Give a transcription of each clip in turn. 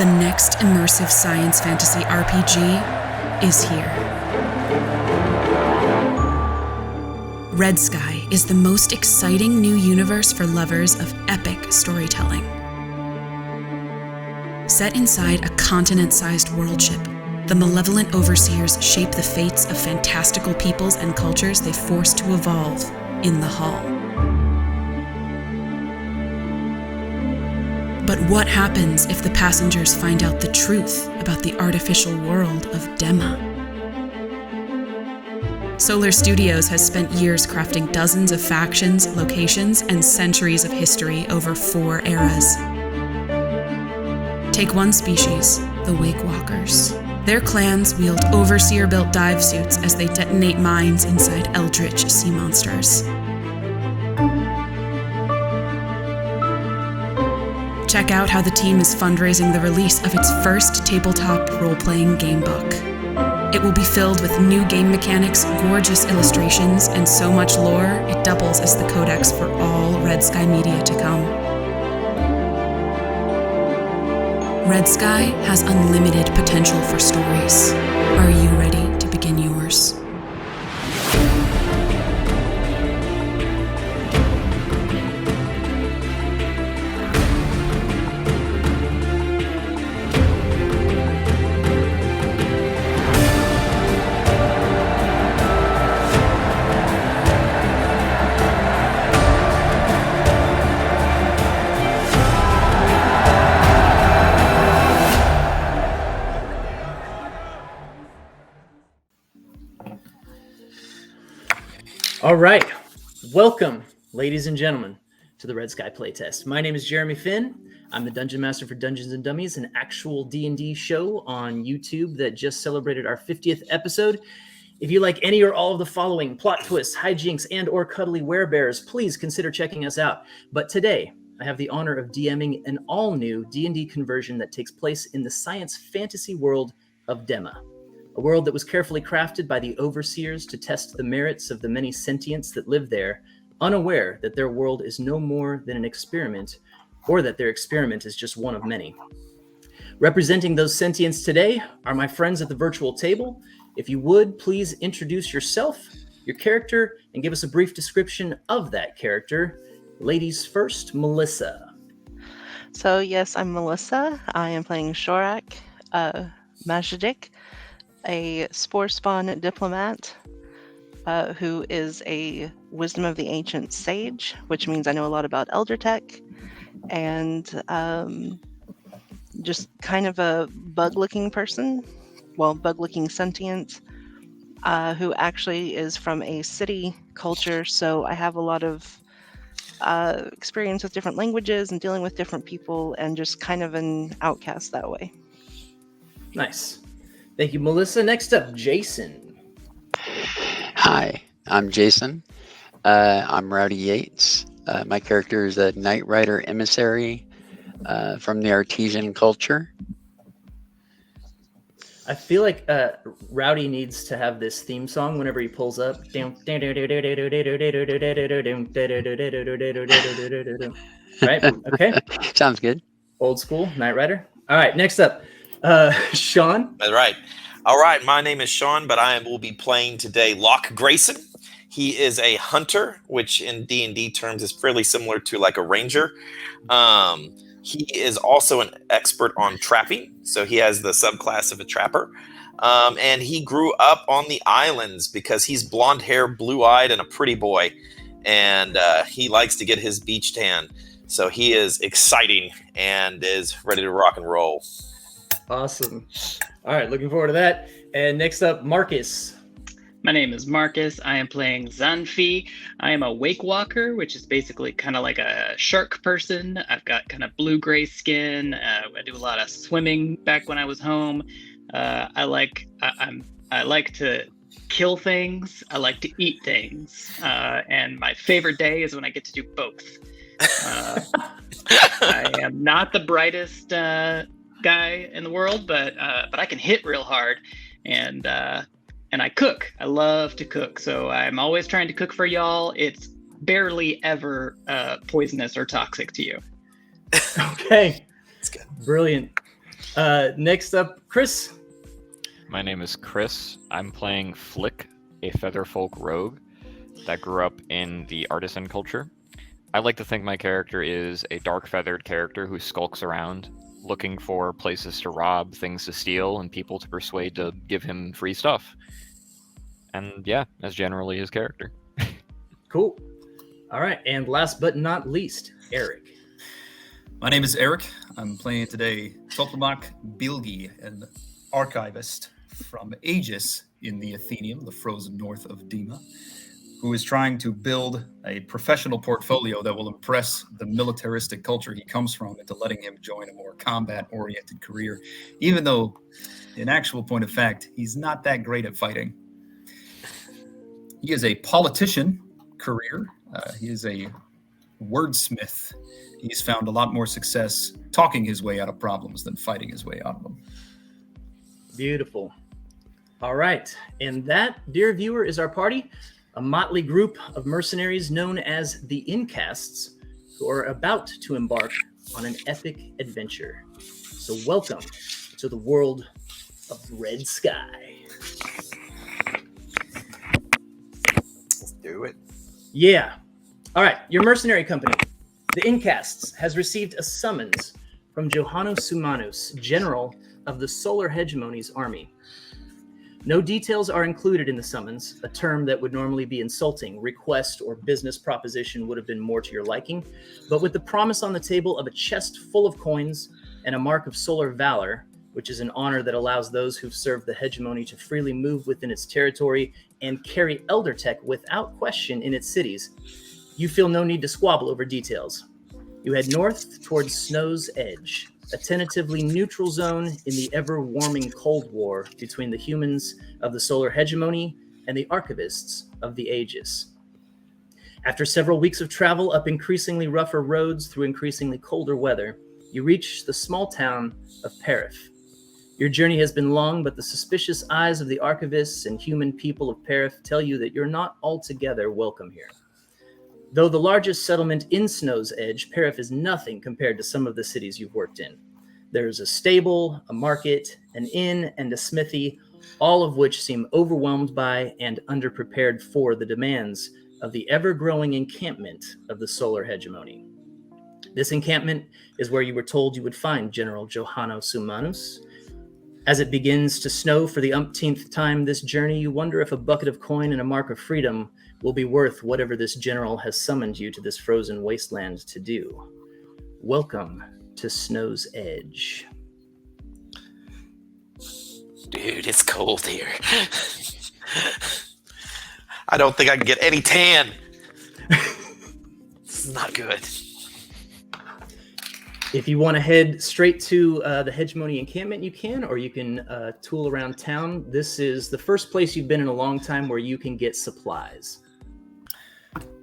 The next immersive science fantasy RPG is here. Redsky is the most exciting new universe for lovers of epic storytelling. Set inside a continent-sized world ship, the malevolent overseers shape the fates of fantastical peoples and cultures they force to evolve in the Hall. But what happens if the passengers find out the truth about the artificial world of Dema? Solar Studios has spent years crafting dozens of factions, locations, and centuries of history over 4 eras. Take one species, the Wake Walkers. Their clans wield overseer-built dive suits as they detonate mines inside eldritch sea monsters. Check out how the team is fundraising the release of its first tabletop role-playing game book. It will be filled with new game mechanics, gorgeous illustrations, and so much lore, it doubles as the codex for all Redsky media to come. Redsky has unlimited potential for stories. Are you ready to begin yours? All right, welcome, ladies and gentlemen, to the Redsky playtest. My name is Jeremy Finn. I'm the Dungeon Master for Dungeons & Dummies, an actual D&D show on YouTube that just celebrated our 50th episode. If you like any or all of the following plot twists, hijinks, and or cuddly werebears, please consider checking us out. But today, I have the honor of DMing an all-new D&D conversion that takes place in the science fantasy world of Dema. A world that was carefully crafted by the overseers to test the merits of the many sentients that live there, unaware that their world is no more than an experiment, or that their experiment is just one of many. Representing those sentients today are my friends at the virtual table. If you would, please introduce yourself, your character, and give us a brief description of that character. Ladies first, Melissa. So yes, I'm Melissa. I am playing Shorak Majadik, a spore spawn diplomat who is a wisdom of the ancient sage, which means I know a lot about elder tech, and just kind of a bug-looking person, bug-looking sentient, who actually is from a city culture, so I have a lot of experience with different languages and dealing with different people, and just kind of an outcast that way. Nice. Thank you, Melissa. Next up, Jason. Hi, I'm Jason. I'm Rowdy Yates. My character is a Knight Rider emissary from the artesian culture. I feel like Rowdy needs to have this theme song whenever he pulls up. Right? Okay. Sounds good. Old school, Knight Rider. All right, next up, Sean. That's right. All right, my name is Sean, but I will be playing today Locke Grayson. He is a hunter, which in D&D terms is fairly similar to like a ranger. He is also an expert on trapping, so he has the subclass of a trapper. And he grew up on the islands because he's blonde hair, blue-eyed, and a pretty boy. And he likes to get his beach tan. So he is exciting and is ready to rock and roll. Awesome. All right, looking forward to that. And next up, Marcus. My name is Marcus. I am playing Zanfi. I am a wake walker, which is basically kind of like a shark person. I've got kind of blue-gray skin. I do a lot of swimming back when I was home. I like to kill things. I like to eat things. And my favorite day is when I get to do both. I am not the brightest guy in the world, but I can hit real hard, and I cook. I love to cook, so I'm always trying to cook for y'all. It's barely ever poisonous or toxic to you. Okay, That's good. Brilliant. Next up, Chris. My name is Chris. I'm playing Flick, a featherfolk rogue that grew up in the artisan culture. I like to think my character is a dark feathered character who skulks around looking for places to rob, things to steal, and people to persuade to give him free stuff. And yeah, that's generally his character. Cool. All right, and last but not least, Eric. My name is Eric. I'm playing today Toplamak Bilgi, an archivist from Aegis in the Athenium, the frozen north of Dema, who is trying to build a professional portfolio that will impress the militaristic culture he comes from into letting him join a more combat-oriented career, even though, in actual point of fact, he's not that great at fighting. He is a politician career. He is a wordsmith. He's found a lot more success talking his way out of problems than fighting his way out of them. Beautiful. All right, and that, dear viewer, is our party. A motley group of mercenaries known as the Incasts, who are about to embark on an epic adventure. So welcome to the world of Redsky. Let's do it. Yeah. All right, your mercenary company, the Incasts, has received a summons from Johannes Sumanus, general of the Solar Hegemony's army. No details are included in the summons, a term that would normally be insulting. Request or business proposition would have been more to your liking, but with the promise on the table of a chest full of coins and a mark of solar valor, which is an honor that allows those who've served the hegemony to freely move within its territory and carry elder tech without question in its cities, you feel no need to squabble over details. You head north towards Snow's Edge, a tentatively neutral zone in the ever-warming Cold War between the humans of the Solar Hegemony and the archivists of the Aegis. After several weeks of travel up increasingly rougher roads through increasingly colder weather, you reach the small town of Perif. Your journey has been long, but the suspicious eyes of the archivists and human people of Perif tell you that you're not altogether welcome here. Though the largest settlement in Snow's Edge, Perif is nothing compared to some of the cities you've worked in. There's a stable, a market, an inn, and a smithy, all of which seem overwhelmed by and underprepared for the demands of the ever-growing encampment of the Solar Hegemony. This encampment is where you were told you would find General Johannes Sumanus. As it begins to snow for the umpteenth time this journey, you wonder if a bucket of coin and a mark of freedom will be worth whatever this general has summoned you to this frozen wasteland to do. Welcome to Snow's Edge. Dude, it's cold here. I don't think I can get any tan. This is not good. If you want to head straight to the Hegemony encampment, you can, or you can tool around town. This is the first place you've been in a long time where you can get supplies.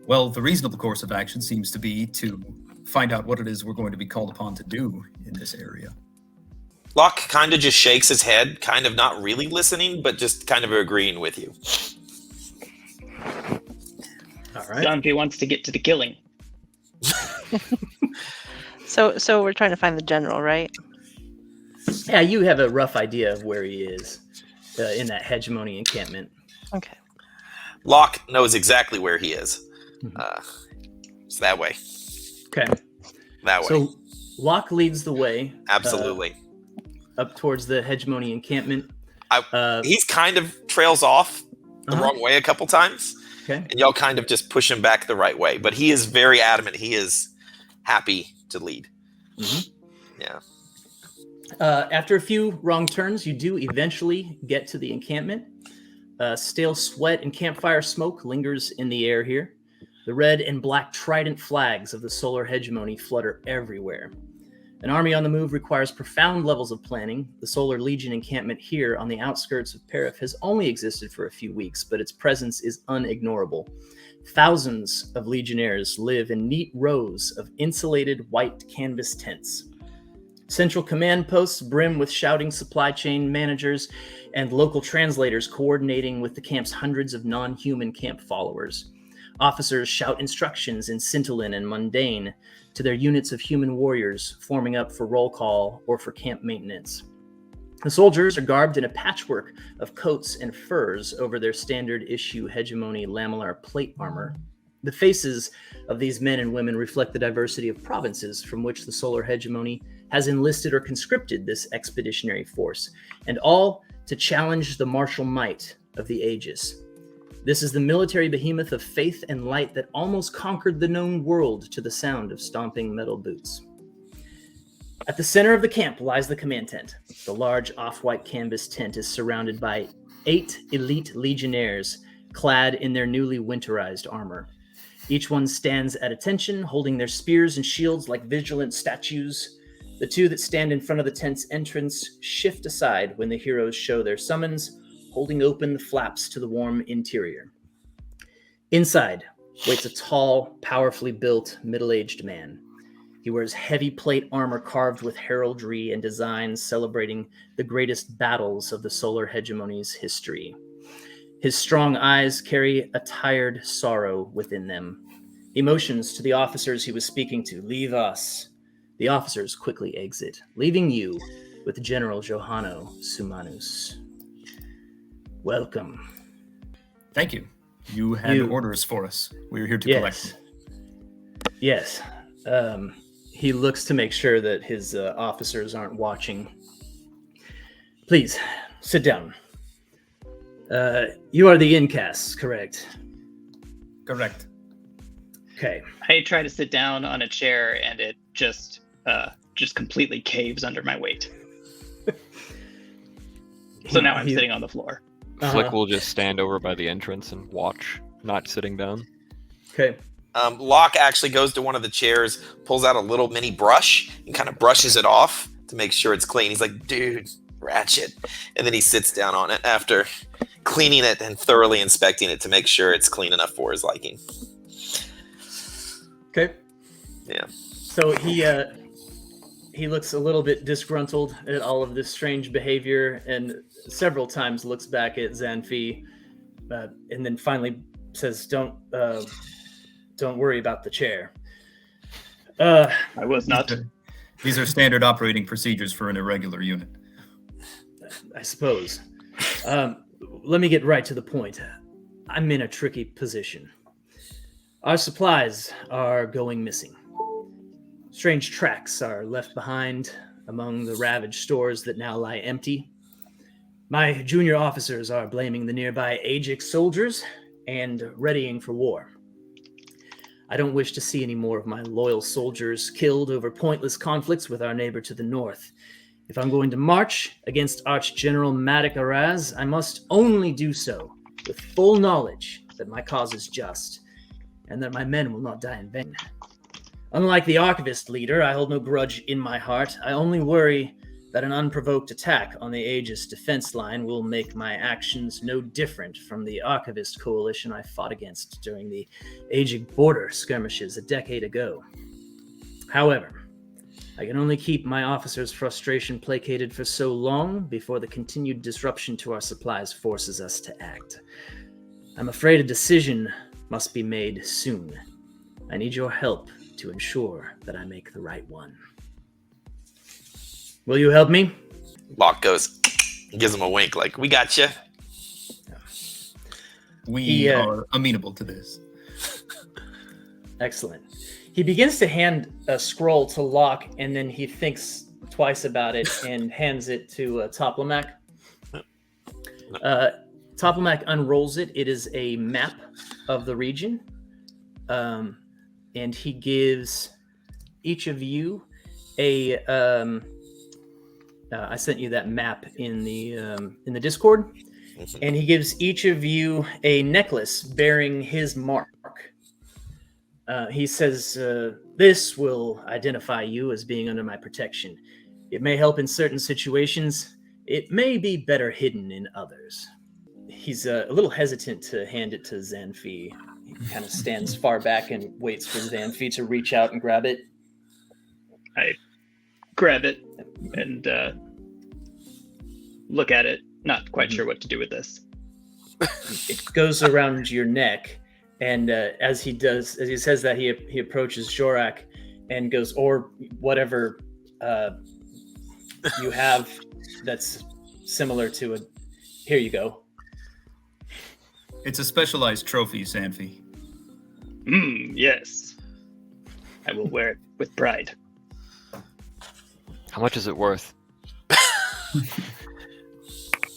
Well, the reasonable course of action seems to be to find out what it is we're going to be called upon to do in this area. Locke kind of just shakes his head, kind of not really listening, but just kind of agreeing with you. All right. Zanfi wants to get to the killing. So we're trying to find the general, right? Yeah, you have a rough idea of where he is in that Hegemony encampment. Okay. Locke knows exactly where he is. It's that way. Okay. That way. So Locke leads the way. Absolutely. Up towards the Hegemony encampment. He's kind of trails off the wrong way a couple times. Okay. And y'all kind of just push him back the right way. But he is very adamant. He is happy to lead. Mm-hmm. Yeah. After a few wrong turns, you do eventually get to the encampment. Stale sweat and campfire smoke lingers in the air here. The red and black trident flags of the Solar Hegemony flutter everywhere. An army on the move requires profound levels of planning. The Solar Legion encampment here on the outskirts of Perif has only existed for a few weeks, but its presence is unignorable. Thousands of legionnaires live in neat rows of insulated white canvas tents. Central command posts brim with shouting supply chain managers and local translators coordinating with the camp's hundreds of non-human camp followers. Officers shout instructions in Scintillan and Mundane to their units of human warriors forming up for roll call or for camp maintenance. The soldiers are garbed in a patchwork of coats and furs over their standard issue hegemony lamellar plate armor. The faces of these men and women reflect the diversity of provinces from which the solar hegemony has enlisted or conscripted this expeditionary force, and all to challenge the martial might of the ages. This is the military behemoth of faith and light that almost conquered the known world to the sound of stomping metal boots. At the center of the camp lies the command tent. The large off-white canvas tent is surrounded by 8 elite legionnaires clad in their newly winterized armor. Each one stands at attention, holding their spears and shields like vigilant statues. The 2 that stand in front of the tent's entrance shift aside when the heroes show their summons, holding open the flaps to the warm interior. Inside waits a tall, powerfully built, middle-aged man. He wears heavy plate armor carved with heraldry and designs celebrating the greatest battles of the solar hegemony's history. His strong eyes carry a tired sorrow within them. He motions to the officers he was speaking to, "Leave us." The officers quickly exit, leaving you with General Johanno Sumanus. Welcome. Thank you. You had orders for us. We were here to collect them. Yes. He looks to make sure that his officers aren't watching. Please, sit down. You are the incasts, correct? Correct. Okay. I try to sit down on a chair, and it just completely caves under my weight. So now I'm sitting on the floor. Flick will just stand over by the entrance and watch, not sitting down. Okay. Locke actually goes to one of the chairs, pulls out a little mini brush, and kind of brushes it off to make sure it's clean. He's like, "Dude, ratchet." And then he sits down on it after cleaning it and thoroughly inspecting it to make sure it's clean enough for his liking. Okay. Yeah. So he looks a little bit disgruntled at all of this strange behavior, and several times looks back at Xanfi, and then finally says, "Don't worry about the chair." I was not. These are standard operating procedures for an irregular unit. I suppose. Let me get right to the point. I'm in a tricky position. Our supplies are going missing. Strange tracks are left behind among the ravaged stores that now lie empty. My junior officers are blaming the nearby Ajax soldiers and readying for war. I don't wish to see any more of my loyal soldiers killed over pointless conflicts with our neighbor to the north. If I'm going to march against Archgeneral Matic Araz, I must only do so with full knowledge that my cause is just, and that my men will not die in vain. Unlike the Archivist leader, I hold no grudge in my heart. I only worry that an unprovoked attack on the Aegis defense line will make my actions no different from the Archivist coalition I fought against during the Aegis border skirmishes a decade ago. However, I can only keep my officers' frustration placated for so long before the continued disruption to our supplies forces us to act. I'm afraid a decision must be made soon. I need your help to ensure that I make the right one. Will you help me? Locke goes, gives him a wink, like, "We got you." We are amenable to this. Excellent. He begins to hand a scroll to Locke, and then he thinks twice about it and hands it to Toplamak. Toplamak unrolls it. It is a map of the region, and he gives each of you a. I sent you that map in the Discord, and he gives each of you a necklace bearing his mark. He says, "This will identify you as being under my protection. It may help in certain situations. It may be better hidden in others." He's a little hesitant to hand it to Xanfi. He kind of stands far back and waits for Xanfi to reach out and grab it. I grab it and look at it, not quite sure what to do with this. It goes around your neck, And as he says that, he approaches Jorak and goes, or whatever you have that's similar to it. Here you go. It's a specialized trophy, Sanfi. Yes. I will wear it with pride. How much is it worth?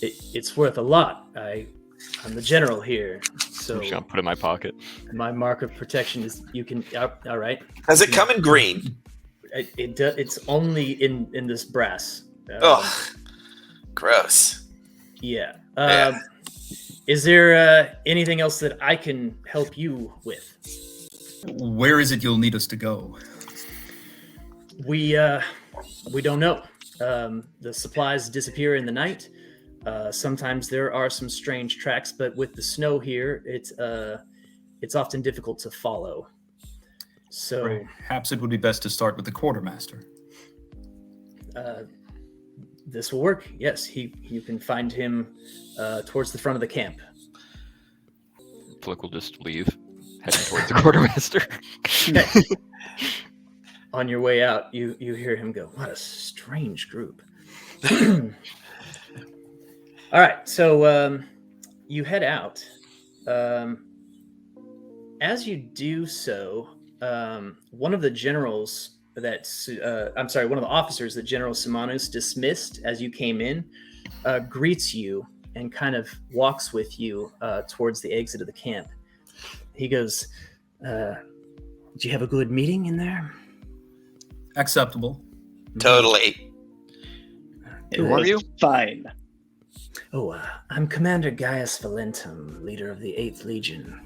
It's worth a lot. I'm the general here, so I'm just gonna put it in my pocket. my mark of protection is you can. All right. Does it come in green? It's only in this brass. Ugh, gross. Yeah. Yeah. Is there anything else that I can help you with? Where is it you'll need us to go? We don't know. The supplies disappear in the night. Sometimes there are some strange tracks, but with the snow here, it's often difficult to follow. So Perhaps it would be best to start with the quartermaster. this will work. Yes, you can find him towards the front of the camp. Flick will just leave, heading towards the quartermaster. On your way out, you hear him go, "What a strange group." All right, so you head out. As you do so, one of the generals one of the officers that General Simanus dismissed as you came in, greets you and kind of walks with you towards the exit of the camp. He goes, "Did you have a good meeting in there?" Acceptable. Totally. Who are you? Fine. "Oh, I'm Commander Gaius Valentum, leader of the 8th Legion.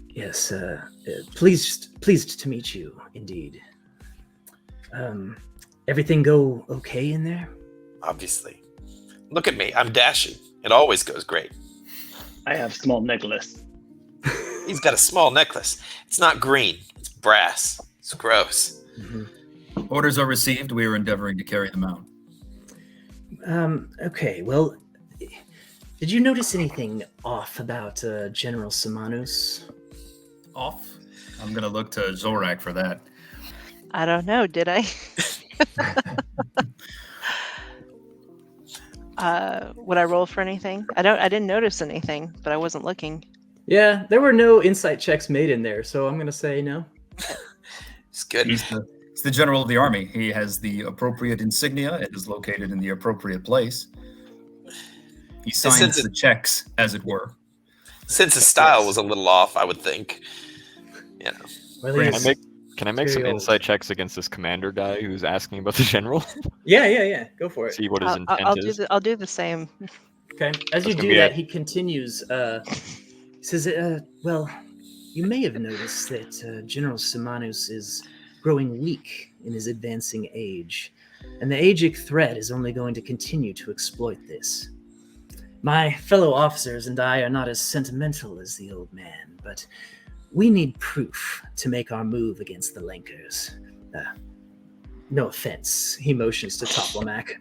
Yes, pleased to meet you, indeed. Everything go okay in there?" Obviously. Look at me. I'm dashing. It always goes great. I have small necklace. He's got a small necklace. It's not green. It's brass. It's gross. Mm-hmm. Orders are received. We are endeavoring to carry them out. Okay, well, did you notice anything off about General Simanus? Off. I'm going to look to Zorak for that. I don't know. Did I? Would I roll for anything? I didn't notice anything, but I wasn't looking. Yeah, there were no insight checks made in there, so I'm going to say no. It's good. He's the general of the army. He has the appropriate insignia. It is located in the appropriate place. He signs the checks, as it were. Since his style was a little off, I would think. You know. Well, Can I make some very old. insight checks against this commander guy who's asking about the general? Yeah. Go for it. See what his intent is. I'll do the same. Okay. As you That's gonna do be that, it. he continues. He says, "Well, you may have noticed that General Simanus is growing weak in his advancing age, and the Agic threat is only going to continue to exploit this. My fellow officers and I are not as sentimental as the old man, but we need proof to make our move against the Lankers. No offense," he motions to Toplamak.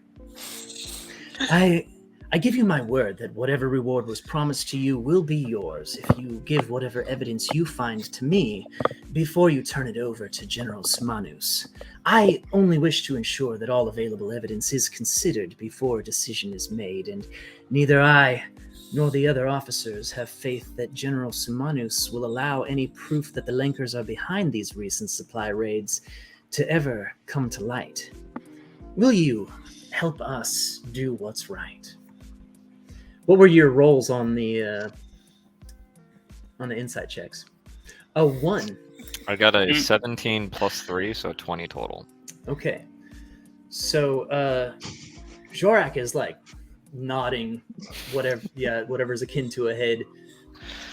I give you my word that whatever reward was promised to you will be yours if you give whatever evidence you find to me before you turn it over to General Simanus. I only wish to ensure that all available evidence is considered before a decision is made, and neither I nor the other officers have faith that General Simanus will allow any proof that the Lankers are behind these recent supply raids to ever come to light. Will you help us do what's right?" What were your rolls on the insight checks? A 1. I got a 17 plus 3, so 20 total. Okay. So Jorak is like nodding whatever's akin to a head.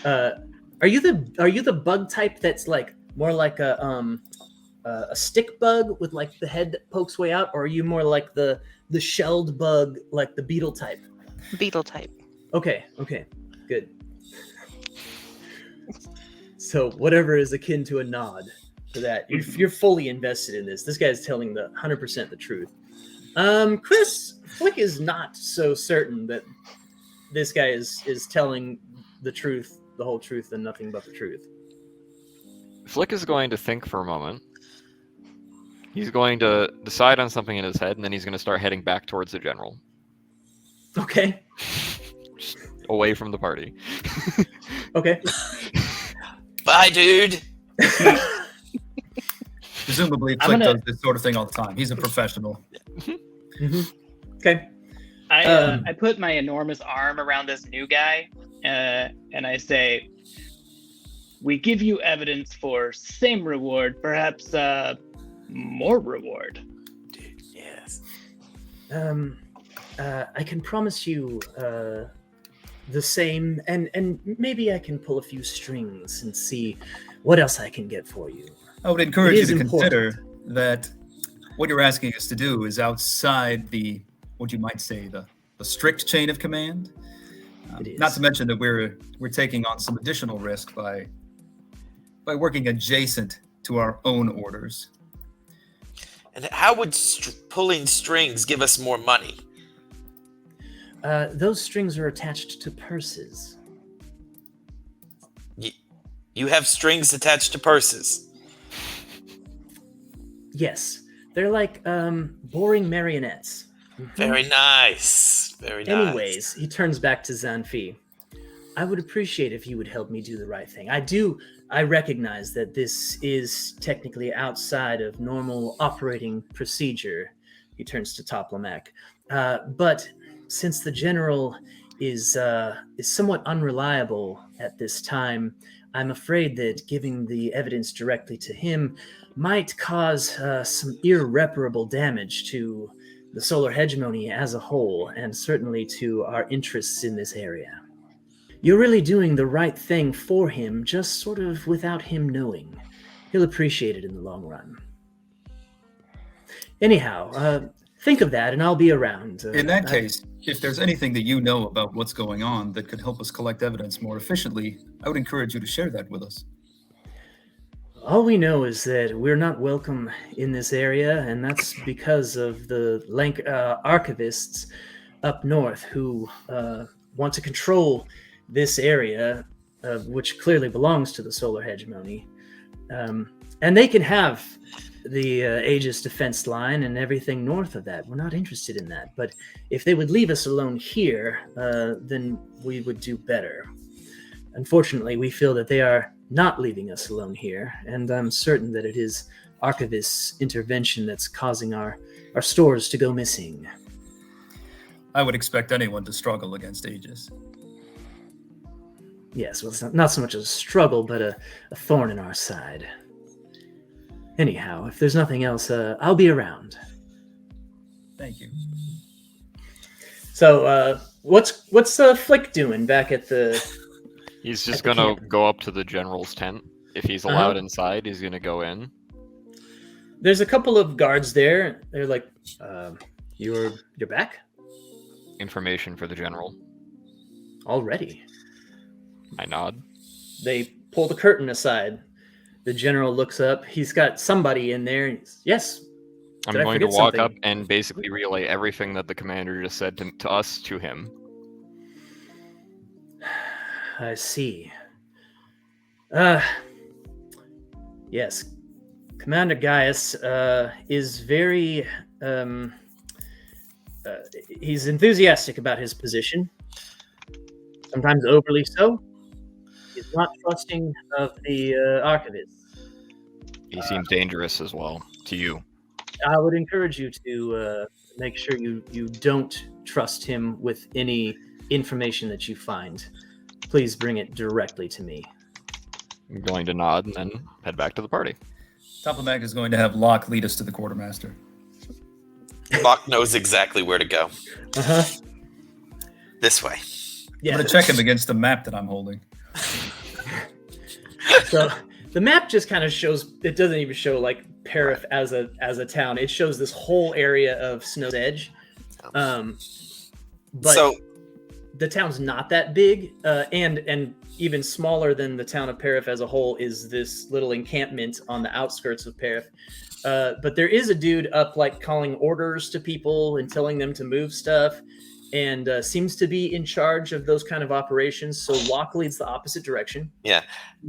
Are you the bug type that's like more like a stick bug with like the head that pokes way out, or are you more like the shelled bug, like the beetle type? Beetle type. Okay, good. So whatever is akin to a nod for that, you're fully invested in this. This guy's telling the 100% the truth. Chris Flick is not so certain that this guy is telling the truth the whole truth and nothing but the truth. Flick is going to think for a moment. He's going to decide on something in his head, and then he's going to start heading back towards the general. Okay. Just away from the party. Okay. Bye, dude. Presumably, I'm Flick gonna- does this sort of thing all the time. He's a professional. Okay. I put my enormous arm around this new guy, and I say, "We give you evidence for same reward, perhaps more reward." Dude, yes. I can promise you the same, and maybe I can pull a few strings and see what else I can get for you. I would encourage you is to important. consider that what you're asking us to do is outside the, what you might say, the strict chain of command. It Not is. to mention that we're taking on some additional risk by working adjacent to our own orders. And how would pulling strings give us more money? Those strings are attached to purses. You have strings attached to purses. Yes, they're like boring marionettes. Very nice. Very nice. Anyways, he turns back to Zanfi. I would appreciate if you would help me do the right thing. I recognize that this is technically outside of normal operating procedure. He turns to Toplamak. But since the general is somewhat unreliable at this time, I'm afraid that giving the evidence directly to him might cause some irreparable damage to the solar hegemony as a whole, and certainly to our interests in this area. You're really doing the right thing for him, just sort of without him knowing. He'll appreciate it in the long run. Anyhow, think of that, and I'll be around. In that case, if there's anything that you know about what's going on that could help us collect evidence more efficiently, I would encourage you to share that with us. All we know is that we're not welcome in this area, and that's because of the archivists up north who want to control this area, which clearly belongs to the solar hegemony. And they can have the Aegis defense line and everything north of that. We're not interested in that. But if they would leave us alone here, then we would do better. Unfortunately, we feel that they are not leaving us alone here, and I'm certain that it is archivists' intervention that's causing our stores to go missing. I would expect anyone to struggle against Aegis. Yes, well, it's not so much a struggle, but a thorn in our side. Anyhow, if there's nothing else, I'll be around. Thank you. So, what's Flick doing back at the... He's just At the gonna camp. go up to the general's tent. If he's allowed inside, he's gonna go in. There's a couple of guards there. They're like, you're back? Information for the general. Already. I nod. They pull the curtain aside. The general looks up. He's got somebody in there. Yes. I'm Did I going to forget walk something? up and basically relay everything that the commander just said to us to him. I see. Yes. Commander Gaius is very... he's enthusiastic about his position. Sometimes overly so. He's not trusting of the archivists. He seems dangerous as well to you. I would encourage you to make sure you don't trust him with any information that you find. Please bring it directly to me. I'm going to nod and then head back to the party. Toplamak is going to have Locke lead us to the quartermaster. Locke knows exactly where to go. Uh-huh. This way. Yeah. I'm going to check him against the map that I'm holding. So the map just kind of shows, it doesn't even show like Parif as a town. It shows this whole area of Snow's Edge. But So the town's not that big, and even smaller than the town of Parif as a whole is this little encampment on the outskirts of Parif. But there is a dude up like calling orders to people and telling them to move stuff. and seems to be in charge of those kind of operations. So Locke leads the opposite direction. Yeah.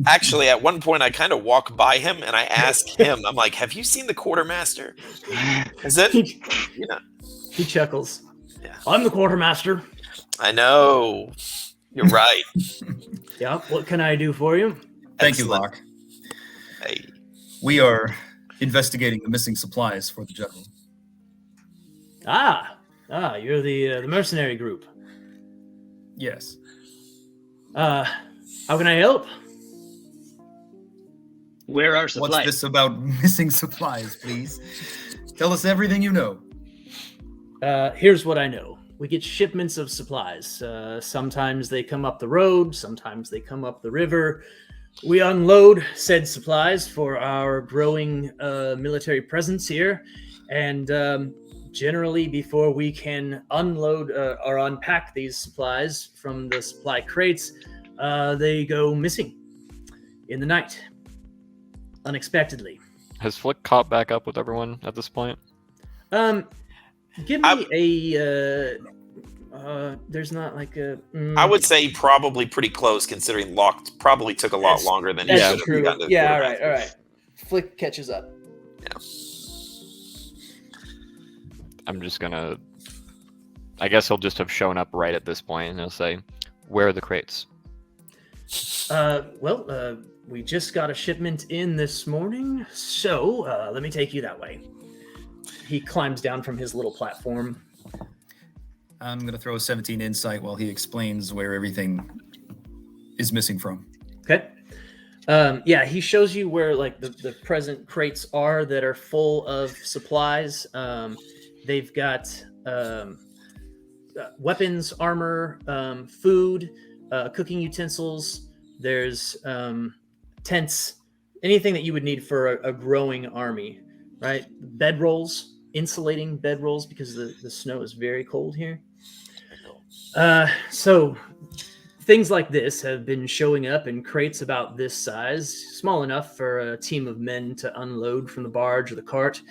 Actually, at one point, I kind of walk by him and I ask him, I'm like, have you seen the quartermaster? Is it, you know? He chuckles. Yeah. I'm the quartermaster. I know. You're right. Yeah. What can I do for you? Thank you, Excellent. Locke. Hey. We are investigating the missing supplies for the general. You're the mercenary group. Yes. How can I help? Where are supplies? What's this about missing supplies, please? Tell us everything you know. Here's what I know. We get shipments of supplies. Sometimes they come up the road, sometimes they come up the river. We unload said supplies for our growing military presence here, and generally before we can unload or unpack these supplies from the supply crates, they go missing in the night, unexpectedly. Has Flick caught back up with everyone at this point? Give me a. There's not like a. I would say probably pretty close, considering Locke probably took a lot longer than he should That's have. true. gotten to the Yeah, all quartermaster. right. Flick catches up. I'm just gonna. I guess he'll just have shown up right at this point, and he'll say, "Where are the crates?" We just got a shipment in this morning, so let me take you that way. He climbs down from his little platform. I'm going to throw a 17 insight while he explains where everything is missing from. Okay. He shows you where like the present crates are that are full of supplies. They've got weapons, armor, food, cooking utensils. There's tents, anything that you would need for a growing army, right? Bedrolls, insulating bedrolls because the snow is very cold here. So things like this have been showing up in crates about this size, small enough for a team of men to unload from the barge or the cart,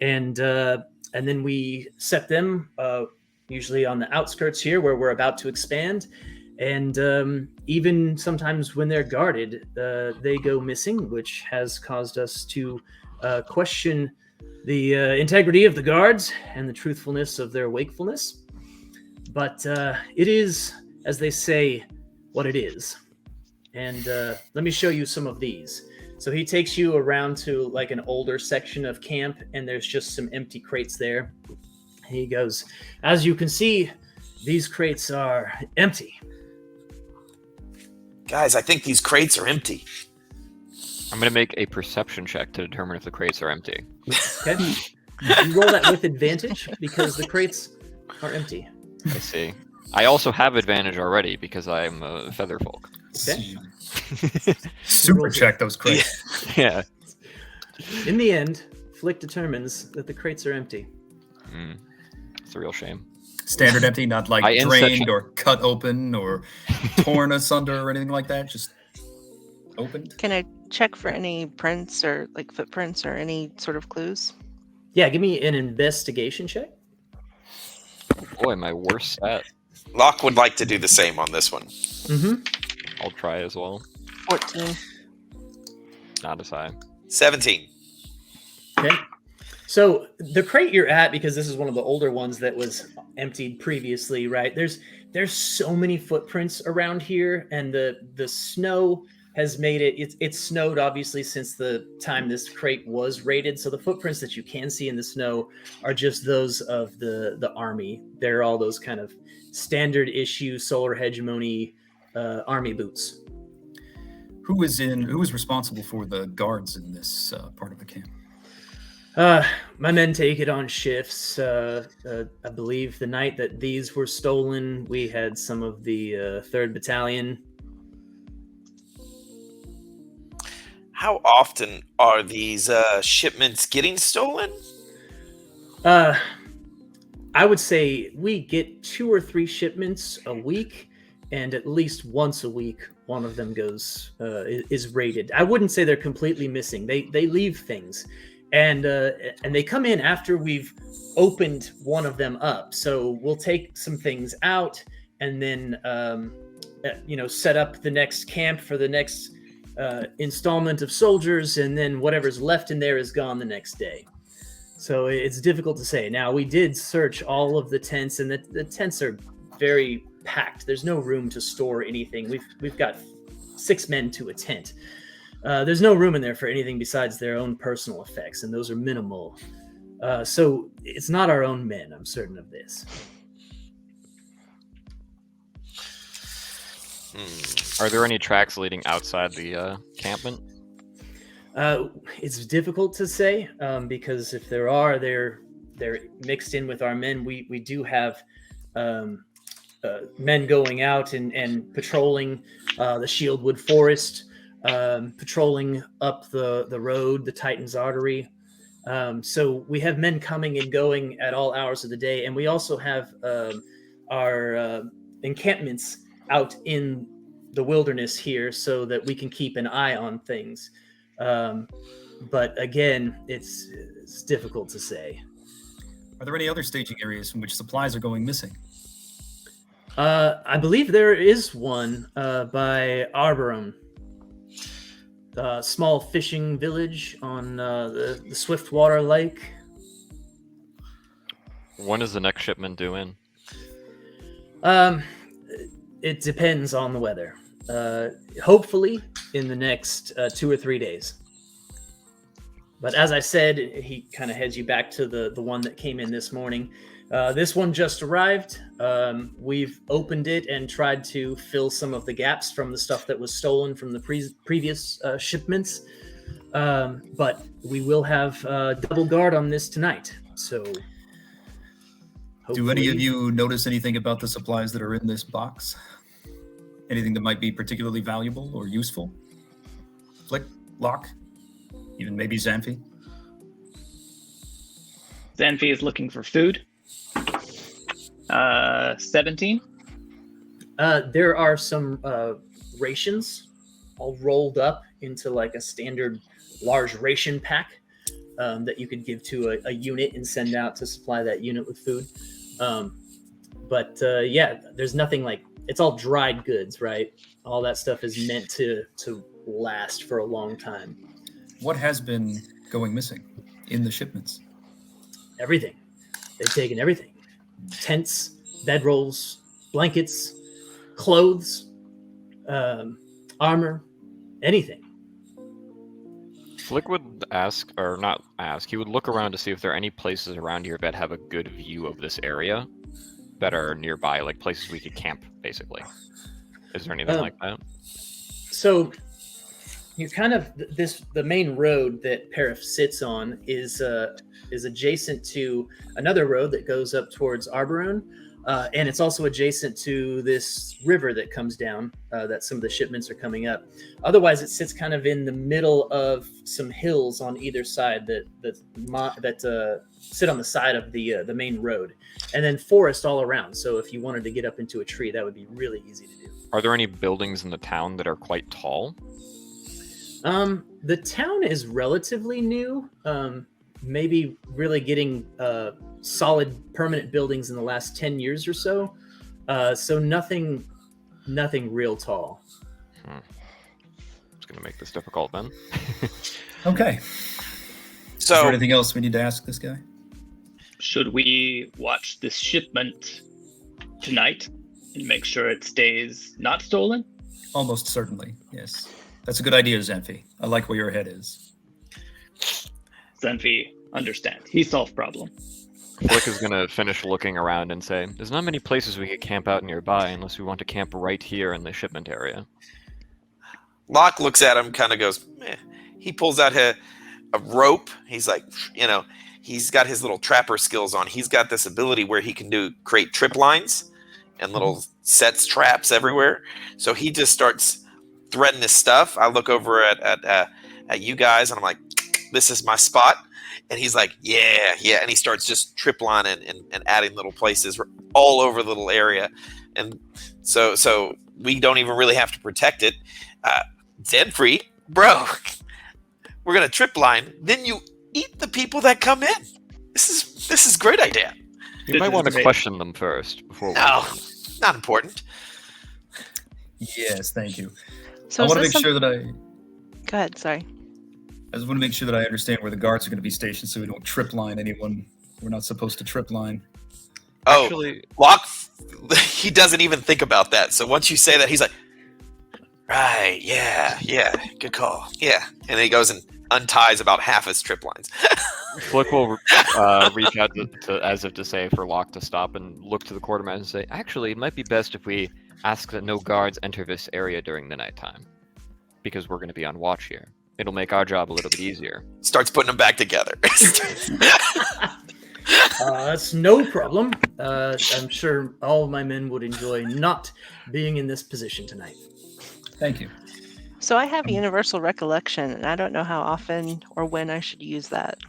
and then we set them usually on the outskirts here where we're about to expand. And even sometimes when they're guarded, they go missing, which has caused us to question the integrity of the guards and the truthfulness of their wakefulness. But it is, as they say, what it is. And let me show you some of these. So he takes you around to like an older section of camp, and there's just some empty crates there. He goes, as you can see, these crates are empty. Guys, I think these crates are empty. I'm gonna make a perception check to determine if the crates are empty. Okay. You roll that with advantage because the crates are empty. I see. I also have advantage already because I'm a feather folk. Okay. Super check those crates. Yeah. In the end, Flick determines that the crates are empty. It's a real shame. Standard empty, not like I drained or cut open or torn asunder or anything like that. Just opened. Can I check for any prints or like footprints or any sort of clues? Yeah, give me an investigation check. Boy, my worst stat. Locke would like to do the same on this one. Mm-hmm. I'll try as well. 14. Not as high. 17. Okay. So the crate you're at, because this is one of the older ones that was emptied previously, right? There's so many footprints around here, and the snow has made it's snowed obviously since the time this crate was raided. So the footprints that you can see in the snow are just those of the army. They're all those kind of standard issue solar hegemony army boots. Who is responsible for the guards in this part of the camp? My men take it on shifts. I believe the night that these were stolen, we had some of the 3rd Battalion. How often are these shipments getting stolen? I would say we get 2 or 3 shipments a week, and at least once a week, one of them is raided. I wouldn't say they're completely missing. They leave things. and they come in after we've opened one of them up. So we'll take some things out, and then set up the next camp for the next installment of soldiers, and then whatever's left in there is gone the next day. So it's difficult to say. Now, we did search all of the tents, and the tents are very packed. There's no room to store anything. We've got 6 men to a tent. There's no room in there for anything besides their own personal effects, and those are minimal. So it's not our own men, I'm certain of this. Are there any tracks leading outside the encampment? It's difficult to say, because if there are, they're mixed in with our men. We do have men going out and patrolling the Shieldwood forest, patrolling up the road, the Titan's Artery. So we have men coming and going at all hours of the day, and we also have our encampments out in the wilderness here so that we can keep an eye on things. But again, it's difficult to say. Are there any other staging areas from which supplies are going missing? I believe there is one by Arborum, the small fishing village on the Swiftwater Lake. When is the next shipment due in? It depends on the weather. Hopefully in the next 2 or 3 days. But as I said, he kind of heads you back to the one that came in this morning. This one just arrived. We've opened it and tried to fill some of the gaps from the stuff that was stolen from the previous shipments. But we will have double guard on this tonight. So do any of you notice anything about the supplies that are in this box? Anything that might be particularly valuable or useful? Flick, Locke, even maybe Xanfi? Xanfi is looking for food. 17. There are some rations all rolled up into like a standard large ration pack that you could give to a unit and send out to supply that unit with food. But there's nothing like, it's all dried goods, right? All that stuff is meant to last for a long time. What has been going missing in the shipments? Everything. They've taken everything. Tents, bedrolls, blankets, clothes, armor, anything. Flick would ask, or not ask, he would look around to see if there are any places around here that have a good view of this area that are nearby, like places we could camp, basically. Is there anything like that? So you're kind of the main road that Parif sits on is adjacent to another road that goes up towards Arboron, and it's also adjacent to this river that comes down that some of the shipments are coming up. Otherwise, it sits kind of in the middle of some hills on either side that sit on the side of the main road, and then forest all around. So if you wanted to get up into a tree, that would be really easy to do. Are there any buildings in the town that are quite tall? The town is relatively new. Maybe really getting solid permanent buildings in the last 10 years or so. So nothing real tall. It's going to make this difficult then. Okay. So, is there anything else we need to ask this guy? Should we watch this shipment tonight and make sure it stays not stolen? Almost certainly, yes. That's a good idea, Xanfi. I like where your head is. Xanfi, understand. He solved problem. Flick is going to finish looking around and say, there's not many places we could camp out nearby unless we want to camp right here in the shipment area. Locke looks at him, kind of goes, meh. He pulls out a rope. He's like, he's got his little trapper skills on. He's got this ability where he can create trip lines and little sets traps everywhere. So he just starts threading his stuff. I look over at you guys and I'm like, this is my spot. And he's like, yeah. And he starts just trip lining and adding little places all over the little area. And so we don't even really have to protect it. Zenfree, bro, we're going to trip line. Then you eat the people that come in. This is a great idea. You might want to question them first before. No, not important. Yes, thank you. So I is want to this make sure that Go ahead, sorry. I just want to make sure that I understand where the guards are going to be stationed, so we don't trip line anyone. We're not supposed to trip line. Oh, Actually, Locke, he doesn't even think about that. So once you say that, he's like, right, yeah, good call. Yeah. And then he goes and unties about half his trip lines. Flick will reach out to as if to say for Locke to stop and look to the quartermaster and say, actually, it might be best if we ask that no guards enter this area during the nighttime, because we're going to be on watch here. It'll make our job a little bit easier. Starts putting them back together. That's no problem. I'm sure all of my men would enjoy not being in this position tonight. Thank you. So I have universal recollection, and I don't know how often or when I should use that.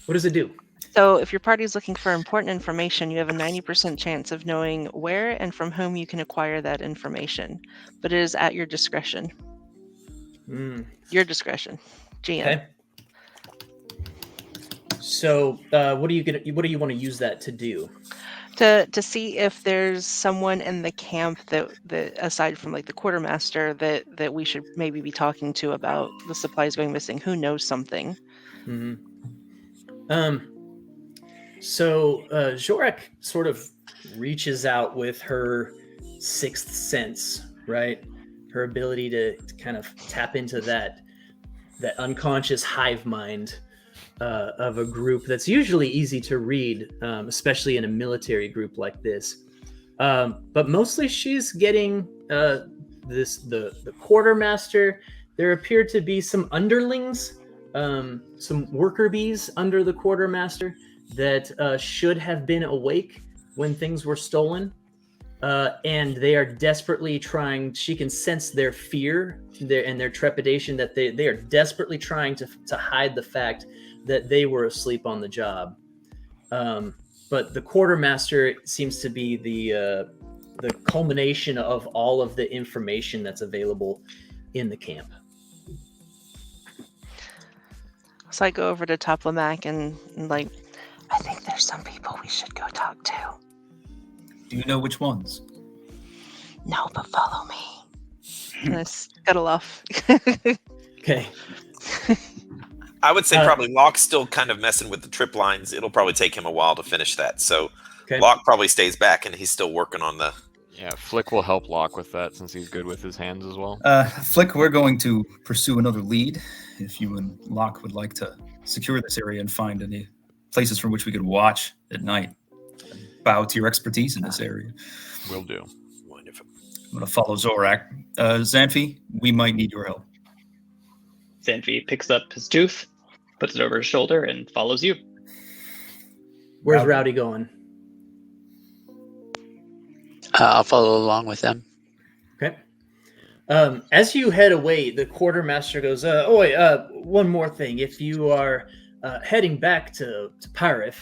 What does it do? So if your party is looking for important information, you have a 90% chance of knowing where and from whom you can acquire that information, but it is at your discretion. Your discretion, GM. Okay. So, what do you want to use that to do? To see if there's someone in the camp that aside from like the quartermaster that we should maybe be talking to about the supplies going missing, who knows something. So Zorak sort of reaches out with her sixth sense, right? Her ability to kind of tap into that unconscious hive mind of a group that's usually easy to read, especially in a military group like this. But mostly she's getting the quartermaster. There appear to be some underlings, some worker bees under the quartermaster that should have been awake when things were stolen. And they are desperately trying, she can sense their fear and their trepidation, that they are desperately trying to hide the fact that they were asleep on the job. But the quartermaster seems to be the culmination of all of the information that's available in the camp. So I go over to Toplamac and like, I think there's some people we should go talk to. Do you know which ones? No, but follow me. And I scuttle off. Okay. I would say probably Locke's still kind of messing with the trip lines. It'll probably take him a while to finish that. So Locke probably stays back and he's still working on the... Yeah, Flick will help Locke with that since he's good with his hands as well. Flick, we're going to pursue another lead. If you and Locke would like to secure this area and find any places from which we could watch at night, bow to your expertise in this area. Will do. Wonderful. I'm going to follow Zorak. Xanfi, we might need your help. Xanfi picks up his tooth, puts it over his shoulder, and follows you. Where's Rowdy going? I'll follow along with them. Okay. As you head away, the quartermaster goes, one more thing. If you are heading back to Parif,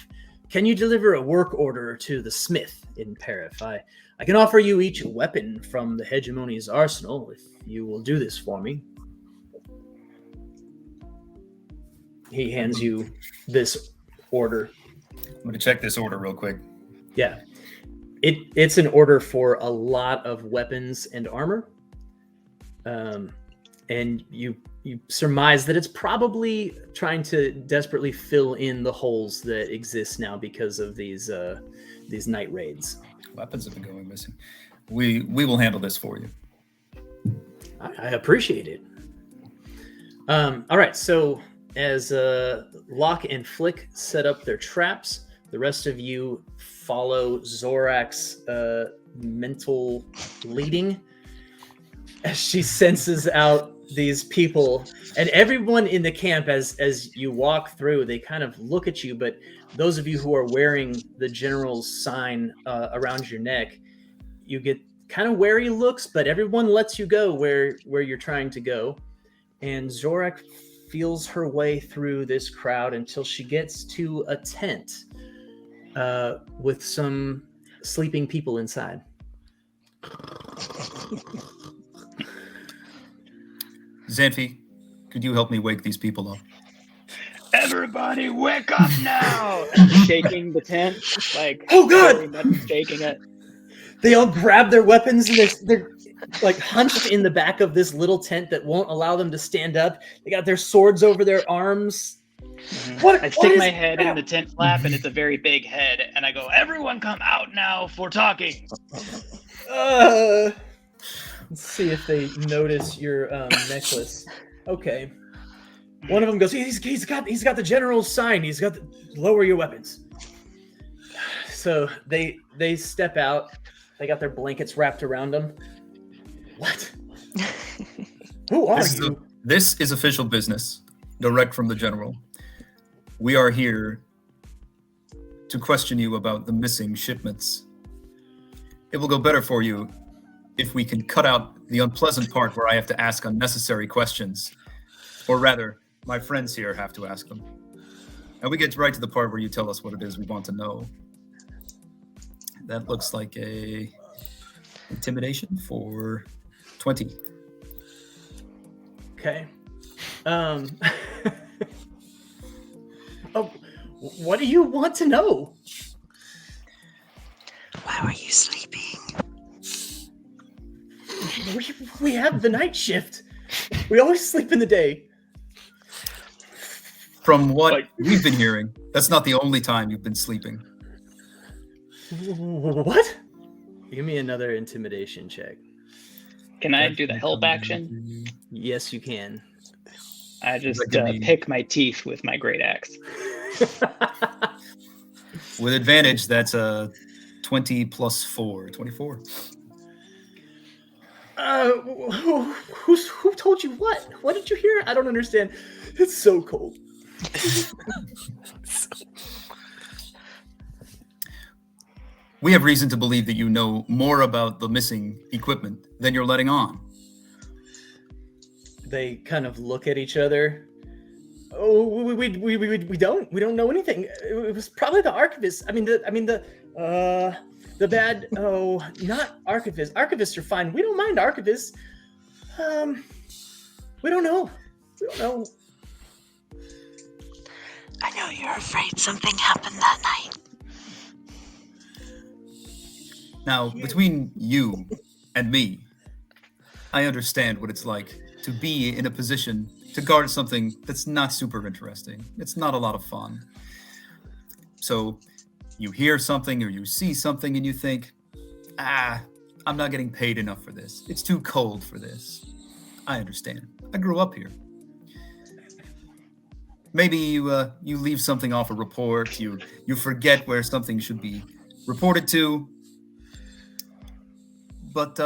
can you deliver a work order to the smith in Parif? I can offer you each a weapon from the Hegemony's arsenal if you will do this for me. He hands you this order. I'm going to check this order real quick. Yeah. It's an order for a lot of weapons and armor. And you surmise that it's probably trying to desperately fill in the holes that exist now because of these night raids. Weapons have been going missing. We will handle this for you. I appreciate it. All right, so as Locke and Flick set up their traps, the rest of you follow Zorak's mental leading as she senses out these people. And everyone in the camp, as you walk through, they kind of look at you, but those of you who are wearing the general's sign around your neck, you get kind of wary looks, but everyone lets you go where you're trying to go. And Zorak feels her way through this crowd until she gets to a tent with some sleeping people inside. Xanfi, could you help me wake these people up? everybody wake up now! And shaking the tent, like, Oh, God! very much shaking it. They all grab their weapons and they're like hunched in the back of this little tent that won't allow them to stand up. They got their swords over their arms. I stick my head in the tent flap, and it's a very big head, and I go, everyone come out now for talking. Let's see if they notice your necklace. Okay. One of them goes, he's got the general's sign. He's got lower your weapons. So they step out. They got their blankets wrapped around them. What? Who are you? This is official business, direct from the general. We are here to question you about the missing shipments. It will go better for you if we can cut out the unpleasant part where I have to ask unnecessary questions. Or rather, my friends here have to ask them. And we get right to the part where you tell us what it is we want to know. That looks like a intimidation for 20. Okay. Oh, what do you want to know? Why were you sleeping? We have the night shift. We always sleep in the day. From what we've been hearing, that's not the only time you've been sleeping. What? Give me another intimidation check. Can I do the help action? Yes, you can. I just pick my teeth with my great axe. With advantage, that's a 20 plus 4, 24. Who told you what? What did you hear? I don't understand. It's so cold. We have reason to believe that you know more about the missing equipment than you're letting on. They kind of look at each other. Oh, we don't know anything. It was probably the archivist. The bad. Oh, not archivists. Archivists are fine. We don't mind archivists. We don't know. I know you're afraid something happened that night. Now, between you and me, I understand what it's like to be in a position to guard something that's not super interesting. It's not a lot of fun. So you hear something or you see something and you think, I'm not getting paid enough for this. It's too cold for this. I understand. I grew up here. Maybe you leave something off a report. You forget where something should be reported to. But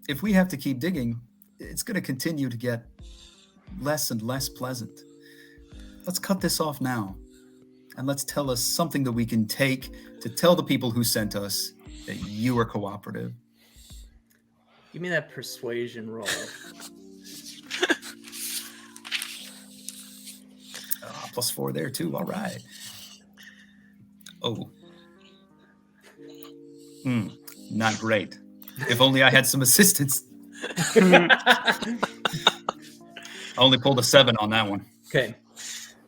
if we have to keep digging, it's going to continue to get less and less pleasant. Let's cut this off now. And let's tell us something that we can take to tell the people who sent us that you are cooperative. Give me that persuasion roll. Plus 4 there too. All right. Oh. Not great. If only I had some assistance. I only pulled a 7 on that one. Okay.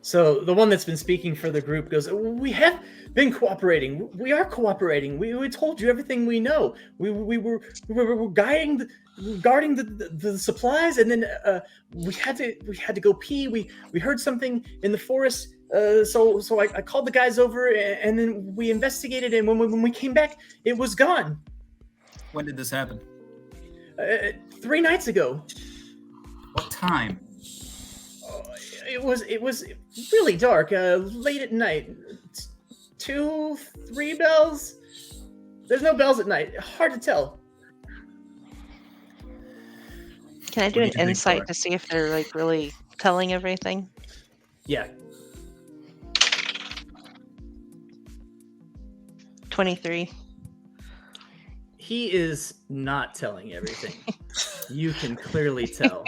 So the one that's been speaking for the group goes, we have been cooperating. We are cooperating. We told you everything we know. We were guarding the supplies, and then we had to go pee. We heard something in the forest. So I called the guys over, and then we investigated. And when we came back, it was gone. When did this happen? 3 nights ago. What time? It was really dark, late at night. 2, 3 bells. There's no bells at night. Hard to tell. Can I do an insight to see if they're like really telling everything? Yeah. 23. He is not telling everything. You can clearly tell.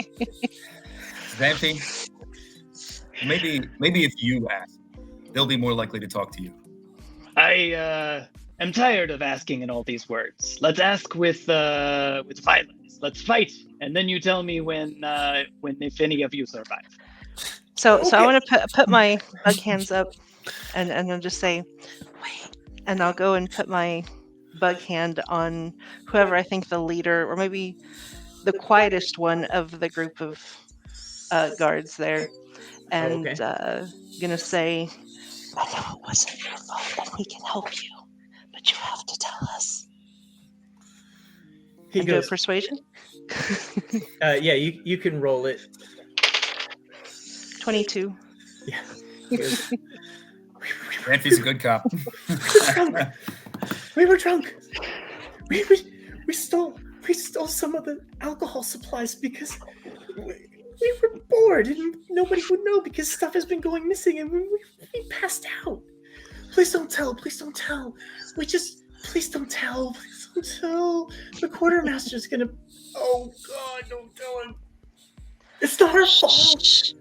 Xanthi, maybe if you ask, they'll be more likely to talk to you. I am tired of asking in all these words. Let's ask with violence. Let's fight, and then you tell me when if any of you survive. So Okay. I want to put my bug hands up, and I'll just say, wait, and I'll go and put my bug hand on whoever I think the leader, or maybe the quietest one of the group of guards there, and okay. gonna say, I know it wasn't your fault, and we can help you, but you have to tell us. He And do a goes, persuasion. yeah, you can roll it. 22. Yeah. He goes, Ranfi's a good cop. we were drunk. We stole some of the alcohol supplies because we were bored and nobody would know because stuff has been going missing and we passed out. Please don't tell. Please don't tell. Please don't tell. Please don't tell. The quartermaster's gonna. Oh God, don't tell him. It's not our fault.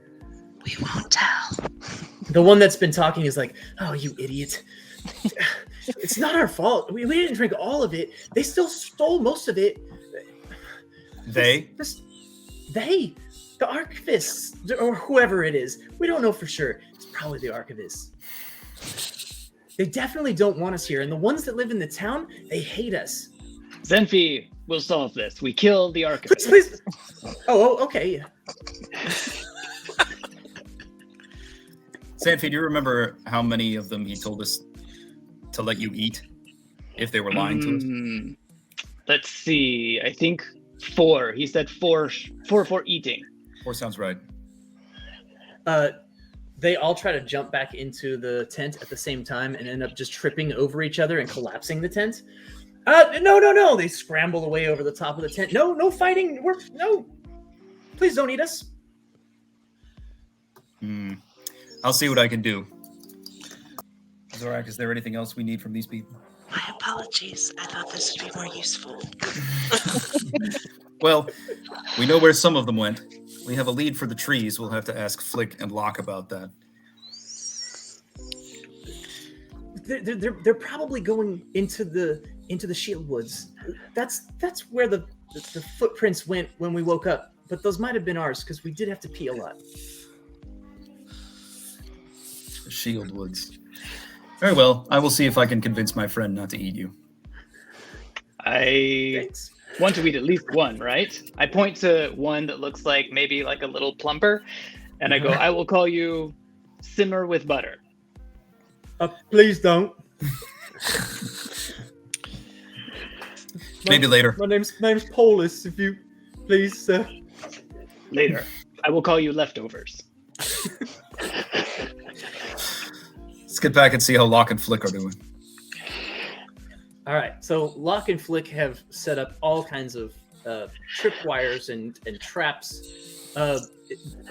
We won't tell. The one that's been talking is like, oh, you idiot. It's not our fault. We didn't drink all of it. They still stole most of it. They? They? The archivists, or whoever it is. We don't know for sure. It's probably the archivists. They definitely don't want us here. And the ones that live in the town, they hate us. Zenfi will solve this. We kill the archivist. Please. Oh, okay. Sanfi, do you remember how many of them he told us to let you eat if they were lying to us? Let's see. I think 4. He said 4 for eating. 4 sounds right. They all try to jump back into the tent at the same time and end up just tripping over each other and collapsing the tent. No. They scramble away over the top of the tent. No fighting. No. Please don't eat us. I'll see what I can do. Zorak, is there anything else we need from these people? My apologies. I thought this would be more useful. Well, we know where some of them went. We have a lead for the trees. We'll have to ask Flick and Locke about that. They're probably going into the Shieldwoods. That's where the footprints went when we woke up. But those might have been ours because we did have to pee a lot. The Shieldwoods. Very well. I will see if I can convince my friend not to eat you. Thanks. Want to eat at least one, right? I point to one that looks like maybe like a little plumper, and I go, I will call you Simmer with Butter. Please don't. Maybe later. My name's Polis. If you please, Later. I will call you Leftovers. Let's get back and see how Locke and Flick are doing. All right. So Locke and Flick have set up all kinds of tripwires and traps.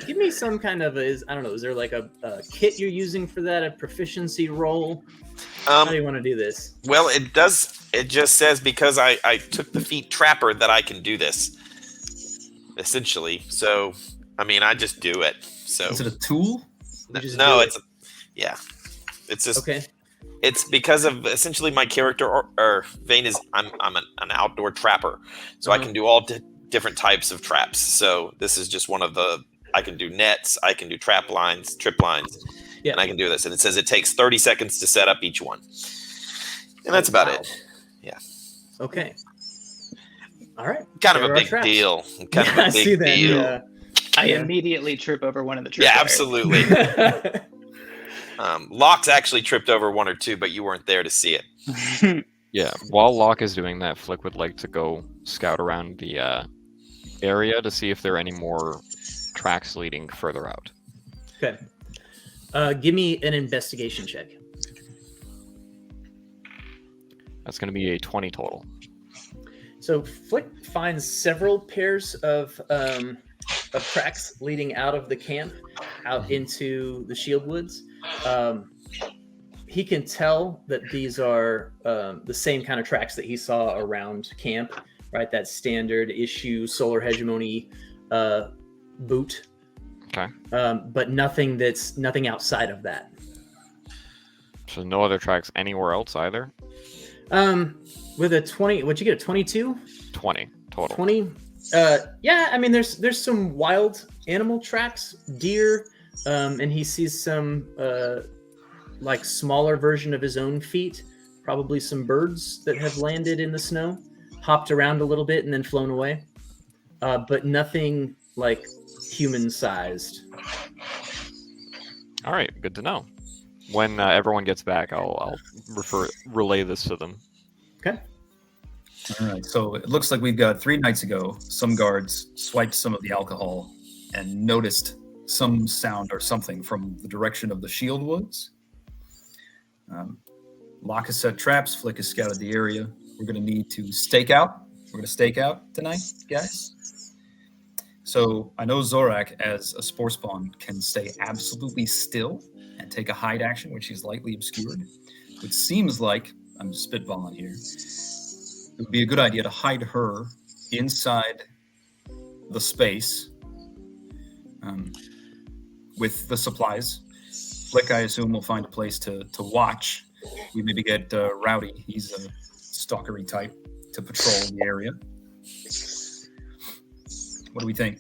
Give me some kind of is there like a kit you're using for that, a proficiency roll? How do you want to do this? Well, it just says because I took the feat trapper that I can do this, essentially. So, I mean, I just do it. So Is it a tool? It's just Okay. It's because of essentially my character or vein is I'm an outdoor trapper, so I can do all different types of traps. So this is just one of the. I can do nets, I can do trip lines, and I can do this. And it says it takes 30 seconds to set up each one, and that's about it. Yeah. Okay. All right. Kind of a There are big traps. deal. I see that. deal. Yeah. I immediately trip over one of the trip Yeah, wires. absolutely. Locke's actually tripped over 1 or 2, but you weren't there to see it. Yeah, while Locke is doing that, Flick would like to go scout around the area to see if there are any more tracks leading further out. Okay. Give me an investigation check. That's going to be a 20 total. So Flick finds several pairs of tracks leading out of the camp, out into the Shieldwoods. He can tell that these are the same kind of tracks that he saw around camp, right? That standard issue solar hegemony boot. Okay. But nothing outside of that. So no other tracks anywhere else either? With a 20, what'd you get, a 22? 20 total. 20? Yeah, I mean, there's some wild animal tracks, deer, and he sees some like smaller version of his own feet, probably some birds that have landed in the snow, hopped around a little bit, and then flown away. But nothing like human-sized. All right, good to know. When everyone gets back, I'll relay this to them. Okay. All right, so it looks like we've got 3 nights ago, some guards swiped some of the alcohol and noticed some sound or something from the direction of the Shieldwoods. Locke has set traps, Flick has scouted the area. We're going to need to stake out. We're going to stake out tonight, guys. So I know Zorak, as a spore spawn, can stay absolutely still and take a hide action, which is lightly obscured. It seems like, I'm spitballing here, it would be a good idea to hide her inside the space with the supplies. Flick, I assume, will find a place to watch. We maybe get Rowdy, he's a stalkery type, to patrol the area. What do we think?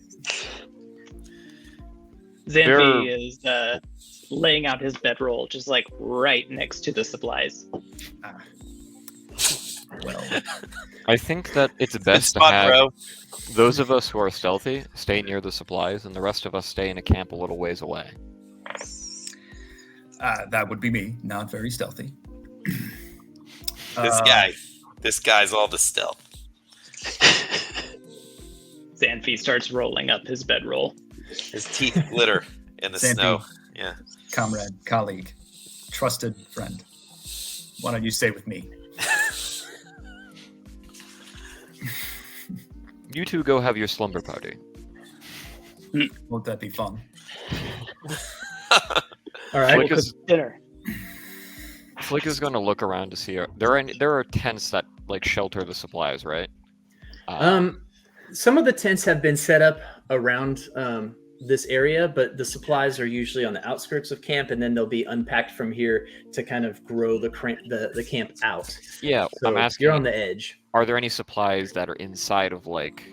Xanthi is laying out his bedroll just like right next to the supplies. Well, I think that it's best to spot, have bro. those of us who are stealthy stay near the supplies, and the rest of us stay in a camp a little ways away. that would be me, not very stealthy. This guy's all the stealth. Xanthi starts rolling up his bedroll. His teeth glitter in the Xanthi. snow. Yeah. Comrade, colleague, trusted friend. Why don't you stay with me? You two go have your slumber party. Won't that be fun? All right. Flick is, Dinner. Flick is going to look around to see. There are tents that like shelter the supplies, right? Some of the tents have been set up around this area, but the supplies are usually on the outskirts of camp, and then they'll be unpacked from here to kind of grow the camp out. Yeah, So I'm asking. you're on the edge. Are there any supplies that are inside of like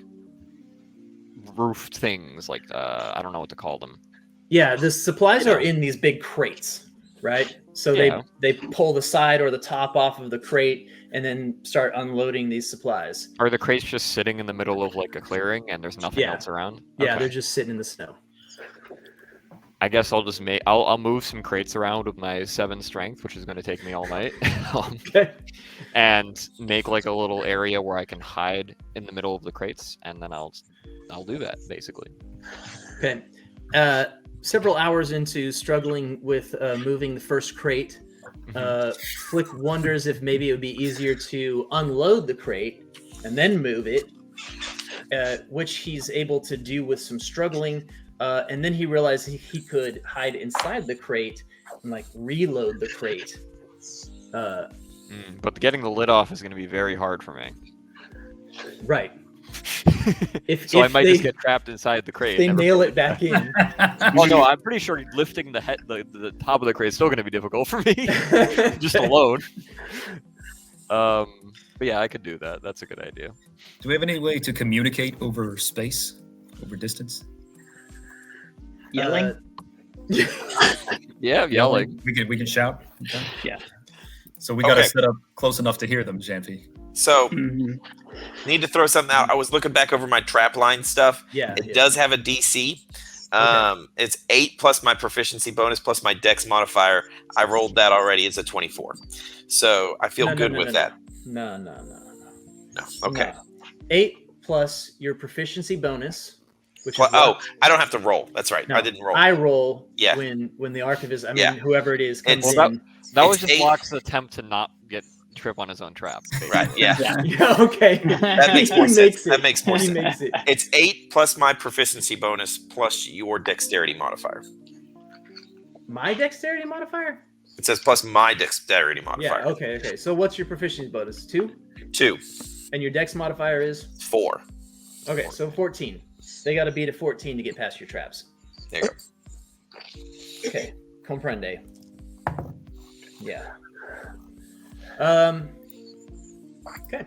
roofed things? Like I don't know what to call them. Yeah, the supplies are in these big crates, right? So Yeah. they pull the side or the top off of the crate and then start unloading these supplies. Are the crates just sitting in the middle of like a clearing and there's nothing Yeah. else around? Yeah, Okay. they're just sitting in the snow. I guess I'll just I'll move some crates around with my 7 strength, which is going to take me all night. Okay. And make like a little area where I can hide in the middle of the crates, and then I'll do that basically. Okay. Several hours into struggling with moving the first crate, Flick wonders if maybe it would be easier to unload the crate and then move it, which he's able to do with some struggling. And then he realized he could hide inside the crate and like reload the crate. But getting the lid off is going to be very hard for me. Right. So I might just get trapped inside the crate. They nail it back in. Well, no, I'm pretty sure lifting the top of the crate is still going to be difficult for me, just alone. But yeah, I could do that. That's a good idea. Do we have any way to communicate over space, over distance? Yelling? Yeah, yelling. We can shout. Okay. Yeah. So we got to Okay. set up close enough to hear them, Xanthi. So, Mhm. need to throw something out. I was looking back over my trap line stuff. Yeah. It does have a DC. It's 8 plus my proficiency bonus plus my dex modifier. I rolled that already. It's a 24. So I feel good with that. No. No. Okay. No. 8 plus your proficiency bonus, which Well, is what? I don't have to roll. That's right. No, I didn't roll. I roll Yeah. when the archivist, Yeah. whoever it is, comes It's- Well, in. That was It's just 8. Locke's attempt to not get trip on his own trap. Right. Yeah. Yeah, okay. That makes He more sense. makes it. That makes more He sense. makes it. It's 8 plus my proficiency bonus plus your dexterity modifier. My dexterity modifier? It says plus my dexterity modifier. Yeah, okay. So what's your proficiency bonus? 2? 2, And your dex modifier is? 4. Okay, so 14. They got to beat a 14 to get past your traps. There you go. Okay, comprende. Yeah. Okay.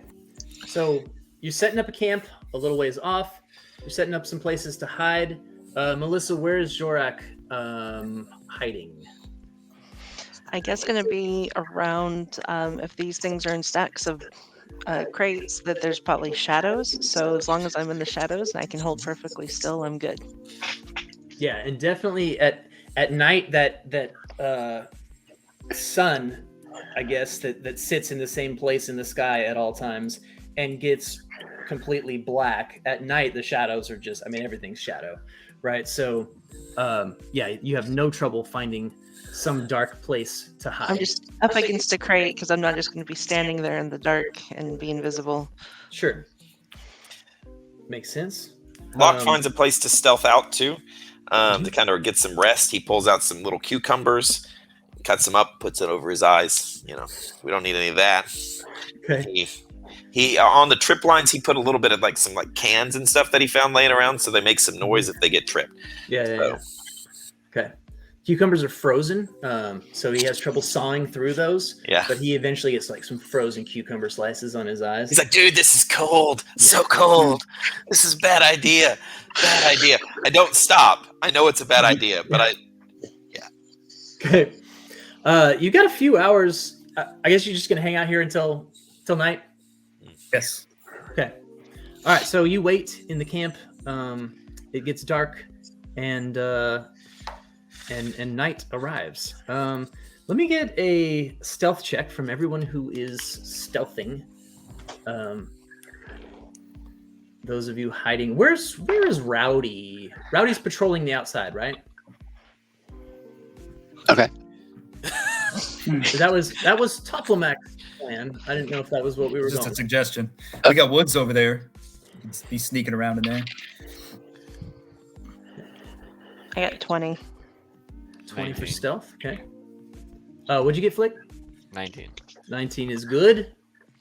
So you're setting up a camp a little ways off. You're setting up some places to hide. Melissa, where is Jorak hiding? I guess going to be around, if these things are in stacks of crates, that there's probably shadows. So as long as I'm in the shadows and I can hold perfectly still, I'm good. Yeah, and definitely at night that sun, I guess, that sits in the same place in the sky at all times and gets completely black. At night, the shadows are just, I mean, everything's shadow, right? So, yeah, you have no trouble finding some dark place to hide. I'm just up against a crate because I'm not just going to be standing there in the dark and be invisible. Sure. Makes sense. Locke finds a place to stealth out to kind of get some rest. He pulls out some little cucumbers, cuts them up, puts it over his eyes. You know, we don't need any of that. Okay. He on the trip lines, he put a little bit of like some like cans and stuff that he found laying around, so they make some noise if they get tripped. Yeah. Okay. Cucumbers are frozen, so he has trouble sawing through those. Yeah. But he eventually gets like some frozen cucumber slices on his eyes. He's like, dude, this is cold. So cold. This is a bad idea. Bad idea. I don't stop. I know it's a bad idea, but Okay. You got a few hours. I guess you're just gonna hang out here until night. Yes. Okay. All right. So you wait in the camp. It gets dark, and night arrives. Let me get a stealth check from everyone who is stealthing. Those of you hiding. Where is Rowdy? Rowdy's patrolling the outside, right? Okay. That was Toplomac's plan. I didn't know if that was what we were Just going. a suggestion. We got Woods over there. You can be sneaking around in there. I got 20. 20 for 19. stealth. Okay. What'd you get, Flick? 19. 19 is good.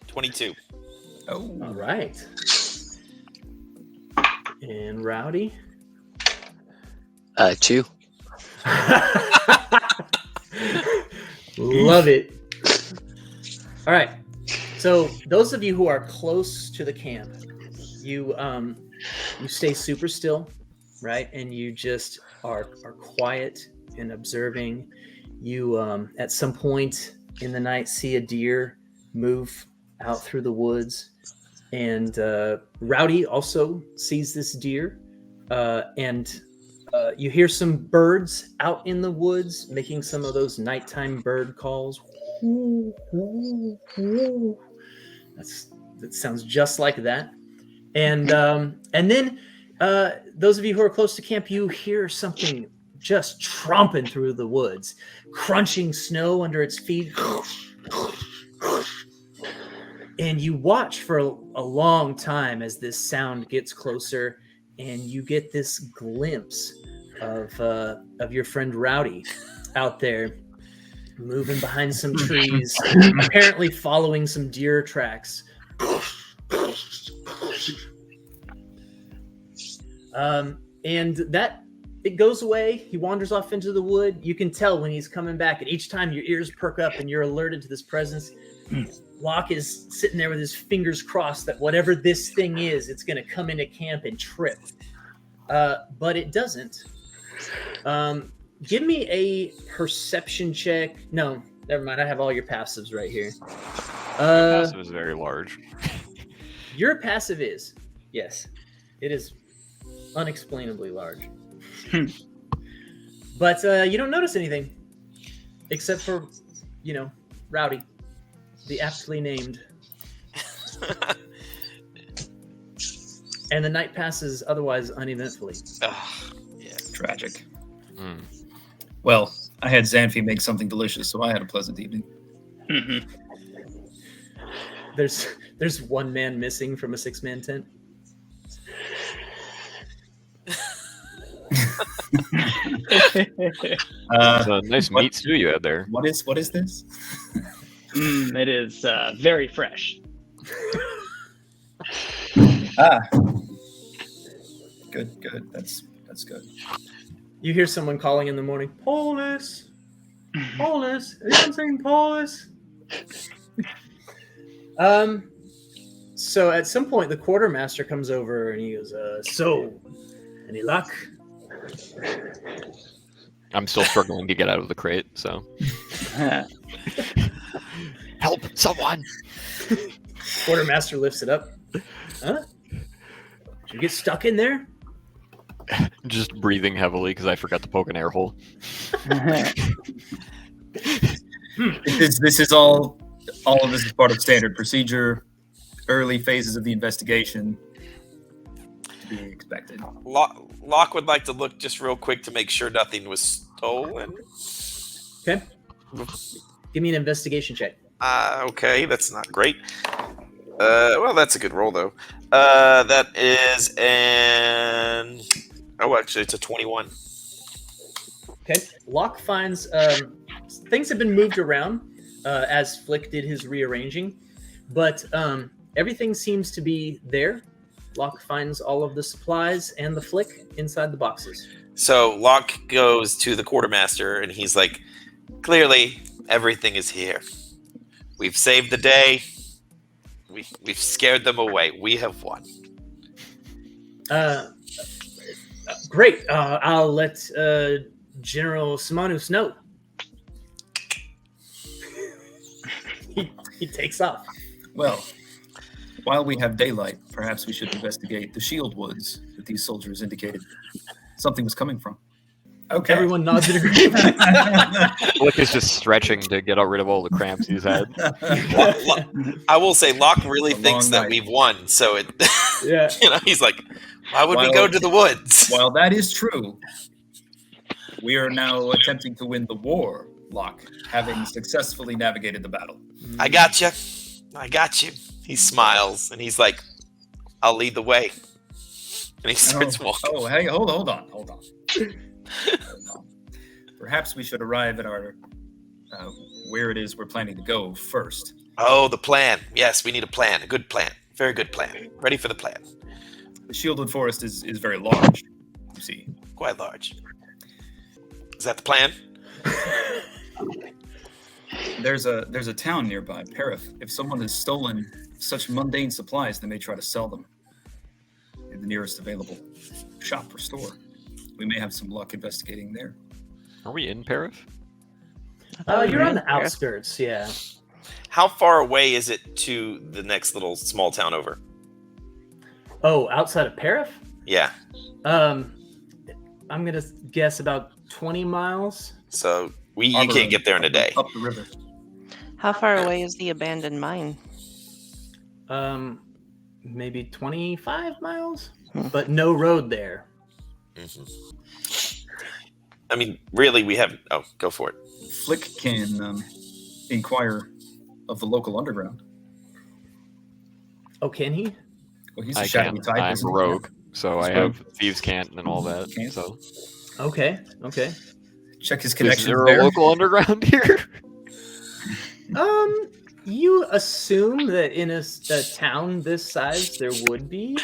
22. Oh. All right. And Rowdy? 2. Love it. All right. So those of you who are close to the camp, you stay super still, right? And you just are quiet and observing. You at some point in the night see a deer move out through the woods, and Rowdy also sees this deer, and you hear some birds out in the woods making some of those nighttime bird calls. That sounds just like that. And then those of you who are close to camp, you hear something just tromping through the woods, crunching snow under its feet. And you watch for a long time as this sound gets closer, and you get this glimpse of your friend Rowdy out there moving behind some trees, apparently following some deer tracks. And that it goes away. He wanders off into the wood. You can tell when he's coming back, and each time your ears perk up and you're alerted to this presence. Locke is sitting there with his fingers crossed that whatever this thing is, it's going to come into camp and trip. But it doesn't. Give me a perception check. No, never mind. I have all your passives right here. Passive is very large. Your passive is, yes, it is unexplainably large. But you don't notice anything except for, Rowdy, the aptly named. And the night passes otherwise uneventfully. Yeah. Tragic. Well, I had Xanfi make something delicious, so I had a pleasant evening. Mm-hmm. There's one man missing from a 6-man tent. It's a nice meat stew you had there. What is this? It is very fresh. Good. That's good. You hear someone calling in the morning, Polis! Polis! Anyone saying Polis? So at some point, the quartermaster comes over and he goes, so, any luck? I'm still struggling to get out of the crate, so help someone. Quartermaster lifts it up. Huh? Did you get stuck in there? Just breathing heavily because I forgot to poke an air hole. This is all of this is part of standard procedure, early phases of the investigation to be expected. Locke would like to look just real quick to make sure nothing was stolen. Okay. Give me an investigation check. Okay, that's not great. Well, that's a good roll, though. That is an... Oh, actually, it's a 21. Okay. Locke finds things have been moved around as Flick did his rearranging, but everything seems to be there. Locke finds all of the supplies and the Flick inside the boxes. So Locke goes to the quartermaster, and he's like, clearly, everything is here. We've saved the day. We've scared them away. We have won. Great. I'll let General Simanus know. He takes off. Well, while we have daylight, perhaps we should investigate the Shieldwoods that these soldiers indicated something was coming from. Okay. Everyone nods in agreement. Flick is just stretching to get rid of all the cramps he's had. I will say, Locke really It's a thinks long that night. we've won. So it, Yeah. he's like, why would we go to the woods? While that is true, we are now attempting to win the war, Locke, having successfully navigated the battle. I got you. He smiles and he's like, I'll lead the way. And he starts walking. Oh, hey, hold on. Perhaps we should arrive at our where it is we're planning to go first. Oh, the plan. Yes, we need a plan. A good plan. Very good plan. Ready for the plan. The Shieldwood Forest is very large, you see. Quite large. Is that the plan? There's a town nearby, Perif. If someone has stolen such mundane supplies, they may try to sell them in the nearest available shop or store. We may have some luck investigating there. Are we in Paris? You're on the outskirts, yeah. How far away is it to the next little small town over? Oh, outside of Perif? Yeah. I'm gonna guess about 20 miles. So you can't get there in a day. Up the river. How far away is the abandoned mine? Maybe 25 miles, but no road there. Mm-hmm. I mean, really, we have... Oh, go for it. Flick can inquire of the local underground. Oh, can he? Well, he's I a shadowy can't. type. I'm isn't he? rogue, so I Rogue. have thieves can't and all that. Can't. So Okay. Check his is connections there there. a local underground here? You assume that in a town this size there would be?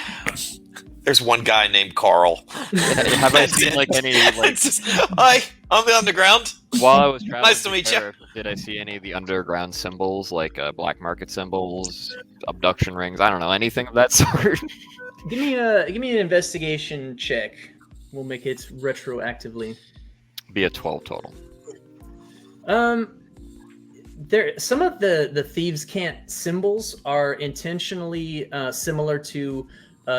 There's one guy named Carl. Have I seen like any like It's just, hi, I'm the underground. while I was traveling? Nice to meet you. Paris, did I see any of the underground symbols, like black market symbols, abduction rings? I don't know, anything of that sort. Give me an investigation check. We'll make it retroactively. Be a 12 total. There some of the thieves can't symbols are intentionally similar to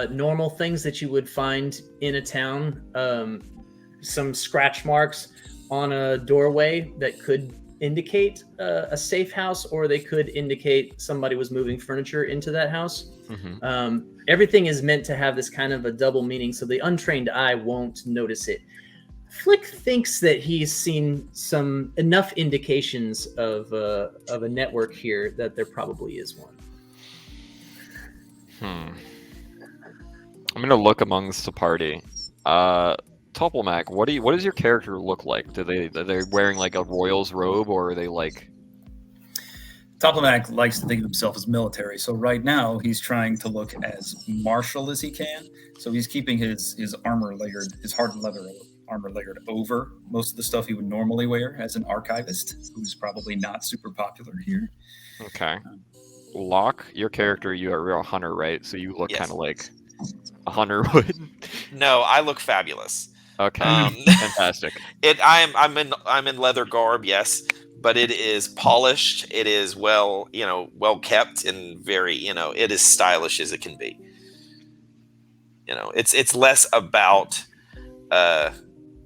normal things that you would find in a town. Some scratch marks on a doorway that could indicate a safe house, or they could indicate somebody was moving furniture into that house. Mm-hmm. Everything is meant to have this kind of a double meaning, so the untrained eye won't notice it. Flick thinks that he's seen enough indications of a network here that there probably is one. I'm gonna look amongst the party. Toppelmac, what does your character look like? Are they wearing like a royal's robe, or are they like? Toplamac likes to think of himself as military, so right now he's trying to look as martial as he can. So he's keeping his armor layered, his hardened leather armor layered over most of the stuff he would normally wear as an archivist, who's probably not super popular here. Okay. Locke, your character, you're a hunter, right? So you look Yes. kind of like a hunter would. No, I look fabulous. Okay, fantastic. I'm in leather garb, yes, but it is polished. It is well kept and very, it is stylish as it can be. It's less about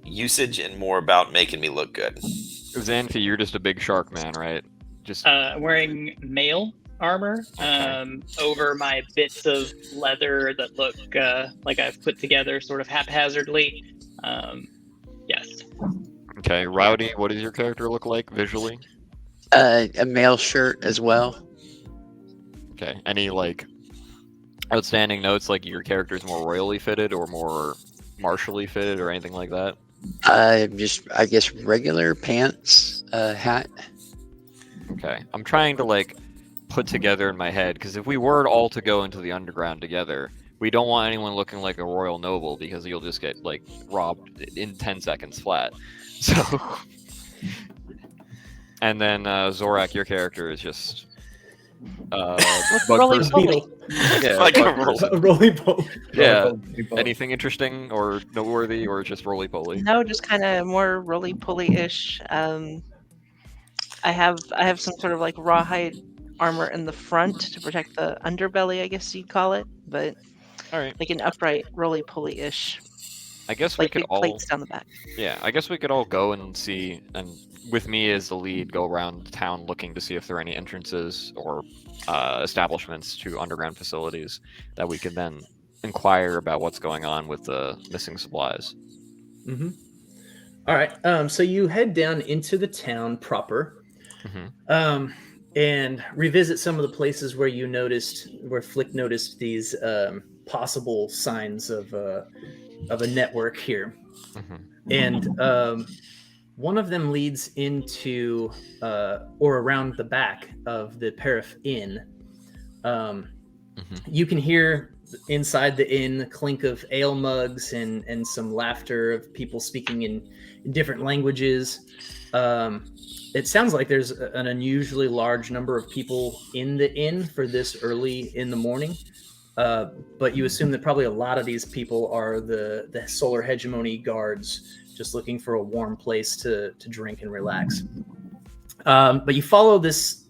usage and more about making me look good. Xanthi, you're just a big shark man, right? Just Wearing mail armor over my bits of leather that look like I've put together sort of haphazardly. Yes. Okay, Rowdy, what does your character look like visually? A male shirt as well. Okay, any like outstanding notes, like your character's more royally fitted or more martially fitted or anything like that? Just, I guess, regular pants, hat. Okay, I'm trying to like put together in my head, because if we were all to go into the underground together, we don't want anyone looking like a royal noble, because you'll just get like robbed in 10 seconds flat. So, and then Zorak, your character is just bug person. Yeah, Like bug a person. Roly poly. Yeah. Anything interesting or noteworthy, or just roly poly? No, just kind of more roly-poly-ish. I have some sort of like rawhide armor in the front to protect the underbelly, I guess you'd call it, but All right. like an upright roly-poly-ish. I guess we Like could big all. plates down the back. Yeah, I guess we could all go and see, and with me as the lead, go around town looking to see if there are any entrances or establishments to underground facilities that we could then inquire about what's going on with the missing supplies. Mm-hmm. All right. So you head down into the town proper, and revisit some of the places where Flick noticed these possible signs of a network here. And one of them leads into or around the back of the Paraff Inn. You can hear inside the inn the clink of ale mugs and some laughter of people speaking in different languages. It sounds like there's an unusually large number of people in the inn for this early in the morning. But you assume that probably a lot of these people are the Solar Hegemony guards just looking for a warm place to drink and relax. But you follow this,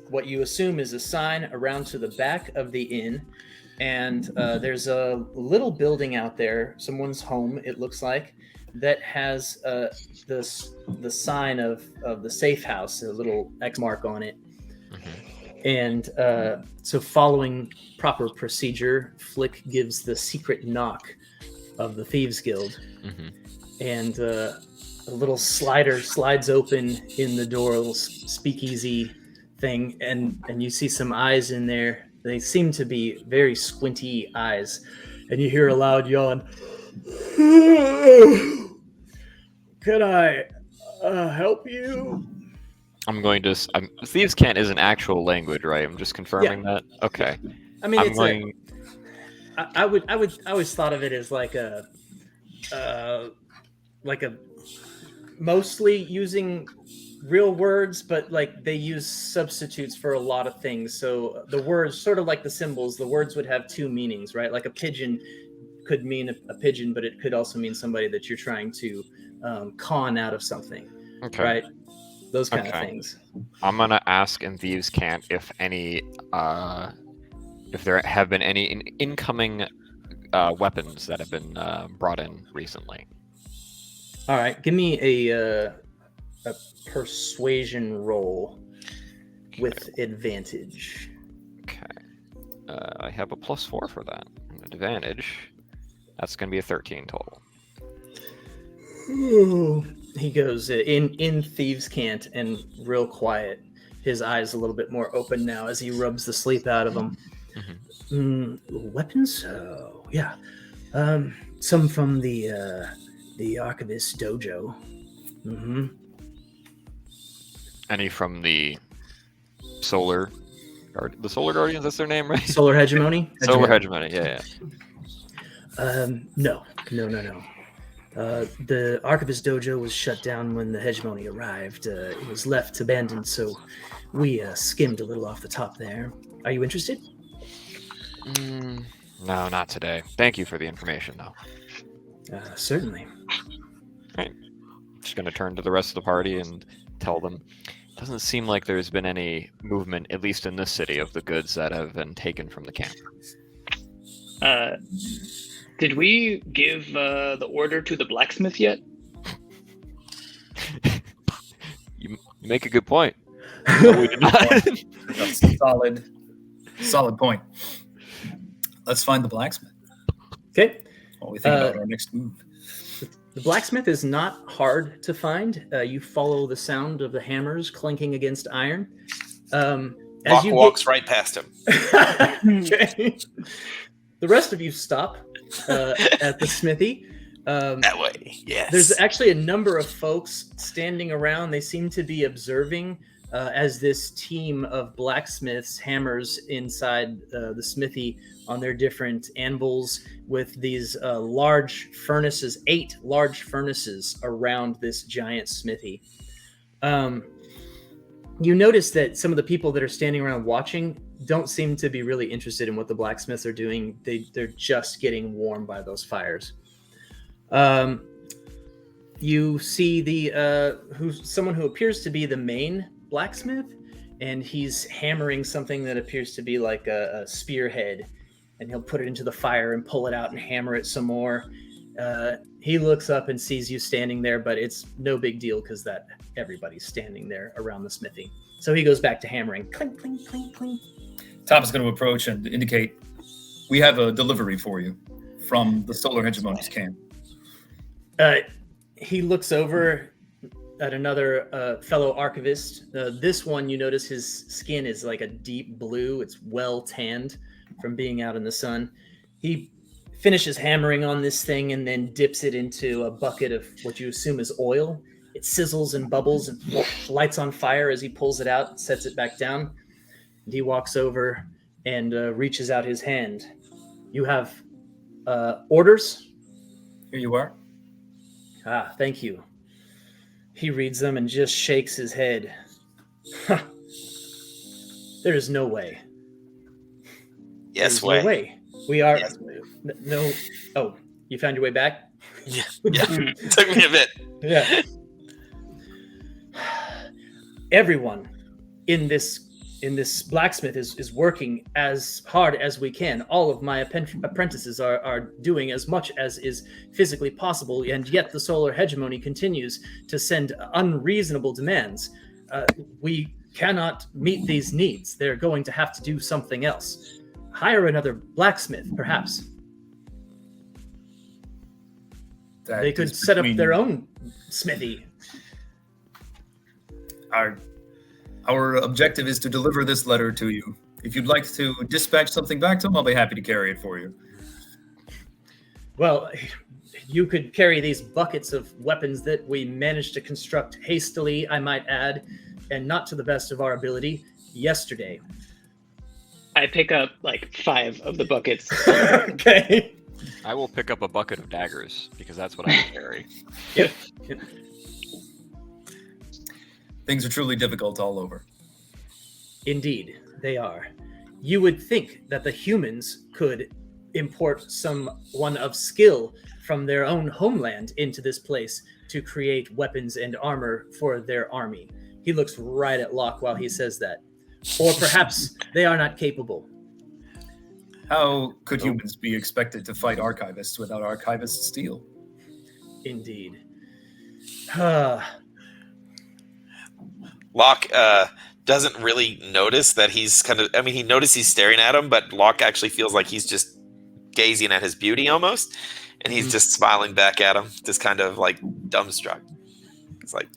what you assume is a sign, around to the back of the inn. And there's a little building out there, someone's home, it looks like, that has the sign of the safe house, a little X mark on it. And so following proper procedure, Flick gives the secret knock of the Thieves Guild. And a little slider slides open in the door, a little speakeasy thing, and you see some eyes in there. They seem to be very squinty eyes, and you hear a loud yawn. Can I help you? I'm going to. Thieves' Cant is an actual language, right? I'm just confirming that. Okay. I mean, I'm going. I always thought of it as like a mostly using real words, but like they use substitutes for a lot of things. So the words, sort of like the symbols, the words would have two meanings, right? Like a pigeon could mean a pigeon, but it could also mean somebody that you're trying to con out of something, right? Those kind of things. I'm gonna ask in Thieves' Cant if there have been any incoming weapons that have been brought in recently. All right, give me a persuasion roll with advantage. Okay. I have a +4 for that. Advantage. That's going to be a 13 total. Ooh. He goes in Thieves' Cant and real quiet. His eyes a little bit more open now as he rubs the sleep out of them. Weapons? Oh, yeah. Some from the Archivist Dojo. Any from the Solar Guardians? That's their name, right? Solar Hegemony? Solar Hegemony, yeah. No. The Archivist Dojo was shut down when the Hegemony arrived. It was left abandoned, so we skimmed a little off the top there. Are you interested? No, not today. Thank you for the information, though. Certainly. Just going to turn to the rest of the party and tell them. Doesn't seem like there's been any movement, at least in this city, of the goods that have been taken from the camp. Did we give the order to the blacksmith yet? You make a good point. No, we did not. That's a solid point. Let's find the blacksmith. Okay. While we think about our next move. The blacksmith is not hard to find. You follow the sound of the hammers clinking against iron. Locke walks right past him. Okay. The rest of you stop at the smithy. That way, yes. There's actually a number of folks standing around. They seem to be observing as this team of blacksmiths hammers inside the smithy on their different anvils with these large furnaces, 8 large furnaces around this giant smithy. You notice that some of the people that are standing around watching don't seem to be really interested in what the blacksmiths are doing. They're just getting warm by those fires. You see someone who appears to be the main blacksmith, and he's hammering something that appears to be like a spearhead, and he'll put it into the fire and pull it out and hammer it some more. He looks up and sees you standing there, but it's no big deal because everybody's standing there around the smithy. So he goes back to hammering. Clink, clink, clink, clink. Tom is going to approach and indicate, we have a delivery for you from the Solar Hegemony's camp. He looks over at another fellow archivist. This one, you notice his skin is like a deep blue. It's well tanned from being out in the sun. He finishes hammering on this thing and then dips it into a bucket of what you assume is oil. It sizzles and bubbles and lights on fire as he pulls it out, sets it back down. And he walks over and reaches out his hand. You have orders? Here you are. Ah, thank you. He reads them and just shakes his head. There is no way. Yes, There's no way. We are... Yes. No... Oh, you found your way back? Yeah. It took me a bit. Yeah. Everyone in this blacksmith is working as hard as we can. All of my apprentices are doing as much as is physically possible, and yet the Solar Hegemony continues to send unreasonable demands. We cannot meet these needs. They're going to have to do something else. Hire another blacksmith, perhaps. They could set up their own smithy. Our objective is to deliver this letter to you. If you'd like to dispatch something back to him, I'll be happy to carry it for you. Well, you could carry these buckets of weapons that we managed to construct hastily, I might add, and not to the best of our ability, yesterday. I pick up like 5 of the buckets. Okay. I will pick up a bucket of daggers, because that's what I carry. Yep. Things are truly difficult all over. Indeed, they are. You would think that the humans could import someone of skill from their own homeland into this place to create weapons and armor for their army. He looks right at Locke while he says that. Or perhaps they are not capable. How could humans be expected to fight archivists without archivist steel? Indeed. Locke doesn't really notice that he's he notices he's staring at him, but Locke actually feels like he's just gazing at his beauty almost, and he's just smiling back at him, just kind of like dumbstruck. It's like,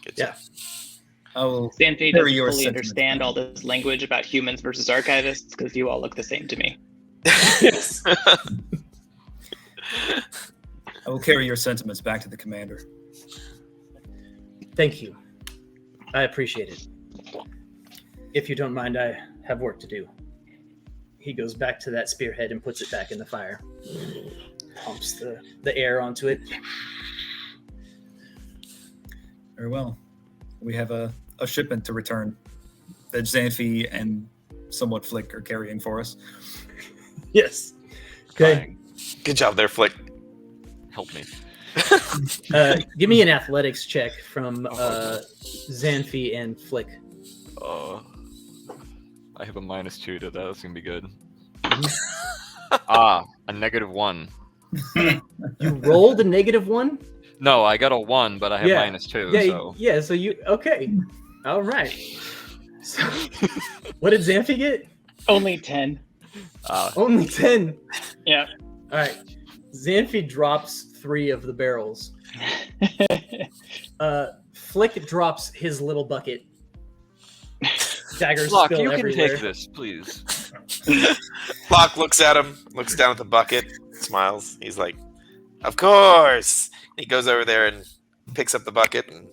good job. I will Sanfei carry doesn't your fully sentiments. understand all this language about humans versus archivists because you all look the same to me. Yes. I will carry your sentiments back to the commander. Thank you. I appreciate it. If you don't mind, I have work to do. He goes back to that spearhead and puts it back in the fire. Pumps the air onto it. Very well. We have a shipment to return that Xanthi and somewhat Flick are carrying for us. Yes. Okay. Good job there, Flick. Help me. Give me an athletics check from Xanfi and Flick. I have a -2 to that. That's gonna be good. A -1. You rolled a -1? No, I got a 1, but I have -2. Yeah, So yeah. So you okay? All right. So, what did Xanfi get? Only 10. Only 10. Yeah. All right. Xanfi drops 3 of the barrels. Flick drops his little bucket. Daggers Locke, spill you everywhere. can take this, please. Locke looks at him, looks down at the bucket, smiles. He's like, "Of course." He goes over there and picks up the bucket and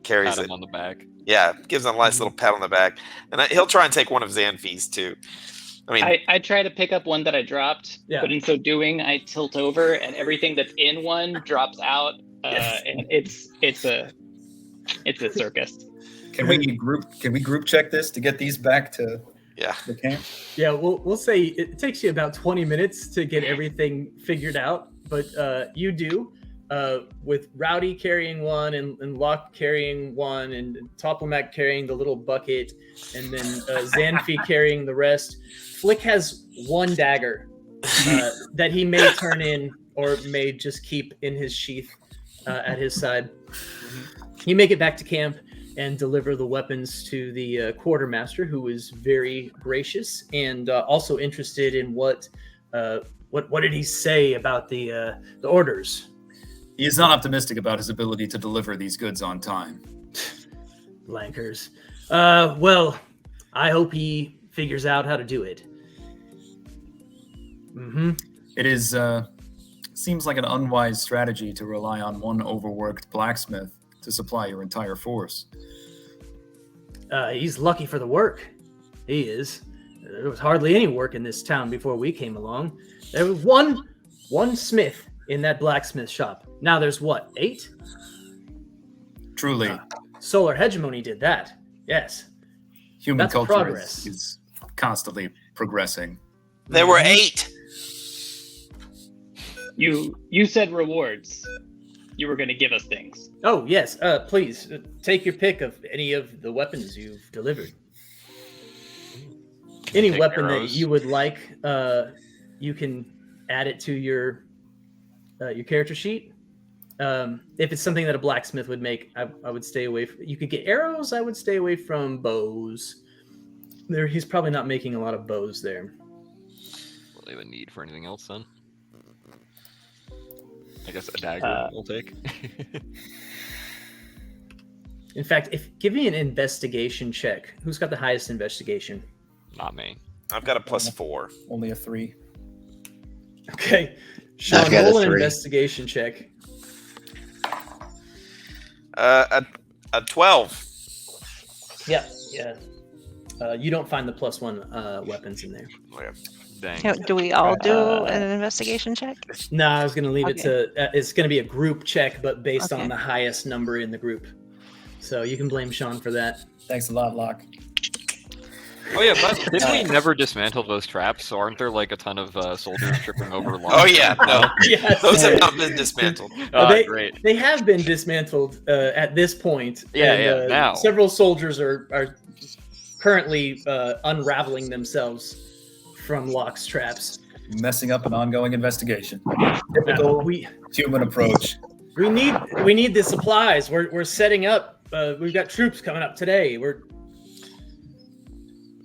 carries Pat it him on the back. Yeah, gives him a nice little pat on the back, and he'll try and take one of Xanfi's too. I mean, I try to pick up one that I dropped, but in so doing, I tilt over, and everything that's in one drops out, and it's a circus. Can we group check this to get these back to the camp? Yeah, we'll say it takes you about 20 minutes to get everything figured out, but you do. With Rowdy carrying one and Locke carrying one and Toplamak carrying the little bucket and then Xanfi carrying the rest. Flick has one dagger that he may turn in or may just keep in his sheath at his side. You make it back to camp and deliver the weapons to the quartermaster, who is very gracious and also interested in what did he say about the orders. He is not optimistic about his ability to deliver these goods on time. Blankers. Well, I hope he figures out how to do it. It is seems like an unwise strategy to rely on one overworked blacksmith to supply your entire force. He's lucky for the work. He is. There was hardly any work in this town before we came along. There was one smith in that blacksmith shop. Now there's what, 8? Truly. Solar Hegemony did that. Yes. Human That's culture progress. is constantly progressing. There were 8. You said rewards. You were going to give us things. Oh, yes. Please, take your pick of any of the weapons you've delivered. Any Take weapon arrows. that you would like, you can add it to your character sheet. If it's something that a blacksmith would make, I would stay away from. You could get arrows. I would stay away from bows. He's probably not making a lot of bows there. Will they have a need for anything else then? I guess a dagger we'll take. In fact, give me an investigation check. Who's got the highest investigation? Not me. I've got a +4. Only a 3. Okay. Sean, I've got a roll an 3. investigation check. A 12. Yeah. You don't find the +1 weapons in there. Okay. Dang. Do we all do an investigation check? No, I was going to leave it Okay. to. It's going to be a group check, but based Okay. on the highest number in the group. So you can blame Sean for that. Thanks a lot, Locke. Oh yeah, but didn't we never dismantle those traps? So aren't there like a ton of soldiers tripping over logs? Oh yeah, no, Yes. those have not been dismantled. Great. They have been dismantled at this point. Yeah, now. Several soldiers are currently unraveling themselves from Locke's traps. Messing up an ongoing investigation. Typical human approach. We need the supplies. We're setting up. We've got troops coming up today.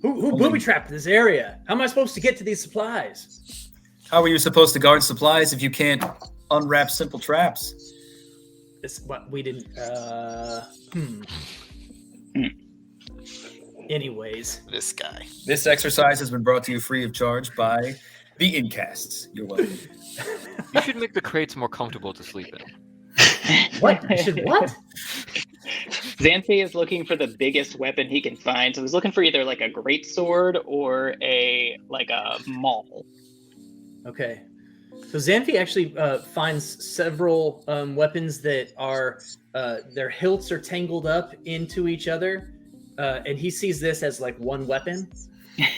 Who booby trapped this area? How am I supposed to get to these supplies? How are you supposed to guard supplies if you can't unwrap simple traps? We didn't. Anyways, This guy. This exercise has been brought to you free of charge by the Incasts. You're welcome. You should make the crates more comfortable to sleep in. what? What? Xanthi is looking for the biggest weapon he can find. So he's looking for either like a great sword or a maul. Okay. So Xanthi actually finds several weapons that are their hilts are tangled up into each other, and he sees this as like one weapon.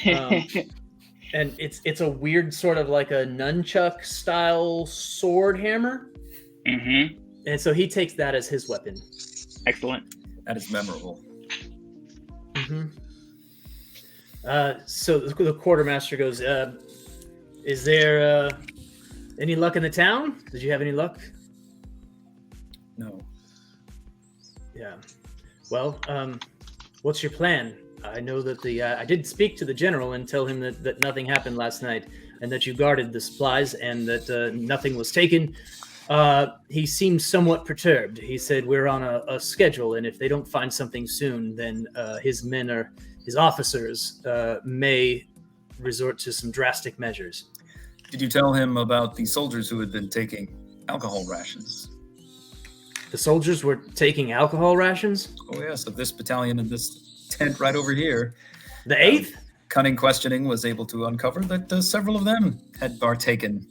And it's a weird sort of like a nunchuck style sword hammer. Mm-hmm. And so he takes that as his weapon. Excellent. That is memorable. Mm-hmm. So the quartermaster goes, is there any luck in the town? Did you have any luck? No. Yeah. Well, what's your plan? I know that I did speak to the general and tell him that nothing happened last night and that you guarded the supplies and that nothing was taken. He seemed somewhat perturbed. He said we're on a schedule, and if they don't find something soon, then his men or his officers may resort to some drastic measures. Did you tell him about the soldiers who had been taking alcohol rations? The soldiers were taking alcohol rations? Oh, yes, of this battalion in this tent right over here. The 8th? Cunning questioning was able to uncover that several of them had partaken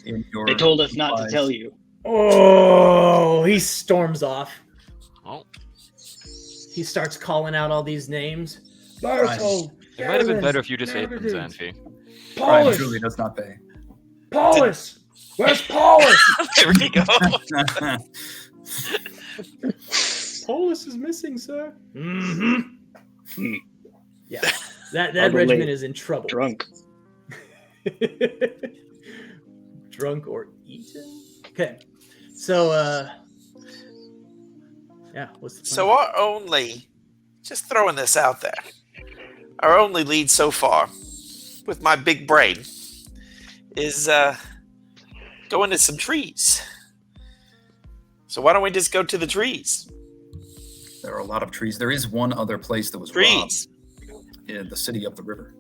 in your... They told us not to supplies. tell you. Oh, he storms off. Oh, He starts calling out all these names. Right. it might have been better if you just ate them, Xanfi. Crime Paulus! truly does not pay. Paulus! Where's Paulus? There we go. Paulus is missing, sir. Mm-hmm. Yeah, that Probably regiment is in trouble. Drunk. Drunk or eaten? Okay. So, yeah, what's the plan? So our only, just throwing this out there, our only lead so far, with my big brain, is go into some trees. So why don't we just go to the trees? There are a lot of trees. There is one other place that was Trees. robbed in the city up the river.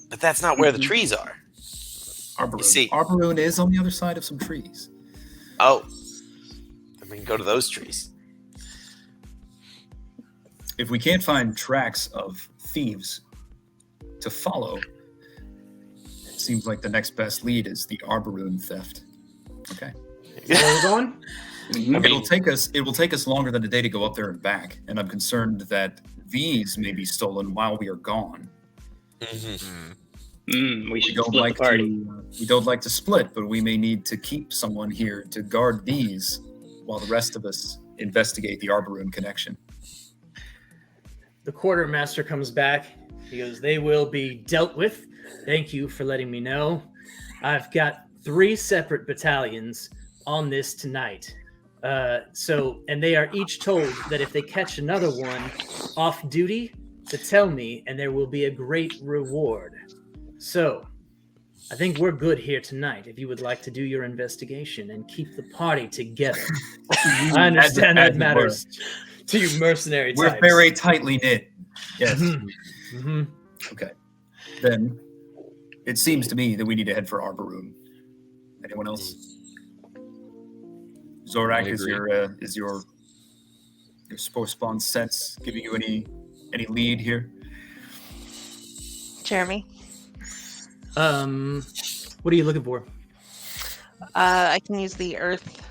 But that's not where the trees are. Arboretum. see. Arboretum is on the other side of some trees. Oh. Then we can go to those trees. If we can't find tracks of thieves to follow, it seems like the next best lead is the Arboretum theft. Okay. Hold on. It will take us longer than a day to go up there and back, and I'm concerned that these may be stolen while we are gone. Mm-hmm. We should split the party. We don't like to split, but we may need to keep someone here to guard these while the rest of us investigate the Arboretum connection. The quartermaster comes back. He goes, they will be dealt with. Thank you for letting me know. I've got 3 separate battalions on this tonight. And they are each told that if they catch another one off duty, to tell me, and there will be a great reward. So, I think we're good here tonight if you would like to do your investigation and keep the party together. I understand that matters to you mercenary types. We're very tightly knit. Yes. Mm-hmm. Okay. Then it seems to me that we need to head for Arboretum. Anyone else? Zorak, is your spawn sense giving you any lead here? Jeremy, What are you looking for? I can use the Earth,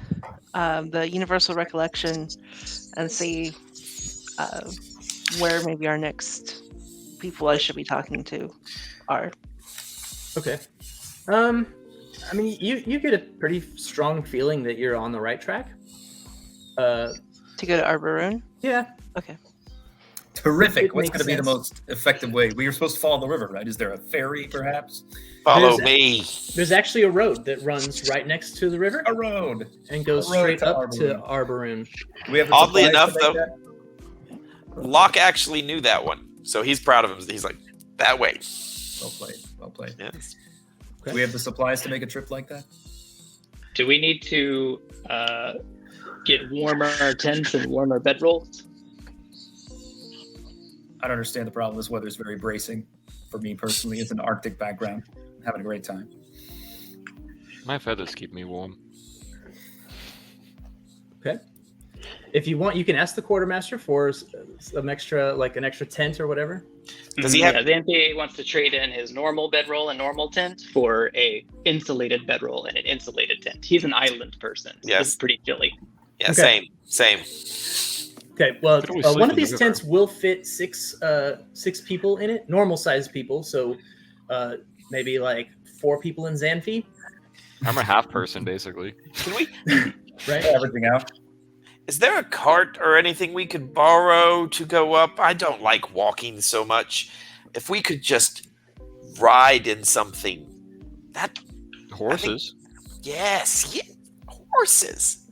the Universal Recollection, and see where maybe our next people I should be talking to are. Okay. I mean, you get a pretty strong feeling that you're on the right track. To go to Arboretum? Yeah. Okay. Terrific. It What's makes going to be the sense. most effective way? We are supposed to follow the river, right? Is there a ferry, perhaps? Follow There's- me. There's actually a road that runs right next to the river A road. and goes a road straight to up to Arboretum. Arboretum. Do we have the Oddly supplies to enough, make though- that? Locke actually knew that one, so he's proud of him. He's like, that way. Well played. Well played. Yes. Do we have the supplies to make a trip like that? Do we need to get warmer tents and warmer bedrolls? I don't understand the problem. This weather is very bracing for me personally. It's an Arctic background. I'm having a great time. My feathers keep me warm. Okay. If you want, you can ask the quartermaster for some extra, like an extra tent or whatever. Does he have- Yeah, Xanthi wants to trade in his normal bedroll and normal tent for a insulated bedroll and an insulated tent. He's an island person. So Yes. This is pretty chilly. Yeah, Okay. same. Okay. Well, Could always sleep one in of the these river. tents will fit six people in it, normal sized people. So maybe like 4 people in Xanfi. I'm a half person, basically. Can we? Right? Everything out. Is there a cart or anything we could borrow to go up? I don't like walking so much. If we could just ride in something, that Horses. yes, horses.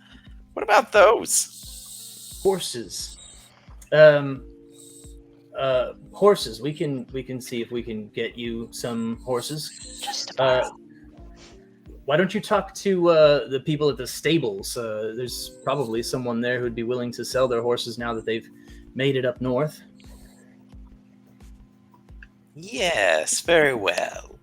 What about those? Horses. Horses. We can see if we can get you some horses. Just Why don't you talk to the people at the stables? There's probably someone there who'd be willing to sell their horses now that they've made it up north. Yes, very well.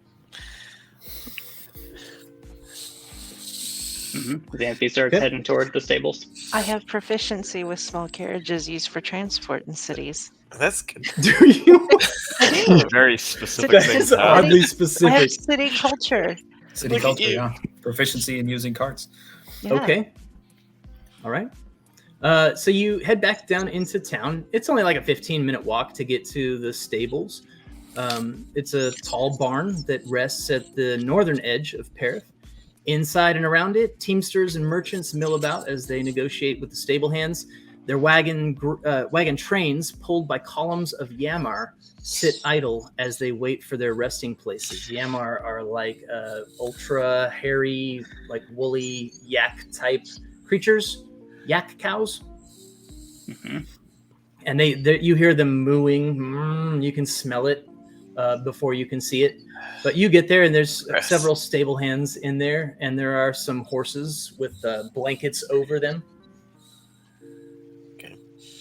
Xanthi starts Okay. heading toward the stables. I have proficiency with small carriages used for transport in cities. That's good. Do you? Very specific That thing is to have. oddly I have specific. city culture. City Look at culture, you. yeah. Proficiency in using carts. Yeah. Okay. All right. So you head back down into town. It's only like a 15-minute walk to get to the stables. It's a tall barn that rests at the northern edge of Perth. Inside and around it, teamsters and merchants mill about as they negotiate with the stable hands. Their wagon trains, pulled by columns of Yamar, sit idle as they wait for their resting places. Yamar are like ultra hairy, like woolly yak type creatures, yak cows, and they you hear them mooing. You can smell it before you can see it, but you get there and there's Yes. several stable hands in there, and there are some horses with blankets over them.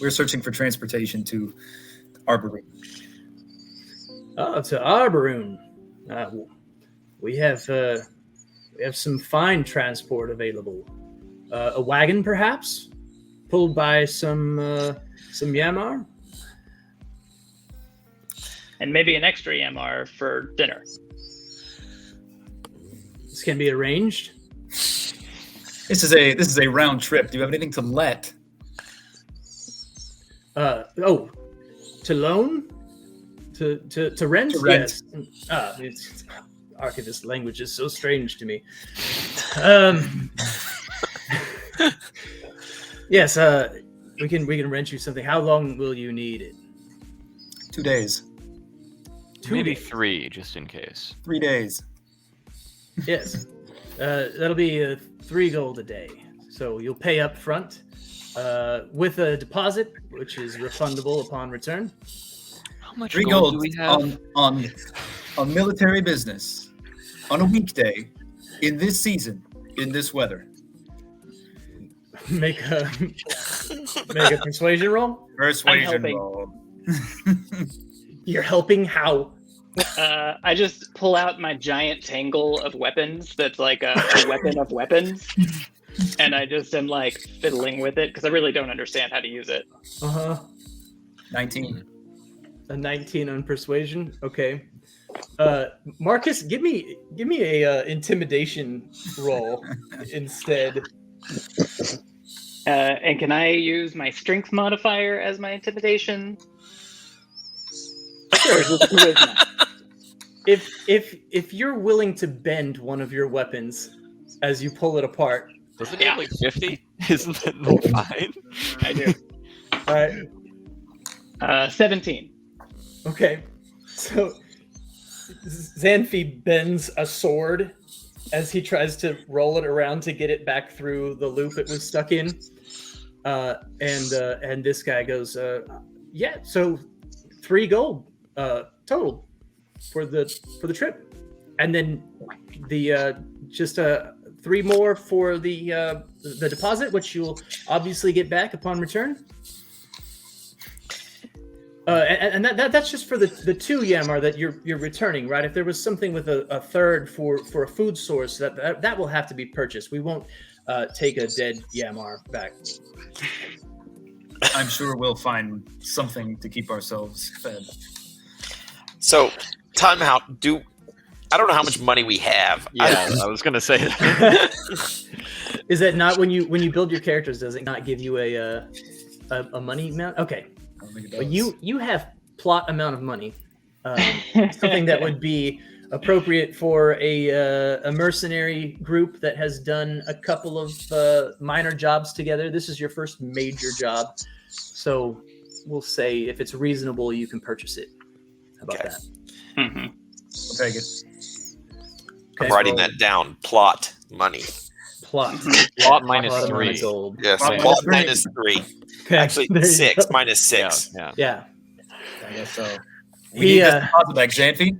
We're searching for transportation to Arboretum. Oh, to Arboretum. We have some fine transport available. A wagon, perhaps, pulled by some Yamar. And maybe an extra MR for dinner. This can be arranged. This is a round trip. Do you have anything to let? To loan, to rent. To rent. Yes. Archivist language is so strange to me. Yes. We can rent you something. How long will you need it? 2 days. Maybe days. 3, just in case. 3 days. Yes. That'll be 3 gold a day. So you'll pay up front with a deposit, which is refundable upon return. How much 3 gold gold do we have? on military business on a weekday in this season in this weather. Make a persuasion roll. Persuasion helping. roll. You're helping how? I just pull out my giant tangle of weapons that's like a weapon of weapons. And I just am like fiddling with it because I really don't understand how to use it. 19. A 19 on persuasion. Okay. Marcus, give me a intimidation roll instead. And can I use my strength modifier as my intimidation? Sure, just charisma. If you're willing to bend one of your weapons as you pull it apart. Doesn't it have like 50? Isn't that fine? I do. All right. 17. Okay. So Xanthi bends a sword as he tries to roll it around to get it back through the loop it was stuck in. And this guy goes, yeah, so 3 gold total for the trip. And then the just 3 more for the deposit, which you'll obviously get back upon return. And that's just for the 2 Yamar that you're returning, right? If there was something with a third for a food source, that will have to be purchased. We won't take a dead Yamar back. I'm sure we'll find something to keep ourselves fed. So, time out. I don't know how much money we have. Yeah, I was gonna say that. Is that not when you build your characters? Does it not give you a money amount? Okay, I don't think it but does. you have plot amount of money. something that would be appropriate for a mercenary group that has done a couple of minor jobs together. This is your first major job, so we'll say if it's reasonable, you can purchase it. How about that? Mm-hmm. I'll take it. I'm writing that down. Plot money. Plot. Plot minus Plot amount of 3. gold. Yes, Plot plot minus minus 3. Okay, Actually, there you 6 go. minus 6. Yeah. Yeah. I guess so. We He, need this deposit back, Xanthi.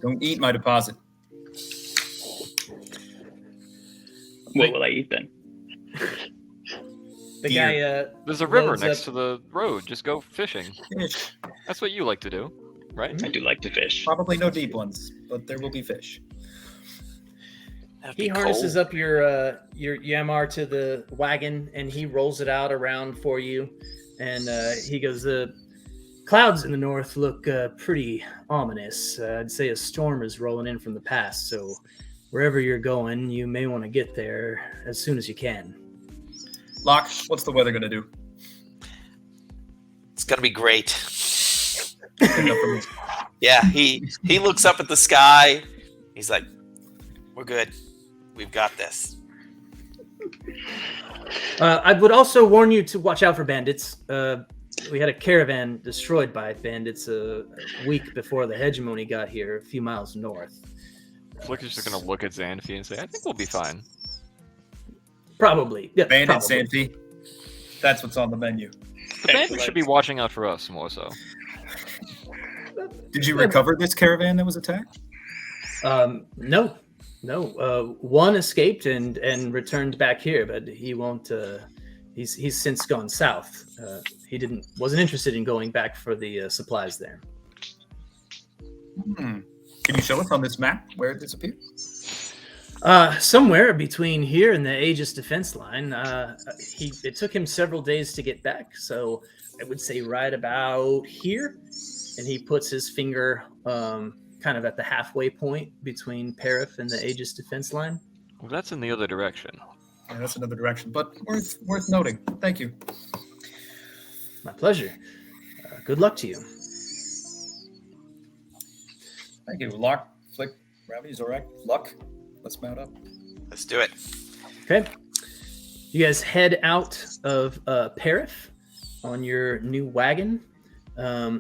Don't eat my deposit. What will I eat then? The Deer. guy. There's a river loads next up- to the road. Just go fishing. Fish. That's what you like to do, right? I do like to fish. Probably no deep ones, but there will be fish. That'd He be harnesses cold. up your Yamar to the wagon, and he rolls it out around for you. And he goes, "The clouds in the north look pretty ominous. I'd say a storm is rolling in from the past. So wherever you're going, you may want to get there as soon as you can." Locke, what's the weather going to do? It's gonna be great. Good enough for me. Yeah, he looks up at the sky. He's like, "We're good. We've got this." I would also warn you to watch out for bandits. We had a caravan destroyed by bandits a week before the hegemony got here, a few miles north. Flick is just gonna look at Xanthi and say, "I think we'll be fine." Probably. Yeah, Bandit probably. Xanthi. That's what's on the menu. The bandits should be watching out for us more so. Did you recover this caravan that was attacked? No. One escaped and returned back here, but he won't. He's since gone south. He wasn't interested in going back for the supplies there. Can you show us on this map where it disappeared? Somewhere between here and the Aegis defense line. It took him several days to get back, so I would say right about here. And he puts his finger kind of at the halfway point between Parif and the Aegis defense line. Well, that's in the other direction. Yeah, that's another direction, but worth noting. Thank you. My pleasure. Good luck to you. Thank you. Locke, Flick, Rowdy, Zorak, Luck. Let's mount up. Let's do it. Okay. You guys head out of Parif on your new wagon.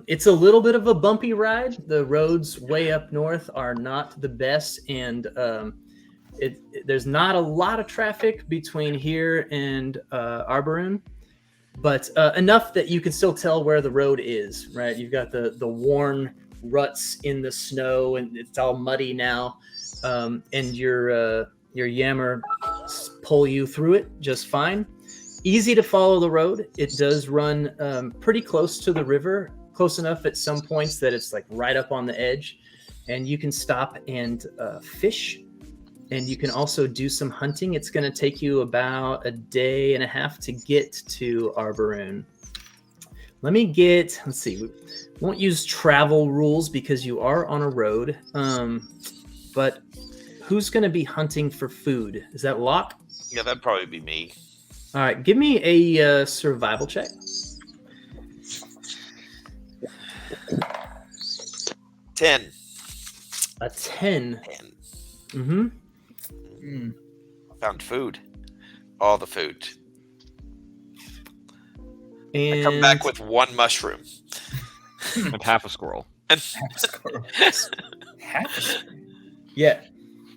It's a little bit of a bumpy ride. The roads way up north are not the best, and there's not a lot of traffic between here and Arboretum, but enough that you can still tell where the road is, right? You've got the worn ruts in the snow, and it's all muddy now, and your Yammer pull you through it just fine. Easy to follow the road. It does run pretty close to the river, close enough at some points that it's like right up on the edge, and you can stop and fish, and you can also do some hunting. It's going to take you about a day and a half to get to Arboretum. Let's see, we won't use travel rules because you are on a road, but who's going to be hunting for food? Is that Locke? Yeah, that'd probably be me. All right, give me a survival check. 10. A 10. 10. Mm-hmm. Found food. All the food. And I come back with 1 mushroom. And half a squirrel. And Half a screen. yeah.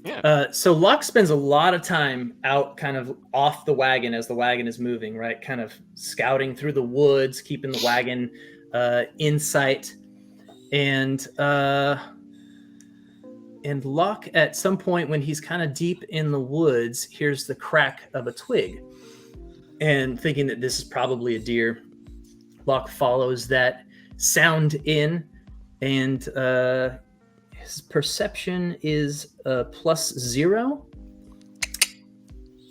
Yeah. So Locke spends a lot of time out kind of off the wagon as the wagon is moving, right? Kind of scouting through the woods, keeping the wagon in sight. And Locke, at some point when he's kind of deep in the woods, hears the crack of a twig. And thinking that this is probably a deer, Locke follows that sound in, and his perception is +0.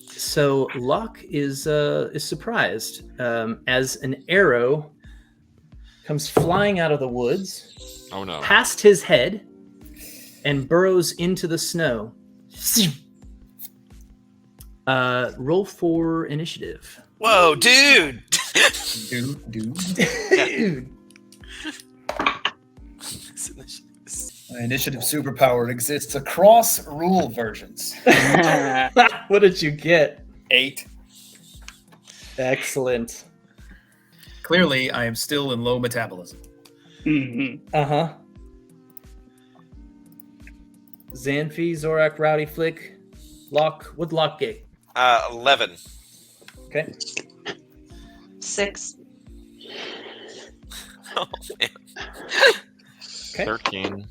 So Locke is surprised as an arrow comes flying out of the woods, Oh no. past his head, and burrows into the snow. Roll for initiative. whoa, dude! Dude. Dude. My initiative superpower exists across rule versions. What did you get? 8. Excellent. Clearly, I am still in low metabolism. Mm-hmm. Uh-huh. Xanfi, Zorak, Rowdy, Flick, Lock. What'd Lock get? 11. Okay. 6. Oh, man. Okay. 13.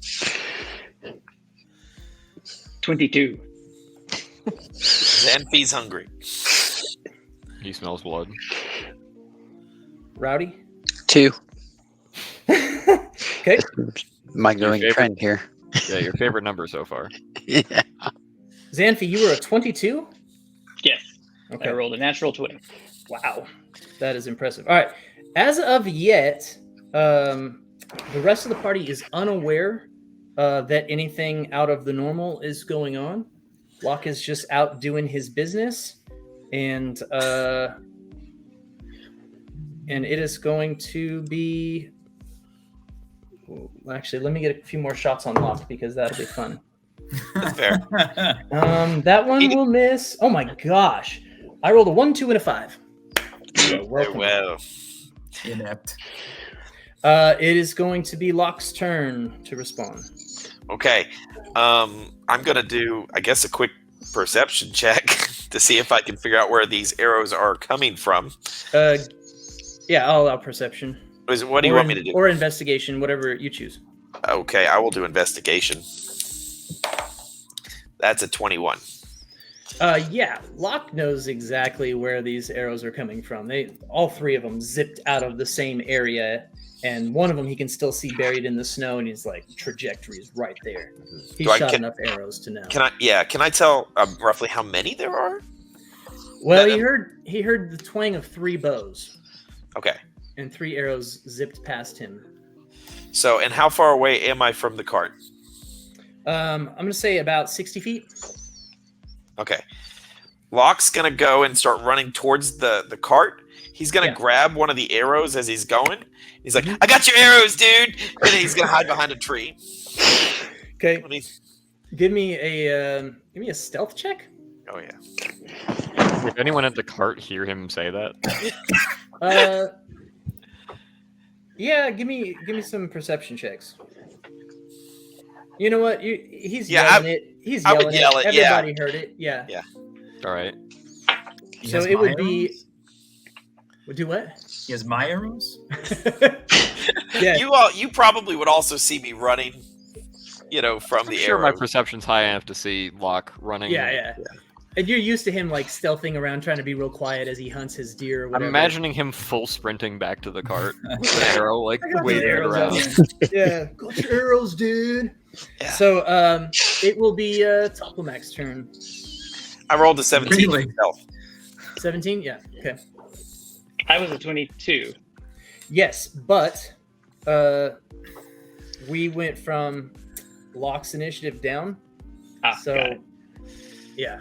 22. Xanfi's hungry. He smells blood. Rowdy. 2. Okay. My going favorite- trend here. Yeah, your favorite number so far. Yeah. Xanfi, you were a 22? Yes. Okay. I rolled a natural 20. Wow. That is impressive. All right. As of yet, the rest of the party is unaware that anything out of the normal is going on. Locke is just out doing his business, and it is going to be. Actually, let me get a few more shots on Locke because that'll be fun. Fair. That one will miss. Oh my gosh! I rolled a 1, 2, and a 5. So welcome. Well, Inept. It is going to be Locke's turn to respond. okay. I'm going to do, I guess, a quick perception check to see if I can figure out where these arrows are coming from. Yeah, I'll allow perception. What do you want me to do? Or investigation, whatever you choose. Okay, I will do investigation. That's a 21. Yeah, Locke knows exactly where these arrows are coming from. All three of them zipped out of the same area, and one of them he can still see buried in the snow, and he's like, trajectory is right there. He shot enough arrows to know. Can I tell roughly how many there are? Well, he heard the twang of 3 bows, Okay. and 3 arrows zipped past him. So, and how far away am I from the cart? I'm gonna say about 60 feet. Okay. Locke's going to go and start running towards the cart. He's going to grab one of the arrows as he's going. He's like, I got your arrows, dude! And then he's going to hide behind a tree. Okay. Give me a stealth check. Oh, yeah. Did anyone at the cart hear him say that? Yeah, give me some perception checks. You know what? He's Yeah, yelling it. He's yelling would yell it, Everybody heard it. Yeah. Yeah. All right. He So has it my would arrows? be. Would do what? He has my arrows? Yeah. You probably would also see me running, from I'm the sure arrow. my perception's high enough to see Locke running. Yeah. And you're used to him like stealthing around, trying to be real quiet as he hunts his deer. Or I'm whatever. imagining him full sprinting back to the cart with the arrow, like I got waving it arrows around. out. Yeah, got your arrows, dude. Yeah. So it will be Toplomac's turn. I rolled a 17 Really? myself. 17. Yeah. Okay. I was a 22. Yes, but we went from Locke's initiative down. Ah, So, got it. yeah,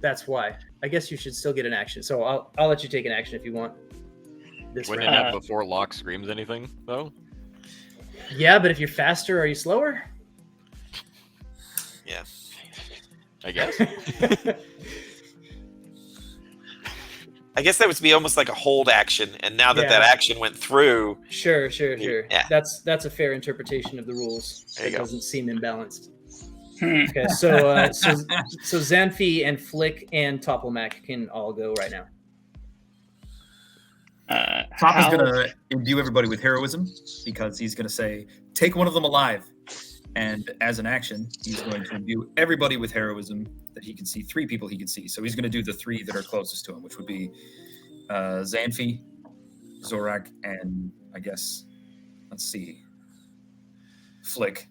that's why. I guess you should still get an action. So I'll let you take an action if you want. This Wouldn't round. it have before Locke screams anything, though? Yeah, but if you're faster, are you slower? Yeah. I guess. I guess that would be almost like a hold action, and now that Yeah. that action went through, Sure. Yeah. That's a fair interpretation of the rules. There you It go. doesn't seem imbalanced. Hmm. Okay, so Xanfi and Flick and Toplemac can all go right now. Top is how- going to imbue everybody with heroism because he's going to say, take one of them alive. And as an action, he's going to imbue everybody with heroism that he can see. 3 people he can see. So he's going to do the 3 that are closest to him, which would be Xanfi, Zorak, and I guess, let's see, Flick.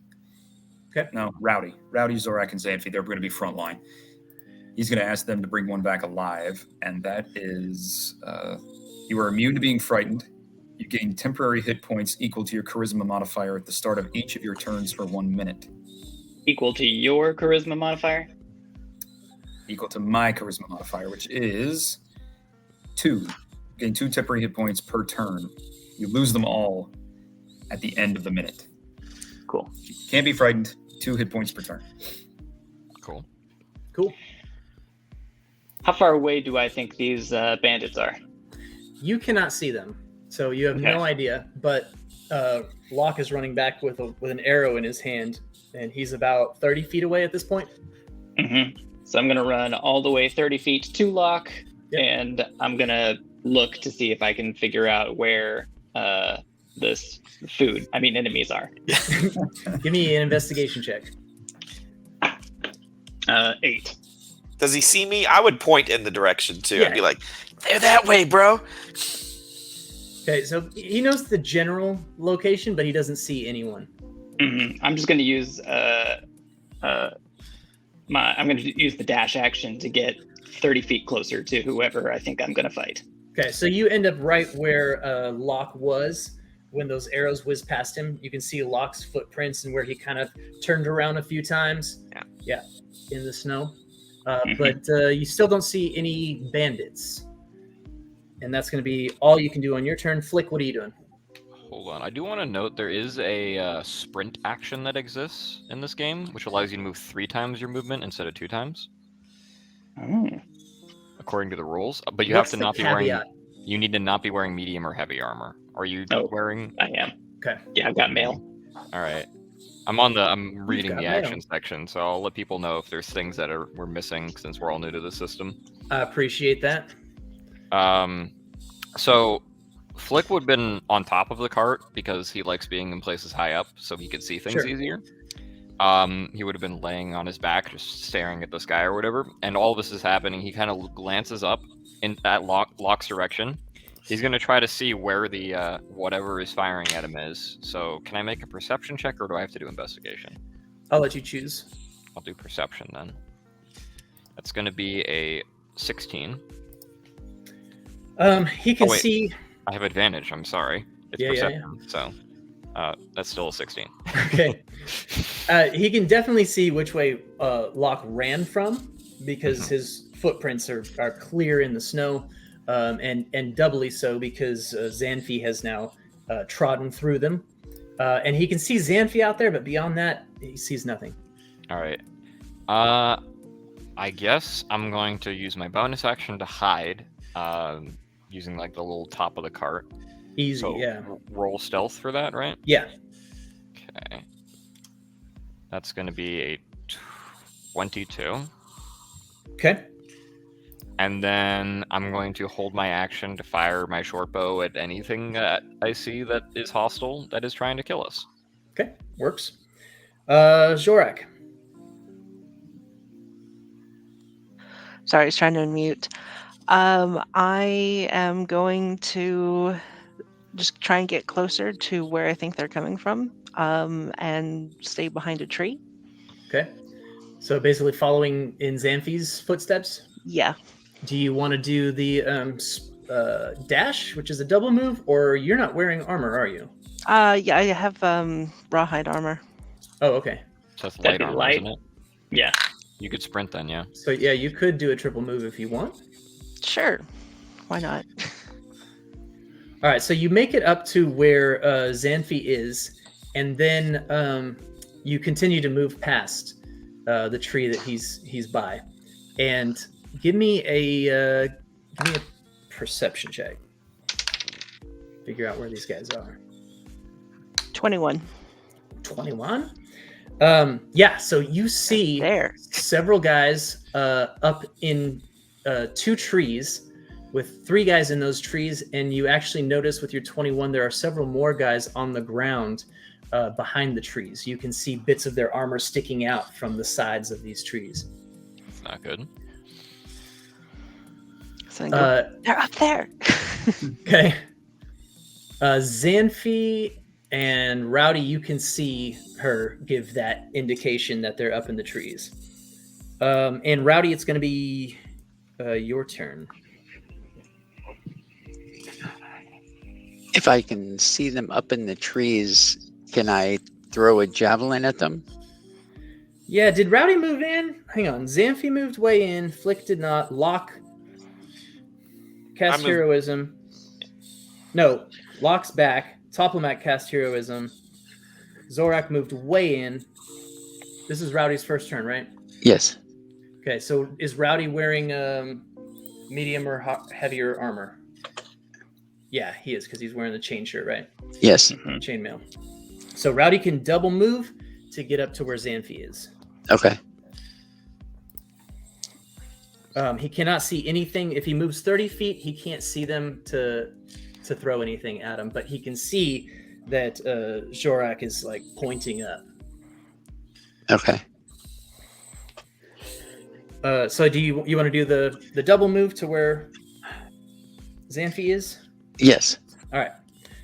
Okay. No, Rowdy. Rowdy, Zorak, and Xanfi, they're going to be front line. He's going to ask them to bring one back alive, and that is you are immune to being frightened. You gain temporary hit points equal to your charisma modifier at the start of each of your turns for 1 minute. Equal to your charisma modifier? Equal to my charisma modifier, which is 2. You gain 2 temporary hit points per turn. You lose them all at the end of the minute. Cool. Can't be frightened. 2 hit points per turn. Cool. Cool. How far away do I think these bandits are? You cannot see them, so you have Okay. no idea. But Locke is running back with an arrow in his hand, and he's about 30 feet away at this point. Mm-hmm. So I'm gonna run all the way 30 feet to Locke, Yep. and I'm gonna look to see if I can figure out where this enemies are. Give me an investigation check. 8. Does he see me? I would point in the direction too. Yeah. I'd be like, "They're that way, bro." Okay, so he knows the general location, but he doesn't see anyone. Mm-hmm. I'm just gonna use I'm gonna use the dash action to get 30 feet closer to whoever I think I'm gonna fight. Okay, so you end up right where Locke was when those arrows whiz past him. You can see Locke's footprints and where he kind of turned around a few times. Yeah, in the snow. But you still don't see any bandits. And that's going to be all you can do on your turn. Flick, what are you doing? Hold on. I do want to note there is a sprint action that exists in this game, which allows you to move 3 times your movement instead of 2 times, according to the rules. But you What's have to the not be wearing. caveat? You need to not be wearing medium or heavy armor. Are you wearing? I am. Okay. Yeah, I've got mail. All right. I'm reading got the mail. action section, so I'll let people know if there's things that we're missing since we're all new to the system. I appreciate that. So Flick would have been on top of the cart because he likes being in places high up so he could see things Sure. easier. He would have been laying on his back, just staring at the sky or whatever. And all this is happening. He kind of glances up at Locke's direction. He's going to try to see where the whatever is firing at him is. So can I make a perception check or do I have to do investigation? I'll let you choose. I'll do perception then. That's going to be a 16. He can Oh, wait. see. I have advantage. I'm sorry. It's Yeah. perception. So that's still a 16. Okay. He can definitely see which way Locke ran from because his footprints are clear in the snow, and doubly so because Xanfi has now trodden through them. And he can see Xanfi out there, but beyond that, he sees nothing. All right. I guess I'm going to use my bonus action to hide, using like the little top of the cart. Easy, So yeah. roll stealth for that, right? Yeah. Okay. That's going to be a 22. Okay. And then I'm going to hold my action to fire my short bow at anything that I see that is hostile, that is trying to kill us. Okay. Works. Zorak. Sorry, I was trying to unmute. I am going to just try and get closer to where I think they're coming from, and stay behind a tree. Okay. So basically following in Xanfi's footsteps. Yeah. Do you want to do the dash, which is a double move, or you're not wearing armor, are you? Yeah, I have rawhide armor. Oh, okay. So that's That'd light be armor, light. isn't it? Yeah. You could sprint then, yeah. So yeah, you could do a triple move if you want. Sure. Why not? All right, so you make it up to where Xanfi is, and then you continue to move past the tree that he's by, and give me a perception check. Figure out where these guys are. 21. 21. Yeah. So you see There. several guys up in 2 trees, with 3 guys in those trees, and you actually notice with your 21 there are several more guys on the ground behind the trees. You can see bits of their armor sticking out from the sides of these trees. It's not good. So I go, they're up there. Okay. Xanfi and Rowdy, you can see her give that indication that they're up in the trees. And Rowdy, it's going to be your turn. If I can see them up in the trees, can I throw a javelin at them? Yeah, did Rowdy move in? Hang on. Xanfi moved way in. Flick did not. Locke cast moved- heroism. No, Locke's back. Toplamak cast heroism. Zorak moved way in. This is Rowdy's first turn, right? Yes. Okay, so is Rowdy wearing medium or heavier armor? Yeah, he is, because he's wearing the chain shirt, right? Yes. Chainmail. So Rowdy can double move to get up to where Xanfi is. Okay. He cannot see anything. If he moves 30 feet, he can't see them to throw anything at him, but he can see that Zorak is like pointing up. Okay. So do you want to do the double move to where Xanfi is? Yes. All right.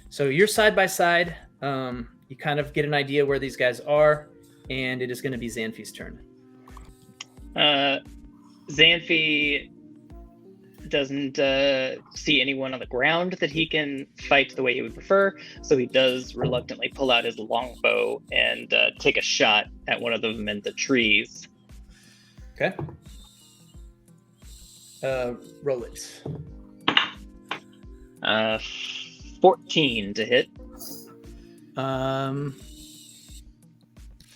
So you're side by side. You kind of get an idea where these guys are, and it is going to be Xanfi's turn. Xanfi doesn't see anyone on the ground that he can fight the way he would prefer, so he does reluctantly pull out his longbow and take a shot at one of them in the trees. Okay. Roll it. 14 to hit.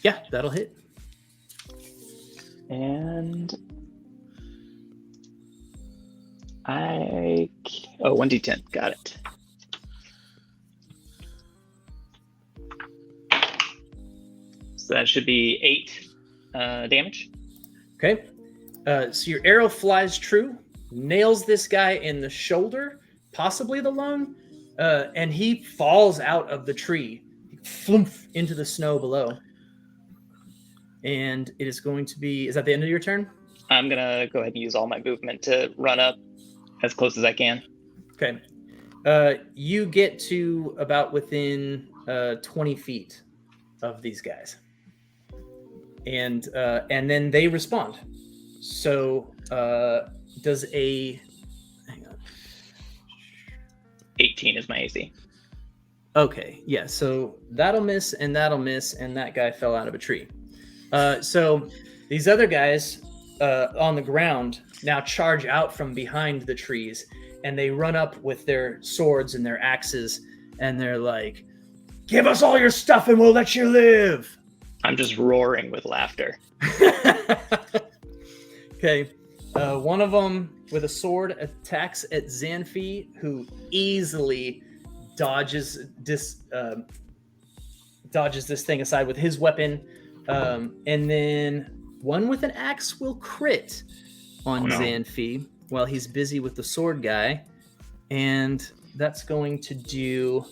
Yeah, that'll hit. And 1d10. Got it. So that should be 8 damage. Okay. So your arrow flies true, nails this guy in the shoulder, possibly the lung, and he falls out of the tree, floof, into the snow below. And it is going to be... Is that the end of your turn? I'm going to go ahead and use all my movement to run up as close as I can. Okay. You get to about within 20 feet of these guys. And then they respond. So does a... Hang on. 18 is my AC. Okay, yeah, so that'll miss, and that guy fell out of a tree. So these other guys on the ground now charge out from behind the trees, and they run up with their swords and their axes, and they're like, "Give us all your stuff and we'll let you live!" I'm just roaring with laughter. Okay, one of them with a sword attacks at Xanfi, who easily dodges this thing aside with his weapon, and then one with an axe will crit on Xanfi while he's busy with the sword guy, and that's going to do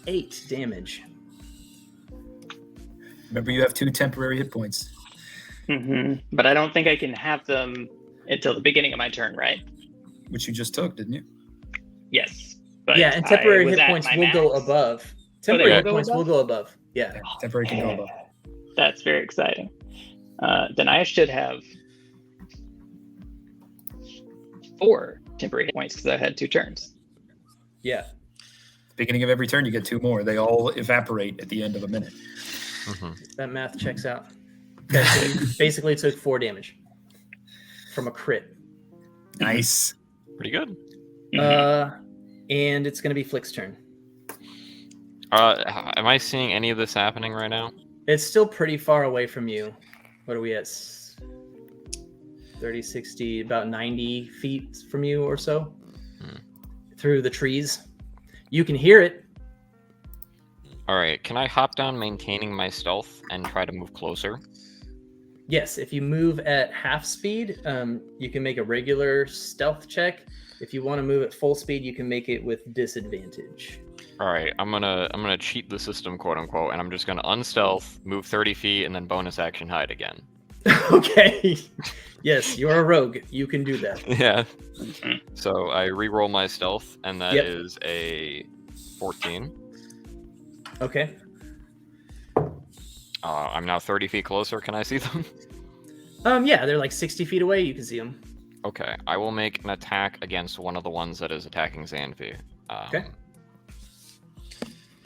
8 damage. Remember, you have 2 temporary hit points. But I don't think I can have them until the beginning of my turn, right? Which you just took, didn't you? Yes. But Yeah, and temporary I was hit at points my will go max. above. they Temporary will hit go points will above? go above. Yeah. Yeah, temporary can go above. That's very exciting. Then I should have 4 temporary hit points because I had 2 turns. Yeah. Beginning of every turn, you get 2 more. They all evaporate at the end of a minute. That math checks out. Okay, so you basically took 4 damage from a crit. Nice. Pretty good. And it's going to be Flick's turn. Am I seeing any of this happening right now? It's still pretty far away from you. What are we at? 30, 60, about 90 feet from you or so. Through the trees. You can hear it. All right. Can I hop down maintaining my stealth and try to move closer? Yes, if you move at half speed, you can make a regular stealth check. If you want to move at full speed, you can make it with disadvantage. All right. I'm gonna cheat the system, quote unquote, and I'm just gonna unstealth, move 30 feet, and then bonus action hide again. Okay. Yes, you're a rogue. You can do that. Yeah. So I re-roll my stealth, and that is a 14. Okay. I'm now 30 feet closer. Can I see them? Yeah, they're like 60 feet away. You can see them. Okay. I will make an attack against one of the ones that is attacking Xanfi. Okay.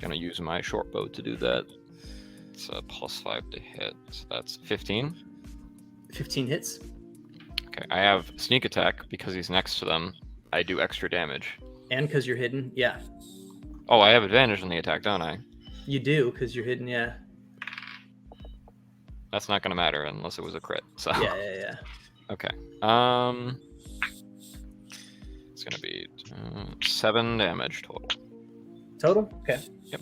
Gonna use my short bow to do that. It's a +5 to hit. So that's 15. 15 hits. Okay. I have sneak attack because he's next to them. I do extra damage. And because you're hidden. Yeah. Oh, I have advantage on the attack, don't I? You do, because you're hidden, yeah. That's not gonna matter unless it was a crit. So Yeah. okay. It's gonna be 7 damage total. Total? Okay. Yep.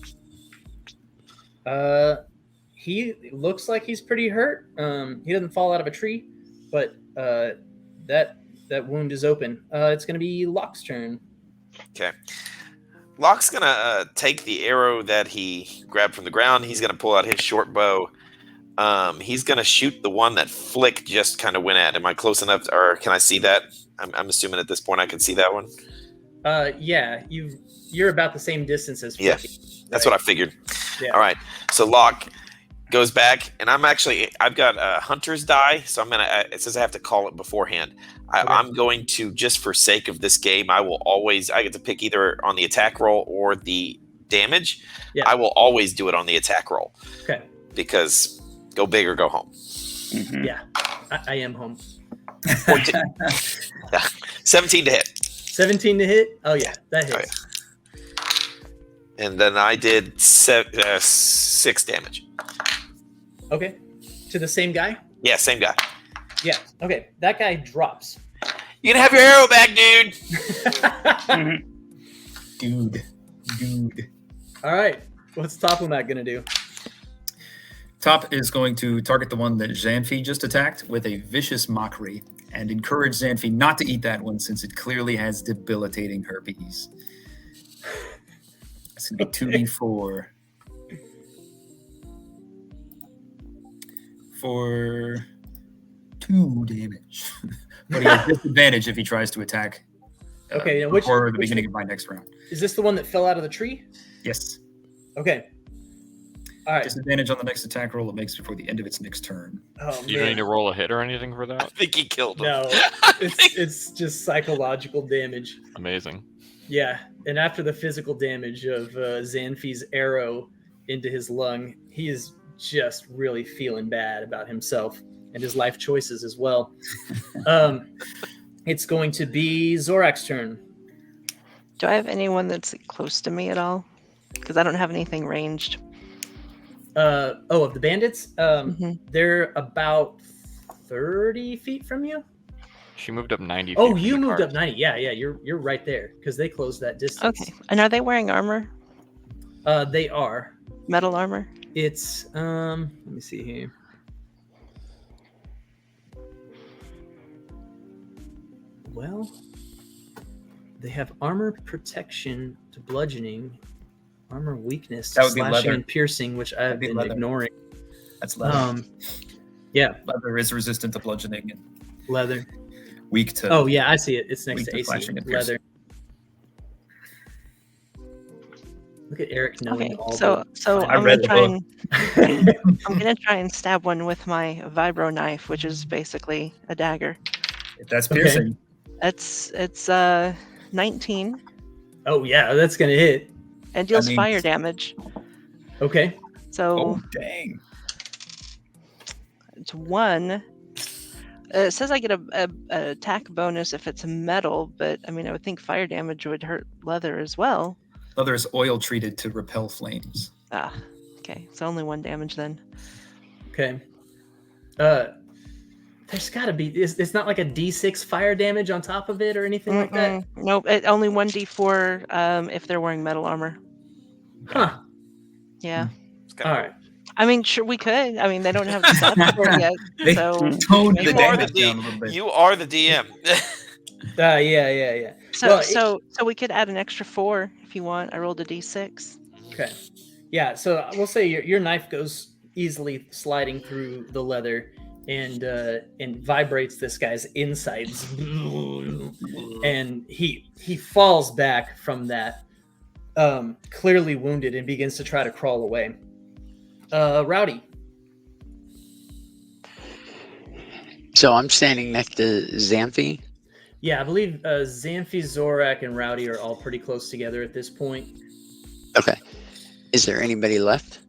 He looks like he's pretty hurt. He doesn't fall out of a tree, but that wound is open. It's gonna be Locke's turn. Okay. Locke's gonna take the arrow that he grabbed from the ground. He's gonna pull out his short bow. He's gonna shoot the one that Flick just kind of went at. Am I close enough, or can I see that? I'm assuming at this point I can see that one. Yeah, you're about the same distance as Yeah, Flicky, that's right? what I figured. Yeah. All right, so Locke goes back, and I've got a hunter's die, so it says I have to call it beforehand. I'm going to, just for sake of this game, I get to pick either on the attack roll or the damage. Yeah. I will always do it on the attack roll. Okay. Because go big or go home. Mhm. Yeah, I am home. 14. 17 to hit. 17 to hit. Oh yeah, that hits. And then I did 6 damage. Okay. To the same guy? Yeah, same guy. Yeah. Okay. That guy drops. You can have your arrow back, dude. Dude. All right. What's Toplamak gonna do? Top is going to target the one that Xanfi just attacked with a vicious mockery and encourage Xanfi not to eat that one since it clearly has debilitating herpes. It's going to be 2d4. For 2 damage. But he has disadvantage if he tries to attack Okay. Now before the beginning of my next round. is this the one that fell out of the tree? Yes. Okay. All right. Disadvantage on the next attack roll it makes before the end of its next turn. Oh, You don't need to roll a hit or anything for I that. think he killed him. No, it's just psychological damage. Amazing. Yeah, and after the physical damage of Xanfi's arrow into his lung, he is just really feeling bad about himself and his life choices as well. It's going to be Zorak's turn. Do I have anyone that's close to me at all? Because I don't have anything ranged. Of the bandits, Mhm. they're about 30 feet from you. She moved up 90 feet. Oh, from you the moved cart. up 90. Yeah, you're right there because they closed that distance. Okay. And are they wearing armor? They are. Metal armor? It's let me see here. Well, they have armor protection to bludgeoning, armor weakness to That would be slashing leather. and piercing, which I've That'd be been leather. ignoring. That's leather. Yeah, Leather is resistant to bludgeoning and leather. weak to. Oh yeah, I see it. It's next weak to to AC. slashing and piercing. Leather. Look at Eric knowing Okay. all So I I'm read gonna the try and I'm gonna try and stab one with my vibro knife, which is basically a dagger. If that's Okay. piercing. It's 19 Oh yeah, that's gonna hit. and deals means- fire damage. Okay. So Oh, dang. it's 1. It says I get a attack bonus if it's metal, but I mean I would think fire damage would hurt leather as well. Leather is oil treated to repel flames. Ah, okay. So only 1 damage then. Okay. There's got to be. It's not like a D6 fire damage on top of it or anything like that. Nope. Only 1d4 if they're wearing metal armor. Huh. Yeah. It's kinda All cool. right. I mean, sure we could. I mean, they don't have the stats for it yet. They So toned the You are the damage down a little bit. You are the DM. Yeah. So, Well, so we could add an extra 4 if you want. I rolled a d6. Okay. Yeah. So we'll say your knife goes easily sliding through the leather and vibrates this guy's insides, and he falls back from that, clearly wounded, and begins to try to crawl away. Rowdy. So I'm standing next to Xanthi. Yeah, I believe Xanthi, Zorak, and Rowdy are all pretty close together at this point. Okay. Is there anybody left?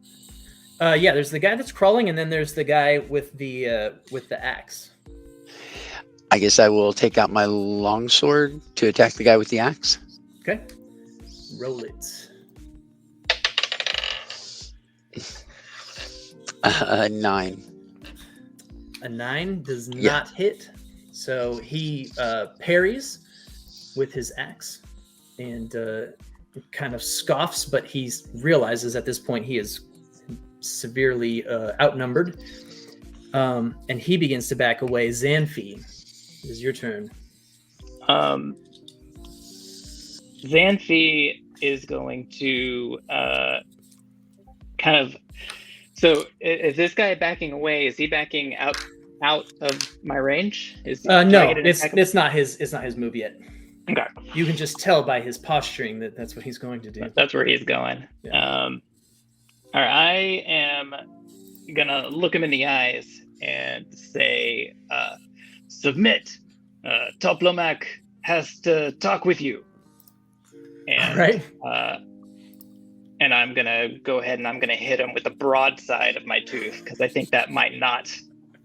Yeah, there's the guy that's crawling, and then there's the guy with the axe. I guess I will take out my longsword to attack the guy with the axe. Okay, roll it. 9. A 9 does Yeah. not hit. So he parries with his axe and kind of scoffs, but he realizes at this point he is severely outnumbered. And he begins to back away. Xanfi, it is your turn. Xanfi is going to kind of. So, is this guy backing away? Is he backing out of my range? No, it's not his move yet. Okay. You can just tell by his posturing that that's what he's going to do. That's where he's going. Yeah. All right, I am gonna look him in the eyes and say, "Submit. Toplomac has to talk with you." And, All right. And I'm gonna go ahead and I'm gonna hit him with the broadside of my tooth because I think that might not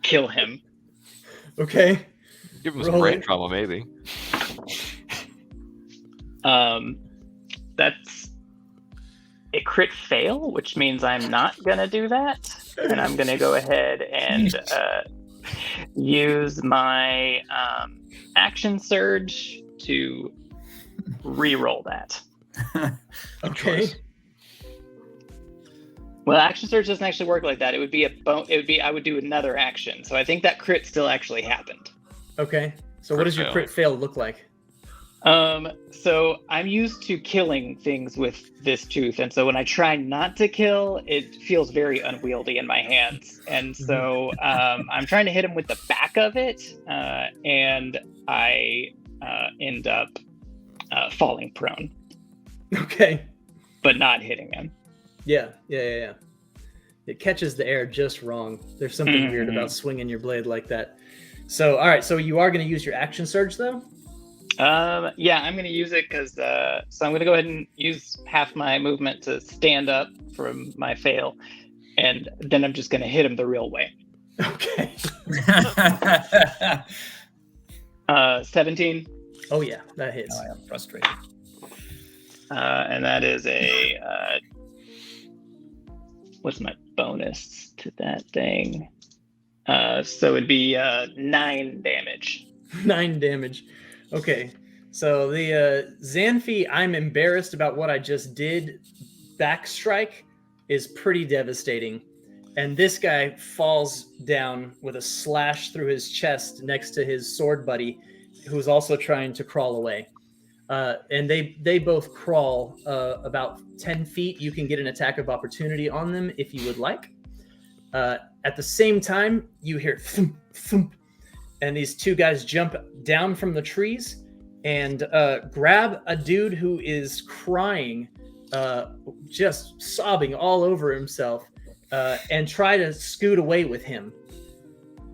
kill him. Okay. Give him some brain trauma, maybe. That's a crit fail, which means I'm not gonna do that, and I'm gonna go ahead and use my action surge to re-roll that. Okay. Well, action surge doesn't actually work like that. It would be I would do another action. So I think that crit still actually happened. Okay. So what does your crit fail look like? So I'm used to killing things with this tooth, and so when I try not to kill, it feels very unwieldy in my hands. And so I'm trying to hit him with the back of it, and I end up falling prone. Okay. But not hitting him. Yeah. It catches the air just wrong. There's something weird about swinging your blade like that. So, all right. So you are going to use your action surge, though? Yeah, I'm going to use it because so I'm going to go ahead and use half my movement to stand up from my fail, and then I'm just going to hit him the real way. Okay. 17. Oh yeah, that hits. I am frustrated. And that is a what's my bonus to that thing? So it'd be 9 damage. 9 damage. Okay. So the Xanfi, I'm embarrassed about what I just did. Backstrike is pretty devastating. And this guy falls down with a slash through his chest next to his sword buddy, who's also trying to crawl away. And they both crawl about 10 feet. You can get an attack of opportunity on them if you would like. At the same time, you hear thump, thump, and these two guys jump down from the trees and grab a dude who is crying, just sobbing all over himself, and try to scoot away with him.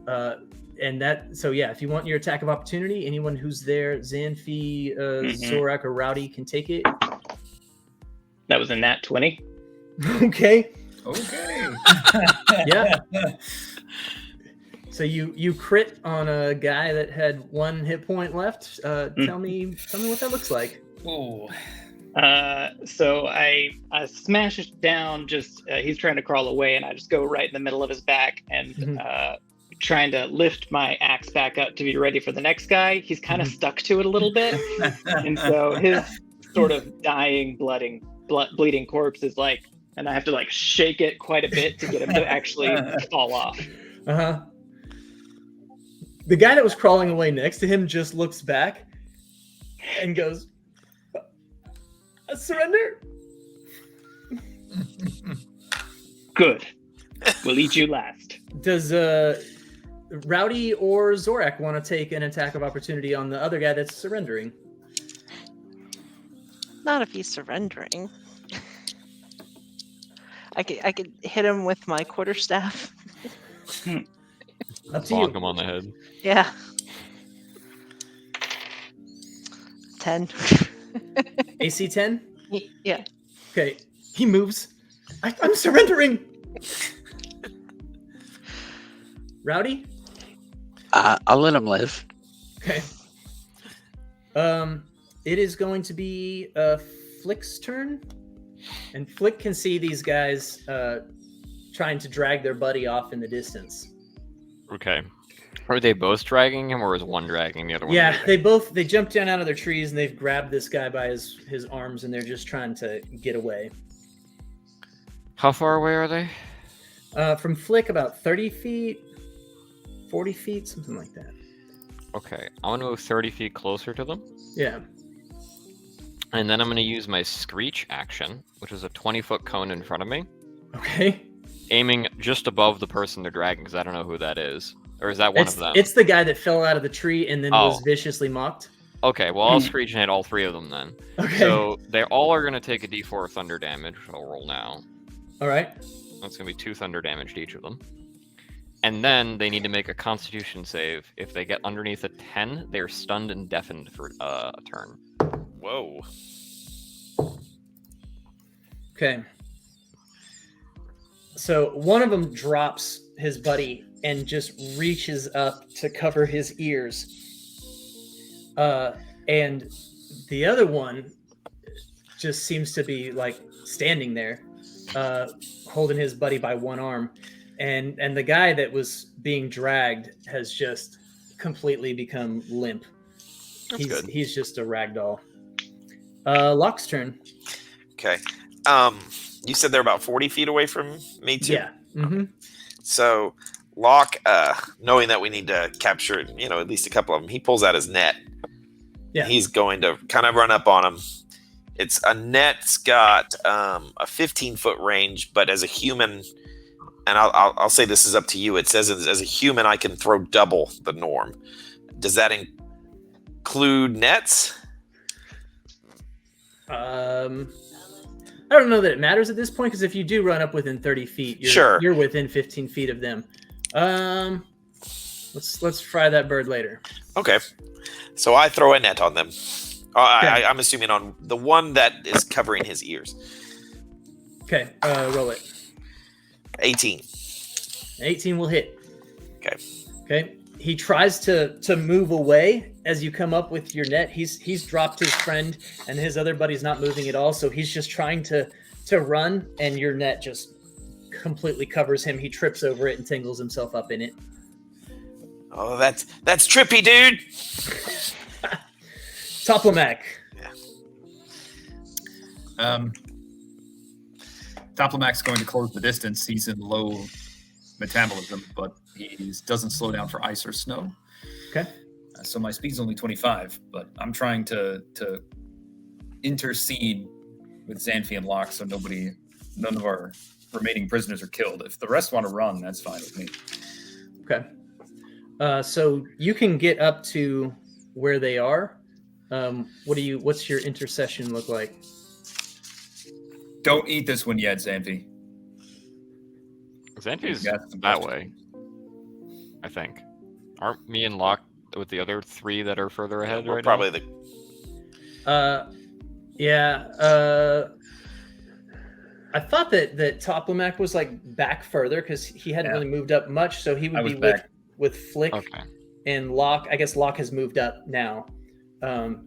And that, so yeah, if you want your attack of opportunity, anyone who's there, Xanfi, Zorak, or Rowdy can take it. That was a nat 20. Okay. Yeah. So you crit on a guy that had 1 hit point left. Tell me what that looks like. Oh. So I smash it down. Just he's trying to crawl away, and I just go right in the middle of his back and trying to lift my axe back up to be ready for the next guy. He's kind of stuck to it a little bit, and so his sort of dying, bleeding corpse is like, and I have to like shake it quite a bit to get him to actually fall off. The guy that was crawling away next to him just looks back and goes, "Surrender." Good. We'll eat you last. Does Rowdy or Zorak want to take an attack of opportunity on the other guy that's surrendering? Not if he's surrendering. I could hit him with my quarterstaff. Up to you. Bonk him on the head. Yeah. 10. AC 10? Yeah. Okay. He moves. I'm surrendering. Rowdy? I'll let him live. Okay. It is going to be Flick's turn. And Flick can see these guys trying to drag their buddy off in the distance. Okay. Are they both dragging him, or is one dragging the other one? Yeah, they jumped down out of their trees and they've grabbed this guy by his arms and they're just trying to get away. How far away are they? From Flick, about 30 feet, 40 feet, something like that. Okay, I'm gonna move 30 feet closer to them. Yeah. And then I'm gonna use my Screech action, which is a 20-foot cone in front of me, Okay. aiming just above the person they're dragging, because I don't know who that is. Or is that one of them? It's the guy that fell out of the tree and then was viciously mocked. Okay, well, I'll Screech and hit all three of them then. Okay. So they all are going to take a d4 thunder damage, which I'll roll now. All right. That's going to be 2 thunder damage to each of them. And then they need to make a constitution save. If they get underneath a 10, they are stunned and deafened for a turn. Whoa. Okay. So one of them drops his buddy and just reaches up to cover his ears. And the other one just seems to be like standing there, holding his buddy by one arm. And the guy that was being dragged has just completely become limp. That's good. He's just a ragdoll. Locke's turn. Okay. You said they're about 40 feet away from me too? Yeah. Mm-hmm. So Locke, knowing that we need to capture, at least a couple of them, he pulls out his net. Yeah. He's going to kind of run up on him. It's a net's got a 15-foot range, but as a human, and I'll say this is up to you. It says as a human, I can throw double the norm. Does that include nets? I don't know that it matters at this point, because if you do run up within 30 feet, you're within 15 feet of them. Let's fry that bird later. Okay. So I throw a net on them. Okay. I'm assuming on the one that is covering his ears. Okay, roll it. 18. 18 will hit. Okay. Okay. He tries to move away as you come up with your net. He's dropped his friend, and his other buddy's not moving at all. So he's just trying to run, and your net just completely covers him. He trips over it and tangles himself up in it. Oh, that's trippy, dude. Toplamac. Yeah. Toplamac's going to close the distance. He's in low metabolism, but he doesn't slow down for ice or snow. Okay. So my speed's only 25, but I'm trying to intercede with Xanfi and Locke so none of our remaining prisoners are killed. If the rest want to run, that's fine with me. Okay. So you can get up to where they are. What's your intercession look like? Don't eat this one yet, Xanfi. Xanfi's that way, I think. Aren't me and Locke with the other three that are further ahead We're right probably now? I thought that Toplamac was like back further because he hadn't really moved up much, so he would be with Flick. Okay. And Locke. I guess Locke has moved up now.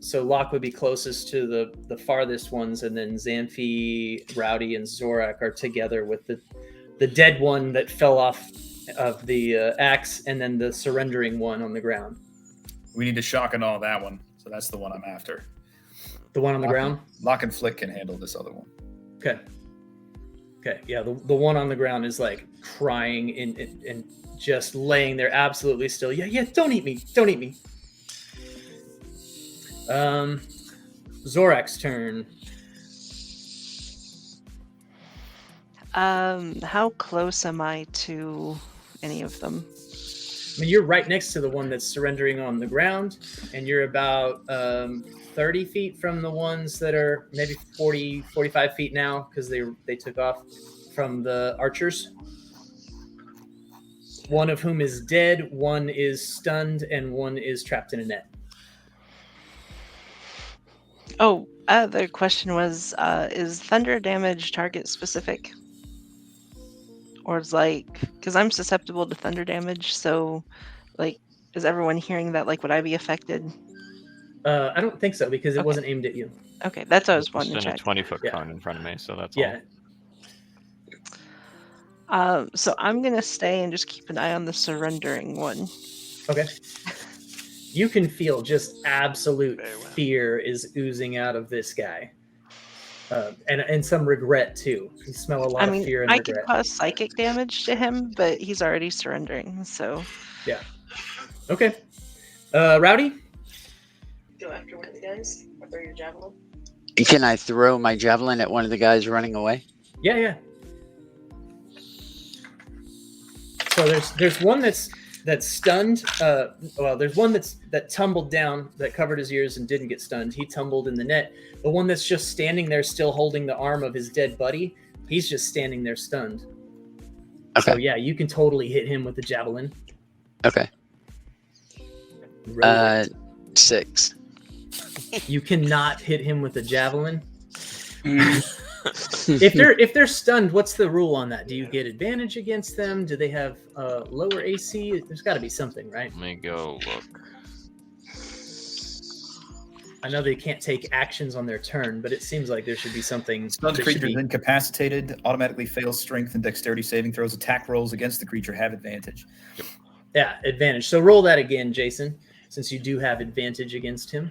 So Locke would be closest to the farthest ones, and then Xanfi, Rowdy, and Zorak are together with the dead one that fell off of the axe, and then the surrendering one on the ground. We need to shock and awe that one, so that's the one I'm after. The one on the ground? Locke and Flick can handle this other one. Okay. Yeah, the one on the ground is like crying and just laying there absolutely still. Yeah, don't eat me. Zorak's turn. How close am I to any of them? I mean, you're right next to the one that's surrendering on the ground, and you're about 30 feet from the ones that are maybe 40, 45 feet now because they took off from the archers. One of whom is dead, one is stunned, and one is trapped in a net. Oh, the question was, is thunder damage target specific? Or it's like, because I'm susceptible to thunder damage, so like, is everyone hearing that? Like, would I be affected? I don't think so because it wasn't aimed at you. Okay, that's what I was wanting to check. It's in a 20-foot cone in front of me, so that's all. So I'm gonna stay and just keep an eye on the surrendering one. Okay. You can feel just absolute Very well. fear is oozing out of this guy. And some regret too. You smell a lot I of mean, fear and I could regret. cause psychic damage to him, but he's already surrendering, so. Yeah. Okay. Rowdy? Go after one of the guys or throw your javelin. Can I throw my javelin at one of the guys running away? Yeah. So there's one that's stunned. There's one that tumbled down, that covered his ears and didn't get stunned. He tumbled in the net. The one that's just standing there, still holding the arm of his dead buddy, he's just standing there stunned. Okay. So yeah, you can totally hit him with the javelin. Okay. Roll it. 6. You cannot hit him with a javelin. If they're stunned, what's the rule on that? Do you get advantage against them? Do they have lower AC? There's got to be something, right? Let me go look. I know they can't take actions on their turn, but it seems like there should be something. Stunned there should creatures be- incapacitated automatically fail strength and dexterity saving throws. Attack rolls against the creature have advantage. Yeah, advantage. So roll that again, Jason, since you do have advantage against him.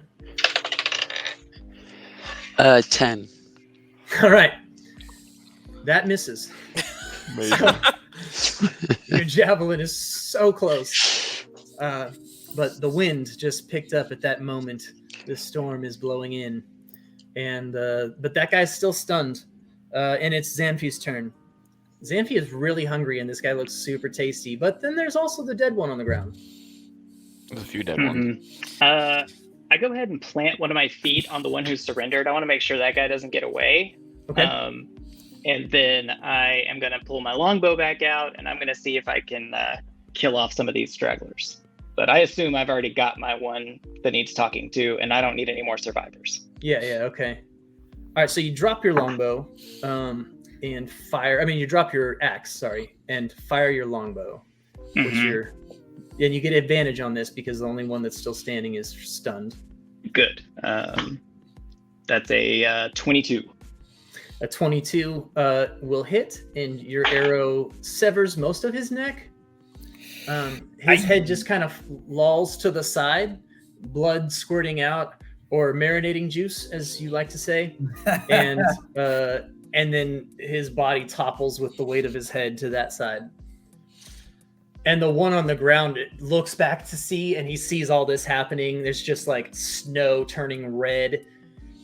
10. All right. That misses. Amazing. Your javelin is so close. But the wind just picked up at that moment. The storm is blowing in. And but that guy's still stunned. And it's Xanfi's turn. Xanfi is really hungry, and this guy looks super tasty. But then there's also the dead one on the ground. There's a few dead ones. I go ahead and plant one of my feet on the one who surrendered. I want to make sure that guy doesn't get away. Okay. And then I am going to pull my longbow back out, and I'm going to see if I can kill off some of these stragglers. But I assume I've already got my one that needs talking to, and I don't need any more survivors. Yeah, okay. All right, so you drop your longbow and fire. I mean, you drop your axe, sorry, and fire your longbow. Which and you get advantage on this because the only one that's still standing is stunned. Good. That's a 22. A 22 will hit, and your arrow severs most of his neck. His head just kind of lolls to the side, blood squirting out, or marinating juice, as you like to say. And then his body topples with the weight of his head to that side. And the one on the ground looks back to see, and he sees all this happening. There's just like snow turning red.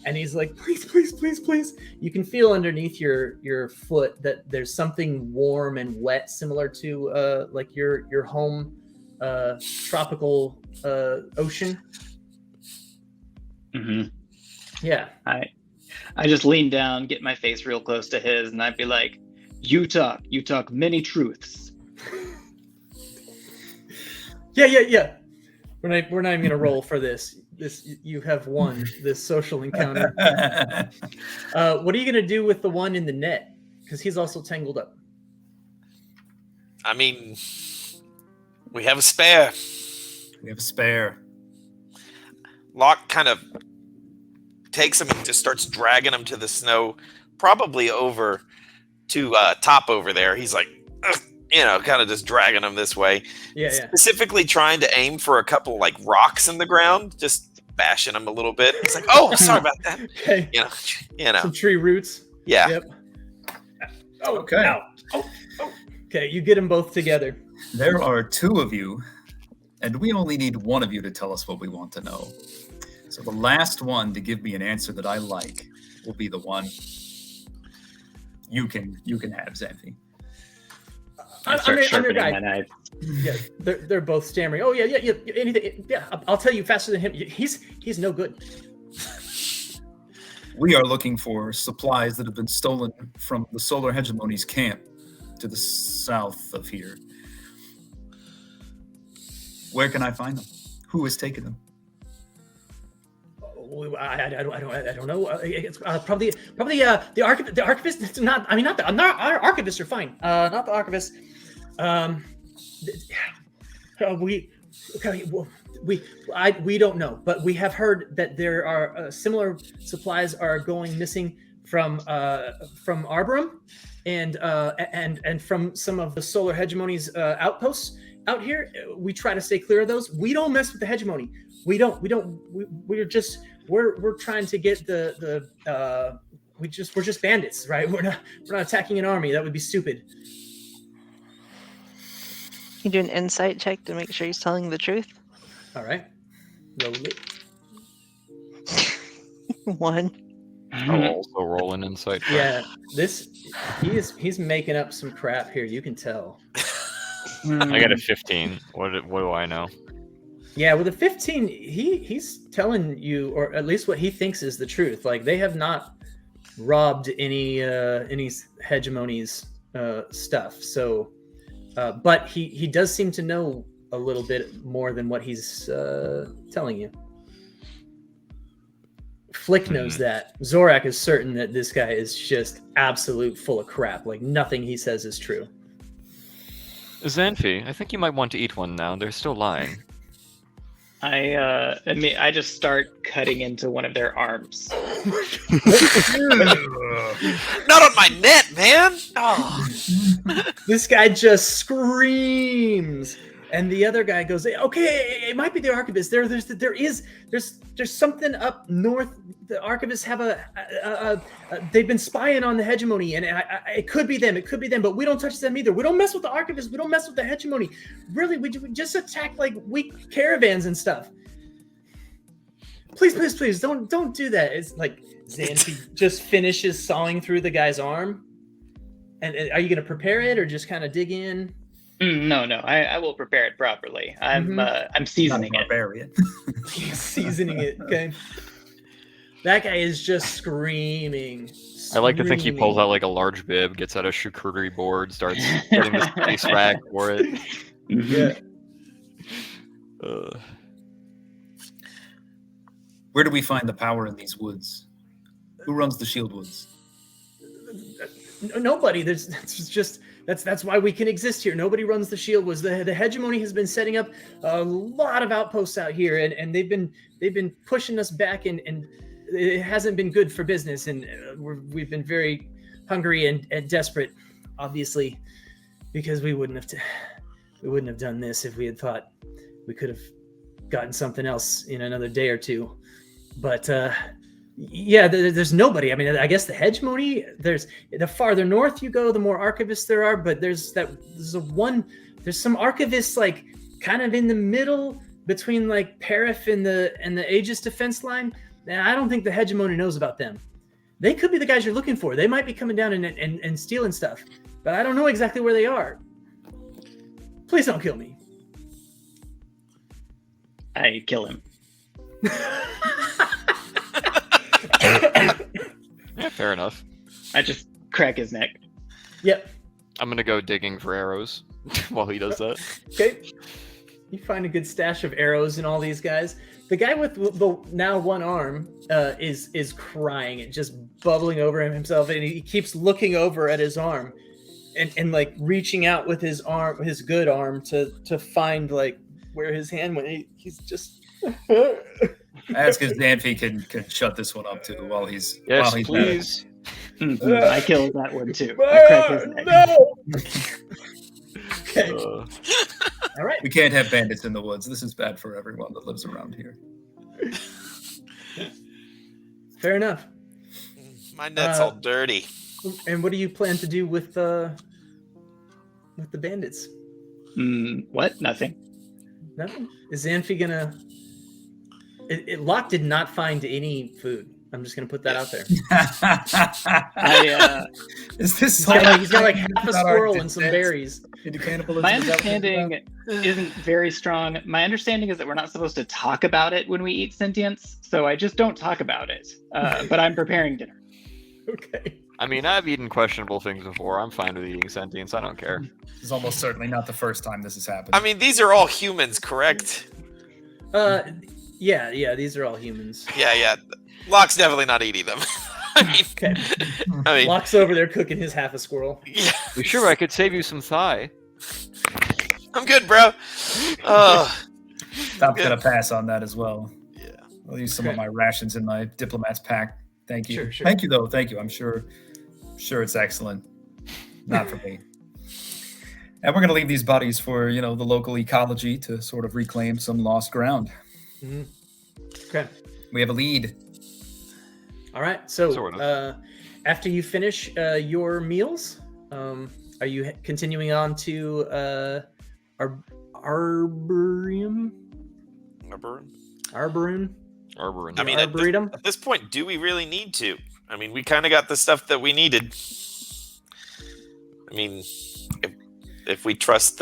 And he's like, please, please, please, please. You can feel underneath your foot that there's something warm and wet, similar to like your home tropical ocean. Yeah. I just lean down, get my face real close to his, and I'd be like, you talk many truths. Yeah. We're not even gonna roll for this. You have won this social encounter. What are you gonna do with the one in the net? Because he's also tangled up. I mean, we have a spare. Locke kind of takes him and just starts dragging him to the snow, probably over to Top over there. He's like, kind of just dragging him this way. Yeah. Specifically trying to aim for a couple like rocks in the ground, just bashing him a little bit. He's like, "Oh, sorry about that." Okay. Some tree roots. Yeah. Yep. Oh, Okay. ow. Oh. Okay, you get them both together. There are 2 of you, and we only need one of you to tell us what we want to know. So the last one to give me an answer that I like will be the one you can have, Xanthi. I start I'm your sharpening guy. my knife. Yeah, they're both stammering. Oh yeah. Anything? Yeah, I'll tell you faster than him. He's no good. We are looking for supplies that have been stolen from the Solar Hegemony's camp to the south of here. Where can I find them? Who has taken them? I don't know. It's probably the archivist. The archivist. It's not. I mean, not our archivists are fine. Not the archivists. We don't know, but we have heard that there are similar supplies are going missing Arborum and from some of the Solar Hegemony's outposts out here. We try to stay clear of those. We don't mess with the hegemony. We're trying to get we're just bandits, right? We're not attacking an army. That would be stupid. You do an insight check to make sure he's telling the truth. All right. Roll it. 1. I'll also roll an insight. Yeah, he's making up some crap here. You can tell. I got a 15. What do I know? Yeah, with a 15, he's telling you, or at least what he thinks is the truth. Like, they have not robbed any hegemony's stuff. So, but he does seem to know a little bit more than what he's telling you. Flick knows that. Zorak is certain that this guy is just absolute full of crap. Like, nothing he says is true. Xanfi, I think you might want to eat one now. They're still lying. I just start cutting into one of their arms. Not on my net, man! Oh. This guy just screams, and the other guy goes, "Okay, it might be the archivist. There's something up north. The archivists have they've been spying on the hegemony, and it could be them. It could be them, but we don't touch them either. We don't mess with the archivists. We don't mess with the hegemony. Really, we just attack like weak caravans and stuff. Please, don't do that." It's like Xanthi just finishes sawing through the guy's arm. And are you going to prepare it or just kind of dig in? No, I will prepare it properly. I'm seasoning it. He's seasoning it. Okay. That guy is just screaming. I like to think he pulls out like a large bib, gets out a charcuterie board, starts getting the space rack for it. Yeah. Where do we find the power in these woods? Who runs the Shieldwoods? Nobody. That's why we can exist here. Nobody runs the Shieldwoods. The hegemony has been setting up a lot of outposts out here, and they've been pushing us back, and it hasn't been good for business, and we've been very hungry and desperate, obviously, because we wouldn't have done this if we had thought we could have gotten something else in another day or two. But yeah, there's nobody. I mean, I guess the hegemony. There's the farther north you go, the more archivists there are. But there's some archivists like kind of in the middle between like Parif and the Aegis defense line. And I don't think the hegemony knows about them. They could be the guys you're looking for. They might be coming down and stealing stuff, but I don't know exactly where they are. Please don't kill me. I kill him. Yeah, fair enough. I just crack his neck. Yep. I'm gonna go digging for arrows while he does that. Okay. You find a good stash of arrows in all these guys. The guy with the now one arm is crying and just bubbling over himself, and he keeps looking over at his arm and like reaching out with his arm, his good arm, to find like where his hand went. He's just. Ask if Xanthi can shut this one up too while he's please. I killed that one too. I crack his neck. No. Okay. All right. We can't have bandits in the woods. This is bad for everyone that lives around here. Fair enough. My net's all dirty. And what do you plan to do with the bandits? What? Nothing. Nothing. Is Xanthi gonna? Locke did not find any food. I'm just gonna put that out there. Is this? He's got like half a squirrel and some berries. My understanding isn't very strong. My understanding is that we're not supposed to talk about it when we eat sentience, so I just don't talk about it. But I'm preparing dinner. Okay. I mean, I've eaten questionable things before. I'm fine with eating sentience. I don't care. This is almost certainly not the first time this has happened. I mean, these are all humans, correct? Yeah, these are all humans. Yeah. Locke's definitely not eating them. Okay. I mean, Locke's over there cooking his half a squirrel. Yeah. You sure I could save you some thigh? I'm good, bro. I'm gonna pass on that as well. Yeah. I'll use some of my rations in my diplomat's pack Thank you. Sure. Thank you, though. Thank you. I'm sure it's excellent. Not for me. And we're going to leave these bodies for, the local ecology to sort of reclaim some lost ground. Mm-hmm. Okay. We have a lead. All right. So Sort of. after you finish your meals, are you continuing on to Arboretum? Arboretum. I mean, Arboretum? at this point, do we really need to? I mean, we kind of got the stuff that we needed. I mean, if we trust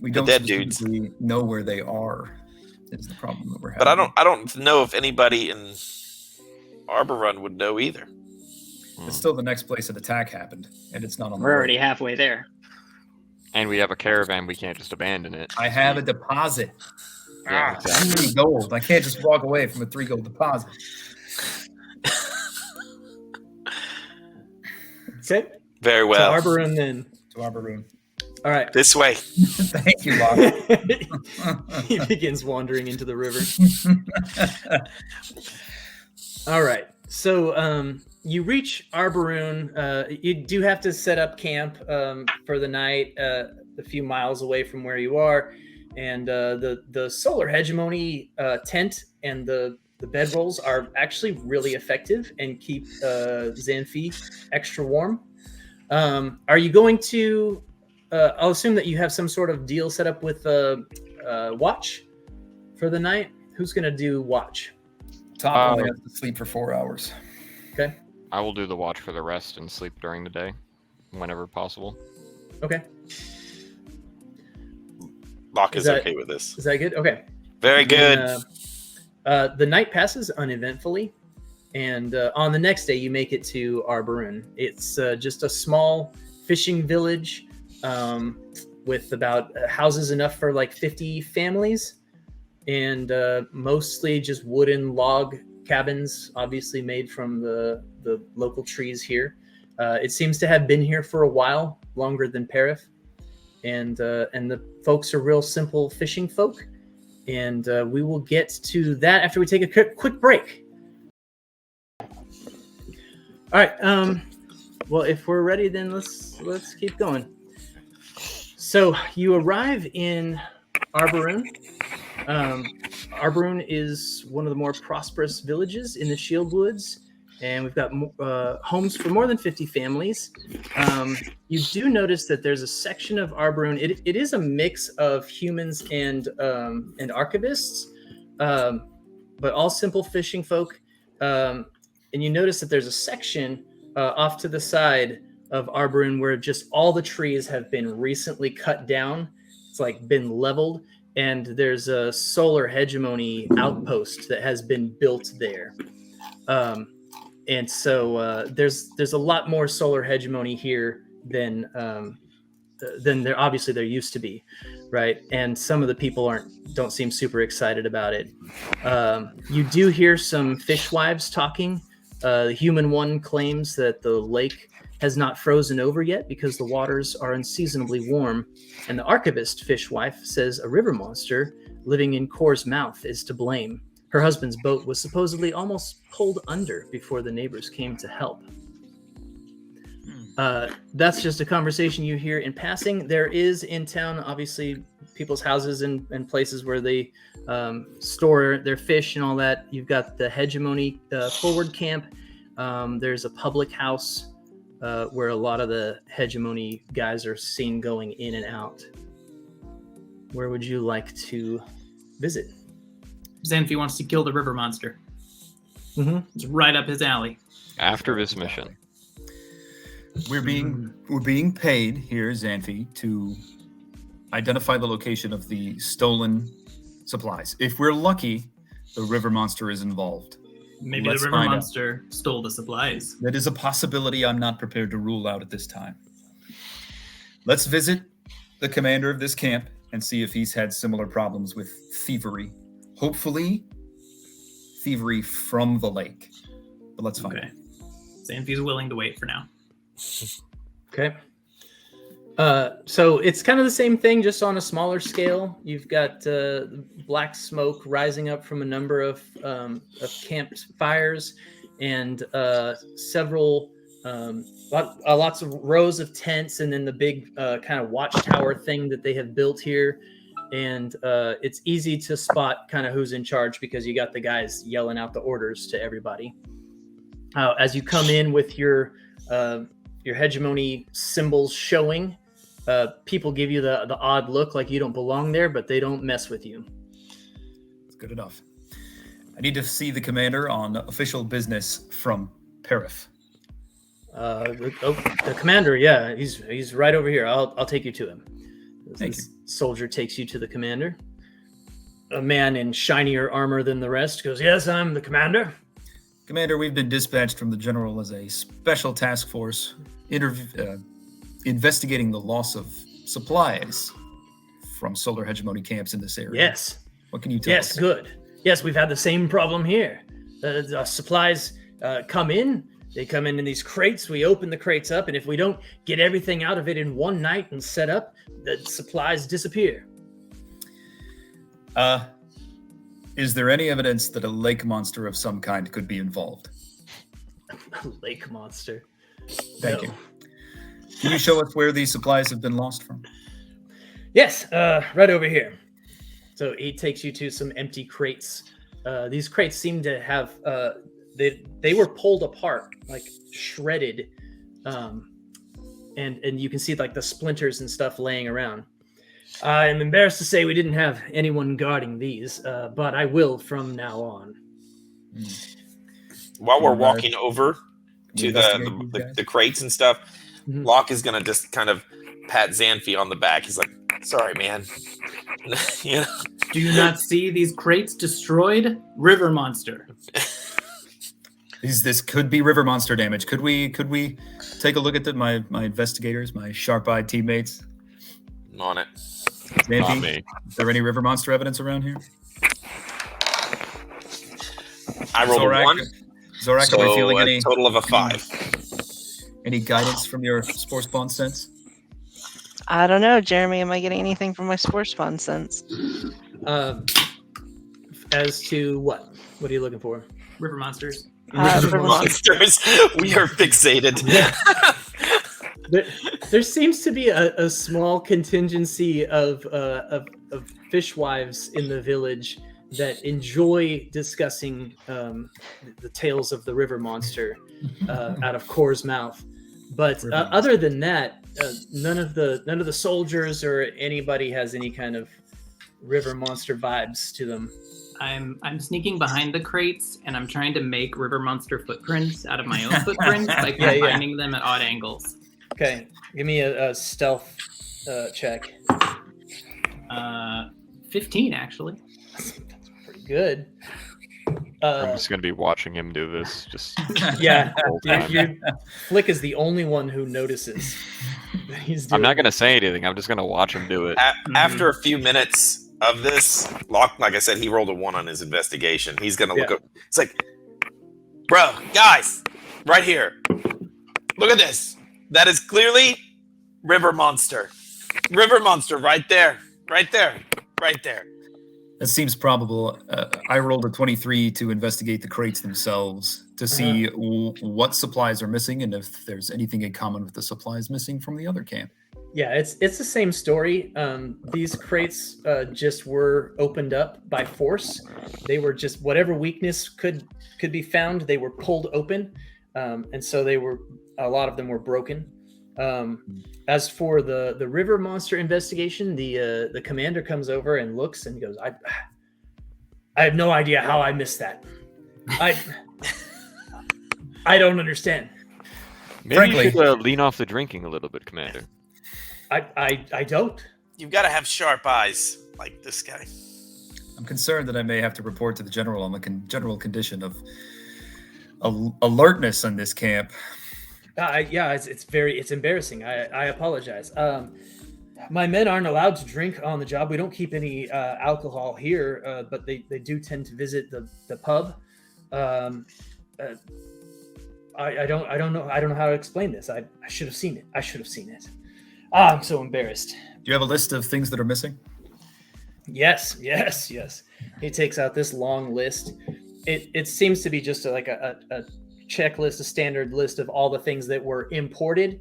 We don't dead dudes. specifically know where they are. Is the problem that we're having. but I don't know if anybody in Arborun would know either. It's still the next place an attack happened, and it's not on the We're road. already halfway there. And we have a caravan. We can't just abandon it. I have a deposit. Yeah, exactly. 3 gold. I can't just walk away from a 3 gold deposit. Okay. Very well. To Arboretum then. To Arboretum. All right. This way. Thank you, Locke. He begins wandering into the river. All right. So you reach Arboretum. You do have to set up camp for the night a few miles away from where you are. And the solar hegemony tent and the bedrolls are actually really effective and keep Xanfi extra warm. Are you going to... I'll assume that you have some sort of deal set up with watch for the night. Who's going to do watch? Tom only has to sleep for 4 hours. Okay. I will do the watch for the rest and sleep during the day, whenever possible. Okay. Locke is that- okay with this. Is that good? Okay. Very good. Then, the night passes uneventfully, and on the next day you make it to Arboretum. It's just a small fishing village with about houses enough for like 50 families, and mostly just wooden log cabins, obviously made from the local trees here. It seems to have been here for a while, longer than Parif, and the folks are real simple fishing folk. And we will get to that after we take a quick break. All right. Well, if we're ready, then let's keep going. So you arrive in Arboretum. Arboretum is one of the more prosperous villages in the Shieldwoods, and we've got homes for more than 50 families. You do notice that there's a section of Arboretum. It is a mix of humans and archivists, but all simple fishing folk. And you notice that there's a section off to the side of Arboretum where just all the trees have been recently cut down. It's like been leveled, and there's a solar hegemony outpost that has been built there. And so there's a lot more solar hegemony here than there used to be, right? And some of the people don't seem super excited about it. You do hear some fishwives talking. The human one claims that the lake has not frozen over yet because the waters are unseasonably warm, and the archivist fishwife says a river monster living in Kor's mouth is to blame. Her husband's boat was supposedly almost pulled under before the neighbors came to help. That's just a conversation you hear in passing. There is in town, obviously, people's houses and places where they store their fish and all that. You've got the hegemony forward camp. There's a public house where a lot of the hegemony guys are seen going in and out. Where would you like to visit? Xanfi wants to kill the river monster. Mm-hmm. It's right up his alley. After this mission. We're being paid here, Xanfi, to identify the location of the stolen supplies. If we're lucky, the river monster is involved. Maybe Let's the river find out. monster stole the supplies. That is a possibility I'm not prepared to rule out at this time. Let's visit the commander of this camp and see if he's had similar problems with thievery. Hopefully, thievery from the lake. But let's find out. Xanfi's willing to wait for now. Okay. So it's kind of the same thing, just on a smaller scale. You've got black smoke rising up from a number of campfires. and several lots of rows of tents, and then the big kind of watchtower thing that they have built here. And it's easy to spot kind of who's in charge because you got the guys yelling out the orders to everybody. As you come in with your hegemony symbols showing, people give you the odd look like you don't belong there, but they don't mess with you. It's good enough. I need to see the commander on official business from Perif. The commander, yeah, he's right over here. I'll take you to him. Thank you. Soldier takes you to the commander. A man in shinier armor than the rest goes, "Yes, I'm the commander." Commander, we've been dispatched from the general as a special task force investigating the loss of supplies from solar hegemony camps in this area. Yes. What can you tell us? Yes, good. Yes, we've had the same problem here. The supplies come in. They come in these crates. We open the crates up, and if we don't get everything out of it in one night and set up, the supplies disappear. Is there any evidence that a lake monster of some kind could be involved? A lake monster. Thank you. Can you show us where these supplies have been lost from? Yes, right over here. So he takes you to some empty crates. These crates seem to have they were pulled apart, like shredded, and you can see like the splinters and stuff laying around. I'm embarrassed to say we didn't have anyone guarding these, but I will from now on. While we're walking over to the crates and stuff, Locke is gonna just kind of pat Xanfi on the back. He's like, "Sorry, man." You know? Do you not see these crates destroyed? River monster. This could be river monster damage. Could we take a look at my investigators, my sharp-eyed teammates? I'm on it. Xanfi, Not me. is there any river monster evidence around here? I rolled a 1. Zorak, So are we feeling a any total of a 5. any guidance from your spore spawn sense? I don't know, Jeremy. Am I getting anything from my spore spawn sense? As to what? What are you looking for? River monsters. River Monsters. We are fixated. There seems to be a small contingency of fishwives in the village that enjoy discussing the tales of the river monster out of Kor's mouth. But other than that, none of the soldiers or anybody has any kind of river monster vibes to them. I'm sneaking behind the crates and I'm trying to make river monster footprints out of my own footprints by combining them at odd angles. Okay, give me a stealth check. 15 actually. That's pretty good. I'm just gonna be watching him do this. Just Yeah, the whole time. Flick is the only one who notices. I'm not gonna say anything. I'm just gonna watch him do it. After a few minutes of this, Locke, like I said, he rolled a 1 on his investigation. He's gonna look up. It's like, bro, guys, right here. Look at this. That is clearly river monster. River monster, right there, right there, right there. That seems probable. I rolled a 23 to investigate the crates themselves to see what supplies are missing and if there's anything in common with the supplies missing from the other camp. Yeah, it's the same story. These crates just were opened up by force. They were just whatever weakness could be found. They were pulled open, and so a lot of them were broken. As for the river monster investigation, the commander comes over and looks and goes, I have no idea how I missed that. I don't understand. Maybe Frankly- you should lean off the drinking a little bit, Commander. I don't. You've got to have sharp eyes like this guy. I'm concerned that I may have to report to the general on the general condition of alertness in this camp. It's embarrassing. I apologize. My men aren't allowed to drink on the job. We don't keep any alcohol here, but they do tend to visit the pub. I don't know how to explain this. I should have seen it. I'm so embarrassed. Do you have a list of things that are missing? Yes. He takes out this long list. It seems to be just like a checklist, a standard list of all the things that were imported,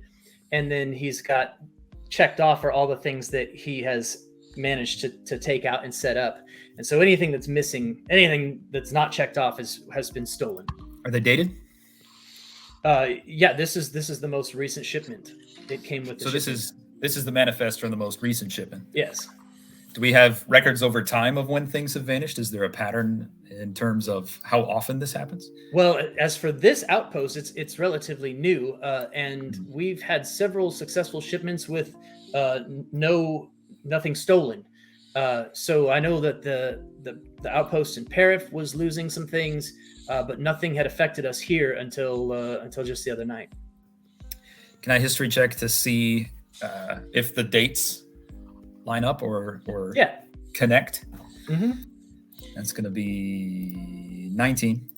and then he's got checked off are all the things that he has managed to take out and set up. And so anything that's missing, anything that's not checked off has been stolen. Are they dated? Yeah, this is the most recent shipment. It came with the So shipment. this is the manifest from the most recent shipment. Yes. Do we have records over time of when things have vanished? Is there a pattern in terms of how often this happens? Well, as for this outpost, it's relatively new, and we've had several successful shipments with nothing stolen. So I know that the outpost in Parif was losing some things, but nothing had affected us here until just the other night. Can I history check to see if the dates line up or connect? Mm-hmm. That's going to be 19.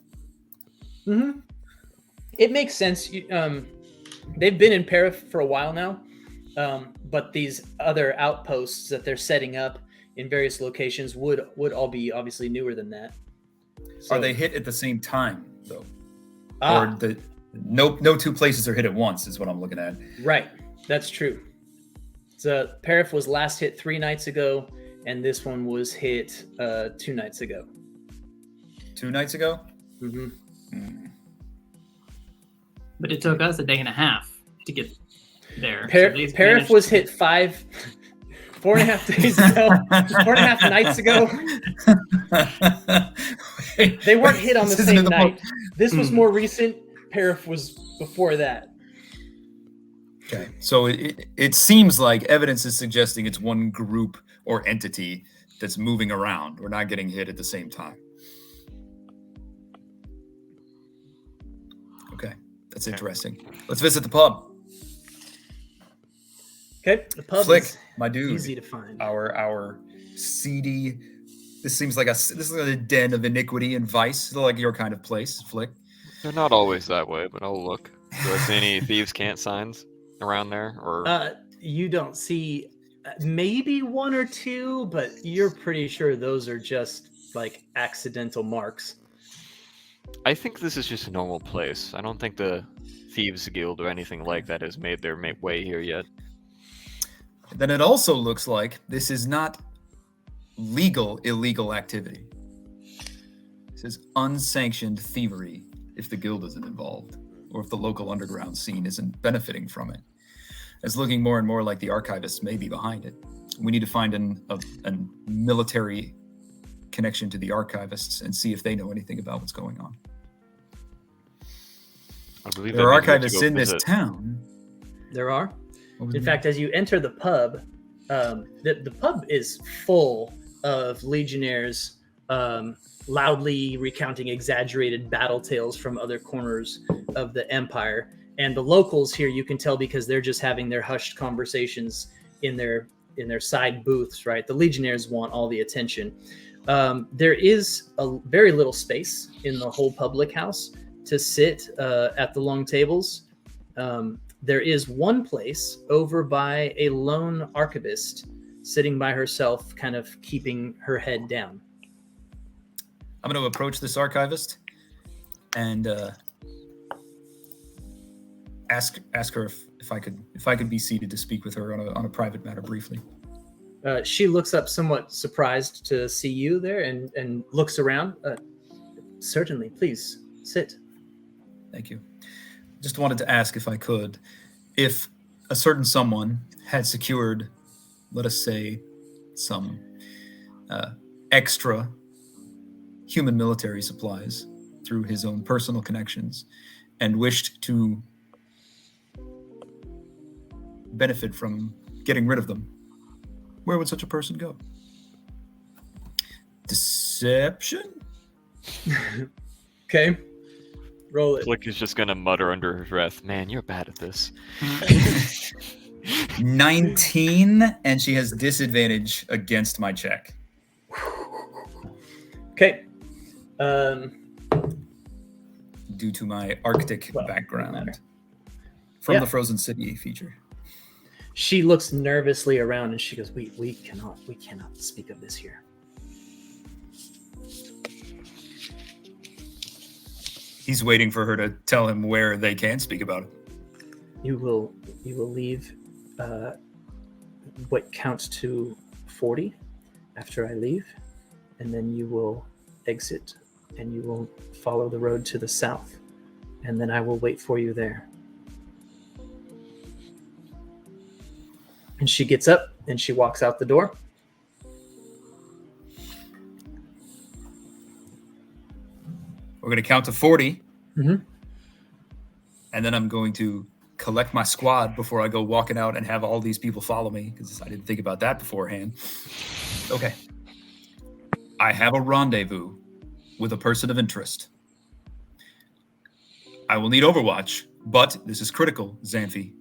Mm-hmm. It makes sense. They've been in Parif for a while now, but these other outposts that they're setting up in various locations would all be obviously newer than that. So, are they hit at the same time though? Or no two places are hit at once is what I'm looking at. Right, that's true. So Parif was last hit 3 nights ago, and this one was hit 2 nights ago. 2 nights ago? Mm-hmm. But it took us a day and a half to get there. Parif was hit 4.5 days ago, 4.5 nights ago. They weren't hit on the same night. This was more recent. Parif was before that. Okay, so it seems like evidence is suggesting it's one group or entity that's moving around. We're not getting hit at the same time. Okay, that's interesting. Let's visit the pub. Okay, the pub Flick, is my dude. easy to find. Our seedy. This seems like this is like a den of iniquity and vice. It's like your kind of place, Flick. They're not always that way, but I'll look. Do I see any thieves' can't signs around there? Or You don't see maybe 1 or 2, but you're pretty sure those are just like accidental marks. I think this is just a normal place. I don't think the Thieves Guild or anything like that has made their way here yet. Then it also looks like this is not illegal activity. This is unsanctioned thievery if the guild isn't involved, or if the local underground scene isn't benefiting from it. It's looking more and more like the archivists may be behind it. We need to find a military connection to the archivists and see if they know anything about what's going on. I believe there are archivists in this town. There are. In fact, as you enter the pub, the pub is full of legionnaires loudly recounting exaggerated battle tales from other corners of the empire. And the locals here, you can tell because they're just having their hushed conversations in their side booths, right? The legionnaires want all the attention. There is a very little space in the whole public house to sit at the long tables. There is one place over by a lone archivist sitting by herself, kind of keeping her head down. I'm going to approach this archivist and ask her if I could be seated to speak with her on a private matter briefly. She looks up somewhat surprised to see you there and looks around. Certainly, please sit. Thank you. Just wanted to ask if I could, if a certain someone had secured, let us say, some extra human military supplies through his own personal connections and wished to benefit from getting rid of them, where would such a person go? Deception? Okay. Roll it. Flick is just gonna mutter under her breath, "Man, you're bad at this." 19, and she has disadvantage against my check. Okay. Due to my Arctic background from the Frozen City feature. She looks nervously around and she goes, we cannot speak of this here. He's waiting for her to tell him where they can speak about it. You will leave what counts to 40 after I leave, and then you will exit and you will follow the road to the south, and then I will wait for you there. And she gets up and she walks out the door. We're going to count to 40. Mm-hmm. And then I'm going to collect my squad before I go walking out and have all these people follow me, because I didn't think about that beforehand. Okay. I have a rendezvous with a person of interest. I will need Overwatch, but this is critical, Xanthi.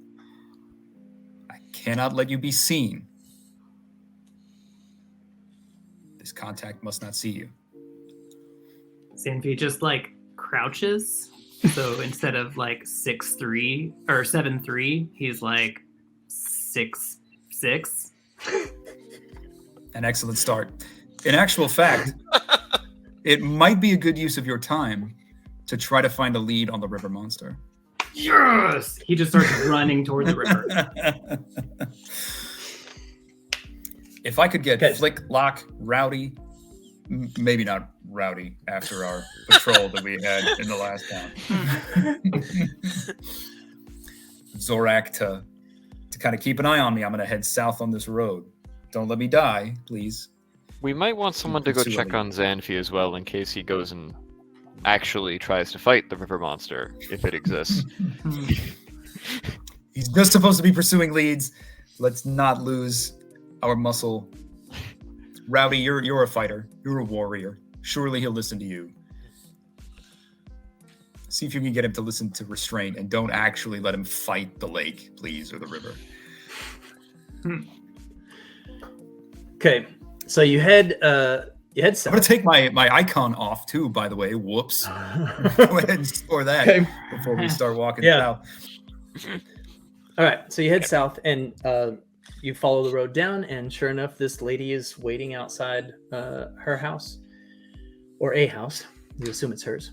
I cannot let you be seen. This contact must not see you. Xanthi just like crouches. So instead of like 6'3" or 7'3", he's like 6'6". An excellent start. In actual fact, it might be a good use of your time to try to find a lead on the river monster. Yes! He just starts running toward the river. If I could get Flick, Lock, Rowdy, maybe not Rowdy after our patrol that we had in the last town. Zorak to kind of keep an eye on me. I'm going to head south on this road. Don't let me die, please. We might want someone to go check on Xanthi as well in case he goes and actually tries to fight the river monster, if it exists. He's just supposed to be pursuing leads. Let's not lose our muscle. Rowdy, you're a fighter. You're a warrior. Surely he'll listen to you. See if you can get him to listen to restraint and don't actually let him fight the lake, please, or the river. Okay, so you head south. I'm gonna take my icon off too, by the way. Whoops. Go ahead and store that before we start walking south. All right, so you head south and you follow the road down, and sure enough, this lady is waiting outside her house, or a house. You assume it's hers.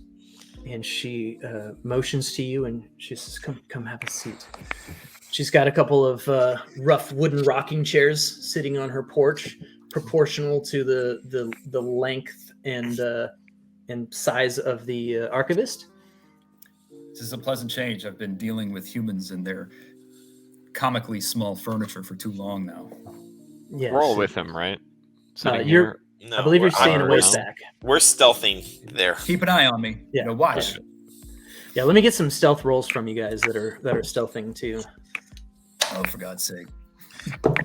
And she motions to you, and she says, "Come, have a seat." She's got a couple of rough wooden rocking chairs sitting on her porch, proportional to the length and size of the archivist. This is a pleasant change. I've been dealing with humans and their comically small furniture for too long now. Yeah, we're all with him, right? I No, believe you're we're- staying away around. back. We're stealthing there. Keep an eye on me. Yeah. You know, watch. Yeah, let me get some stealth rolls from you guys that are stealthing too. Oh, for God's sake.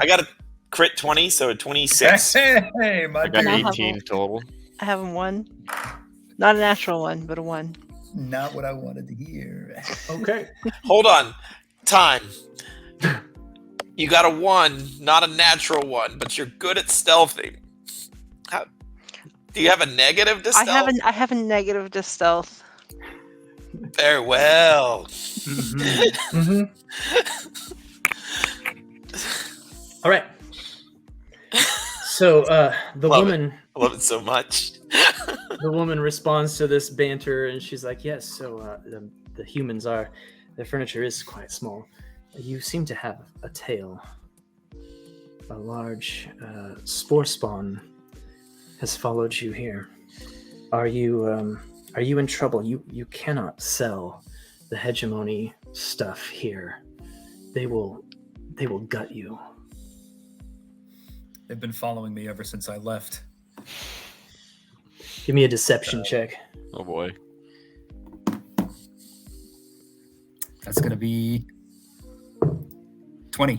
I got a crit 20, so a 26. Hey, my I got I'll have 18 total. I have a 1. Not a natural 1, but a 1. Not what I wanted to hear. Okay. Hold on. Time. You got a 1, not a natural 1, but you're good at stealthing. Do you have a negative to stealth? I have a negative to stealth. Very well. Mm-hmm. All right. So the Love woman, I love it so much. the woman responds to this banter, and she's like, "Yes. So the humans are, their furniture is quite small. You seem to have a tail. A large spore spawn has followed you here. Are you in trouble? You cannot sell the hegemony stuff here. They will gut you." They've been following me ever since I left. Give me a deception check. Oh boy. That's going to be 20.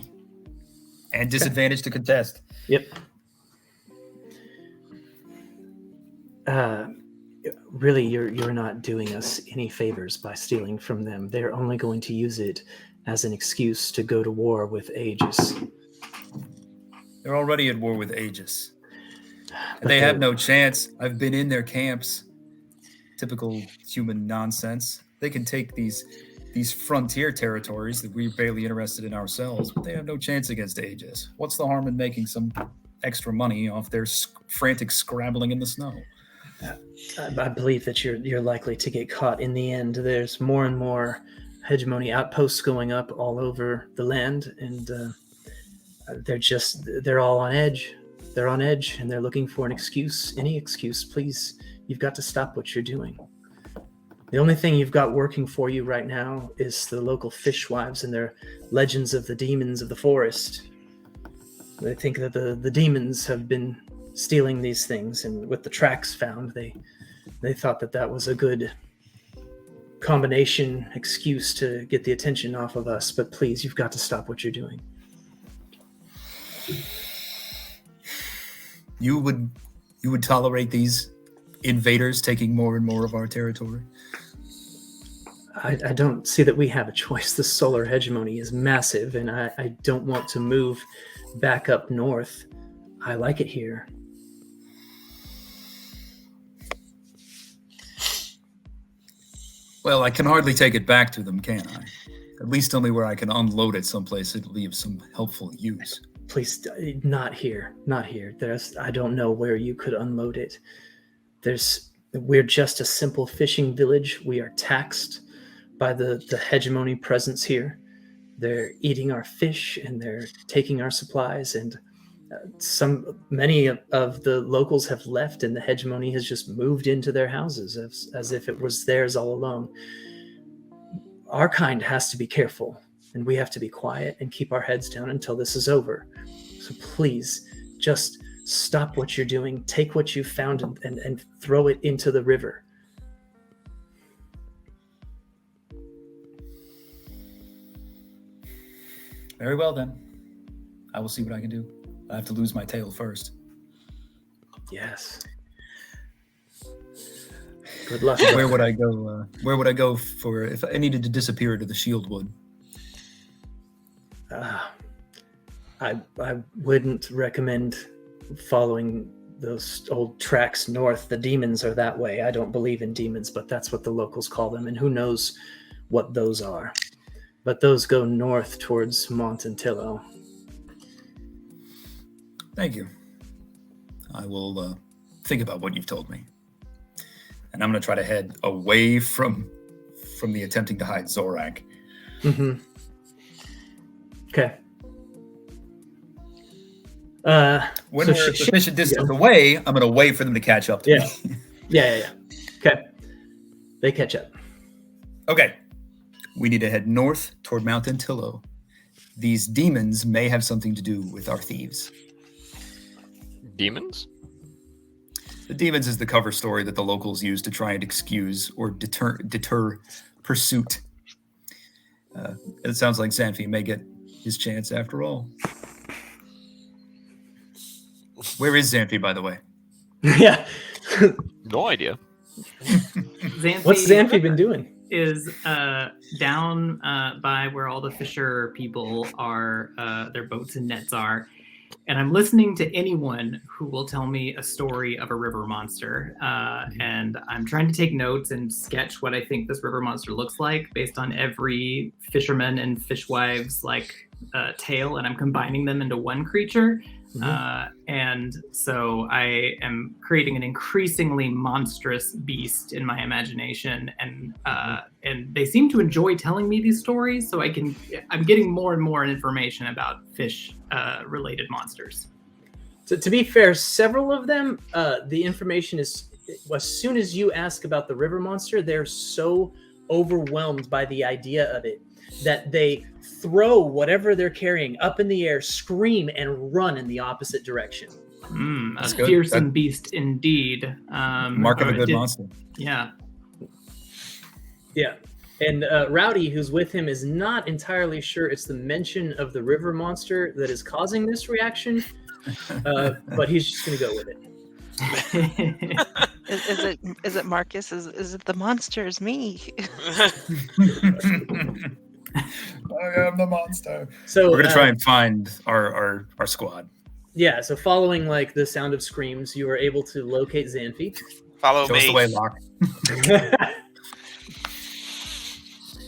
And disadvantage to contest. Yep. Really, you're not doing us any favors by stealing from them. They're only going to use it as an excuse to go to war with Aegis. They're already at war with Aegis. But They have no chance. I've been in their camps. Typical human nonsense. They can take these frontier territories that we're barely interested in ourselves, but they have no chance against Aegis. What's the harm in making some extra money off their frantic scrabbling in the snow? I believe that you're likely to get caught in the end. There's more and more hegemony outposts going up all over the land, and they're all on edge. They're on edge, and they're looking for an excuse, any excuse. Please, you've got to stop what you're doing. The only thing you've got working for you right now is the local fishwives and their legends of the demons of the forest. They think that the demons have been stealing these things, and with the tracks found, they thought that was a good combination excuse to get the attention off of us. But please, you've got to stop what you're doing. You would tolerate these invaders taking more and more of our territory? I don't see that we have a choice. The solar hegemony is massive, and I don't want to move back up north. I like it here. Well, I can hardly take it back to them, can I? At least only where I can unload it someplace it'll be of some helpful use. Please, not here. Not here. I don't know where you could unload it. We're just a simple fishing village. We are taxed by the hegemony presence here. They're eating our fish and they're taking our supplies, and many of the locals have left, and the hegemony has just moved into their houses as if it was theirs all along. Our kind has to be careful, and we have to be quiet and keep our heads down until this is over. So please, just stop what you're doing, take what you found and throw it into the river. Very well, then. I will see what I can do. I have to lose my tail first. Yes. Good luck. Where would I go? Where would I go for if I needed to disappear to the Shieldwood? I wouldn't recommend following those old tracks north. The demons are that way. I don't believe in demons, but that's what the locals call them, and who knows what those are. But those go north towards Montantillo. Thank you. I will think about what you've told me. And I'm going to try to head away from the attempting to hide Zorak. Mm-hmm. Okay. When we're a sufficient distance away, I'm going to wait for them to catch up to me. Yeah. Okay. They catch up. Okay. We need to head north toward Mount Antillo. These demons may have something to do with our thieves. Demons? The demons is the cover story that the locals use to try and excuse or deter pursuit. It sounds like Xanfi may get his chance after all. Where is Xanfi, by the way? Yeah. No idea. What's Xanfi been doing? Is down by where all the fisher people are, their boats and nets are. And I'm listening to anyone who will tell me a story of a river monster. And I'm trying to take notes and sketch what I think this river monster looks like based on every fisherman and fishwives tale. And I'm combining them into one creature. And so I am creating an increasingly monstrous beast in my imagination, and they seem to enjoy telling me these stories. So I'm getting more and more information about fish related monsters. So to be fair, several of them, the information is as soon as you ask about the river monster, they're so overwhelmed by the idea of it that they throw whatever they're carrying up in the air, scream, and run in the opposite direction. A fearsome beast indeed. Mark of a good monster. Yeah. Yeah. And Rowdy, who's with him, is not entirely sure it's the mention of the river monster that is causing this reaction, but he's just going to go with it. Is it Marcus? Is it the monster? Is me? I am the monster. So we're gonna try and find our squad. Yeah. So following the sound of screams, you are able to locate Xanfi. Follow Show me. us the way, Locke.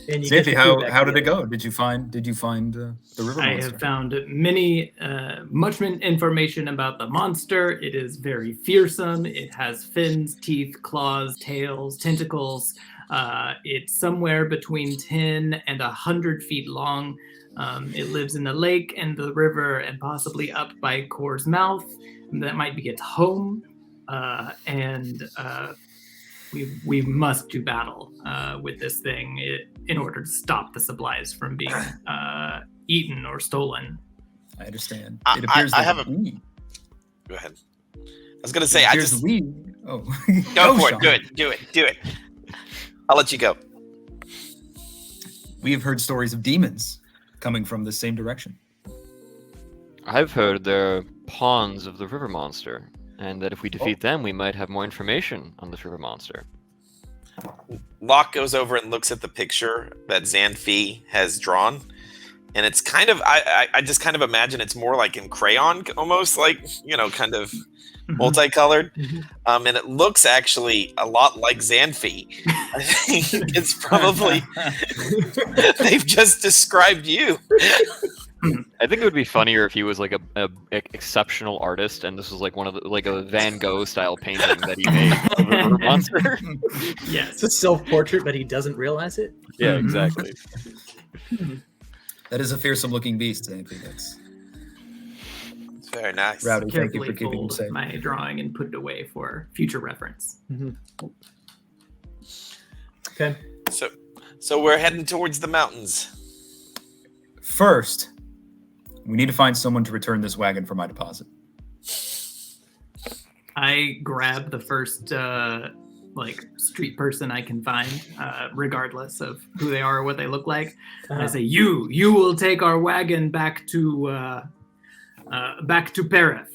And you get Xanthi, the crew back how did it together. go? Did you find the river I monster? have found much information about the monster. It is very fearsome. It has fins, teeth, claws, tails, tentacles. It's somewhere between 10 and 100 feet long. It lives in the lake and the river and possibly up by Kor's mouth. That might be its home. We must do battle with this thing in order to stop the supplies from being eaten or stolen. I understand. I- It appears I that have a- we. Go ahead. I was gonna say, It I appears just that we. Oh, go for Sean. it. Do it. I'll let you go. We have heard stories of demons coming from the same direction. I've heard they're pawns of the river monster, and that if we defeat them, we might have more information on this river monster. Locke goes over and looks at the picture that Xanthi has drawn, and it's kind of I just kind of imagine it's more like in crayon, almost like kind of multicolored, and it looks actually a lot like Xanthi. I think it's probably they've just described you. I think it would be funnier if he was like a exceptional artist, and this was like one of the, like a Van Gogh style painting that he made of the river monster. Yes. It's a self-portrait, but he doesn't realize it. Yeah, exactly. That is a fearsome looking beast, Xanthi. That's It's very nice. Rowdy. Thank you Carefully for keeping him fold safe. my drawing and put it away for future reference. Okay. So we're heading towards the mountains. First, we need to find someone to return this wagon for my deposit. I grab the first street person I can find, regardless of who they are or what they look like. And I say, you will take our wagon back to Pereth.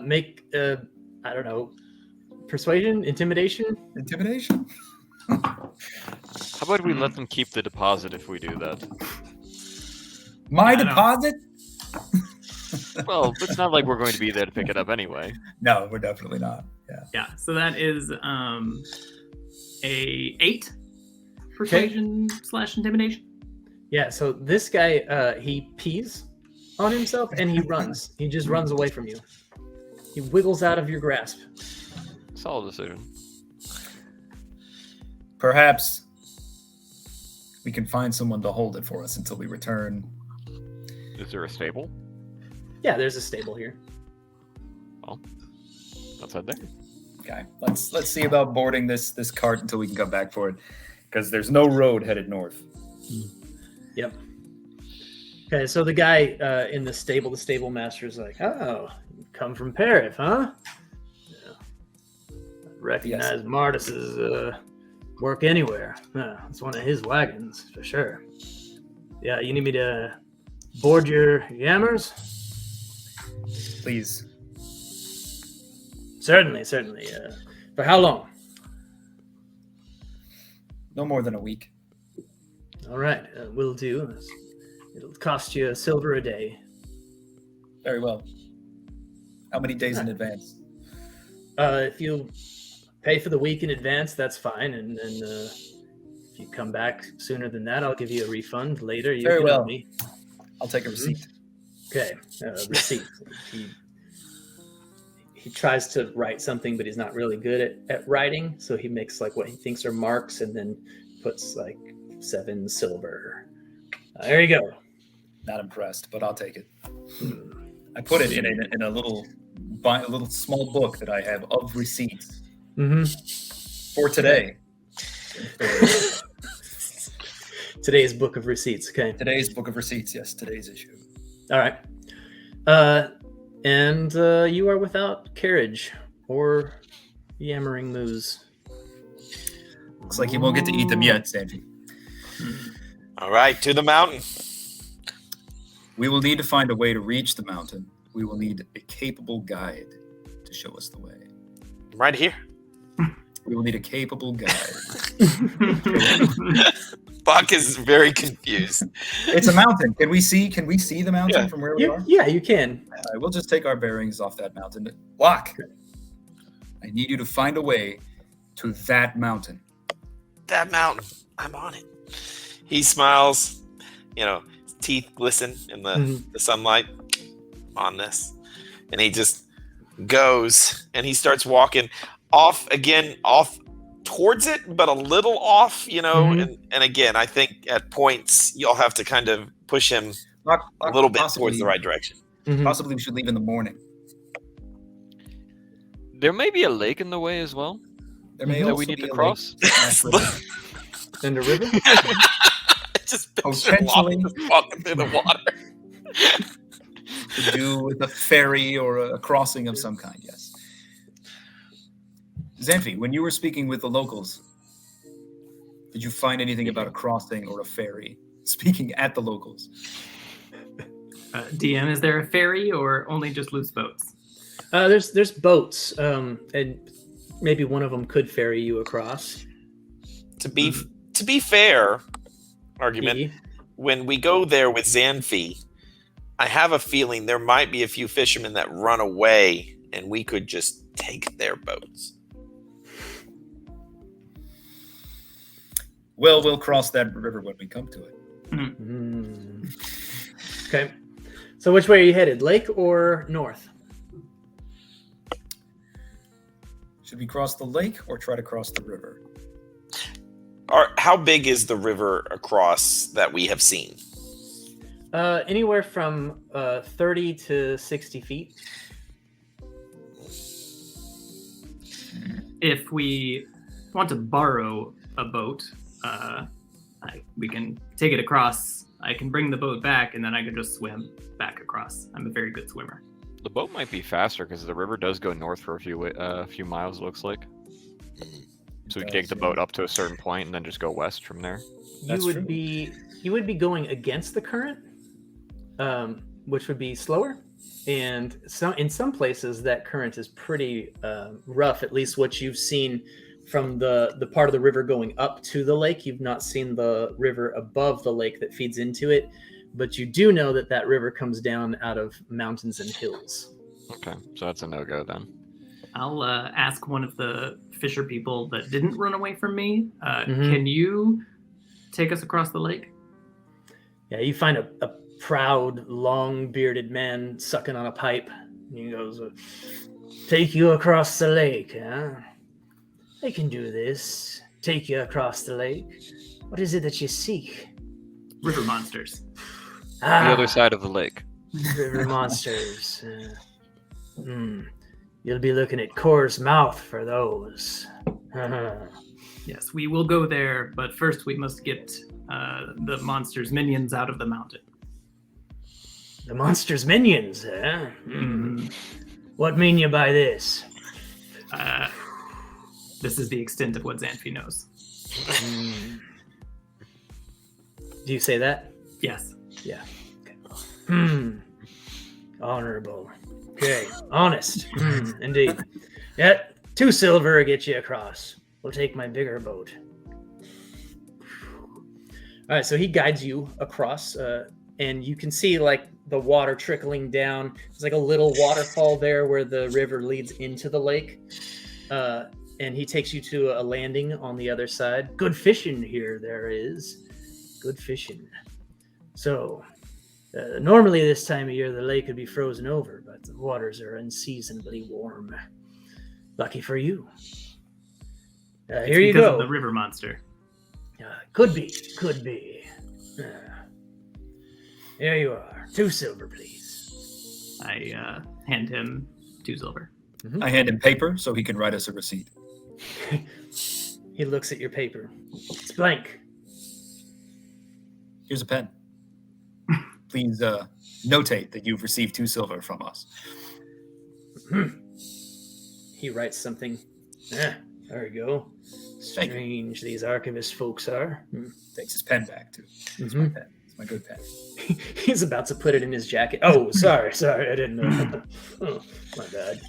Make I don't know, persuasion, intimidation. Intimidation? How about we let them keep the deposit if we do that? My I don't know. deposit? Well, it's not like we're going to be there to pick it up anyway. No, we're definitely not. Yeah. Yeah, so that is a 8 persuasion / intimidation. Yeah. So this guy, he pees on himself and he runs. He just runs away from you. He wiggles out of your grasp. Solid decision. Perhaps we can find someone to hold it for us until we return. Is there a stable? Yeah, there's a stable here. Well, let's head there. Okay, let's see about boarding this cart until we can come back for it, because there's no road headed north. Yep. Okay, so the guy in the stable master's like, "Oh, you come from Perith, huh? Yeah. I recognize Martus's work anywhere. Yeah, it's one of his wagons for sure. Yeah, you need me to board your yammers? Please. Certainly. For how long? No more than a week. All right, will do. It'll cost you a silver a day. Very well. How many days in advance? If you pay for the week in advance, that's fine. And then if you come back sooner than that, I'll give you a refund later. You Very can well. help me. I'll take a receipt. Okay, receipt. He tries to write something, but he's not really good at writing. So he makes like what he thinks are marks and then puts like 7 silver. There you go. Not impressed, but I'll take it. I put it in a little small book that I have of receipts for today. Today's book of receipts. Okay. Today's book of receipts. Yes, today's issue. All right. And you are without carriage or yammering moose. Looks like you won't get to eat them yet, Sanji. All right, to the mountain. We will need to find a way to reach the mountain. We will need a capable guide to show us the way. Right here. We will need a capable guide. Buck is very confused. It's a mountain. Can we see the mountain from where we are? Yeah, you can. All right, we'll just take our bearings off that mountain. Locke, I need you to find a way to that mountain. That mountain. I'm on it. He smiles, his teeth glisten in the sunlight. On this. And he just goes and he starts walking off towards it, but a little off, and again, I think at points you'll have to kind of push him a little bit towards the right direction. Possibly we should leave in the morning. There may be a lake in the way as well. There may that also we need be to a cross. And the river? Just Potentially walking through the water. To do with a ferry or a crossing of some kind, yes. Xanfi, when you were speaking with the locals, did you find anything about a crossing or a ferry? Speaking at the locals. DM, is there a ferry or only just loose boats? There's boats, and maybe one of them could ferry you across. To be fair, argument, when we go there with Xanfi, I have a feeling there might be a few fishermen that run away, and we could just take their boats. Well, we'll cross that river when we come to it. Okay. So which way are you headed, lake or north? Should we cross the lake or try to cross the river? How big is the river across that we have seen? Anywhere from 30 to 60 feet. If we want to borrow a boat, we can take it across. I can bring the boat back, and then I can just swim back across. I'm a very good swimmer. The boat might be faster because the river does go north for a few miles, it looks like. So we take the boat up to a certain point and then just go west from there. You would be going against the current, which would be slower. And in some places that current is pretty rough, at least what you've seen from the part of the river going up to the lake. You've not seen the river above the lake that feeds into it, but you do know that river comes down out of mountains and hills. Okay, so that's a no-go then. I'll ask one of the fisher people that didn't run away from me. Can you take us across the lake? Yeah, you find a proud, long-bearded man sucking on a pipe. He goes, "Take you across the lake, huh? I can do this. Take you across the lake. What is it that you seek?" River monsters. The other side of the lake. River monsters. You'll be looking at Core's mouth for those. Yes, we will go there, but first we must get the monster's minions out of the mountain. The monster's minions, huh? What mean you by this? This is the extent of what Xanfi knows. Do you say that? Yes. Yeah. Okay. Honorable. Okay. Honest. Indeed. Yeah. 2 silver get you across. We'll take my bigger boat. All right. So he guides you across, and you can see like the water trickling down. There's like a little waterfall there where the river leads into the lake. And he takes you to a landing on the other side. Good fishing here there is. Good fishing. So, normally this time of year the lake would be frozen over, but the waters are unseasonably warm. Lucky for you. Here you go. Of the river monster. Could be. Here you are. 2 silver, please. I hand him 2 silver. I hand him paper so he can write us a receipt. He looks at your paper. It's blank. Here's a pen. Please notate that you've received 2 silver from us. He writes something. There we go. Strange these archivist folks are. Takes his pen back too. It's my pen. It's my good pen. He's about to put it in his jacket. Oh, sorry, I didn't know. Oh, my bad.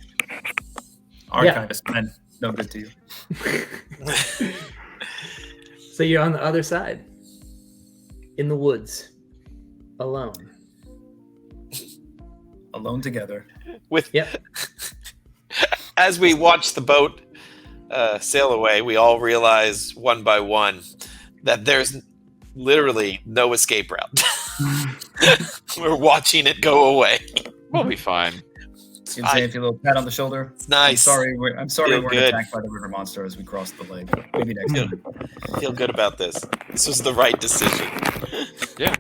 Archivist pen. No good to you. So you're on the other side, in the woods, alone. Alone together. As we watch the boat sail away, we all realize one by one that there's literally no escape route. We're watching it go away. We'll be fine. Give Xanthi a little pat on the shoulder. It's nice. I'm sorry Feel we weren't good. attacked by the river monster as we crossed the lake. Maybe next time. I feel good about this. This was the right decision. Yeah.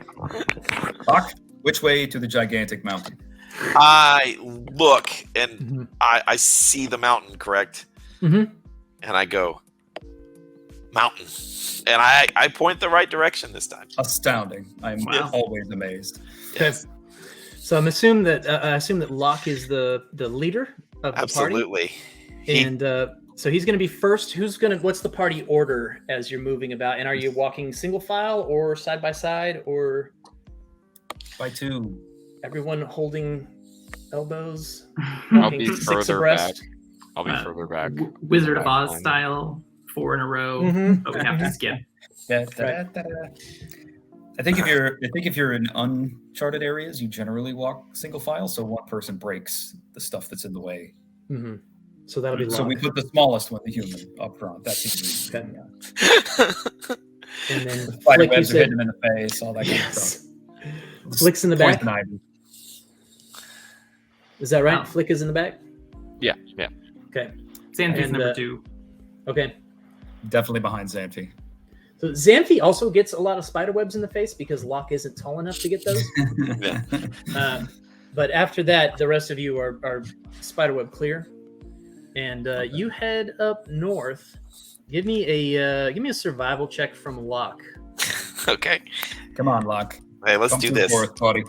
Doc, which way to the gigantic mountain? I look and I see the mountain, correct? Mm-hmm. And I go, mountain. And I point the right direction this time. Astounding. I'm always amazed. Okay. So I assume that Locke is the leader of the Absolutely. party. And so he's going to be first. What's the party order as you're moving about? And are you walking single file or side by side or by two? Everyone holding elbows. I'll be six further abreast. back. I'll be further back. Wizard of Back Oz line. style, 4 in a row, Mhm. but we have to skip. I think if you're in uncharted areas, you generally walk single file, so one person breaks the stuff that's in the way. Mm-hmm. So that'll be So we Locke. put the smallest one, the human, up front. That seems Okay. yeah. And then Spider Flick, you webs are said, hitting him in the face, all that kind of yes. stuff. Flick's in the back. Poison ivy. Is that right? Oh. Flick is in the back. Yeah. Okay. Xanthi's And, number 2. Okay. Definitely behind Xanthi. So Xanthi also gets a lot of spider webs in the face because Locke isn't tall enough to get those. But after that, the rest of you are spiderweb clear, and you head up north. Give me a survival check from Locke. Okay. Come on, Locke. Hey, let's Come do to the this. forest, buddy.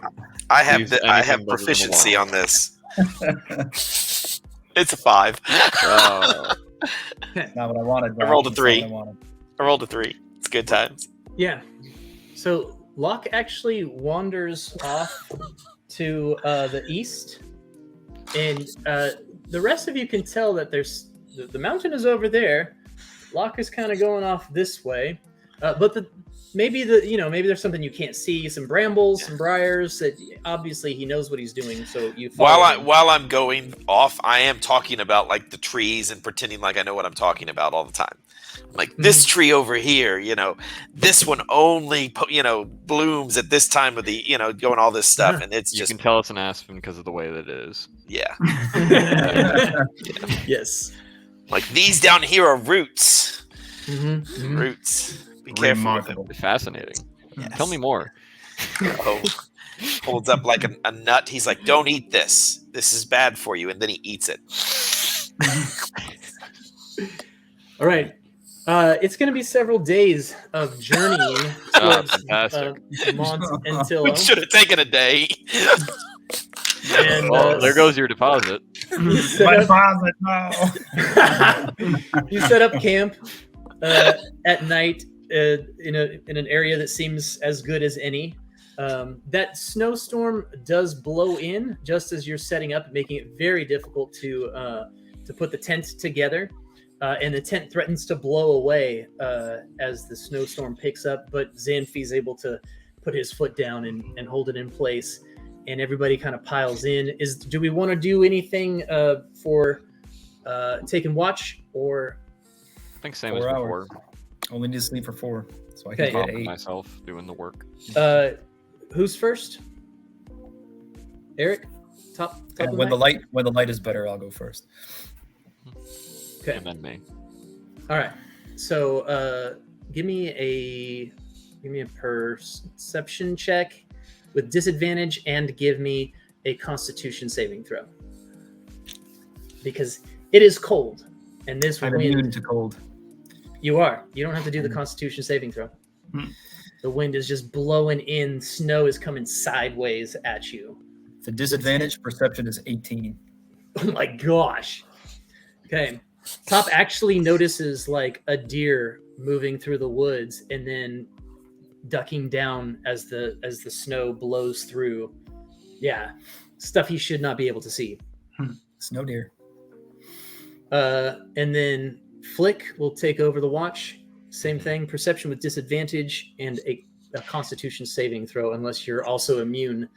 I have Use I have anything but proficiency the on this. It's a 5. Oh. Not what I wanted. I rolled a Rob. Not 3. what I wanted. I rolled a 3. It's good times. Yeah. So Locke actually wanders off to the east, and the rest of you can tell that there's the mountain is over there. Locke is kind of going off this way, but maybe there's something you can't see, some brambles, some briars. That obviously he knows what he's doing. So you follow him. While I'm going off, I am talking about like the trees and pretending like I know what I'm talking about all the time. Like this tree over here, this one only, blooms at this time of the, going all this stuff, and it's You just can tell it's an aspen because of the way that it is. yeah. Yes. Like these down here are roots. Mm-hmm. Roots. Be careful with them. Remarkable. Fascinating. Yes. Tell me more. Oh, holds up like a nut. He's like, "Don't eat this. This is bad for you," and then he eats it. All right. It's going to be several days of journeying towards fantastic. Mont Antillo. We should have taken a day. And, Well, there goes your deposit. You set My up- father, no. you set up camp at night in an area that seems as good as any. That snowstorm does blow in just as you're setting up, making it very difficult to put the tent together. And the tent threatens to blow away as the snowstorm picks up, but Xanthi's able to put his foot down and hold it in place, and everybody kind of piles in. Do we want to do anything for taking watch, or I think same as 4 before. hours. Only need to sleep for 4, so I Okay. can Top get 8. myself doing the work. who's first? Eric, top And of when the the light is better, I'll go first. Okay. And then me. All right. So give me a perception check with disadvantage, and give me a Constitution saving throw, because it is cold, and this I'm wind. immune to cold. You are. You don't have to do the Constitution saving throw. The wind is just blowing in. Snow is coming sideways at you. The disadvantage perception is 18. Oh my gosh. Okay. Top actually notices like a deer moving through the woods and then ducking down as the snow blows through. Yeah. Stuff he should not be able to see. Snow deer. And then Flick will take over the watch. Same thing, perception with disadvantage and a Constitution saving throw, unless you're also immune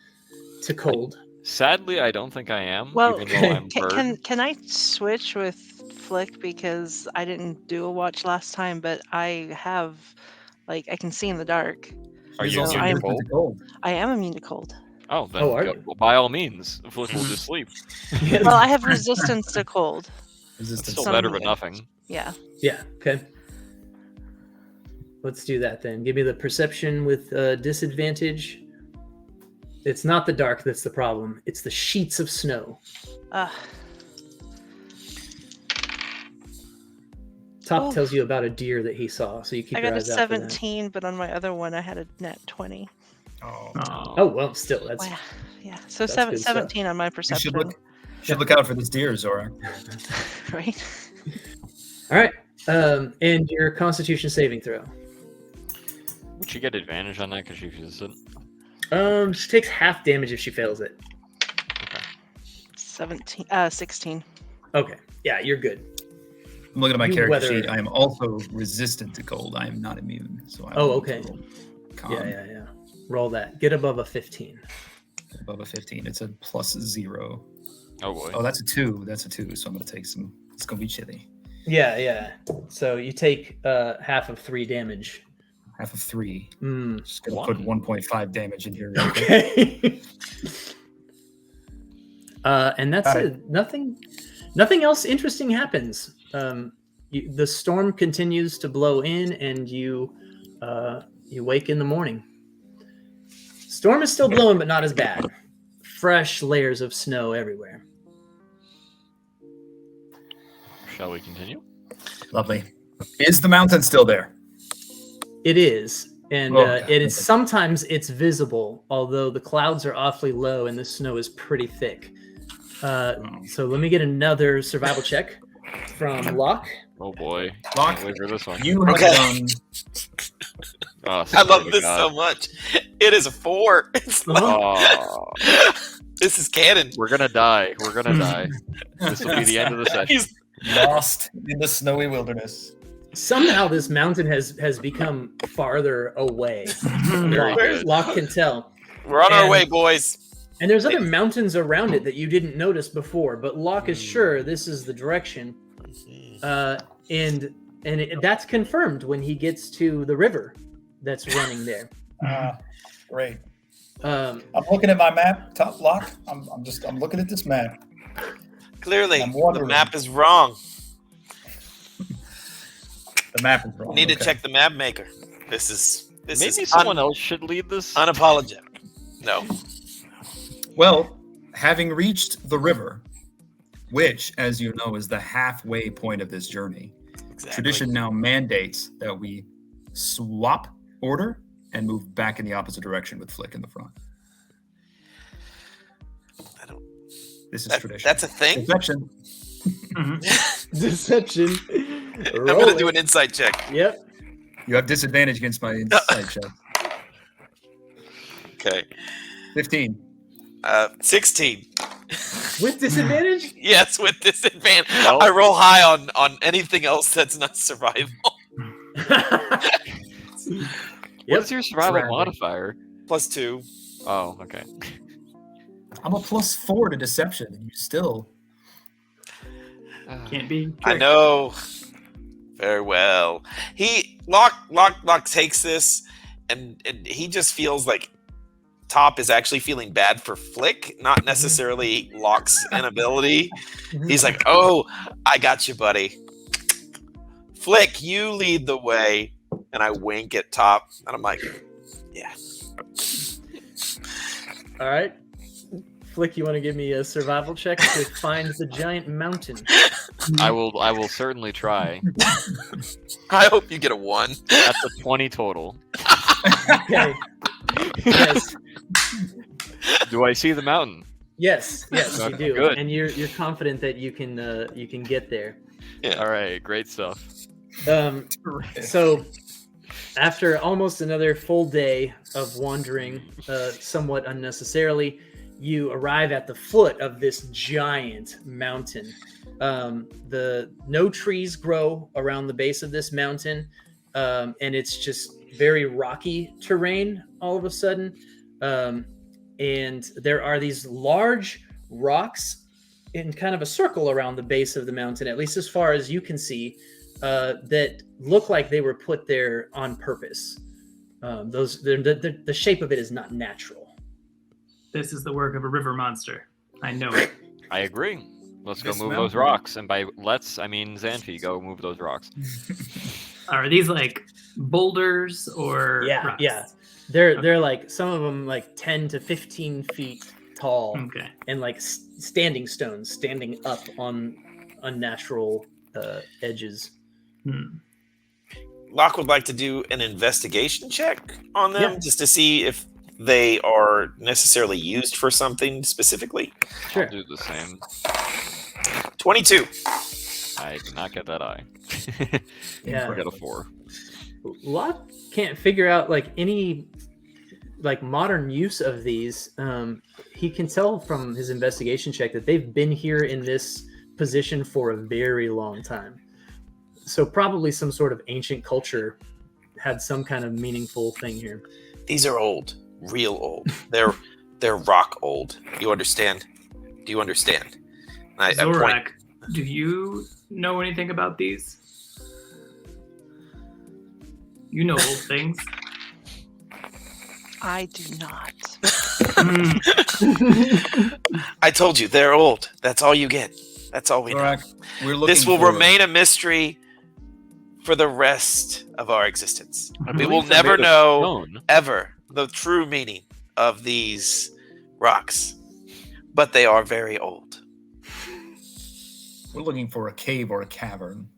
to cold. Sadly, I don't think I am. Well, even though I'm can I switch with Flick, because I didn't do a watch last time, but I have Like I can see in the dark. Are He's you also immune to resistant cold? to cold. I am immune to cold. Oh, then Oh, are you? well, by all means, Flick will just sleep. Well, I have resistance to cold. It's Resistant. still Some better than weird. nothing. Yeah. Yeah. Okay. Let's do that then. Give me the perception with disadvantage. It's not the dark that's the problem. It's the sheets of snow. Top Oh. tells you about a deer that he saw, so you keep I your got a eyes out for that. 17, but on my other one I had a net 20. Oh. Oh well, still that's Wow. Yeah. So That's good stuff. 17 on my You perception. should look out for this deer, Zora. Right. all right. And your Constitution saving throw. Would you get advantage on that because she resistant? She takes half damage if she fails it. 16. Okay. Yeah, you're good. I'm looking at my You character weather sheet. it. I am also resistant to cold. I am not immune. So I Oh, will okay. roll con. Yeah. Roll that. Get above a 15. Above a 15. It's a +0. Oh boy. Oh, that's a 2. That's a 2. So I'm going to take some. It's going to be chilly. Yeah. So you take half of 3 damage. Half of 3. Mm. Just going to put 1.5 damage in here. Okay. And that's Got it. Nothing else interesting happens. The storm continues to blow in, and you wake in the morning. Storm is still blowing, but not as bad. Fresh layers of snow everywhere. Shall we continue? Lovely. Is the mountain still there? It is, and Okay. it is sometimes it's visible, although the clouds are awfully low and the snow is pretty thick. So let me get another survival check from Locke. Oh boy. Locke, Can't wait for this one. you have Okay. done. Oh, I love swear to this God. so much. It is a 4. It's like, Oh, this is canon. we're gonna die. We're gonna die. This will be the end of the session. He's Lost in the snowy wilderness. Somehow this mountain has become farther away. Very Locke, good. Locke can tell. We're on our And- way, boys. And there's other mountains around it that you didn't notice before, but Locke is sure this is the direction. And that's confirmed when he gets to the river that's running there. Great. Um, I'm looking at my map, top lock. I'm looking at this map. Clearly, I'm the wondering. map is wrong. The map is wrong. We need to okay. check the map maker. This is Maybe someone else should lead this. unapologetic. No. Well, having reached the river, which, as you know, is the halfway point of this journey, Exactly. tradition now mandates that we swap order and move back in the opposite direction with Flick in the front. I don't, This is that- tradition. that's a thing? Deception. Deception. I'm going to do an insight check. Yep. You have disadvantage against my insight check. Okay. 15. 16. With disadvantage? Yes, with disadvantage. Well- I roll high on anything else that's not survival. What's your survival Tragic. modifier? +2. Oh, okay. I'm a +4 to deception, and you still. Can't be. I know very well. Locke takes this, and he just feels like Top is actually feeling bad for Flick, not necessarily Locke's inability. He's like, "Oh, I got you, buddy. Flick, you lead the way." And I wink at Top, and I'm like, "Yeah." All right. Flick, you want to give me a survival check to find the giant mountain? I will certainly try. I hope you get a 1. That's a 20 total. Okay. Yes. Do I see the mountain? Yes, you Okay, do. good. And you're confident that you can get there. All right, great stuff. So after almost another full day of wandering, somewhat unnecessarily, you arrive at the foot of this giant mountain. No trees grow around the base of this mountain, and it's just very rocky terrain all of a sudden. And there are these large rocks in kind of a circle around the base of the mountain, at least as far as you can see. that look like they were put there on purpose. The shape of it is not natural. This is the work of a river monster. I know it. I agree. Let's go This move those mountain. rocks. And by let's, I mean Xanfi, go move those rocks. Are these like boulders or rocks? Yeah. They're like, some of them like 10 to 15 feet tall, Okay. and like standing stones standing up on unnatural edges. Locke would like to do an investigation check on them, Yeah. just to see if they are necessarily used for something specifically. Sure. I'll do the same. 22. I did not get that eye. Yeah. I got a 4. Locke can't figure out like any like modern use of these. He can tell from his investigation check that they've been here in this position for a very long time. So probably some sort of ancient culture had some kind of meaningful thing here. These are old, real old. They're rock old. You understand? Do you understand? I point. Zorak, do you know anything about these? You know old things. I do not. I told you they're old. That's all you get. That's all we know. Zorak, we're looking This will for- remain a mystery for the rest of our existence. I We believe will they're never made of know stone. ever the true meaning of these rocks, but they are very old. We're looking for a cave or a cavern.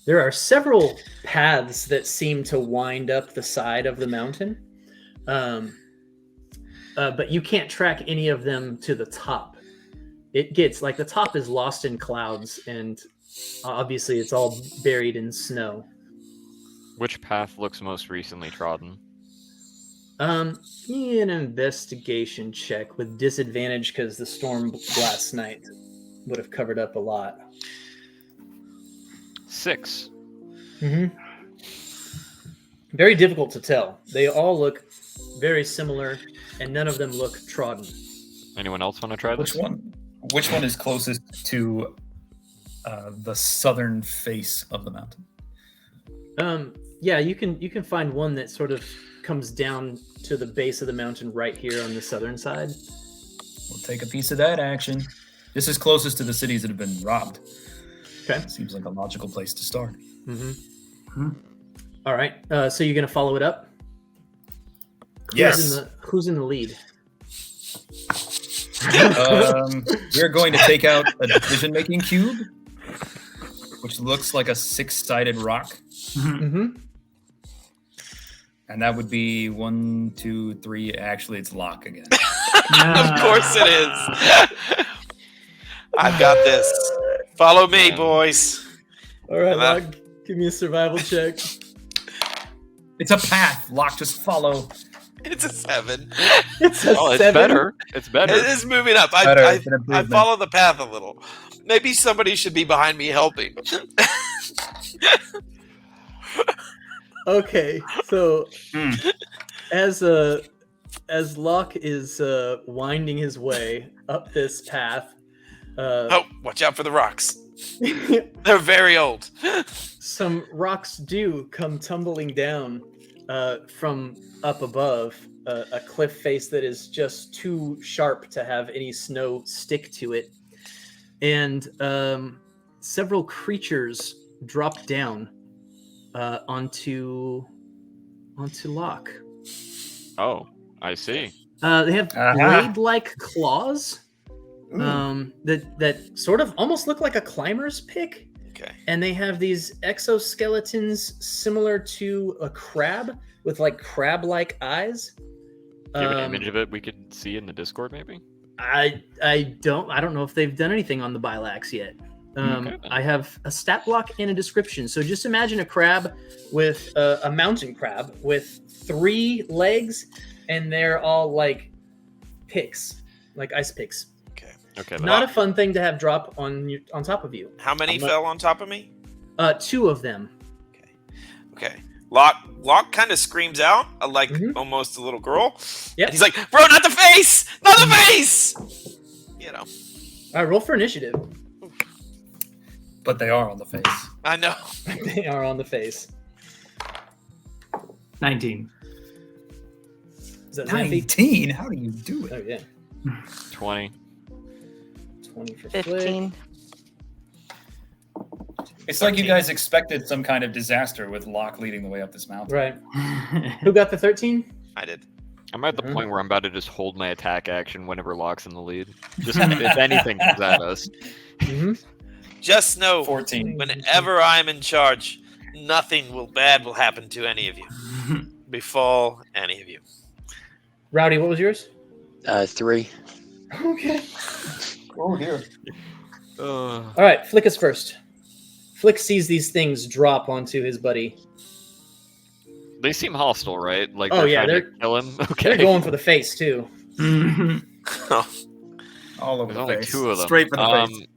There are several paths that seem to wind up the side of the mountain, but you can't track any of them to the top. It gets like the top is lost in clouds, and obviously it's all buried in snow. Which path looks most recently trodden? Give me an investigation check with disadvantage because the storm last night would have covered up a lot. 6. Mm-hmm. Very difficult to tell. They all look very similar, and none of them look trodden. Anyone else want to try this? Which one is closest to the southern face of the mountain? Yeah, you can find one that sort of comes down to the base of the mountain right here on the southern side. We'll take a piece of that action. This is closest to the cities that have been robbed. Okay. Seems like a logical place to start. Mm-hmm. All right. So you're gonna follow it up? Yes. Who's in the lead? We're going to take out a decision-making cube, which looks like a 6-sided rock. Mm-hmm. And that would be 1, 2, 3. Actually, it's Locke again. Of course it is. I've got this. Follow me, boys. All right, Uh, Locke, give me a survival check. It's a path. Locke, just follow. It's a 7. It's a Oh, it's 7. better. It's better. It is moving up. Better, I it's an improvement. follow the path a little. Maybe somebody should be behind me helping. Okay, so as Locke is winding his way up this path, Oh, watch out for the rocks. They're very old. some rocks do come tumbling down from up above, a cliff face that is just too sharp to have any snow stick to it, and several creatures drop down onto Locke. Oh, I see. They have Uh-huh. blade-like claws that sort of almost look like a climber's pick. Okay. And they have these exoskeletons similar to a crab with like crab-like eyes. Do you have an image of it we could see in the Discord, maybe? I don't know if they've done anything on the Bilax yet. Okay, then. I have a stat block and a description. So just imagine a crab with a mountain crab with 3 legs, and they're all like picks, like ice picks. Okay. Okay. Not a fun thing to have drop on top of you. How many fell on top of me? 2 of them. Okay. Locke kind of screams out like almost a little girl. Yep. And he's like, "Bro, not the face! Not the face!" You know. All right, roll for initiative. But they are on the face. I know. They are on the face. 19. Is that Xanthi? 19? How do you do it? Oh, yeah. 20. 20 for Flick. 15. It's like you guys expected some kind of disaster with Locke leading the way up this mountain. Right. Who got the 13? I did. I'm at the point where I'm about to just hold my attack action whenever Locke's in the lead. Just if anything comes at us. Mm-hmm. Just know, 14. whenever I'm in charge, nothing bad will happen to any of you. Befall any of you. Rowdy, what was yours? 3. Okay. Oh, dear. All right, Flick is first. Flick sees these things drop onto his buddy. They seem hostile, right? Like Oh, yeah, trying to kill him. Okay. They're going for the face, too. All over There's the only face. 2 of them. Straight for the face.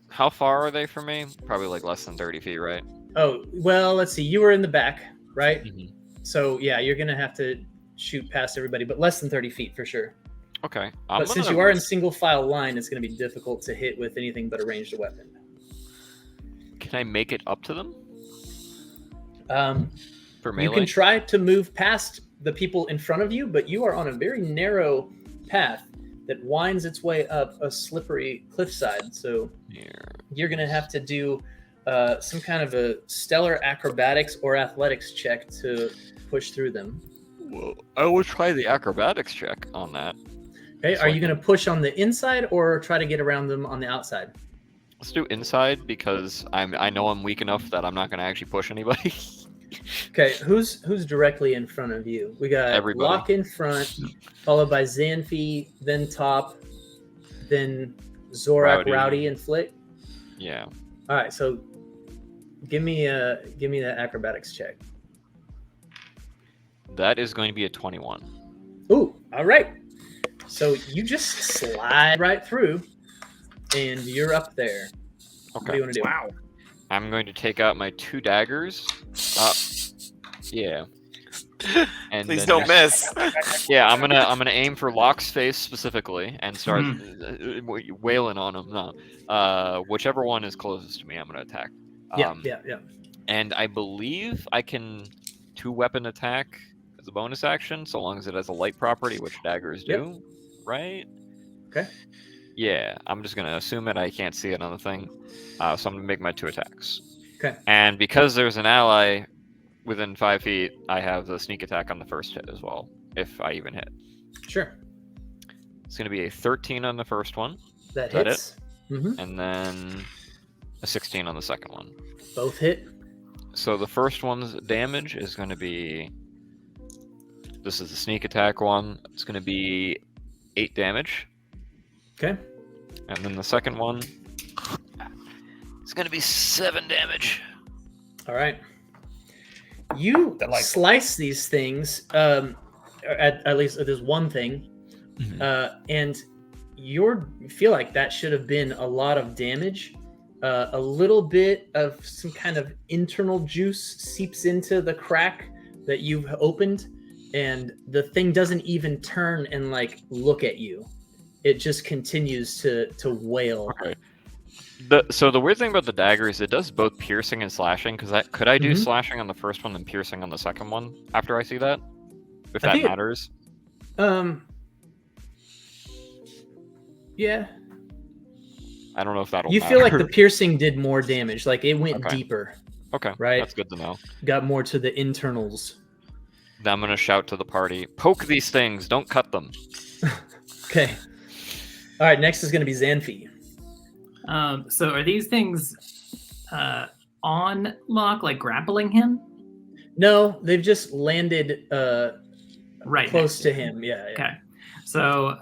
How far are they from me? Probably like less than 30 feet, right? Oh, well, let's see. You were in the back, right? Mhm. So, yeah, you're going to have to shoot past everybody, but less than 30 feet for sure. Okay. But since you are in single file line, it's going to be difficult to hit with anything but a ranged weapon. Can I make it up to them? For You melee? can try to move past the people in front of you, but you are on a very narrow path that winds its way up a slippery cliffside. So you're going to have to do some kind of a stellar acrobatics or athletics check to push through them. Well, I will try the acrobatics check on that. Okay, are you going to push on the inside or try to get around them on the outside? Let's do inside because I know I'm weak enough that I'm not going to actually push anybody. Okay, who's directly in front of you? We got Everybody. Locke in front, followed by Xanthi, then Top, then Zorak, Rowdy, and Flick. Yeah. All right, so give me that acrobatics check. That is going to be a 21. Ooh, all right. So you just slide right through, and you're up there. Okay. What do you want to do? Wow. I'm going to take out my 2 daggers. Yeah. And Please then- don't miss. Yeah, I'm gonna aim for Locke's face specifically and start wailing on him. No, whichever one is closest to me, I'm gonna attack. Yeah. And I believe I can 2-weapon attack as a bonus action, so long as it has a light property, which daggers do. Right? Okay. Yeah, I'm just gonna assume it. I can't see it on the thing, so I'm gonna make my 2 attacks. Okay. And because there's an ally within 5 feet, I have the sneak attack on the first hit as well, if I even hit. Sure. It's going to be a 13 on the first one. That Is that hits. Mm-hmm. And then a 16 on the second one. Both hit. So the first one's damage is going to be... This is the sneak attack one. It's going to be 8 damage. Okay. And then the second one... It's going to be 7 damage. All right. You slice these things, at least there's one thing, and you feel like that should have been a lot of damage. A little bit of some kind of internal juice seeps into the crack that you've opened, and the thing doesn't even turn and like look at you. It just continues to wail. Okay. So the weird thing about the dagger is it does both piercing and slashing. Could I do slashing on the first one and piercing on the second one after I see that? If that matters. Yeah. I don't know if that'll You matter. feel like the piercing did more damage, like it went deeper. Okay, right? That's good to know. Got more to the internals. Then I'm gonna shout to the party, poke these things, don't cut them. Okay. All right, next is gonna be Xanthi. So are these things on Locke, like grappling him? No, they've just landed right close to him. Yeah. Okay. So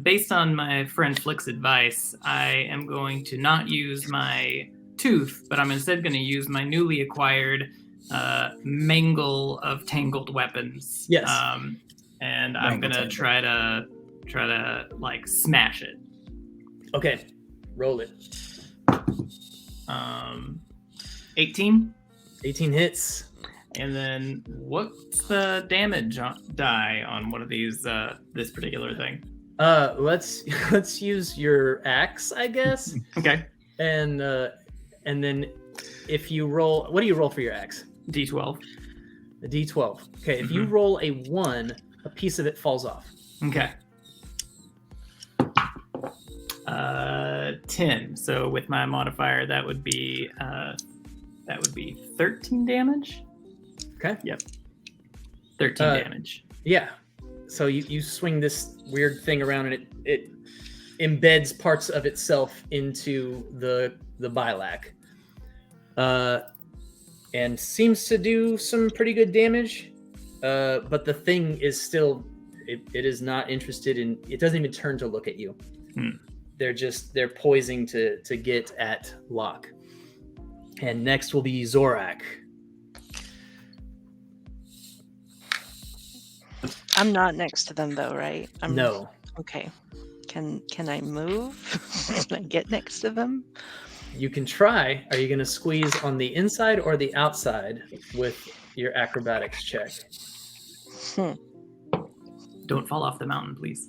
based on my friend Flick's advice, I am going to not use my tooth, but I'm instead going to use my newly acquired mangle of tangled weapons. Yes. And I'm going to try to like smash it. Okay. Roll it. 18. 18 hits. And then what's the damage die on one of these this particular thing? Let's use your axe, I guess. Okay. And then if you roll, what do you roll for your axe? D12. A D12. Okay, if you roll a 1, a piece of it falls off. Okay. 10. So with my modifier, that would be 13 damage. Okay. Yep. 13 damage. Yeah. So you swing this weird thing around, and it embeds parts of itself into the Bilac, and seems to do some pretty good damage. But the thing is still, it is not interested in. It doesn't even turn to look at you. They're poising to get at Locke. And next will be Zorak. I'm not next to them though, right? No. Okay. Can I move? Can I get next to them? You can try. Are you going to squeeze on the inside or the outside with your acrobatics check? Don't fall off the mountain, please.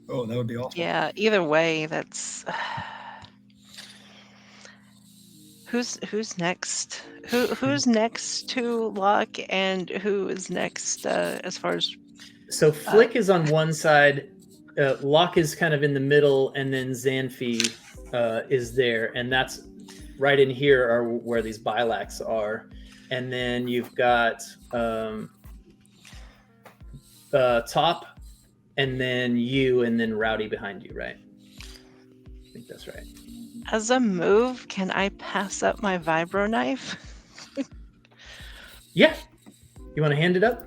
Oh, that would be awful. Yeah, either way, that's who's next? Who's next to Locke, and who is next as far as? So Flick is on one side, Locke is kind of in the middle, and then Xanfi is there, and that's right in here are where these Bilacs are, and then you've got Top, and then you, and then Rowdy behind you, right? I think that's right. As a move, can I pass up my vibro knife? Yeah. You want to hand it up?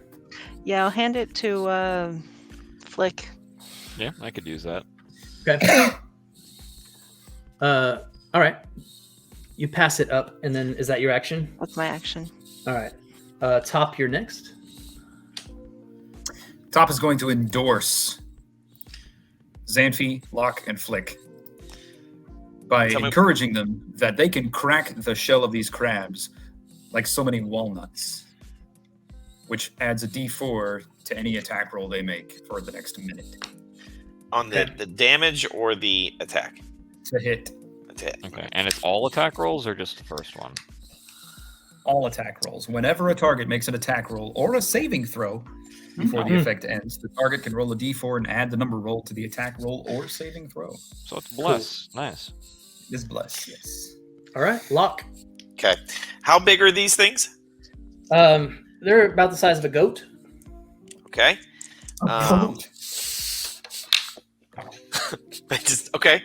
Yeah, I'll hand it to Flick. Yeah, I could use that. Okay. All right. You pass it up, and then is that your action? That's my action. All right. Top, you're next. Top is going to endorse Xanfi, Locke, and Flick by encouraging them that they can crack the shell of these crabs like so many walnuts, which adds a D4 to any attack roll they make for the next minute. On the damage or the attack? To hit. Okay, and it's all attack rolls or just the first one? All attack rolls. Whenever a target makes an attack roll or a saving throw before the effect ends, the target can roll a D4 and add the number rolled to the attack roll or saving throw. So it's bless. Cool. Nice. It's bless, yes. All right, Locke. Okay. How big are these things? They're about the size of a goat. Okay. Okay.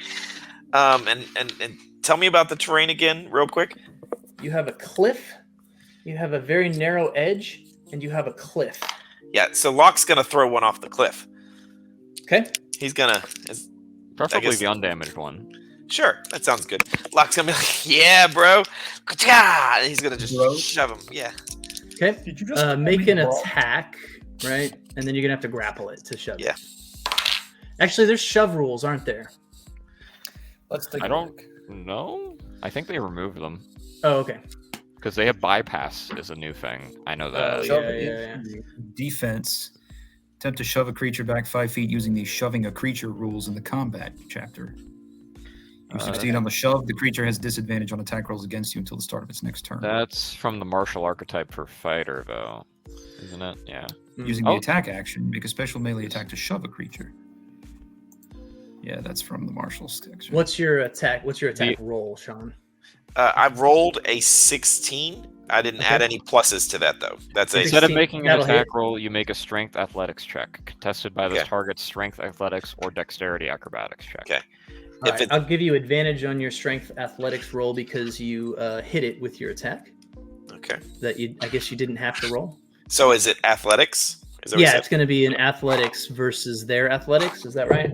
And tell me about the terrain again, real quick. You have a cliff, you have a very narrow edge, and you have a cliff. Yeah, so Locke's gonna throw one off the cliff. Okay. He's gonna preferably the undamaged one. Sure, that sounds good. Locke's gonna be like, "Yeah, bro," and he's gonna just shove him. Yeah. Okay. Did you just make an attack, right? And then you're gonna have to grapple it to shove. Yeah. Actually, there's shove rules, aren't there? Let's take. I don't know. I think they removed them. Oh, okay. Because they have bypass is a new thing. I know that. Yeah. Defense. Attempt to shove a creature back 5 feet using the shoving a creature rules in the combat chapter. You succeed on the shove, the creature has disadvantage on attack rolls against you until the start of its next turn. That's from the martial archetype for fighter, though, isn't it? Yeah. Using the attack action, make a special melee attack to shove a creature. Yeah, that's from the martial sticks. Right? What's your attack roll, Sean? I rolled a 16. I didn't add any pluses to that, though. That's Instead of making an attack roll, you make a strength athletics check, contested by the target's strength athletics or dexterity acrobatics check. Okay. Right, I'll give you advantage on your strength athletics roll because you hit it with your attack. Okay. I guess you didn't have to roll. So is it athletics? It's going to be an athletics versus their athletics. Is that right?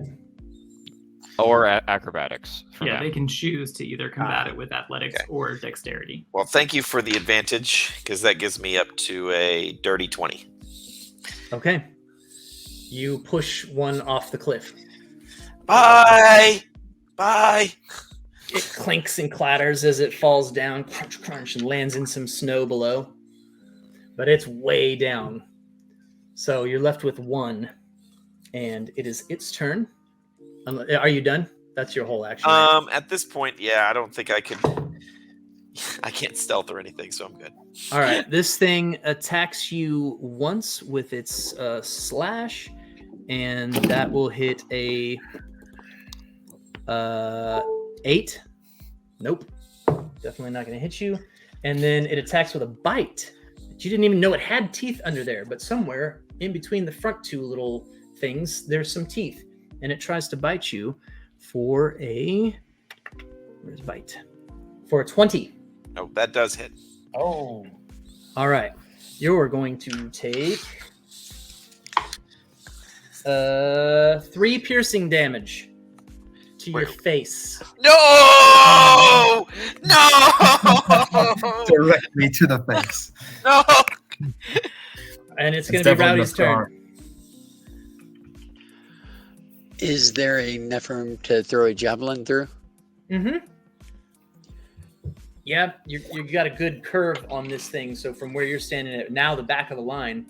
Or acrobatics. Yeah, they can choose to either combat it with athletics or dexterity. Well, thank you for the advantage, because that gives me up to a dirty 20. Okay. You push one off the cliff. Bye! It clinks and clatters as it falls down, crunch, crunch, and lands in some snow below. But it's way down. So you're left with one, and it is its turn. Are you done? That's your whole action. Right? At this point, yeah, I don't think I could I can't stealth or anything, so I'm good. All right, this thing attacks you once with its slash, and that will hit a 8. Nope, definitely not going to hit you. And then it attacks with a bite. You didn't even know it had teeth under there, but somewhere in between the front two little things, there's some teeth, and it tries to bite you for a bite for a 20. Oh, that does hit. Oh. All right, you're going to take 3 piercing damage to your face. No! No! Directly to the face. No! And it's going to be Rowdy's turn. Is there enough room to throw a javelin through? Mm-hmm. Yeah, you got a good curve on this thing. So from where you're standing at now, the back of the line,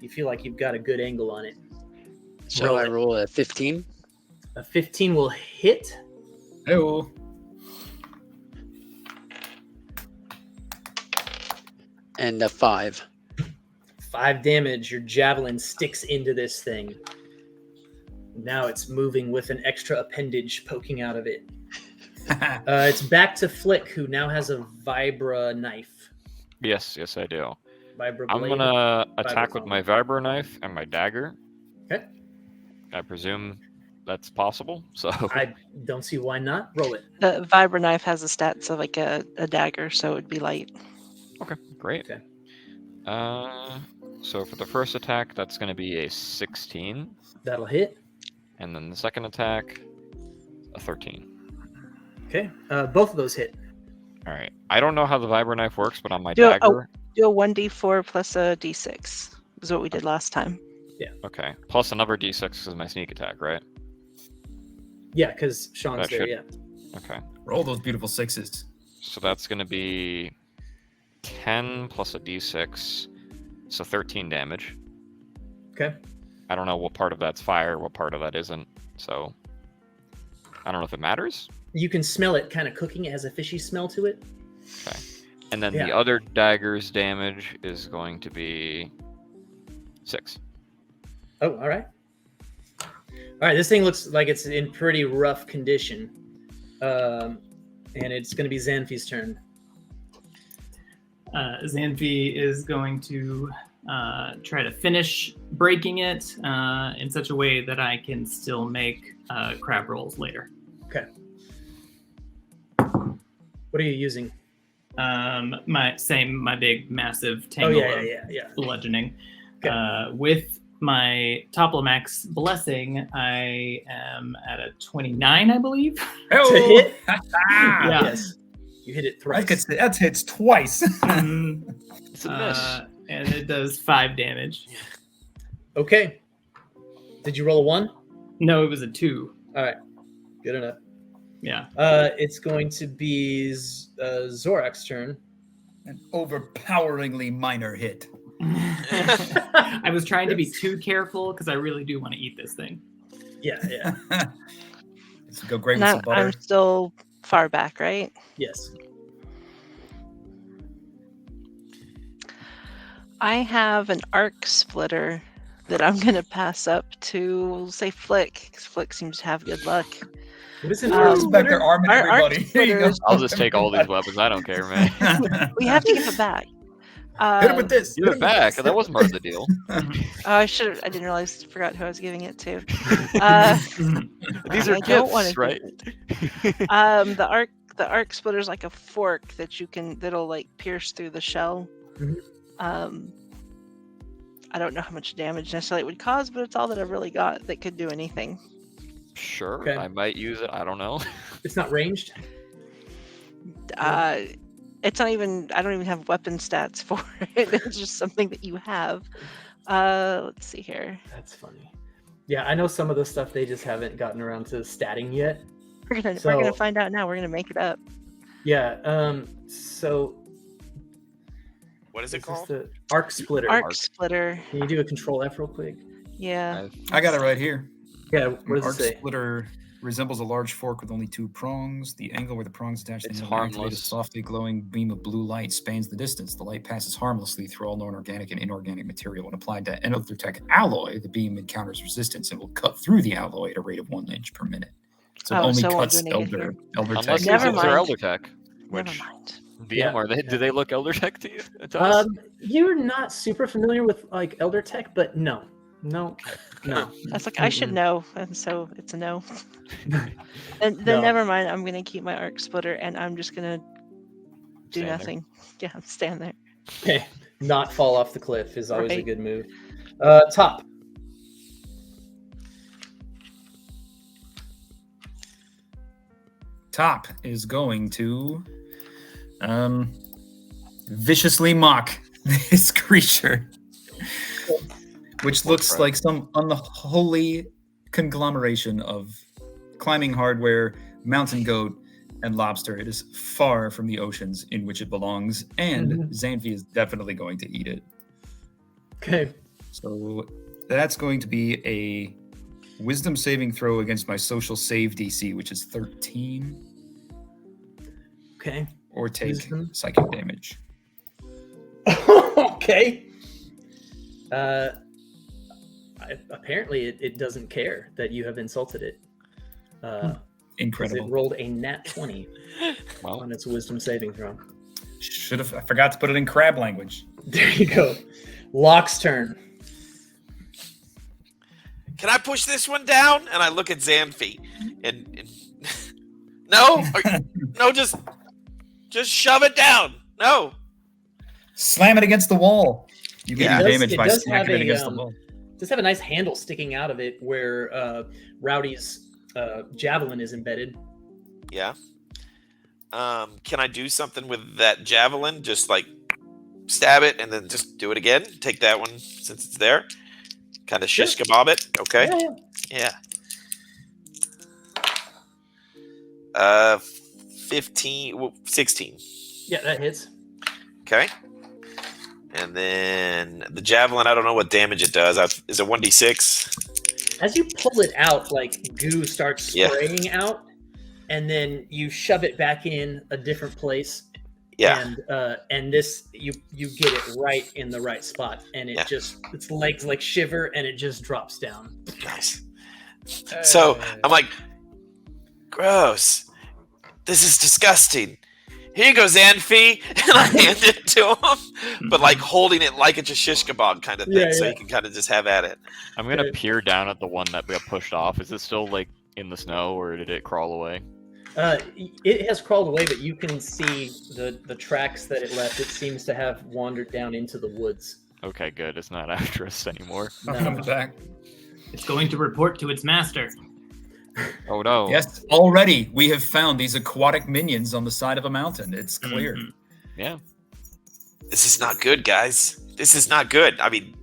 you feel like you've got a good angle on it. So I roll a 15. A 15 will hit. Oh. And a 5. 5 damage. Your javelin sticks into this thing. Now it's moving with an extra appendage poking out of it. It's back to Flick, who now has a vibra knife. Yes, I do. Vibra I'm blade. gonna attack with my vibro knife and my dagger. Okay. I presume that's possible. So I don't see why not. Roll it. The vibra knife has the stats of like a dagger, so it'd be light. Okay, great. Okay. So for the first attack, that's going to be a 16. That'll hit. And then the second attack, a 13. Okay. Both of those hit. All right. I don't know how the vibro knife works, but on my Do dagger. a 1d4 plus a d6 is what we did last time. Yeah. Okay. Plus another d6 is my sneak attack, right? Yeah, because Sean's That there. should- Yeah. Okay. Roll those beautiful 6s. So that's going to be 10 plus a d6, so 13 damage. Okay. I don't know what part of that's fire, what part of that isn't. So I don't know if it matters. You can smell it kind of cooking. It has a fishy smell to it. Okay. And then Yeah. the other dagger's damage is going to be 6. Oh, all right. All right, this thing looks like it's in pretty rough condition. And it's going to be Xanfi's turn. Xanfi is going to try to finish breaking it in such a way that I can still make crab rolls later. Okay. What are you using? My big massive Oh, tangle yeah. of bludgeoning. Okay. With my Toplamax blessing, I am at a 29, I believe. To hit? Yeah. Yes. You hit it thrice. That hits twice. It's a miss. And it does 5 damage. Okay. Did you roll a 1? No, it was a 2. All right. Good enough. Yeah. It's going to be Zorak's turn. An overpoweringly minor hit. I was trying to be too careful because I really do want to eat this thing. Yeah. Let's go great And with some butter. I'm still far back, right? Yes. I have an arc splitter that I'm going to pass up to, say, Flick, because Flick seems to have good luck. What is it? Respect their arm and Our arc everybody. Here you go. splitters- I'll just take all these weapons. I don't care, man. We have to give it back. Hit him with this. Give it back. That wasn't part of the deal. I didn't realize, forgot who I was giving it to. These are I don't wanna gifts, give right? The arc splitter is like a fork that'll like pierce through the shell. Mhm. I don't know how much damage necessarily it would cause, but it's all that I've really got that could do anything. Sure, Okay. I might use it. I don't know. It's not ranged. It's not even. I don't even have weapon stats for it. It's just something that you have. Let's see here. That's funny. Yeah, I know some of the stuff they just haven't gotten around to statting yet. We're gonna So- find out now. We're gonna make it up. Yeah. So What is it this called? the arc splitter. Arc splitter. Can you do a control F real quick? Yeah. I got it right here. Yeah. What does Arc it say? splitter resembles a large fork with only 2 prongs. The angle where the prongs attach to the It's handle activate a harmless. softly glowing beam of blue light spans the distance. The light passes harmlessly through all known organic and inorganic material. When applied to an Eldertech alloy, the beam encounters resistance and will cut through the alloy at a rate of 1 inch per minute. So it Oh, only so it won't cuts do any good Eldertech. Unless Never these are mind. Eldertech. Never Which mind. DM are they? Yeah. Do they look Eldertech to you? To us? You're not super familiar with like Eldertech, but no. That's like I should know, and so it's a no. And then No. never mind. I'm gonna keep my arc splitter, and I'm just gonna do Stand there. nothing. Yeah, stand there. Okay. Not fall off the cliff is always a Right. good move. Top. Top is going to viciously mock this creature, which looks crap. like some unholy conglomeration of climbing hardware, mountain goat, and lobster. It is far from the oceans in which it belongs, and Xanfi is definitely going to eat it. Okay. So that's going to be a wisdom saving throw against my social save DC, which is 13, Okay. or take Wisdom. psychic damage. Okay. Apparently, it doesn't care that you have insulted it. 'Cause Incredible. It rolled a nat 20 Well, on its wisdom saving throw. I forgot to put it in crab language. There you go. Locke's turn. Can I push this one down? And I look at Xanfi, and no, no, just shove it down. No, Slam it against the wall. You get Yeah. your It does- damage it by does smacking have it a, against the wall. Does have a nice handle sticking out of it where Rowdy's javelin is embedded. yeah. Can I do something with that javelin? Just like stab it and then just do it again. Take that one since it's there. Kind of shish kebab it. Okay. Yeah. Yeah. 16. Yeah, that hits. Okay. And then the javelin, I don't know what damage it does. Is it 1d6? As you pull it out, like goo starts Yeah. spraying out, and then you shove it back in a different place. Yeah. And this you get it right in the right spot, and it Yeah. just its legs like shiver, and it just drops down. Nice. So I'm like, gross. This is disgusting. Here you go, Xanfi. And I hand it to him, but like holding it like it's a shish kebab kind of thing, Yeah, so yeah. you can kind of just have at it. I'm gonna Good. peer down at the one that got pushed off. Is it still like in the snow, or did it crawl away? It has crawled away, but you can see the tracks that it left. It seems to have wandered down into the woods. Okay, good. It's not after us anymore. I'm coming back. It's going to report to its master. Oh no. Yes, already we have found these aquatic minions on the side of a mountain. It's clear. Mhm. Yeah. This is not good, guys. This is not good. I mean,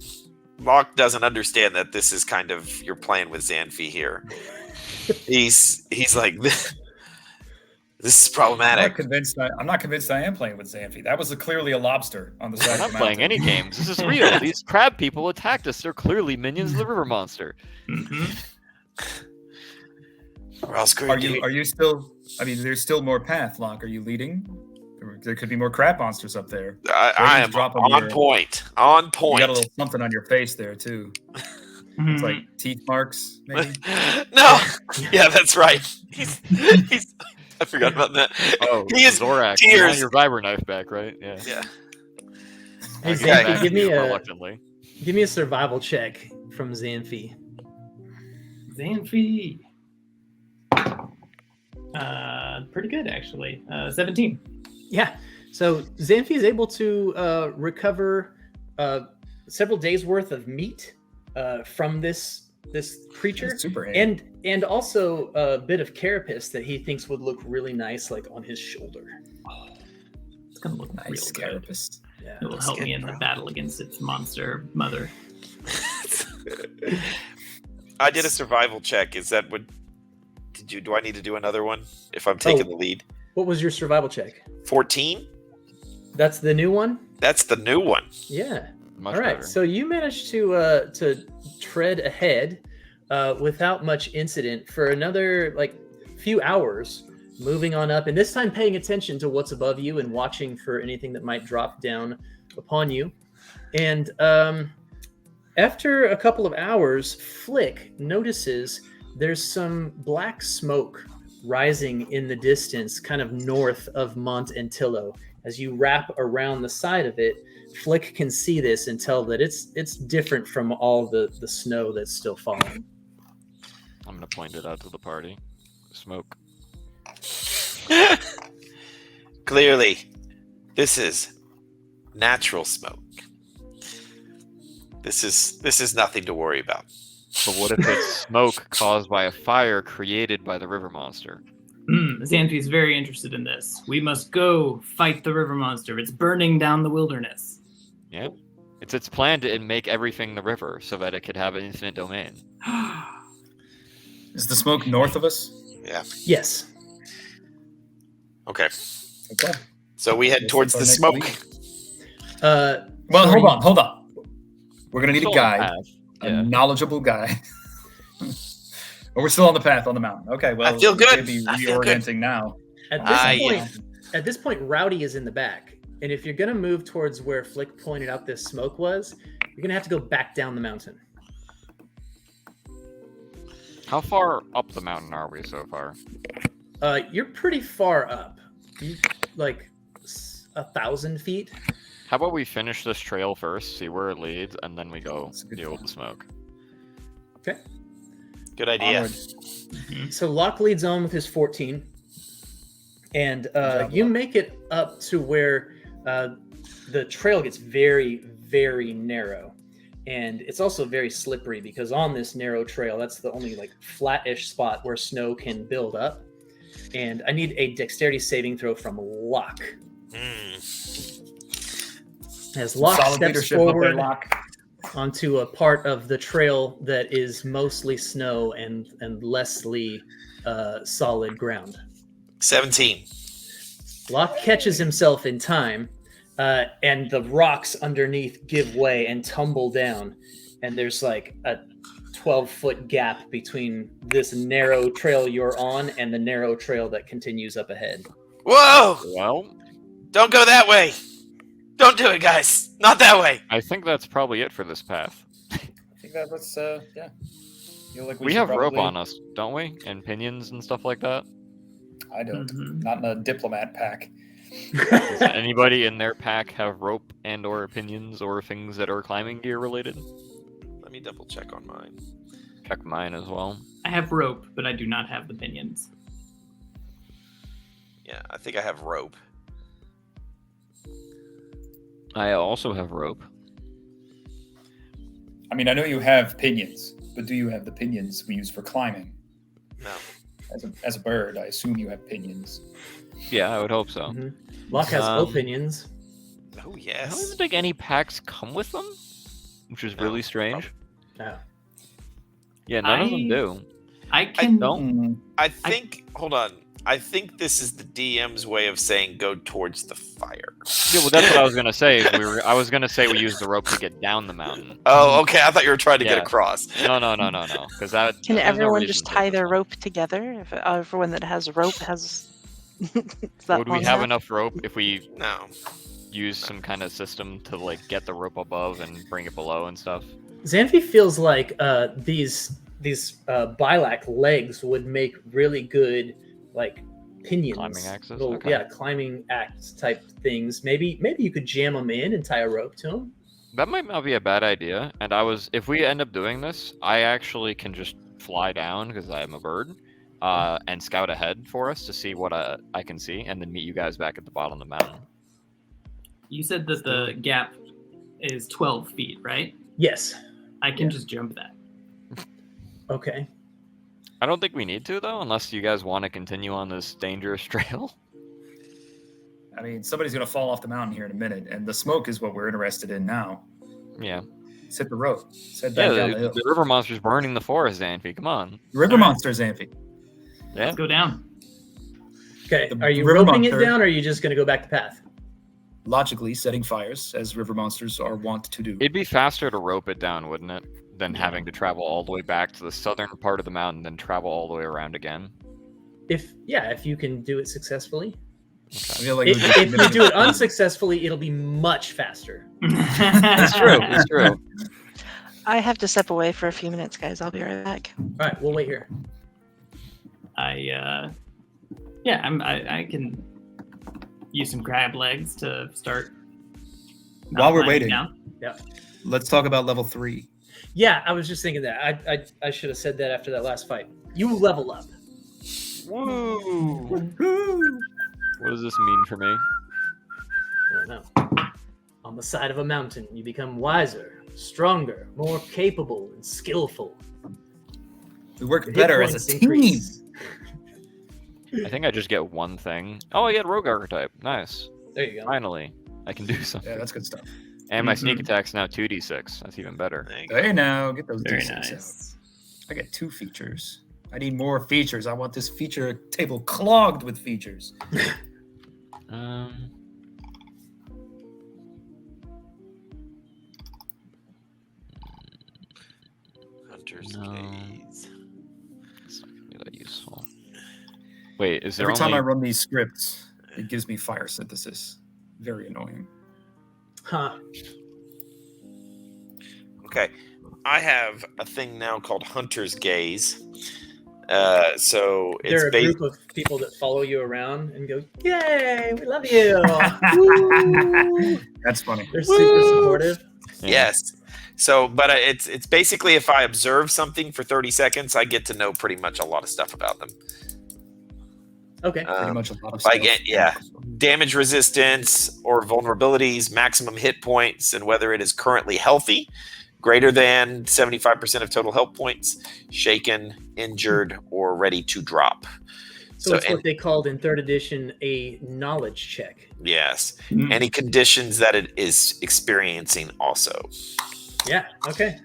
Locke doesn't understand that this is kind of you're playing with Xanfi here. He's like, this is problematic. I'm not convinced I am playing with Xanfi. That was clearly a lobster on the side I'm of not the playing mountain. any games. This is real. These crab people attacked us. They're clearly minions of the river monster. Mhm. We're all screwed. Are you still? I mean, there's still more path, Locke. Are you leading? There could be more crab monsters up there. I am Drop on your- point. On You point. got a little something on your face there too. It's like teeth marks, maybe. No. Yeah, that's right. He's I forgot about that. Oh, He is Zorak. You tears. want your vibro knife back, right? Yeah. Yeah. Hey, I'll give it Xanfi, back give to you me a reluctantly. survival check from Xanfi. Xanfi. Pretty good actually. 17. Yeah. So Xanfi is able to recover several days worth of meat from this creature, That's super handy. and also a bit of carapace that he thinks would look really nice, like on his shoulder. It's gonna look Nice real good. carapace. Yeah. It will help me in the battle against its monster mother. I did a survival check. Is that what? Do I need to do another one if I'm taking the lead? What was your survival check? 14. That's the new one. That's the new one. Yeah. Much All right. better. So you managed to tread ahead without much incident for another like few hours, moving on up, and this time paying attention to what's above you and watching for anything that might drop down upon you. And after a couple of hours, Flick notices there's some black smoke rising in the distance, kind of north of Mont Antillo. As you wrap around the side of it, Flick can see this and tell that it's different from all the snow that's still falling. I'm gonna point it out to the party. Smoke. Clearly, this is natural smoke. This is nothing to worry about. But what if it's smoke caused by a fire created by the river monster? Xanfi's very interested in this. We must go fight the river monster. It's burning down the wilderness. Yeah. It's its plan to make everything the river so that it could have an infinite domain. Is the smoke north of us? Yeah. Yes. Okay. Okay. So we head Guess towards that's the our smoke. next Well, hold on. We're gonna need a Still on the guide, path. a Yeah. knowledgeable guy. But we're still on the path on the mountain. Okay, well, I feel we good. may be I feel good. reorienting now. At this point, Rowdy is in the back, and if you're gonna move towards where Flick pointed out this smoke was, you're gonna have to go back down the mountain. How far up the mountain are we so far? You're pretty far up. You like 1,000 feet. How about we finish this trail first, see where it leads, and then we go That's a good deal with plan. the smoke. Okay. Good idea. Onward. So Locke leads on with his 14, and you make it up to where the trail gets very, very narrow, and it's also very slippery because on this narrow trail, that's the only like flat-ish spot where snow can build up. And I need a dexterity saving throw from Locke. As Locke Solid steps leadership up there, forward Locke. onto a part of the trail that is mostly snow and lessly solid ground. 17. Locke catches himself in time, and the rocks underneath give way and tumble down. And there's like a 12-foot gap between this narrow trail you're on and the narrow trail that continues up ahead. Whoa! Well, Don't go that way. Don't do it, guys. Not that way. I think that's probably it for this path. I think that's yeah. Feel like We should have rope probably- on us, don't we? And pinions and stuff like that. I don't. Mhm. Not in a diplomat pack. Does anybody in their pack have rope and or opinions or things that are climbing gear related? Let me double check on mine. Check mine as well. I have rope, but I do not have the pinions. Yeah, I think I have rope. I also have rope. I mean, I know you have pinions, but do you have the pinions we use for climbing? No. As a bird, I assume you have pinions. Yeah, I would hope so. Mhm. Locke has opinions. Oh, I don't yes. even think any packs come with them, which is really strange. No. Yeah, none of them do. I can. don't. I think, hold on. I think this is the DM's way of saying go towards the fire. Yeah, well, that's what I was gonna say. I was gonna say we use the rope to get down the mountain. Oh, okay. I thought you were trying to get Yeah. across. No. Because that. Can there's no everyone reason just to. tie their rope together? If everyone that has rope has. Is that Would we long have enough rope if we No. use some kind of system to like get the rope above and bring it below and stuff? Xanfi feels like these Bilac legs would make really good like pinions, Climbing axes? little, Okay. yeah, climbing axe type things. Maybe you could jam them in and tie a rope to them. That might not be a bad idea. And if we end up doing this, I actually can just fly down because I am a bird, and scout ahead for us to see what I can see, and then meet you guys back at the bottom of the mountain. You said that the gap is 12 feet, right? Yes. I can just jump that. Okay. I don't think we need to though, unless you guys want to continue on this dangerous trail. I mean, somebody's going to fall off the mountain here in a minute, and the smoke is what we're interested in now. Yeah. Set the rope. Set back down the hill. The river monster's burning the forest, Xanfi. Come on. River monster, Xanfi. Yeah. Let's go down. Okay. The Are you river roping it monster- down, or are you just going to go back the path? Logically, setting fires, as river monsters are wont to do. It'd be faster to rope it down, wouldn't it? than having to travel all the way back to the southern part of the mountain, then travel all the way around again. If you can do it successfully. I feel like If you do it unsuccessfully, it'll be much faster. That's true. That's true. I have to step away for a few minutes, guys. I'll be right back. All right, we'll wait here. I can use some crab legs to start. While we're climbing waiting, down. Yeah. let's talk about level 3. Yeah, I was just thinking that. I should have said that after that last fight. You level up. Woo! What does this mean for me? I don't know. On the side of a mountain, you become wiser, stronger, more capable, and skillful. We work Hit better as points a team. increase. I think I just get one thing. Oh, I get rogue archetype. Nice. There you go. Finally, I can do something. Yeah, that's good stuff. And my sneak attack's now 2d6. That's even better. Hey now, get those Very D6 nice. out. I get 2 features. I need more features. I want this feature table clogged with features. Hunter's No. Gaze. It's not gonna be that useful. Wait, is there Every time only... I run these scripts, it gives me fire synthesis. Very annoying. Huh. Okay, I have a thing now called Hunter's Gaze. So it's There are a based. group of people that follow you around and go, "Yay, we love you!" Woo! That's funny. They're super supportive. Yeah. Yes. So, but it's basically if I observe something for 30 seconds, I get to know pretty much a lot of stuff about them. Okay. Pretty much a lot of like stuff. yeah, damage resistance or vulnerabilities, maximum hit points, and whether it is currently healthy, greater than 75% of total health points, shaken, injured, or ready to drop. So it's what they called in 3rd edition a knowledge check. Yes, any conditions that it is experiencing also. Yeah. Okay.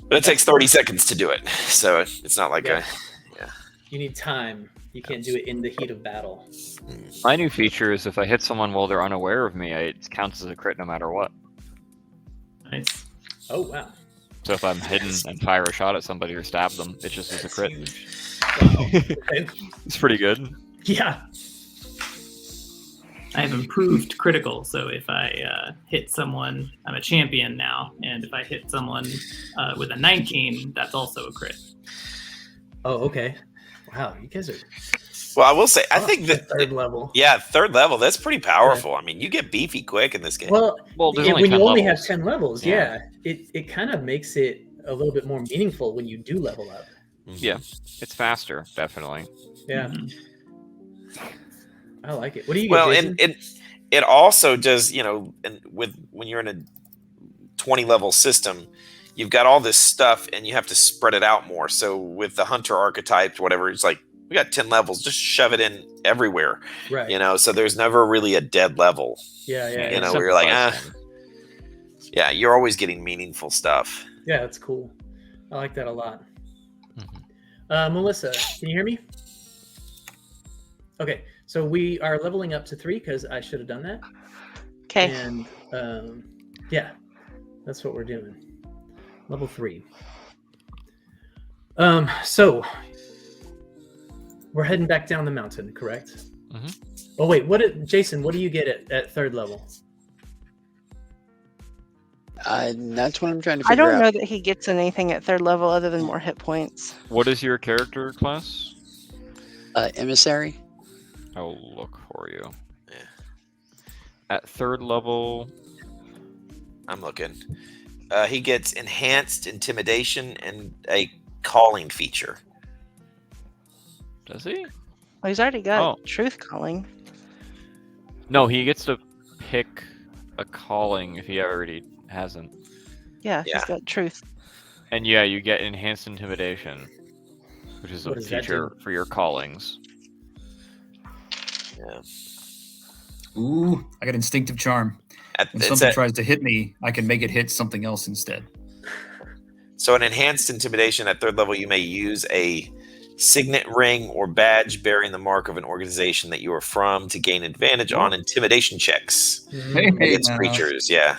But it takes 30 seconds to do it, so it's not like Yeah. You need time. You can't do it in the heat of battle. My new feature is if I hit someone while they're unaware of me, it counts as a crit no matter what. Nice. Oh wow. So if I'm hidden and fire a shot at somebody or stab them, it just is a That's crit. huge. Wow. Okay. It's pretty good. Yeah. I have improved critical, so if I hit someone, I'm a champion now, and if I hit someone with a 19, that's also a crit. Oh, okay. Wow, you guys are Well, I will say, I think that 3rd level. yeah, 3rd level, that's pretty powerful. I mean, you get beefy quick in this game. Well, There's yeah, only when 10 you only levels. have 10 levels, Yeah. it kind of makes it a little bit more meaningful when you do level up. Yeah, it's faster, definitely. Yeah, Mhm. I like it. What do you get, Well, Jason? and it also does, and when you're in a 20 level system, you've got all this stuff and you have to spread it out more. So with the hunter archetype, whatever, it's like we got 10 levels, just shove it in everywhere. Right. So there's never really a dead level. Yeah, it where you're like, simplifies things. yeah, you're always getting meaningful stuff. Yeah, that's cool. I like that a lot. Mhm. Melissa, can you hear me? Okay, so we are leveling up to 3 because I should have done that. Okay. And yeah, that's what we're doing. Level 3. So we're heading back down the mountain, correct? Mhm. Oh wait, Jason? What do you get at 3rd level? That's what I'm trying to I figure don't out. know that he gets anything at 3rd level other than more hit points. What is your character class? Emissary. I'll look for you. Yeah. At 3rd level, I'm looking. He gets enhanced intimidation and a calling feature. does he? Well, he's already got Oh. truth calling. No, he gets to pick a calling if he already hasn't. Yeah, Yeah. he's got truth. And yeah, you get enhanced intimidation, which is What a does that feature for your callings. Yeah. Ooh, I got instinctive charm. When It's something tries to hit me, I can make it hit something else instead. So an enhanced intimidation at 3rd level, you may use a signet ring or badge bearing the mark of an organization that you are from to gain advantage on intimidation checks Hey, against now. creatures. Yeah.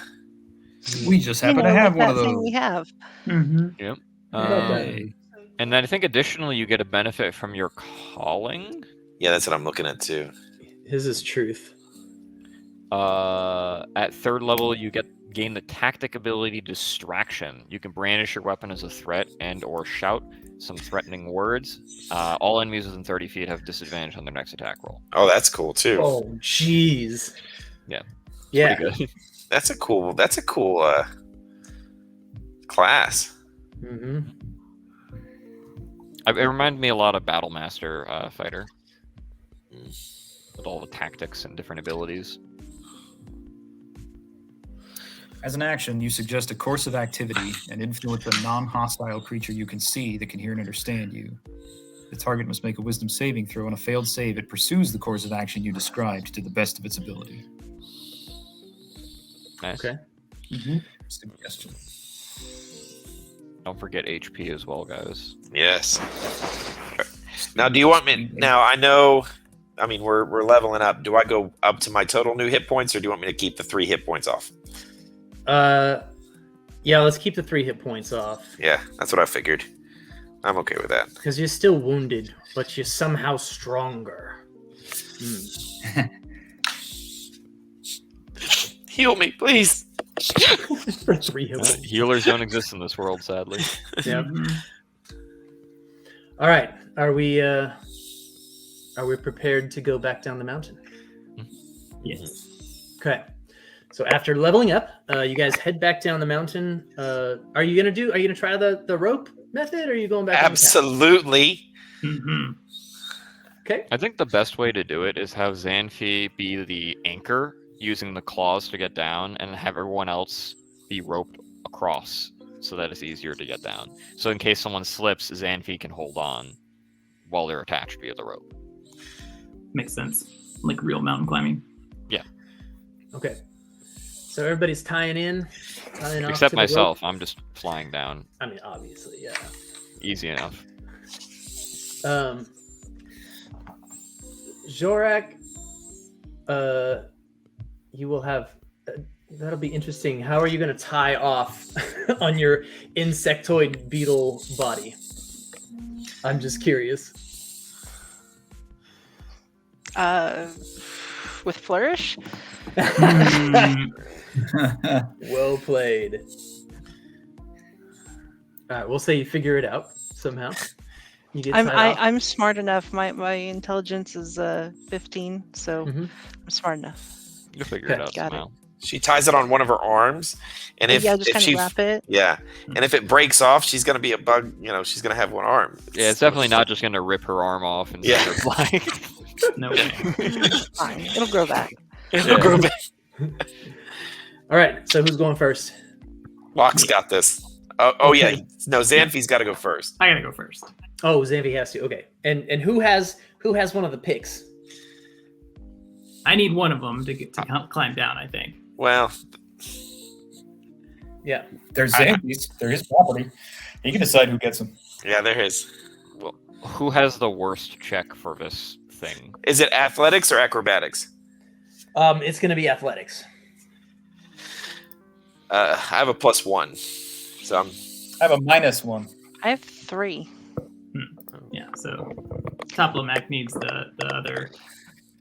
We just You happen know, to have like one of that thing those. we have. Mm-hmm. Yep. Hey. And then I think additionally you get a benefit from your calling. Yeah, that's what I'm looking at too. His is truth. At 3rd level, you gain the tactic ability Distraction. You can brandish your weapon as a threat and or shout some threatening words. All enemies within 30 feet have disadvantage on their next attack roll. Oh, that's cool too. Oh, jeez. Yeah. Yeah. Pretty good. That's a cool class. Mm-hmm. It reminded me a lot of Battlemaster Fighter. With all the tactics and different abilities. As an action, you suggest a course of activity and influence a non-hostile creature you can see that can hear and understand you. The target must make a wisdom saving throw. On a failed save, it pursues the course of action you described to the best of its ability. Nice. Okay. Suggestion. Don't forget HP as well, guys. Yes. Now, do you want me? Now, I know. I mean, we're leveling up. Do I go up to my total new hit points, or do you want me to keep the 3 hit points off? Yeah, let's keep the 3 hit points off. Yeah, that's what I figured. I'm okay with that. Because you're still wounded, but you're somehow stronger. Heal me, please. For 3 hit points. Healers don't exist in this world, sadly. Yep. All right. Are we prepared to go back down the mountain? Yes. Okay. So after leveling up, you guys head back down the mountain. Are you gonna try the rope method, or are you going back? Absolutely. Mm-hmm. Okay. I think the best way to do it is have Xanfi be the anchor, using the claws to get down, and have everyone else be roped across so that it's easier to get down. So in case someone slips, Xanfi can hold on while they're attached via the rope. Makes sense. Like real mountain climbing. Yeah. Okay. So everybody's tying off Except to the myself, rope. I'm just flying down. I mean, obviously, yeah. Easy enough. Jorak, you will have. That'll be interesting. How are you going to tie off on your insectoid beetle body? I'm just curious. With flourish. Well played. All right, we'll say you figure it out somehow. You get tied off. I'm smart enough. My intelligence is 15, so I'm smart enough. You'll figure Okay. it out Got somehow. She ties it on one of her arms, and if just if kind she of wrap it. and if it breaks off, she's gonna be a bug. You know, she's gonna have one arm. Yeah, it's definitely not just going to rip her arm off and Yeah. send her flying. No way. Fine, it'll grow back. It'll grow back. All right, so who's going first? Locke's got this. Oh yeah, Okay. no, Xanfi's got to go first. I gotta go first. Oh, Xanfi has to. Okay, and who has one of the picks? I need one of them to climb down, I think. Well, Yeah. There's Xanfi's. They're his property. He can decide who gets them. yeah, there is. Well, who has the worst check for this thing? Is it athletics or acrobatics? It's going to be athletics. I have a +1, so I'm. I have a -1. I have 3. Yeah, so Toplamac needs the other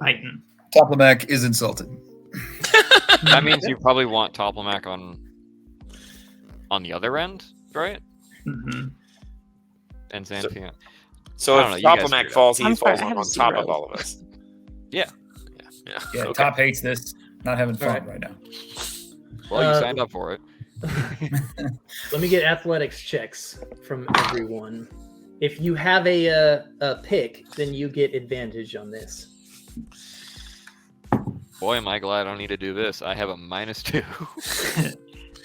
Titan. Toplamac is insulted. That means you probably want Toplamac on the other end, right? Mm-hmm. And Xanthi. So I don't if know, you guys Toplamac figure it falls, he I'm sorry, falls I have on a top 0. of all of us. Yeah. Yeah. Yeah, Okay. Top hates this. Not having fun Alright. right now. Well, you signed up for it. Let me get athletics checks from everyone. If you have a pick, then you get advantage on this. Boy, am I glad I don't need to do this. I have a -2.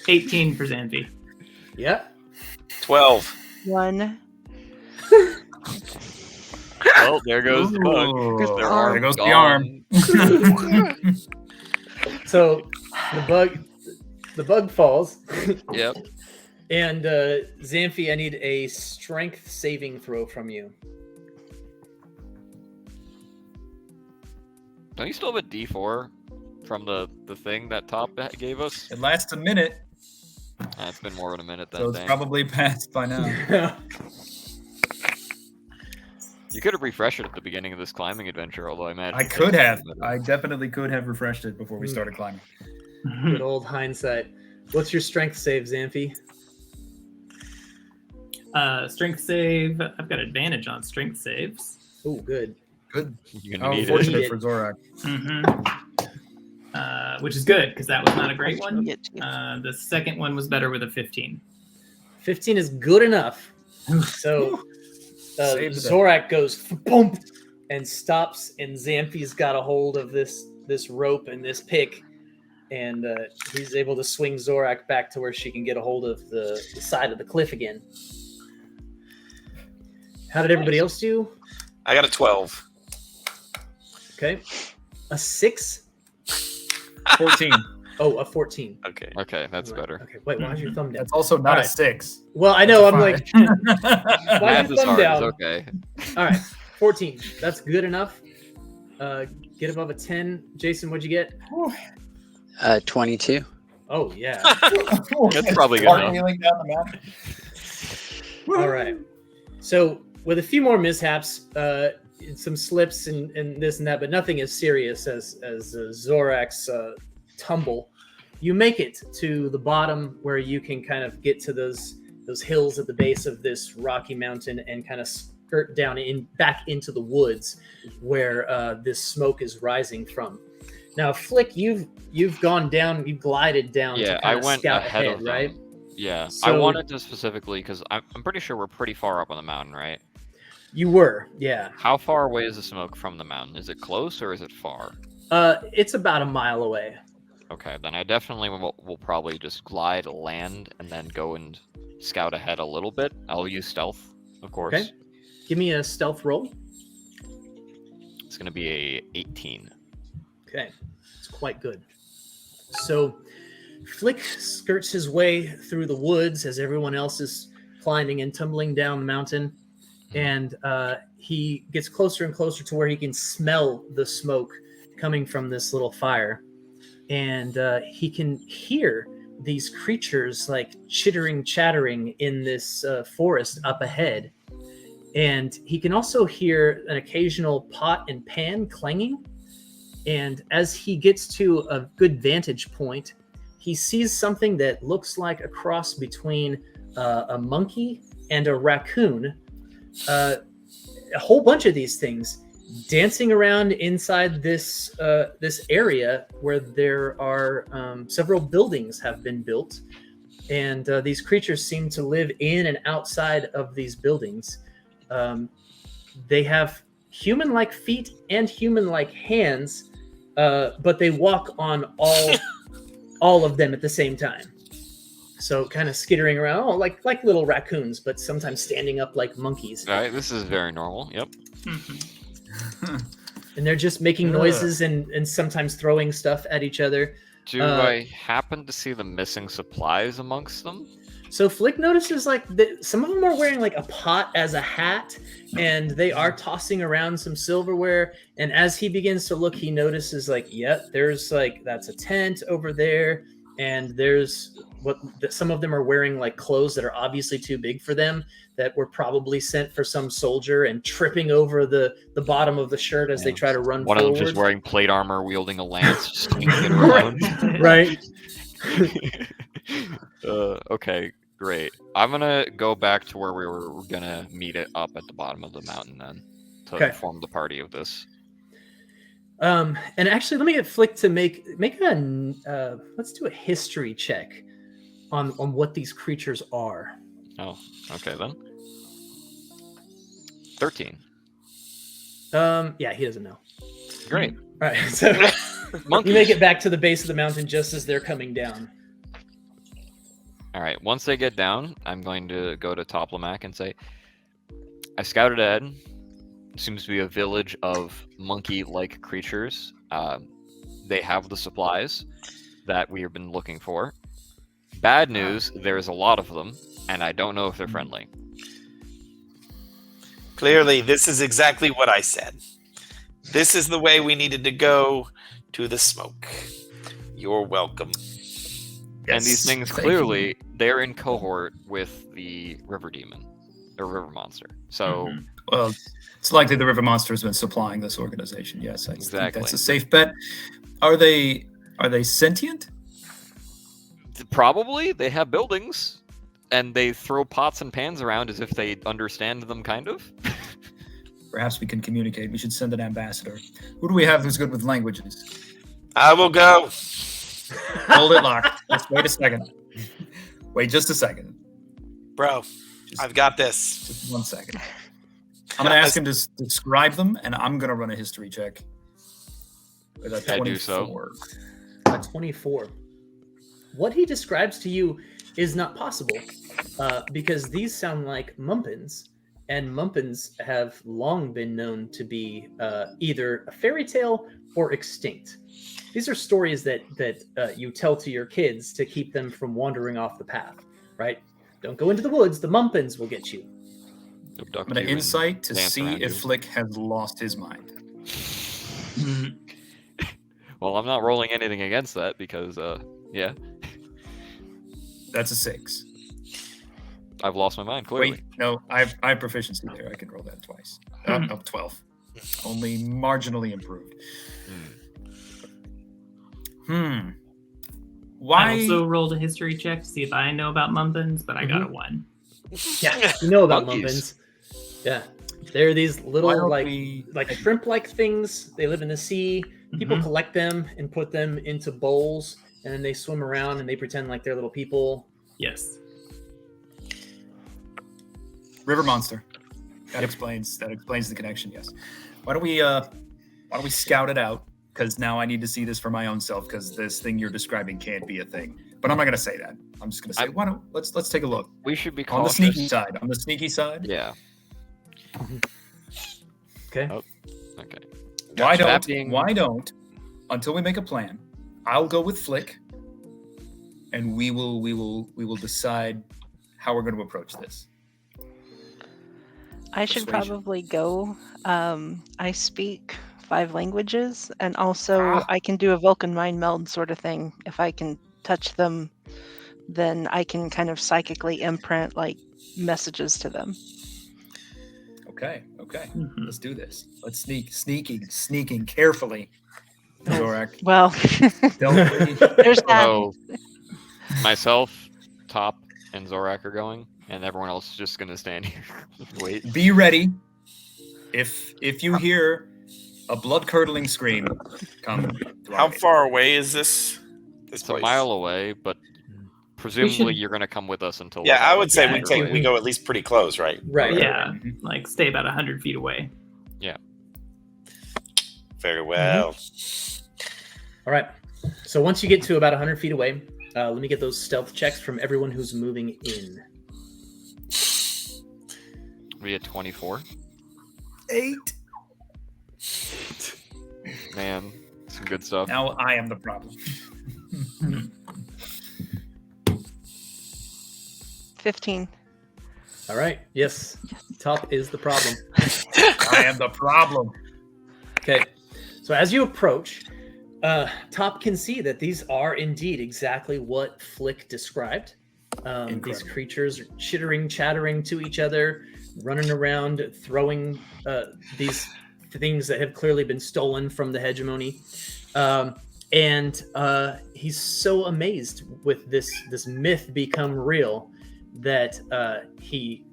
18 for Xanthi. Yeah. 12. 1. Well, there goes the bug. Ooh, Their arm there goes the gone. arm. So the bug falls. Yep. And Xanfi, I need a strength saving throw from you. Don't you still have a D4 from the thing that Top gave us? It lasts a minute. It's been more than a minute then. So it's dang. probably passed by now. You could have refreshed it at the beginning of this climbing adventure, although I imagine I could have. I definitely could have refreshed it before we started climbing. Good old hindsight. What's your strength save, Xanthi? Strength save. I've got advantage on strength saves. Oh, good. Good. You're gonna need it. Fortunate for Zorak. Which is good because that was not a great one. Get to you. The second one was better with a 15. 15 is good enough. So Save the day. Zorak goes boom and stops, and Xanthi's got a hold of this rope and this pick, and he's able to swing Zorak back to where she can get a hold of the side of the cliff again. How did everybody else do? I got a 12. Okay. A 6? 14. Oh, a 14. Okay. Okay, that's better. Okay, wait, why's your thumb down? That's also not Alright. a 6. Well, I know, I'm That's like, a five. why's Math your is thumb hard. down? It's okay. All right, 14. That's good enough. Get above a 10. Jason, what'd you get? 22. Oh, yeah. That's probably good Start enough. wheeling down the mountain. All right. So with a few more mishaps, some slips and this and that, but nothing as serious as Zorak's tumble, you make it to the bottom where you can kind of get to those hills at the base of this rocky mountain and kind of skirt down back into the woods where this smoke is rising from. Now, Flick, you've gone down, you've glided down. Yeah, to I kind of went scout ahead ahead, of them. right? Yeah, I So- wanted to specifically because I'm pretty sure we're pretty far up on the mountain, right? You were, yeah. How far away is the smoke from the mountain? Is it close or is it far? It's about a mile away. Okay, then I definitely will probably just glide, land, and then go and scout ahead a little bit. I'll use stealth, of course. Okay. Give me a stealth roll. It's going to be a 18. Okay, it's quite good. So Flick skirts his way through the woods as everyone else is climbing and tumbling down the mountain. And he gets closer and closer to where he can smell the smoke coming from this little fire. And he can hear these creatures like chattering in this forest up ahead. And he can also hear an occasional pot and pan clanging. And as he gets to a good vantage point, he sees something that looks like a cross between a monkey and a raccoon. A whole bunch of these things dancing around inside this area where there are several buildings have been built, and these creatures seem to live in and outside of these buildings. They have human-like feet and human-like hands, but they walk on all of them at the same time. So kind of skittering around, like little raccoons, but sometimes standing up like monkeys. All right, this is very normal. Yep. And they're just making noises and sometimes throwing stuff at each other. Do I happen to see the missing supplies amongst them? So Flick notices like some of them are wearing like a pot as a hat, and they are tossing around some silverware. And as he begins to look, he notices like, there's like, that's a tent over there. And there's some of them are wearing like clothes that are obviously too big for them, that were probably sent for some soldier and tripping over the bottom of the shirt as they try to run One forward. of them just wearing plate armor, wielding a lance, swinging it around. Right. Okay, great. I'm gonna go back to where we were gonna meet it up at the bottom of the mountain then, to Okay. form the party of this. And actually, let me get Flick to make a let's do a history check on what these creatures are. Oh, okay then. 13. Yeah, he doesn't know. Great. All right, so Monkeys. you make it back to the base of the mountain just as they're coming down. All right, once they get down, I'm going to go to Toplamac and say, I scouted ahead. Seems to be a village of monkey-like creatures. They have the supplies that we have been looking for. Bad news, there's a lot of them, and I don't know if they're friendly. Clearly, this is exactly what I said. This is the way we needed to go to the smoke. You're welcome. And these things clearly they're in cohort with the river demon, or river monster. So, Well, it's likely the river monster has been supplying this organization. Yes, I think Exactly. that's a safe bet. Are they sentient? probably they have buildings, and they throw pots and pans around as if they understand them, kind of. Perhaps we can communicate. We should send an ambassador. Who do we have who's good with languages? I will go. Hold it locked. Just wait a second. Wait just a second. Bro, I've got this. Just 1 second. I'm going to ask him to describe them, and I'm going to run a history check. With a 24. I do so. A 24. What he describes to you is not possible because these sound like mumpins, and mumpins have long been known to be either a fairy tale or extinct. These are stories that you tell to your kids to keep them from wandering off the path, right? Don't go into the woods. The mumpins will get you. I'm going to insight to dance see around if you. Flick has lost his mind. Well, I'm not rolling anything against that because, yeah, That's a 6. I've lost my mind, clearly. Wait, no, I have proficiency there. I can roll that twice. No, 12. Only marginally improved. I Why? also rolled a history check to see if I know about mumpins, but I got a 1. Yeah, you know about Monkeys. mumpins. Yeah, they're these Why little don't like we- shrimp-like things. They live in the sea. People collect them and put them into bowls, and then they swim around and they pretend like they're little people. Yes. River monster. That explains the connection. Yes. Why don't we scout it out? Because now I need to see this for my own self. Because this thing you're describing can't be a thing. But I'm not going to say that. I'm just going to say, why don't let's take a look We should be on the cautious. sneaky side. On the sneaky side. Yeah. Okay. Oh, okay. Why That don't? being- Why don't? Until we make a plan, I'll go with Flick, and we will decide how we're going to approach this. I should Persuasion. probably go. I speak 5 languages, and also I can do a Vulcan mind meld sort of thing. If I can touch them, then I can kind of psychically imprint like messages to them. Okay. Let's do this. Let's sneaking carefully. Zorak. Well, Don't there's that. So, myself, Top, and Zorak are going, and everyone else is just going to stand here. Wait. be ready. If you hear a blood-curdling scream, come. to our How aid. far away is this It's place? a mile away, but presumably should- you're going to come with us until. Yeah, I would say Yeah, we go at least pretty close, right? Right. Yeah, like stay about 100 feet away. Very well. All right. So once you get to about 100 feet away, let me get those stealth checks from everyone who's moving in. We at 24. 8. Man, some good stuff. Now I am the problem. 15. All right. Yes. Top is the problem. I am the problem. Okay. So as you approach, Top can see that these are indeed exactly what Flick described. These Incredible. creatures are chittering, chattering to each other, running around, throwing these things that have clearly been stolen from the hegemony. And he's so amazed with this myth become real that he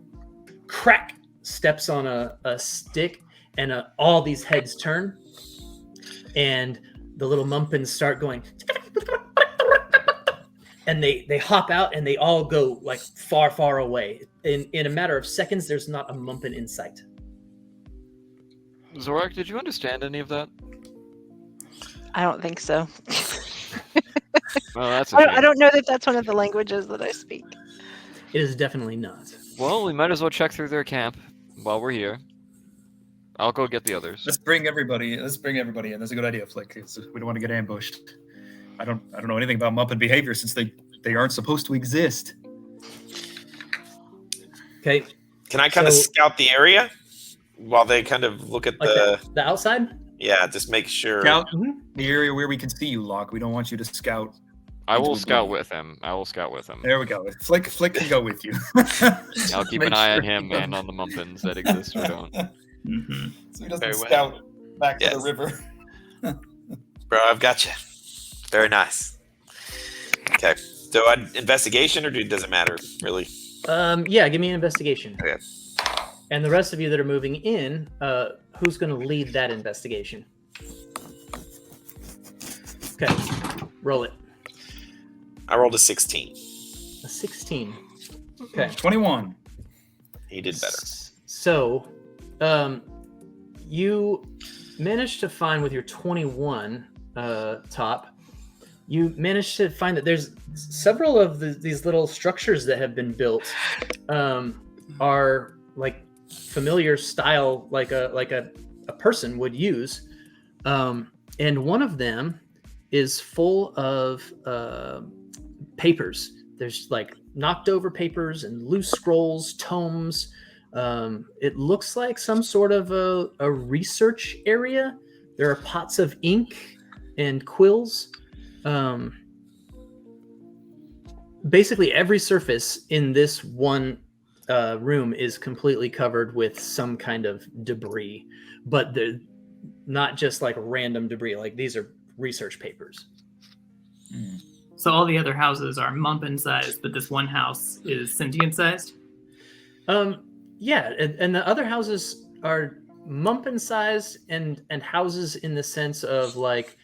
steps on a stick, and all these heads turn, and the little mumpins start going, and they hop out, and they all go like far away. In a matter of seconds, there's not a mumpin in sight. Zorak, did you understand any of that? I don't think so. Well, that's a I shame. don't know that that's one of the languages that I speak. It is definitely not. Well, we might as well check through their camp while we're here. I'll go get the others. Let's bring everybody in. That's a good idea, Flick. 'Cause we don't want to get ambushed. I don't know anything about Muppet behavior since they aren't supposed to exist. Okay, Can I kind of So- scout the area while they kind of look at like the outside. Yeah, just make sure. Scout the area where we can see you, Locke. We don't want you to scout I will into scout oblivion. with him. There we go. Flick can go with you. I'll keep Make an eye on sure him he and on the Mumpins that exist or don't. Mm-hmm. So he doesn't Very well. scout back to Yes. the river. Bro, I've got you. Very nice. Okay. So investigation, or does it matter really? Yeah, give me an investigation. Okay. And the rest of you that are moving in, who's going to lead that investigation? Okay, roll it. I rolled a 16. A 16. Okay. 21. He did better. So, you managed to find with your 21 top, you managed to find that there's several of these little structures that have been built are like familiar style, like a person would use, and one of them is full of papers. There's like knocked over papers and loose scrolls, tomes. It looks like some sort of a research area. There are pots of ink and quills. Basically every surface in this one room is completely covered with some kind of debris, but they're not just like random debris. Like these are research papers. So all the other houses are Mumpin sized, but this one house is sentient sized? Yeah, and the other houses are Mumpin sized and houses in the sense of like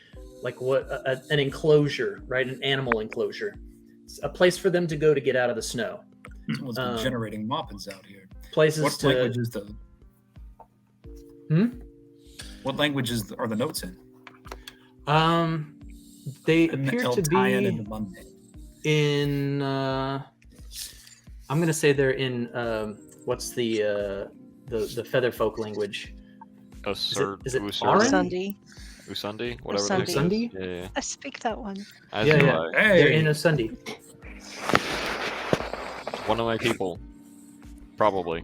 what an enclosure, right? An animal enclosure. It's a place for them to go to get out of the snow. Someone's been generating moppins out here. Places What to. language is the? Hmm? What languages are the notes in? They appear to Eltayan be and Monday. in. I'm gonna say they're in. What's the Featherfolk language? Is it Aran? Usundi. Usundi? Whatever Usundi. it is. Usundi? Yeah. I speak that one. As Yeah, do yeah. I. Hey, They're in Usundi. One of my people. Probably.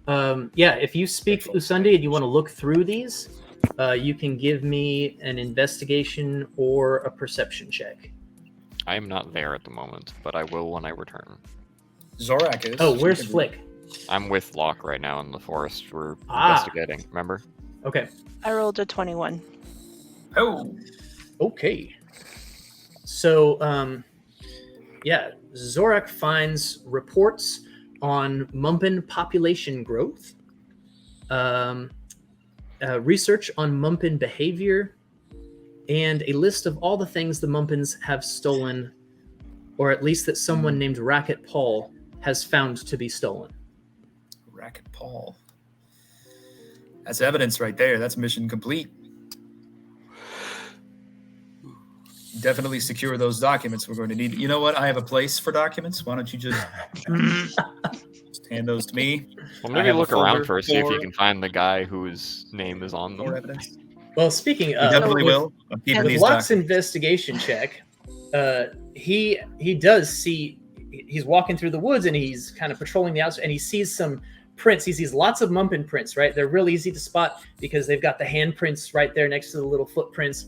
Yeah, if you speak Usundi and you want to look through these, you can give me an investigation or a perception check. I am not there at the moment, but I will when I return. Zorak is. Oh, She where's can- Flick? I'm with Locke right now in the forest. We're Ah. investigating, remember? Okay. I rolled a 21. Oh, Okay. So, yeah, Zorak finds reports on Mumpin population growth, research on Mumpin behavior, and a list of all the things the Mumpins have stolen, or at least that someone named Racket Paul has found to be stolen. Racket Paul. That's evidence right there. That's mission complete. Definitely secure those documents. We're going to need. You know what? I have a place for documents. Why don't you just hand those to me? Well, I maybe have a look around folder first, see if you for- can find the guy whose name is on More them. evidence. Well, speaking We of, definitely with, will. I'm keeping with these Locke's documents. investigation check, he does see. He's walking through the woods and he's kind of patrolling the outside, and he sees some prints. He sees lots of Mumpin prints, right? They're real easy to spot because they've got the handprints right there next to the little footprints.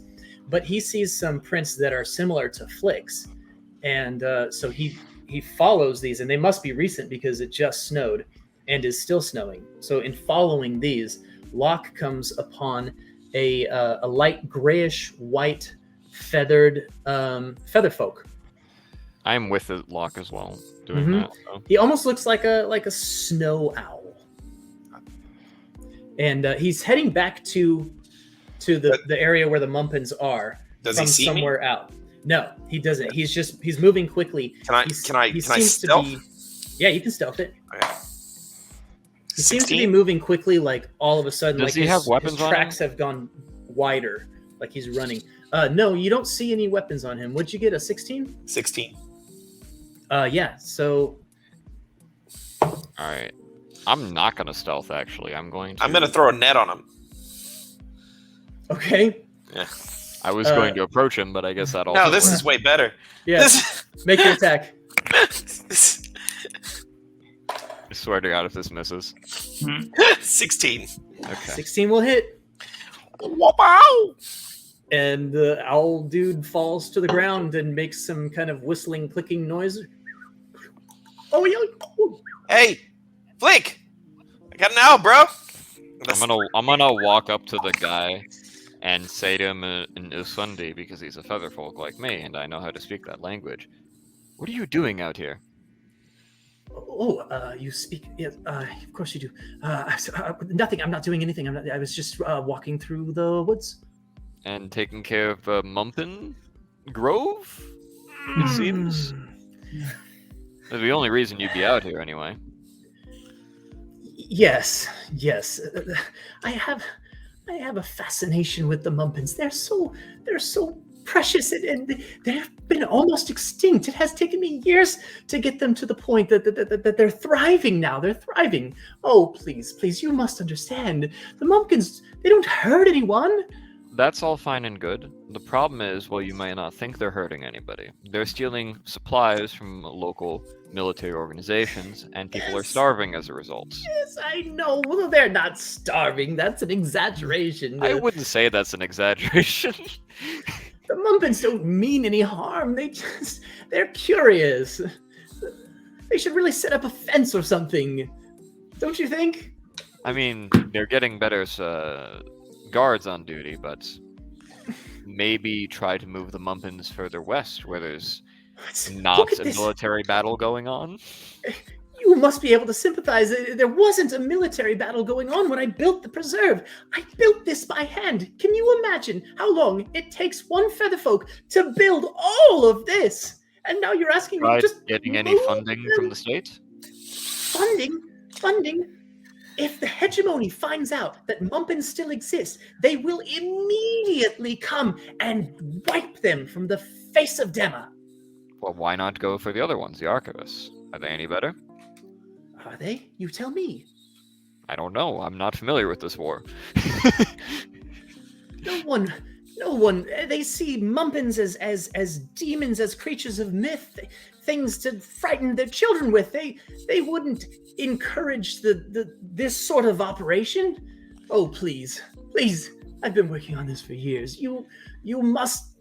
But he sees some prints that are similar to Flick's, and so he follows these, and they must be recent because it just snowed and is still snowing. So in following these, Locke comes upon a light grayish white feathered featherfolk. I am with the Locke as well, doing Mhm. that. So. He almost looks like a snow owl, and he's heading back to the area where the Mumpins are. Does from he see me? somewhere out? No, he doesn't. He's moving quickly. Can I He stealth? to be. Yeah, you can stealth it. Okay. He seems to be 16? moving quickly, like all of a sudden, Does like he have weapons his on tracks have gone wider, like he's running. No, you don't see any weapons on him. What'd you get? A 16? 16. Yeah. So Alright. I'm not going to stealth, actually. I'm going to... I'm gonna throw a net on him. okay. Yeah. I was going to approach him, but I guess that also No, this works. is way better. Yeah. This- Make your attack. I swear to God if this misses. 16. Okay. 16 will hit. Wow! And the owl dude falls to the ground and makes some kind of whistling, clicking noise. Oh, yeah. Hey, Flick! I got an owl, bro. I'm gonna walk up to the guy and say to him in Usundi, because he's a featherfolk like me, and I know how to speak that language. What are you doing out here? Oh, you speak. Yes, of course you do. Nothing. I'm not doing anything. I was just walking through the woods. And taking care of Mumpin Grove? It seems. That's the only reason you'd be out here, anyway. Yes. I have a fascination with the Mumpins. They're so precious, and they've been almost extinct. It has taken me years to get them to the point that they're thriving now. They're thriving. Oh, please, you must understand. The Mumpkins, they don't hurt anyone. That's all fine and good. The problem is, well, you might not think they're hurting anybody. They're stealing supplies from local military organizations, and people are starving as a result. Yes, I know. Well, they're not starving. That's an exaggeration. I wouldn't say that's an exaggeration. The Mumpins don't mean any harm. They're curious. They should really set up a fence or something. Don't you think? I mean, they're getting better guards on duty, but maybe try to move the Mumpins further west where there's not a military battle going on. You must be able to sympathize. There wasn't a military battle going on when I built the preserve. I built this by hand. Can you imagine how long it takes one featherfolk to build all of this? And now you're asking me to just getting any funding from the state? Funding? If the hegemony finds out that Mumpins still exist, they will immediately come and wipe them from the face of Dema. Well, why not go for the other ones, the archivists? Are they any better? Are they? You tell me. I don't know. I'm not familiar with this war. No one. They see Mumpins as demons, as creatures of myth, things to frighten their children with. They wouldn't encourage this sort of operation. Oh, please. I've been working on this for years. You must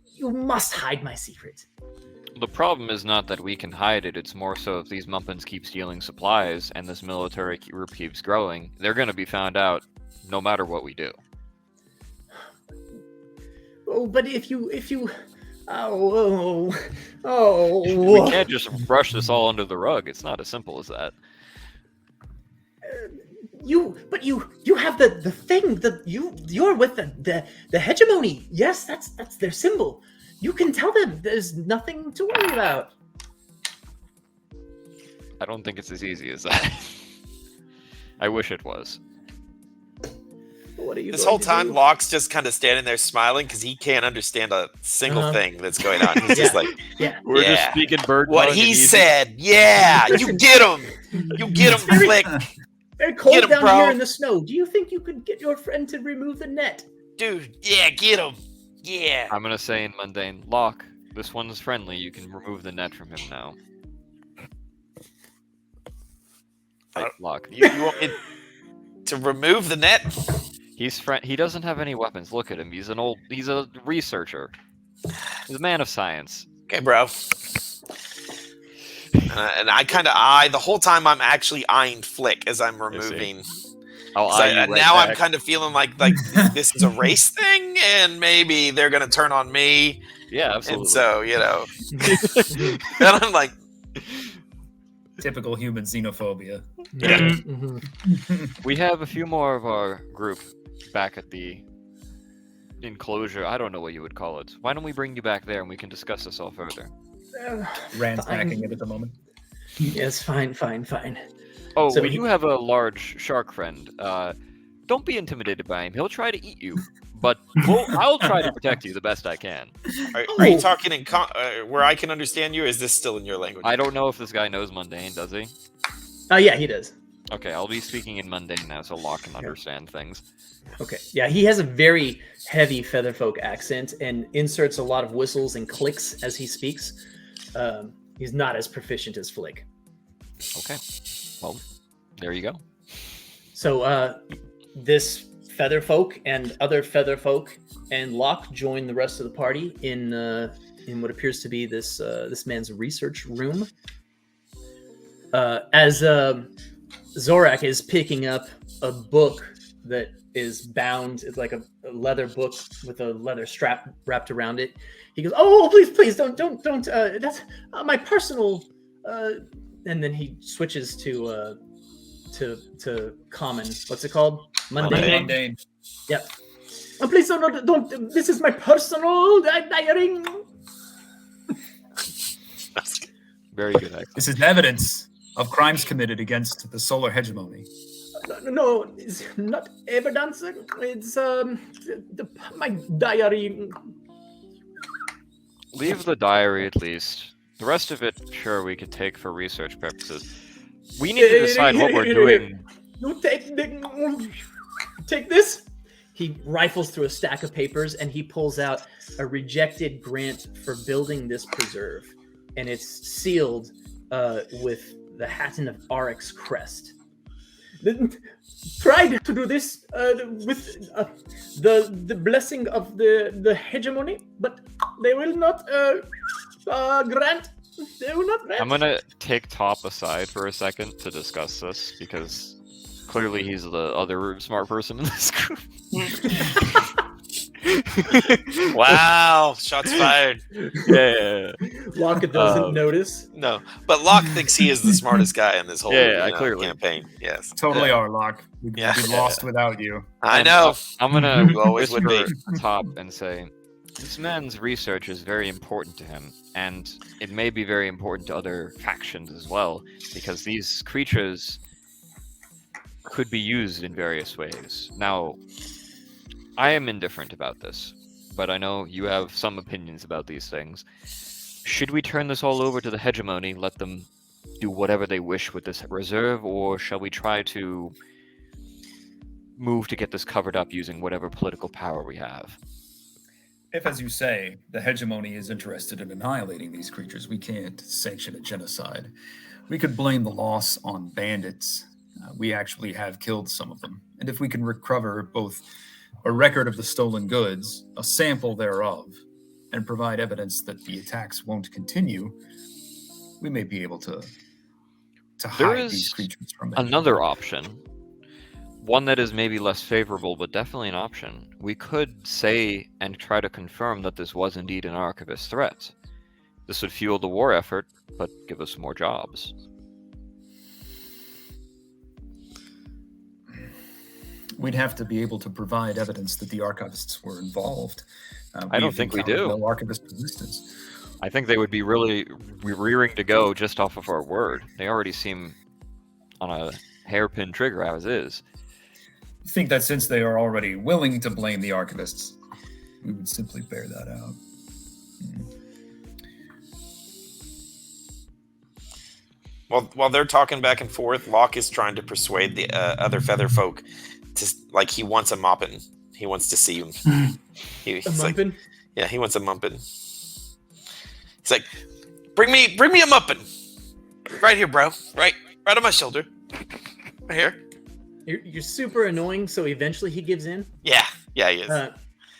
hide my secret. The problem is not that we can hide it, it's more so if these Mumpins keep stealing supplies and this military group keeps growing, they're going to be found out no matter what we do. Oh, but if you... Oh. We can't just brush this all under the rug. It's not as simple as that. You have the thing, you're with the hegemony. Yes, that's their symbol. You can tell them there's nothing to worry about. I don't think it's as easy as that. I wish it was. What are you this whole time, Locke's just kind of standing there smiling because he can't understand a single thing that's going on. He's just like, we're just speaking bird. What he said, you get him. You get him, Flick. Very cold down here in the snow. Do you think you could get your friend to remove the net? Dude, yeah, get him. Yeah. I'm gonna say in mundane, Locke, this one's friendly. You can remove the net from him now. Locke. You want me to remove the net? He doesn't have any weapons. Look at him. He's a researcher. He's a man of science. Okay, bro. And the whole time I'm actually eyeing Flick as I'm removing. Now I'm kind of feeling like this is a race thing, and maybe they're gonna turn on me. Yeah, absolutely. And so, and I'm like, typical human xenophobia. Yeah. Mm-hmm. We have a few more of our group back at the enclosure. I don't know what you would call it. Why don't we bring you back there and we can discuss this all further? Ransacking it at the moment. Yes, fine. Oh, so we do have a large shark friend. Don't be intimidated by him. He'll try to eat you, but I'll try to protect you the best I can. Are you talking in where I can understand you? Or is this still in your language? I don't know if this guy knows mundane, does he? Oh, yeah, he does. Okay, I'll be speaking in mundane now so Locke can understand things. Okay, yeah, he has a very heavy Featherfolk accent and inserts a lot of whistles and clicks as he speaks. He's not as proficient as Flick. Okay, well, there you go. So this feather folk and other feather folk, and Locke join the rest of the party in what appears to be this man's research room. As Zorak is picking up a book that is bound, it's like a leather book with a leather strap wrapped around it. He goes, "Oh, please, don't. That's my personal." And then he switches to common. What's it called? Mundane. Yep. Oh, please don't. This is my personal diary. Very good. Excellent. This is evidence of crimes committed against the solar hegemony. No, it's not evidence. It's my diary. Leave the diary at least. The rest of it, sure, we could take for research purposes. We need to decide what we're doing. You take this. He rifles through a stack of papers and he pulls out a rejected grant for building this preserve, and it's sealed with the Hatton of Aric's crest. Tried to do this with the blessing of the hegemony, but they will not grant. They will not grant. I'm gonna take Top aside for a second to discuss this because clearly he's the other smart person in this group. Wow, shots fired. Yeah. Locke doesn't notice. No, but Locke thinks he is the smartest guy in this whole clearly. campaign. Yes, Totally are, Locke. We'd be Yeah. lost without you. I know. I'm gonna You always would be. whisper Top and say, this man's research is very important to him, and it may be very important to other factions as well, because these creatures could be used in various ways. Now, I am indifferent about this, but I know you have some opinions about these things. Should we turn this all over to the hegemony, let them do whatever they wish with this reserve, or shall we try to move to get this covered up using whatever political power we have? If, as you say, the hegemony is interested in annihilating these creatures, we can't sanction a genocide. We could blame the loss on bandits. We actually have killed some of them. And if we can recover both a record of the stolen goods, a sample thereof, and provide evidence that the attacks won't continue, we may be able to hide these creatures from them. Another option, one that is maybe less favorable, but definitely an option. We could say and try to confirm that this was indeed an archivist threat. This would fuel the war effort, but give us more jobs. We'd have to be able to provide evidence that the archivists were involved. I don't think we do. No archivist resistance. I think they would be really rearing to go just off of our word. They already seem on a hairpin trigger as is. I think that since they are already willing to blame the archivists, we would simply bear that out. While they're talking back and forth, Locke is trying to persuade the other feather folk to, like, he wants a moppin'. He wants to see him. He's like, yeah, he wants a mumpin'. He's like, bring me a muppin'. Right here, bro. Right on my shoulder. Right here. You're super annoying, so eventually he gives in. Yeah, he is.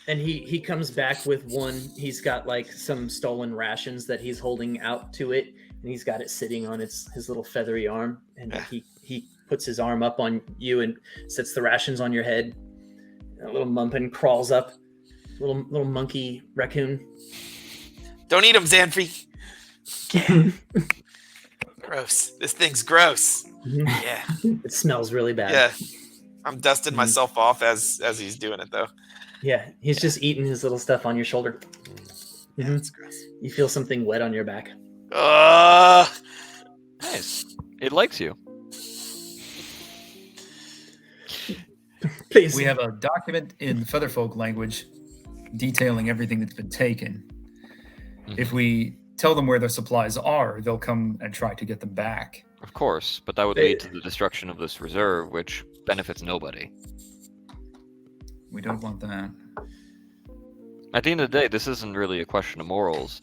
And he comes back with one. He's got like some stolen rations that he's holding out to it, and he's got it sitting on his little feathery arm. And he puts his arm up on you and sets the rations on your head. A little mumpin crawls up, little monkey raccoon. Don't eat him, Xanfi. Gross. This thing's gross. Yeah. It smells really bad. Yeah. I'm dusting myself off as he's doing it, though. Yeah, he's just eating his little stuff on your shoulder. Yeah, that's gross. You feel something wet on your back. Nice. It likes you. Please. We have a document in Featherfolk language detailing everything that's been taken. Mm-hmm. If we tell them where their supplies are, they'll come and try to get them back. Of course, but that would lead to the destruction of this reserve, which benefits nobody. We don't want that. At the end of the day, this isn't really a question of morals.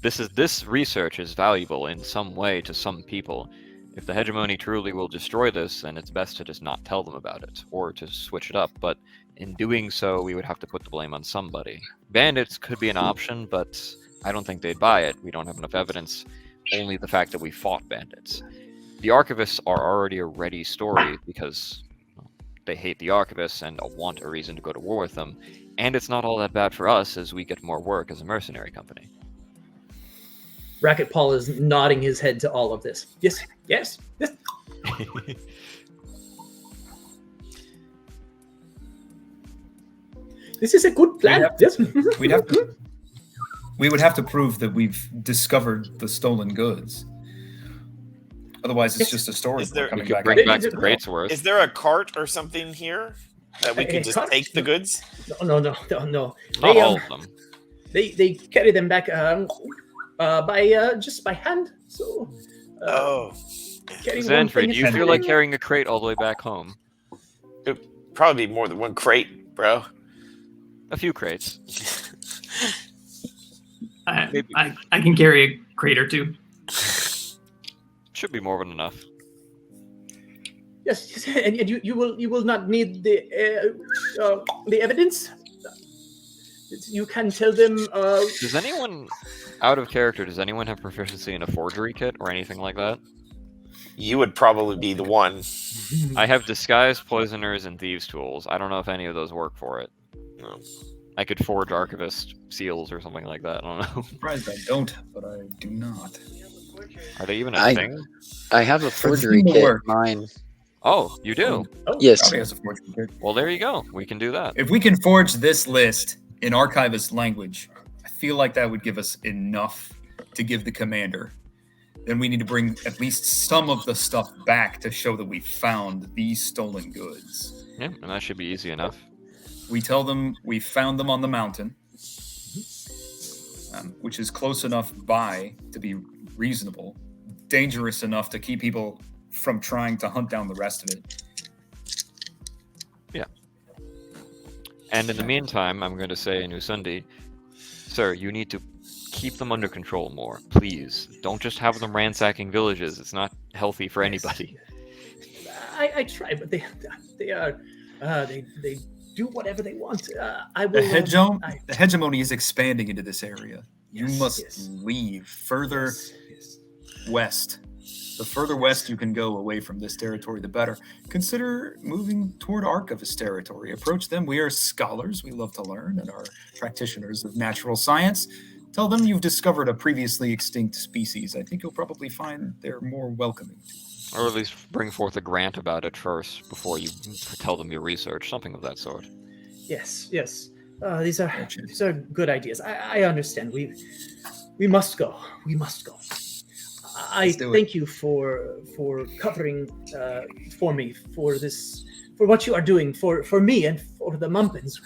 This research is valuable in some way to some people. If the hegemony truly will destroy this, then it's best to just not tell them about it, or to switch it up, but in doing so, we would have to put the blame on somebody. Bandits could be an option, but I don't think they'd buy it. We don't have enough evidence, only the fact that we fought bandits. The archivists are already a ready story because they hate the archivists and want a reason to go to war with them, and it's not all that bad for us as we get more work as a mercenary company. Racket Paul is nodding his head to all of this. Yes, yes, yes. This is a good plan. We would have to prove that we've discovered the stolen goods. Otherwise, it's just a story. We could bring back the crates worth. Is there a cart or something here that we could just take the goods? No. Not all of them. They carry them back by just by hand. So. Zanfred, do you feel like carrying a crate all the way back home? It'd probably be more than one crate, bro. A few crates. I can carry a crate or two. Should be more than enough. Yes, and you will not need the evidence. You can tell them. Does anyone, out of character, does anyone have proficiency in a forgery kit or anything like that? You would probably be the one. I have disguise, poisoners, and thieves' tools. I don't know if any of those work for it. No. I could forge archivist seals or something like that. I don't know. I'm surprised I don't, but I do not. Are they even a thing? I have a forgery kit. Mine. Oh, you do? Yes. Probably has a forgery kit. Well, there you go. We can do that. If we can forge this list in archivist language, I feel like that would give us enough to give the commander. Then we need to bring at least some of the stuff back to show that we found these stolen goods. Yeah, and that should be easy enough. We tell them we found them on the mountain, which is close enough by to be reasonable, dangerous enough to keep people from trying to hunt down the rest of it. Yeah. And in the meantime, I'm going to say in Usundi, sir, you need to keep them under control more, please. Don't just have them ransacking villages. It's not healthy for anybody. I try, but they do whatever they want. I will. The hegemony is expanding into this area. You must leave further west. The further west you can go away from this territory, the better. Consider moving toward archivist territory. Approach them. We are scholars. We love to learn and are practitioners of natural science. Tell them you've discovered a previously extinct species. I think you'll probably find they're more welcoming. Or at least bring forth a grant about it first before you tell them your research, something of that sort. Yes. These are good ideas. I understand. We must go. We must go. I thank you for covering for me for what you are doing for me and for the Mumpins.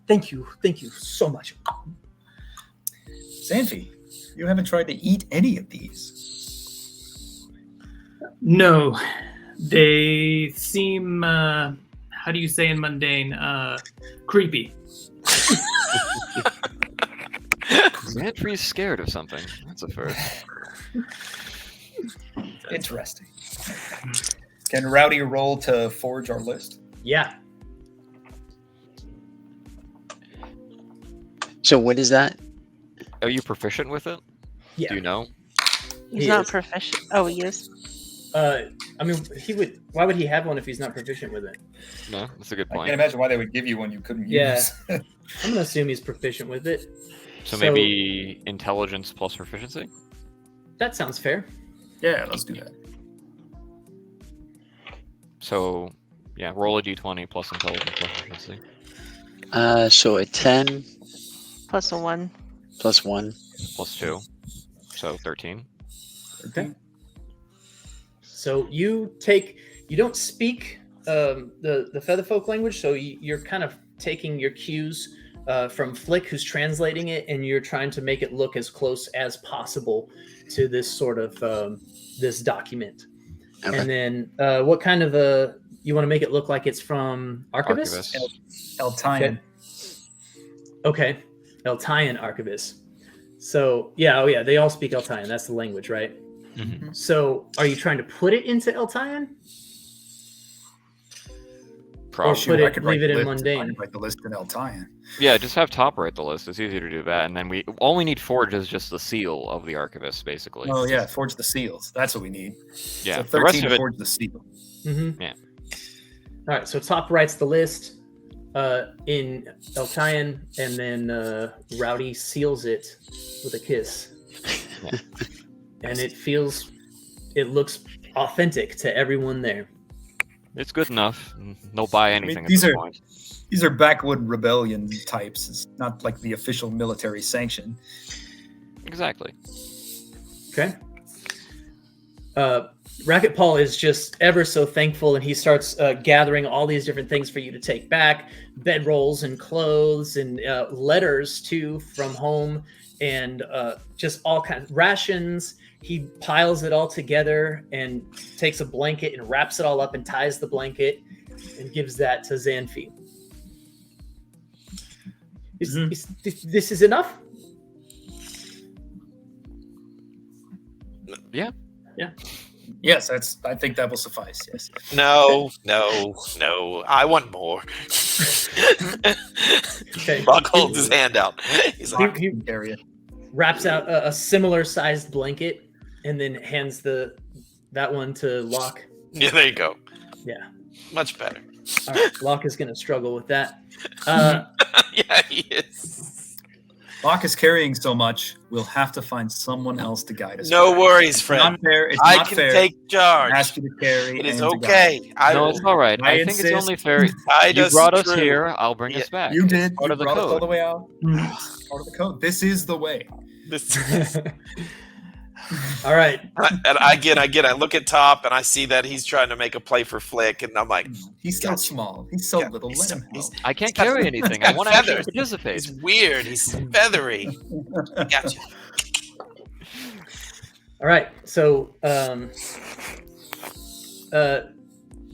Thank you so much. Sanfi, you haven't tried to eat any of these. No, they seem, how do you say in mundane, creepy. Mantry's scared of something. That's a first. Interesting. Can Rowdy roll to forge our list? Yeah. So what is that? Are you proficient with it? Yeah. Do you know? He's not proficient. Oh, he is. I mean, he would. Why would he have one if he's not proficient with it? No, that's a good I point. can't imagine why they would give you one you couldn't use. I'm gonna assume he's proficient with it. So maybe intelligence plus proficiency? That sounds fair. Yeah, let's do that. So, yeah, roll a d20 plus intelligence plus proficiency. So a 10 Plus a 1. plus 1. Plus 2. So 13. Okay. So you don't speak the Featherfolk language, so you're kind of taking your cues from Flick, who's translating it, and you're trying to make it look as close as possible to this sort of this document. Okay. And then what kind of you want to make it look like it's from Archivist? Eltian. Okay. Eltian Archivist. So, yeah, they all speak Eltian. That's the language, right? Mhm. So, are you trying to put it into Eltyan? Probably. put I it- could leave write it the in list- mundane. I could write the list in Eltyan. Yeah, just have Top write the list. It's easier to do that, and then all we need Forge is just the seal of the Archivist, basically. Oh yeah, forge the seals. That's what we need. Yeah, So the 13 rest to of it. forge the seal. Mm-hmm. Yeah. All right. So Top writes the list in Eltyan, and then Rowdy seals it with a kiss. Yeah. And it looks authentic to everyone there. It's good enough. They'll buy anything at these this are- point. These are backwood rebellion types. It's not like the official military sanction. Exactly. Okay. Racket Paul is just ever so thankful, and he starts gathering all these different things for you to take back: bedrolls and clothes and letters too from home, and just all kinds of rations. He piles it all together and takes a blanket and wraps it all up and ties the blanket and gives that to Xanfi. This is enough? Yes, I think that will suffice. Yes. No. I want more. Okay. Buck holds his hand out. He's like, He Area. wraps out a similar sized blanket and then hands that one to Locke. yeah, there you go. Yeah. Much better. All right. Locke is going to struggle with that. Yeah, he is. Locke is carrying so much, we'll have to find someone else to guide us. No back. worries, It's friend. not fair. It's I not can fair. take charge. Ask you to carry. It is and to guide. okay. I No, will. it's all right. I I think it's insist. only fair. You Titus brought us True. here. I'll bring Yeah. us back. You did. Part You of the brought us all code. the way out. It's part of the code. This is the way. This- All right. and I look at Top and I see that he's trying to make a play for Flick, and I'm like, He's so Gotcha. small. He's so Yeah, little. he's Let so- him he's- help. I can't He's got- carry anything. he's I got want to actually feathers. participate. he's weird. He's feathery. Gotcha. All right. So,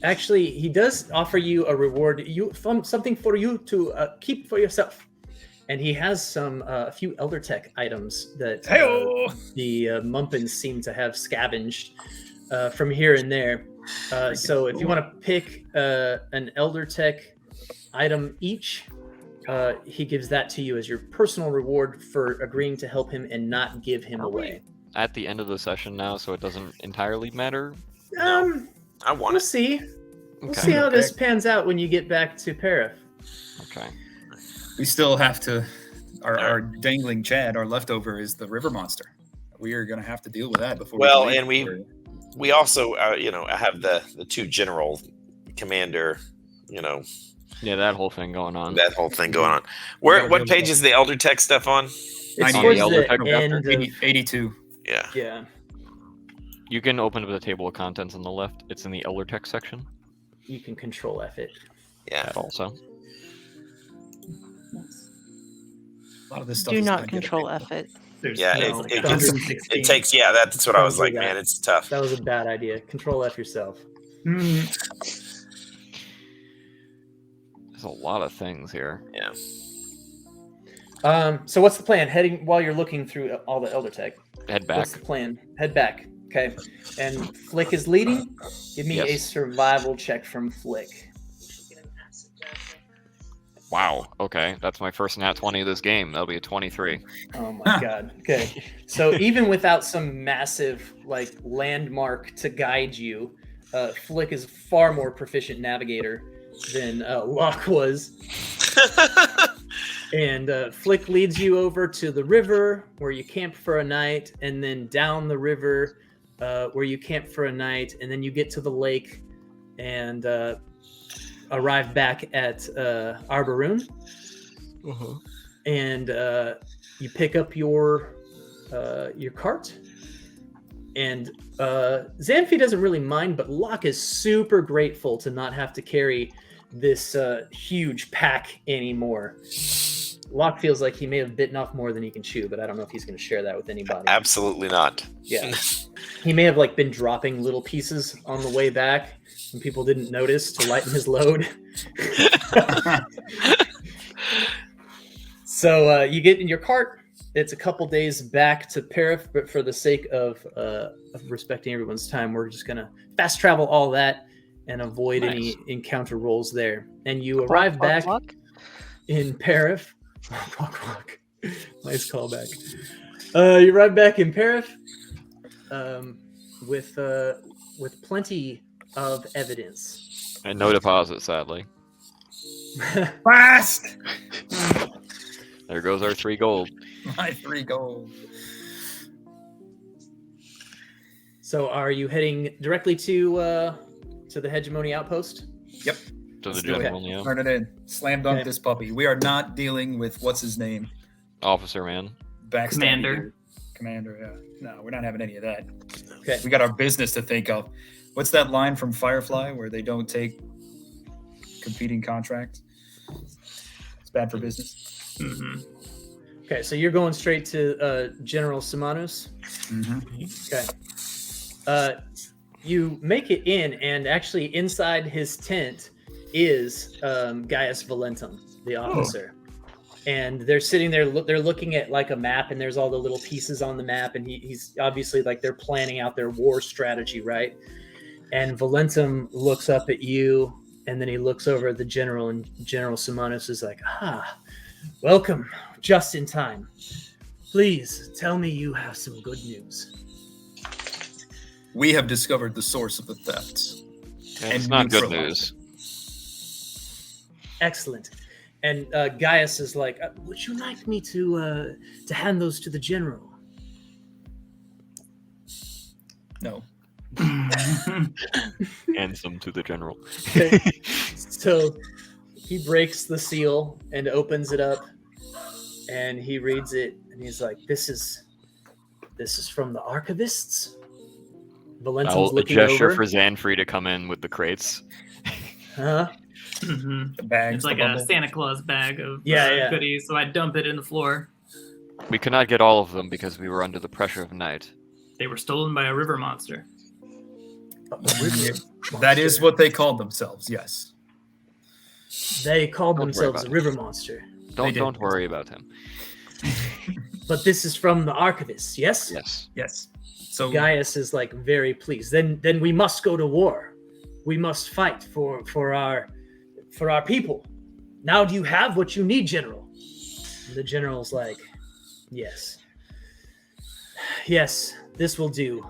actually, he does offer you a reward. Something for you to keep for yourself. And he has a few elder tech items that Hey-o! the Mumpins seem to have scavenged from here and there. So if you want to pick an elder tech item each, he gives that to you as your personal reward for agreeing to help him and not give him Are we away. at the end of the session now, so it doesn't entirely matter? I want We'll it. see. We'll Okay. see how this pans out when you get back to Parif. Okay. We still have to. Our dangling Chad, our leftover, is the river monster. We are going to have to deal with that before. Well, leave. and we also have the two general commander, Yeah, that whole thing going on. that whole thing going on. What page is the elder tech stuff on? It's On the towards elder the tech chapter. end of, 82. Yeah. yeah. You can open up the table of contents on the left. It's in the Elder Tech section. You can control F it. Yeah. That also. A lot of this stuff. Do is not gonna get control a big F it. There's Yeah, no it Dungeon gets- 16. It takes, that's what I was Sounds like, like man, that. it's tough. That was a bad idea. Control F yourself. Mm, There's a lot of things here. Yeah. So what's the plan? Heading while you're looking through all the elder tech. Head back. What's the plan? Head back. Okay. And Flick is leading. Give me a Yes. survival check from Flick. Wow. Okay, that's my first nat 20 of this game. That'll be a 23. Oh my god. Okay. So even without some massive landmark to guide you, Flick is a far more proficient navigator than Locke was. And Flick leads you over to the river where you camp for a night, and then down the river where you camp for a night, and then you get to the lake and arrive back at Arboretum. And you pick up your cart. And Xanfi doesn't really mind, but Locke is super grateful to not have to carry this huge pack anymore. Locke feels like he may have bitten off more than he can chew, but I don't know if he's going to share that with anybody. Absolutely not. Yeah. He may have been dropping little pieces on the way back and people didn't notice to lighten his load. So you get in your cart it's a couple days back to Perif, but for the sake of respecting everyone's time, we're just gonna fast travel all that and avoid any encounter rolls there. And you arrive back in Perif. Nice callback. You arrive back in Perif with plenty of evidence. And no deposit, sadly. Fast! There goes our 3 gold. My 3 gold. So are you heading directly to the hegemony outpost? Yep. To the Let's do it. general, yeah. Turn it in. Slam dunk this puppy. We are not dealing with what's his name? Officer, man. Commander, yeah. No, we're not having any of that. Okay. We got our business to think of. What's that line from Firefly where they don't take competing contracts? It's bad for business. Mm-hmm. Okay, so you're going straight to General Simanos. Okay. You make it in, and actually inside his tent is Gaius Valentum, the officer. And they're sitting there, they're looking at like a map, and there's all the little pieces on the map, and he's obviously like they're planning out their war strategy, right? And Valentum looks up at you, and then he looks over at the general, and General Simanos is like, welcome, just in time. Please tell me you have some good news. We have discovered the source of the thefts. It's not good news. Excellent. And Gaius is like, would you like me to hand those to the general? No. Hands them to the general. Okay. So he breaks the seal and opens it up, and he reads it, and he's like, this is from the archivists? Valentum's looking gesture over. for Zanfree to come in with the crates. Huh? Mm-hmm. Bags, it's like a Santa Claus bag of goodies, so I dump it in the floor. We could not get all of them because we were under the pressure of night. They were stolen by a river monster. That is what they called themselves, yes. They called themselves a river monster. Don't worry about him. But this is from the archivists, yes? Yes. So Gaius is like very pleased. Then we must go to war. We must fight for our people. Now do you have what you need, General? And the general's like, yes. Yes, this will do.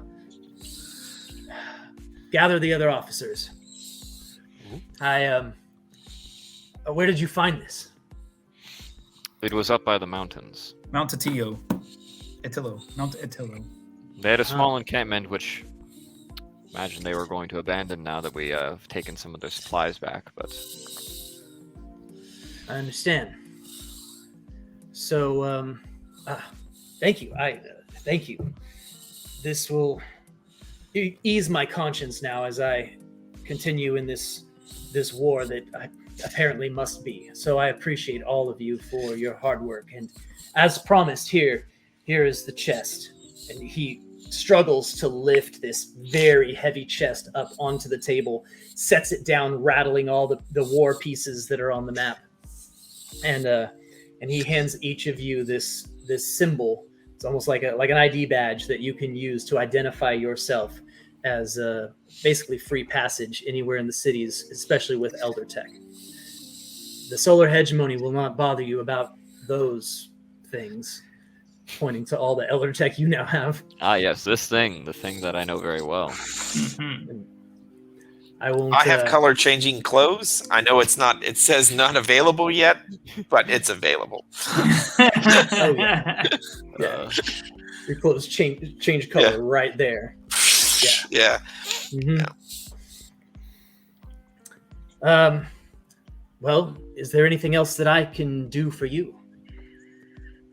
Gather the other officers. Where did you find this? It was up by the mountains. Mount Attilo. Mount Attilo. They had a small encampment, which imagine they were going to abandon now that we have taken some of their supplies back, but... I understand. So, thank you. Thank you. This will ease my conscience now as I continue in this war that I apparently must be. So I appreciate all of you for your hard work. And as promised, here is the chest. And he struggles to lift this very heavy chest up onto the table, sets it down, rattling all the war pieces that are on the map. And he hands each of you this symbol. It's almost like an ID badge that you can use to identify yourself as basically free passage anywhere in the cities, especially with Elder Tech. The solar hegemony will not bother you about those things, pointing to all the Elder Tech you now have. Ah, yes, the thing that I know very well. Mm-hmm. I have color changing clothes. I know it says not available yet, but it's available. Yeah. Your clothes change color right there. Yeah. Mm-hmm. Well, is there anything else that I can do for you?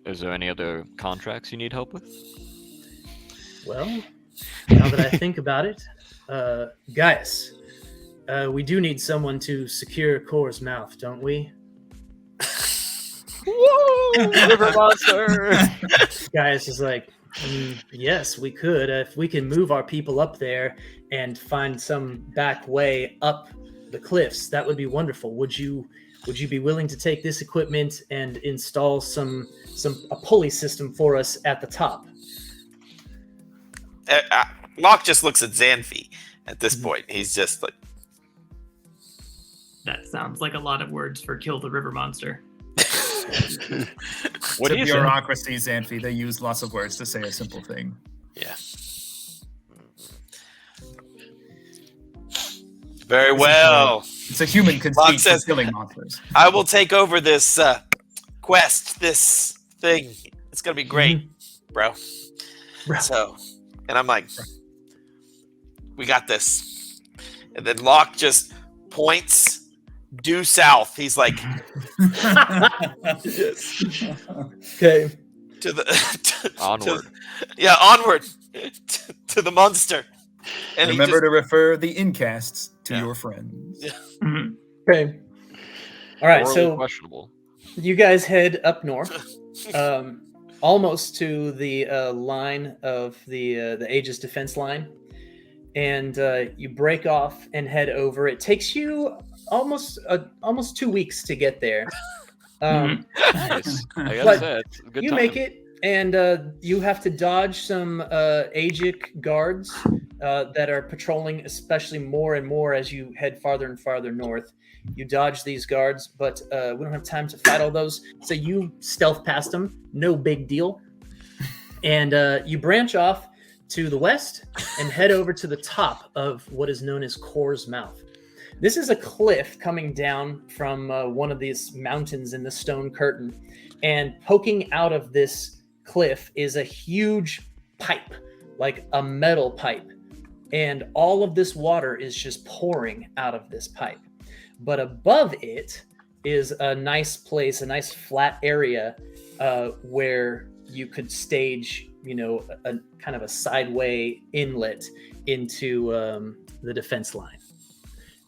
Is there any other contracts you need help with? Well, now that I think about it, Gaius, we do need someone to secure Kor's mouth, don't we? Whoa! River monster! Gaius is like, yes, we could. If we can move our people up there and find some back way up the cliffs, that would be wonderful. Would you be willing to take this equipment and install a pulley system for us at the top? Locke just looks at Xanfi at this point. He's just like, That sounds like a lot of words for kill the river monster. What do you say? Bureaucracy, Xanfi. They use lots of words to say a simple thing. yeah. Very well. It's a human Locke conceit for says, killing monsters. I will take over this quest, this thing. It's going to be great, bro. So, and I'm like, we got this. And then Locke just points due south. He's like, Okay. to the Onward. onward to the monster. And Remember to refer the incasts to your friends. Okay. All right. Morally So questionable. you guys head up north, almost to the line of the Aegis defense line, and you break off and head over. It takes you almost 2 weeks to get there. Nice. I gotta But say, it's a good You time. make it, and you have to dodge some Aegic guards that are patrolling, especially more and more as you head farther and farther north. You dodge these guards, but we don't have time to fight all those. So you stealth past them, no big deal. And you branch off to the west and head over to the top of what is known as Core's Mouth. This is a cliff coming down from one of these mountains in the Stone Curtain. And poking out of this cliff is a huge pipe, like a metal pipe. And all of this water is just pouring out of this pipe. But above it is a nice place, a nice flat area where you could stage, a kind of a sideway inlet into the defense line.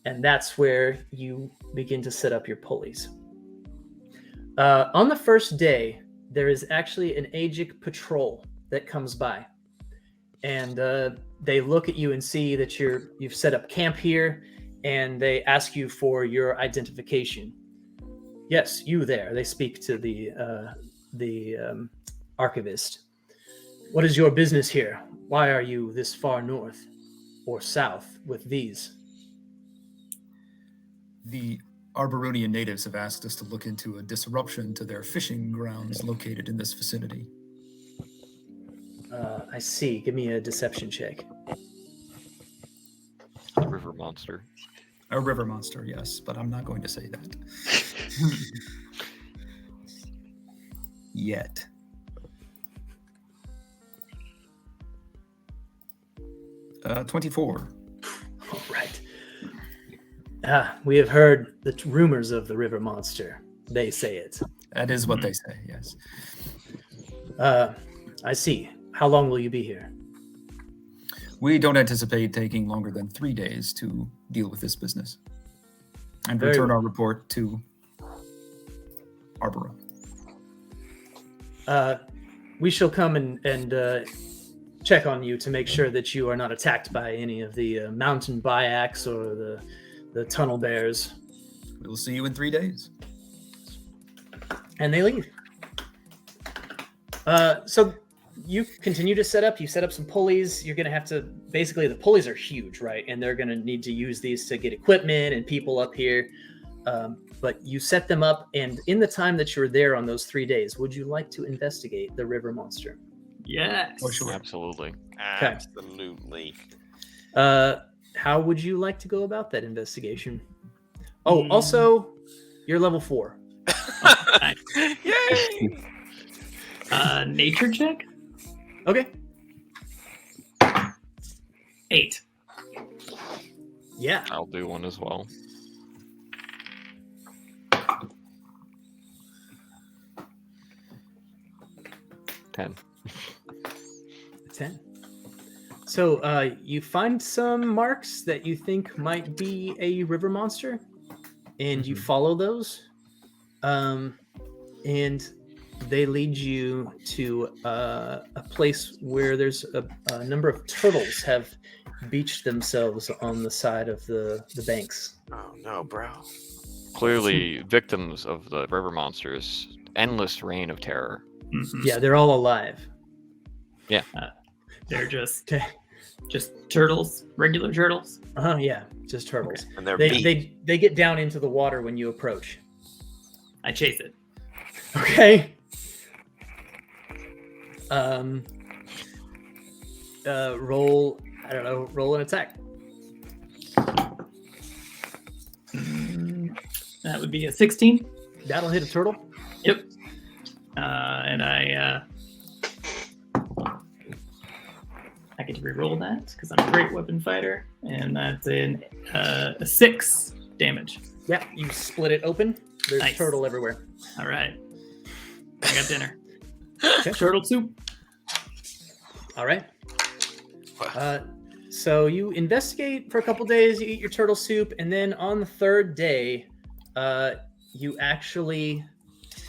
And that's where you begin to set up your pulleys. On the first day, there is actually an Aegic patrol that comes by. And they look at you and see that you've set up camp here, and they ask you for your identification. Yes, you there. They speak to the archivist. What is your business here? Why are you this far north or south with these? The Arboronian natives have asked us to look into a disruption to their fishing grounds located in this vicinity. I see. Give me a deception check. River monster. A river monster, yes, but I'm not going to say that. Yet. Uh, 24. All right. We have heard the rumors of the river monster. They say it. That is what they say, yes. I see. How long will you be here? We don't anticipate taking longer than 3 days to deal with this business. And Very return well. our report to Arboro. We shall come and check on you to make sure that you are not attacked by any of the mountain bayaks or the tunnel bears. We will see you in 3 days. And they leave. So you continue to set up. You set up some pulleys. You're going to have to, basically the pulleys are huge, right? And they're going to need to use these to get equipment and people up here. But you set them up, and in the time that you're there on those 3 days, would you like to investigate the river monster? Yes. For sure. Absolutely. Absolutely. How would you like to go about that investigation? Oh, also, you're level 4. Yay! Nature check? Okay. 8. Yeah. I'll do one as well. 10. 10. So you find some marks that you think might be a river monster, and you follow those, and they lead you to a place where there's a number of turtles have beached themselves on the side of the banks. Oh no, bro. Clearly victims of the river monster's endless reign of terror. Mhm. Yeah, they're all alive. They're just Okay. turtles, regular turtles. Yeah, just turtles. And they're They, beat. they get down into the water when you approach. I chase it. Okay. Roll. I don't know. Roll an attack. That would be a 16. That'll hit a turtle. Yep. And I get to re-roll that because I'm a great weapon fighter, and that's a 6 damage. Yeah, you split it open. There's Nice. turtle everywhere. All right. I got dinner. Okay. Turtle soup. All right. So you investigate for a couple days. You eat your turtle soup, and then on the third day, you actually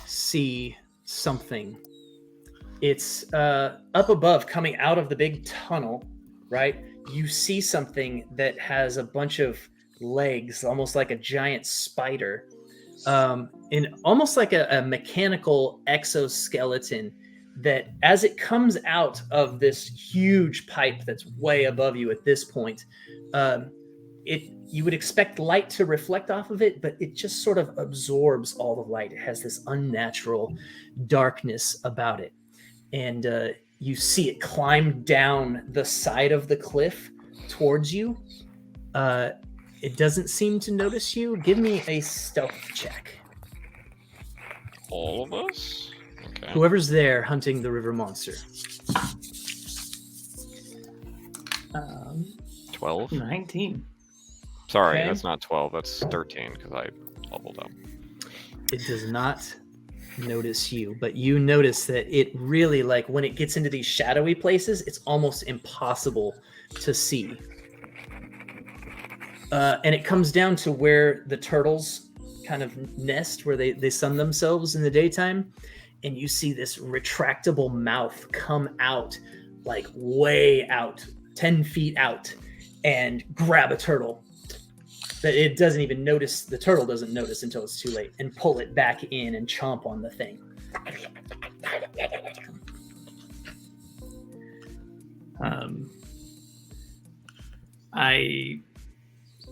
see something. It's up above, coming out of the big tunnel. Right? You see something that has a bunch of legs, almost like a giant spider, in almost like a mechanical exoskeleton. That as it comes out of this huge pipe that's way above you at this point, you would expect light to reflect off of it, but it just sort of absorbs all the light. It has this unnatural darkness about it. And you see it climb down the side of the cliff towards you. It doesn't seem to notice you. Give me a stealth check. All of us? Okay. Whoever's there hunting the river monster. 12? 19. Sorry, Okay. that's not 12. That's 13 because I leveled up. It does not notice you, but you notice that it really, like, when it gets into these shadowy places, it's almost impossible to see. And it comes down to where the turtles kind of nest, where they sun themselves in the daytime. And you see this retractable mouth come out, like way out, 10 feet out, and grab a turtle. That it doesn't even notice, the turtle doesn't notice until it's too late, and pull it back in and chomp on the thing.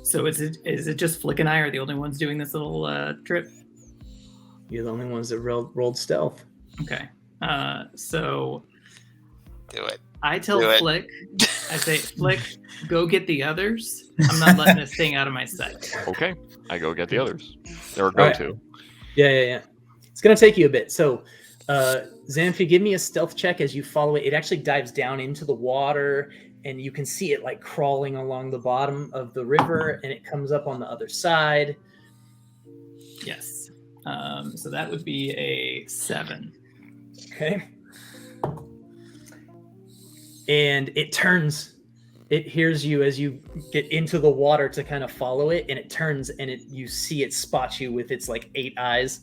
So is it just Flick and I are the only ones doing this little trip? You're the only ones that rolled stealth. Okay. So Do it. I tell Do it. Flick, I say, Flick, go get the others. I'm not letting this thing out of my sight. Okay, I go get the others. They're a All right. go-to. Yeah. It's gonna take you a bit. So, Xanfi, give me a stealth check as you follow it. It actually dives down into the water, and you can see it like crawling along the bottom of the river, and it comes up on the other side. Yes. So that would be a 7. Okay. And it turns. It hears you as you get into the water to kind of follow it, and it turns, and you see it spot you with its like 8 eyes.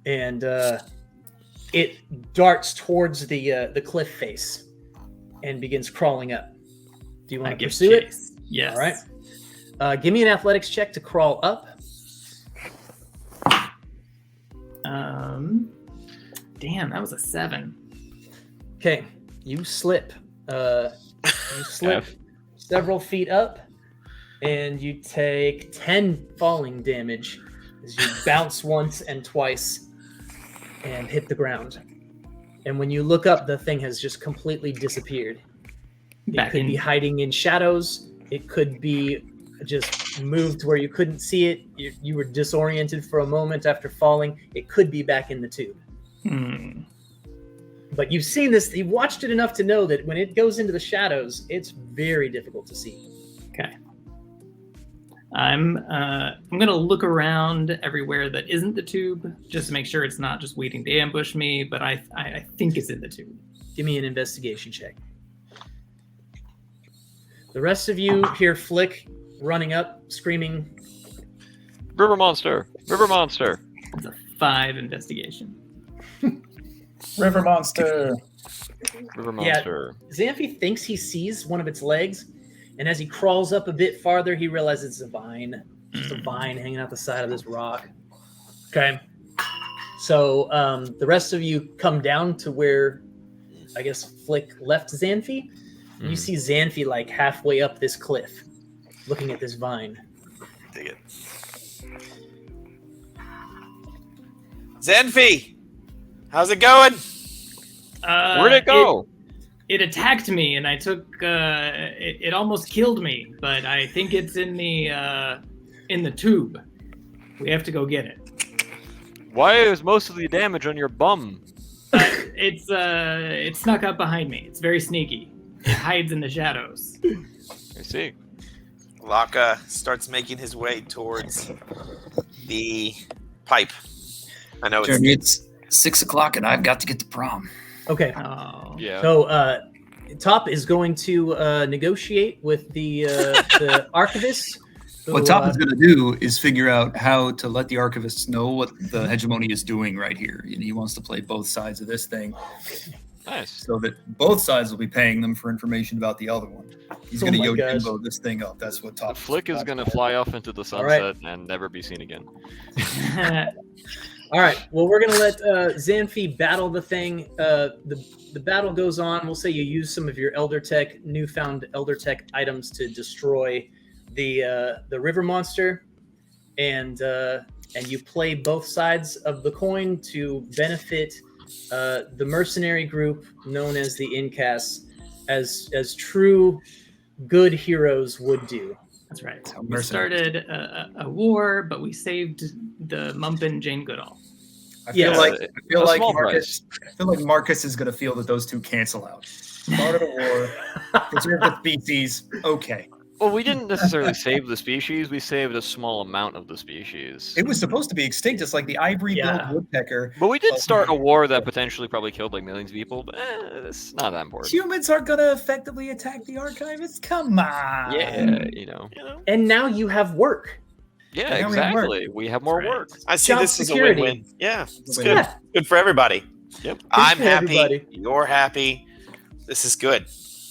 And it darts towards the cliff face and begins crawling up. Do you want to pursue it? Yes. All right. Give me an athletics check to crawl up. Damn, that was a 7. Okay, you slip. You slip several feet up, and you take 10 falling damage as you bounce once and twice and hit the ground. And when you look up, the thing has just completely disappeared. It could be hiding in shadows. It could be just moved where you couldn't see it. You were disoriented for a moment after falling. It could be back in the tube. But you've seen this, you've watched it enough to know that when it goes into the shadows, it's very difficult to see. Okay. I'm gonna look around everywhere that isn't the tube, just to make sure it's not just waiting to ambush me, but I think it's in the tube. Give me an investigation check. The rest of you hear Flick running up, screaming, River monster! River monster! It's a 5 investigation. River monster. River monster. Xanfi thinks he sees one of its legs, And as he crawls up a bit farther, he realizes it's a vine. Just a vine hanging out the side of this rock. Okay. So the rest of you come down to where, I guess, Flick left Xanfi. You see Xanfi like halfway up this cliff, looking at this vine. Dig it. Xanfi, how's it going? Where'd it go? It attacked me, and I took. It almost killed me, but I think it's in the tube. We have to go get it. Why is most of the damage on your bum? It snuck up behind me. It's very sneaky. It hides in the shadows. I see. Locke starts making his way towards the pipe. I know Jeremy, it's 6 o'clock, and I've got to get to prom. Okay. Oh. Yeah. So Top is going to negotiate with the archivist. What Top is going to do is figure out how to let the archivists know what the hegemony is doing right here. And he wants to play both sides of this thing. Nice. So that both sides will be paying them for information about the other one. He's going to Yojimbo this thing up. That's what Top. Flick is going to fly off into the sunset and never be seen again. All right. Well, we're gonna let Xanfi battle the thing. The battle goes on. We'll say you use some of your newfound Elder Tech items to destroy the river monster, and you play both sides of the coin to benefit the mercenary group known as the Incasts, as true good heroes would do. That's right. We started a war, but we saved the Mumpin Jane Goodall. I feel like Marcus is going to feel that those two cancel out. Started a war, preserved the species. Okay. Well, we didn't necessarily save the species. We saved a small amount of the species. It was supposed to be extinct, just like the ivory-billed woodpecker. But we did start a war that potentially probably killed like millions of people. But it's not that important. Humans are going to effectively attack the archivists? Come on. Yeah, you know. And now you have work. Yeah, exactly. We have more work. I see this as a win-win. Yeah, it's good. Yeah. Good for everybody. Yep. I'm happy. Everybody. You're happy. This is good.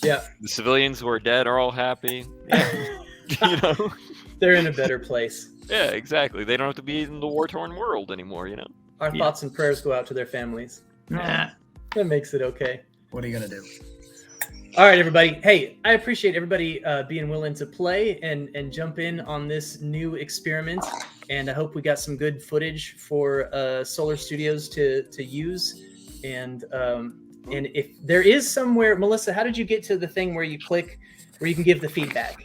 Yeah. The civilians who are dead are all happy. Yeah. You know? They're in a better place. Yeah, exactly. They don't have to be in the war-torn world anymore, you know? Our thoughts and prayers go out to their families. Nah. That makes it okay. What are you going to do? All right, everybody. Hey, I appreciate everybody being willing to play and jump in on this new experiment. And I hope we got some good footage for Solar Studios to use. And if there is somewhere, Melissa, how did you get to the thing where you click, where you can give the feedback?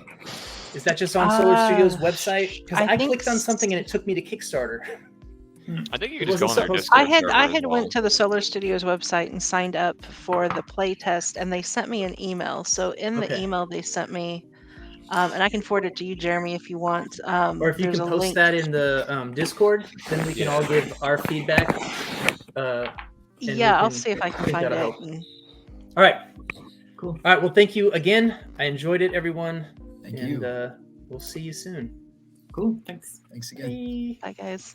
Is that just on Solar Studios' website? Because I clicked on something and it took me to Kickstarter. I think you can just go on their Discord I had server went to the Solar Studios website and signed up for the play test, and they sent me an email. So in the email they sent me, and I can forward it to you, Jeremy, if you want. Or if you can post that in the Discord, then we can all give our feedback. Yeah, I'll see if I can find it. All right. Cool. All right. Well, thank you again. I enjoyed it, everyone. Thank you. And we'll see you soon. Cool. Thanks. Thanks again. Bye, guys.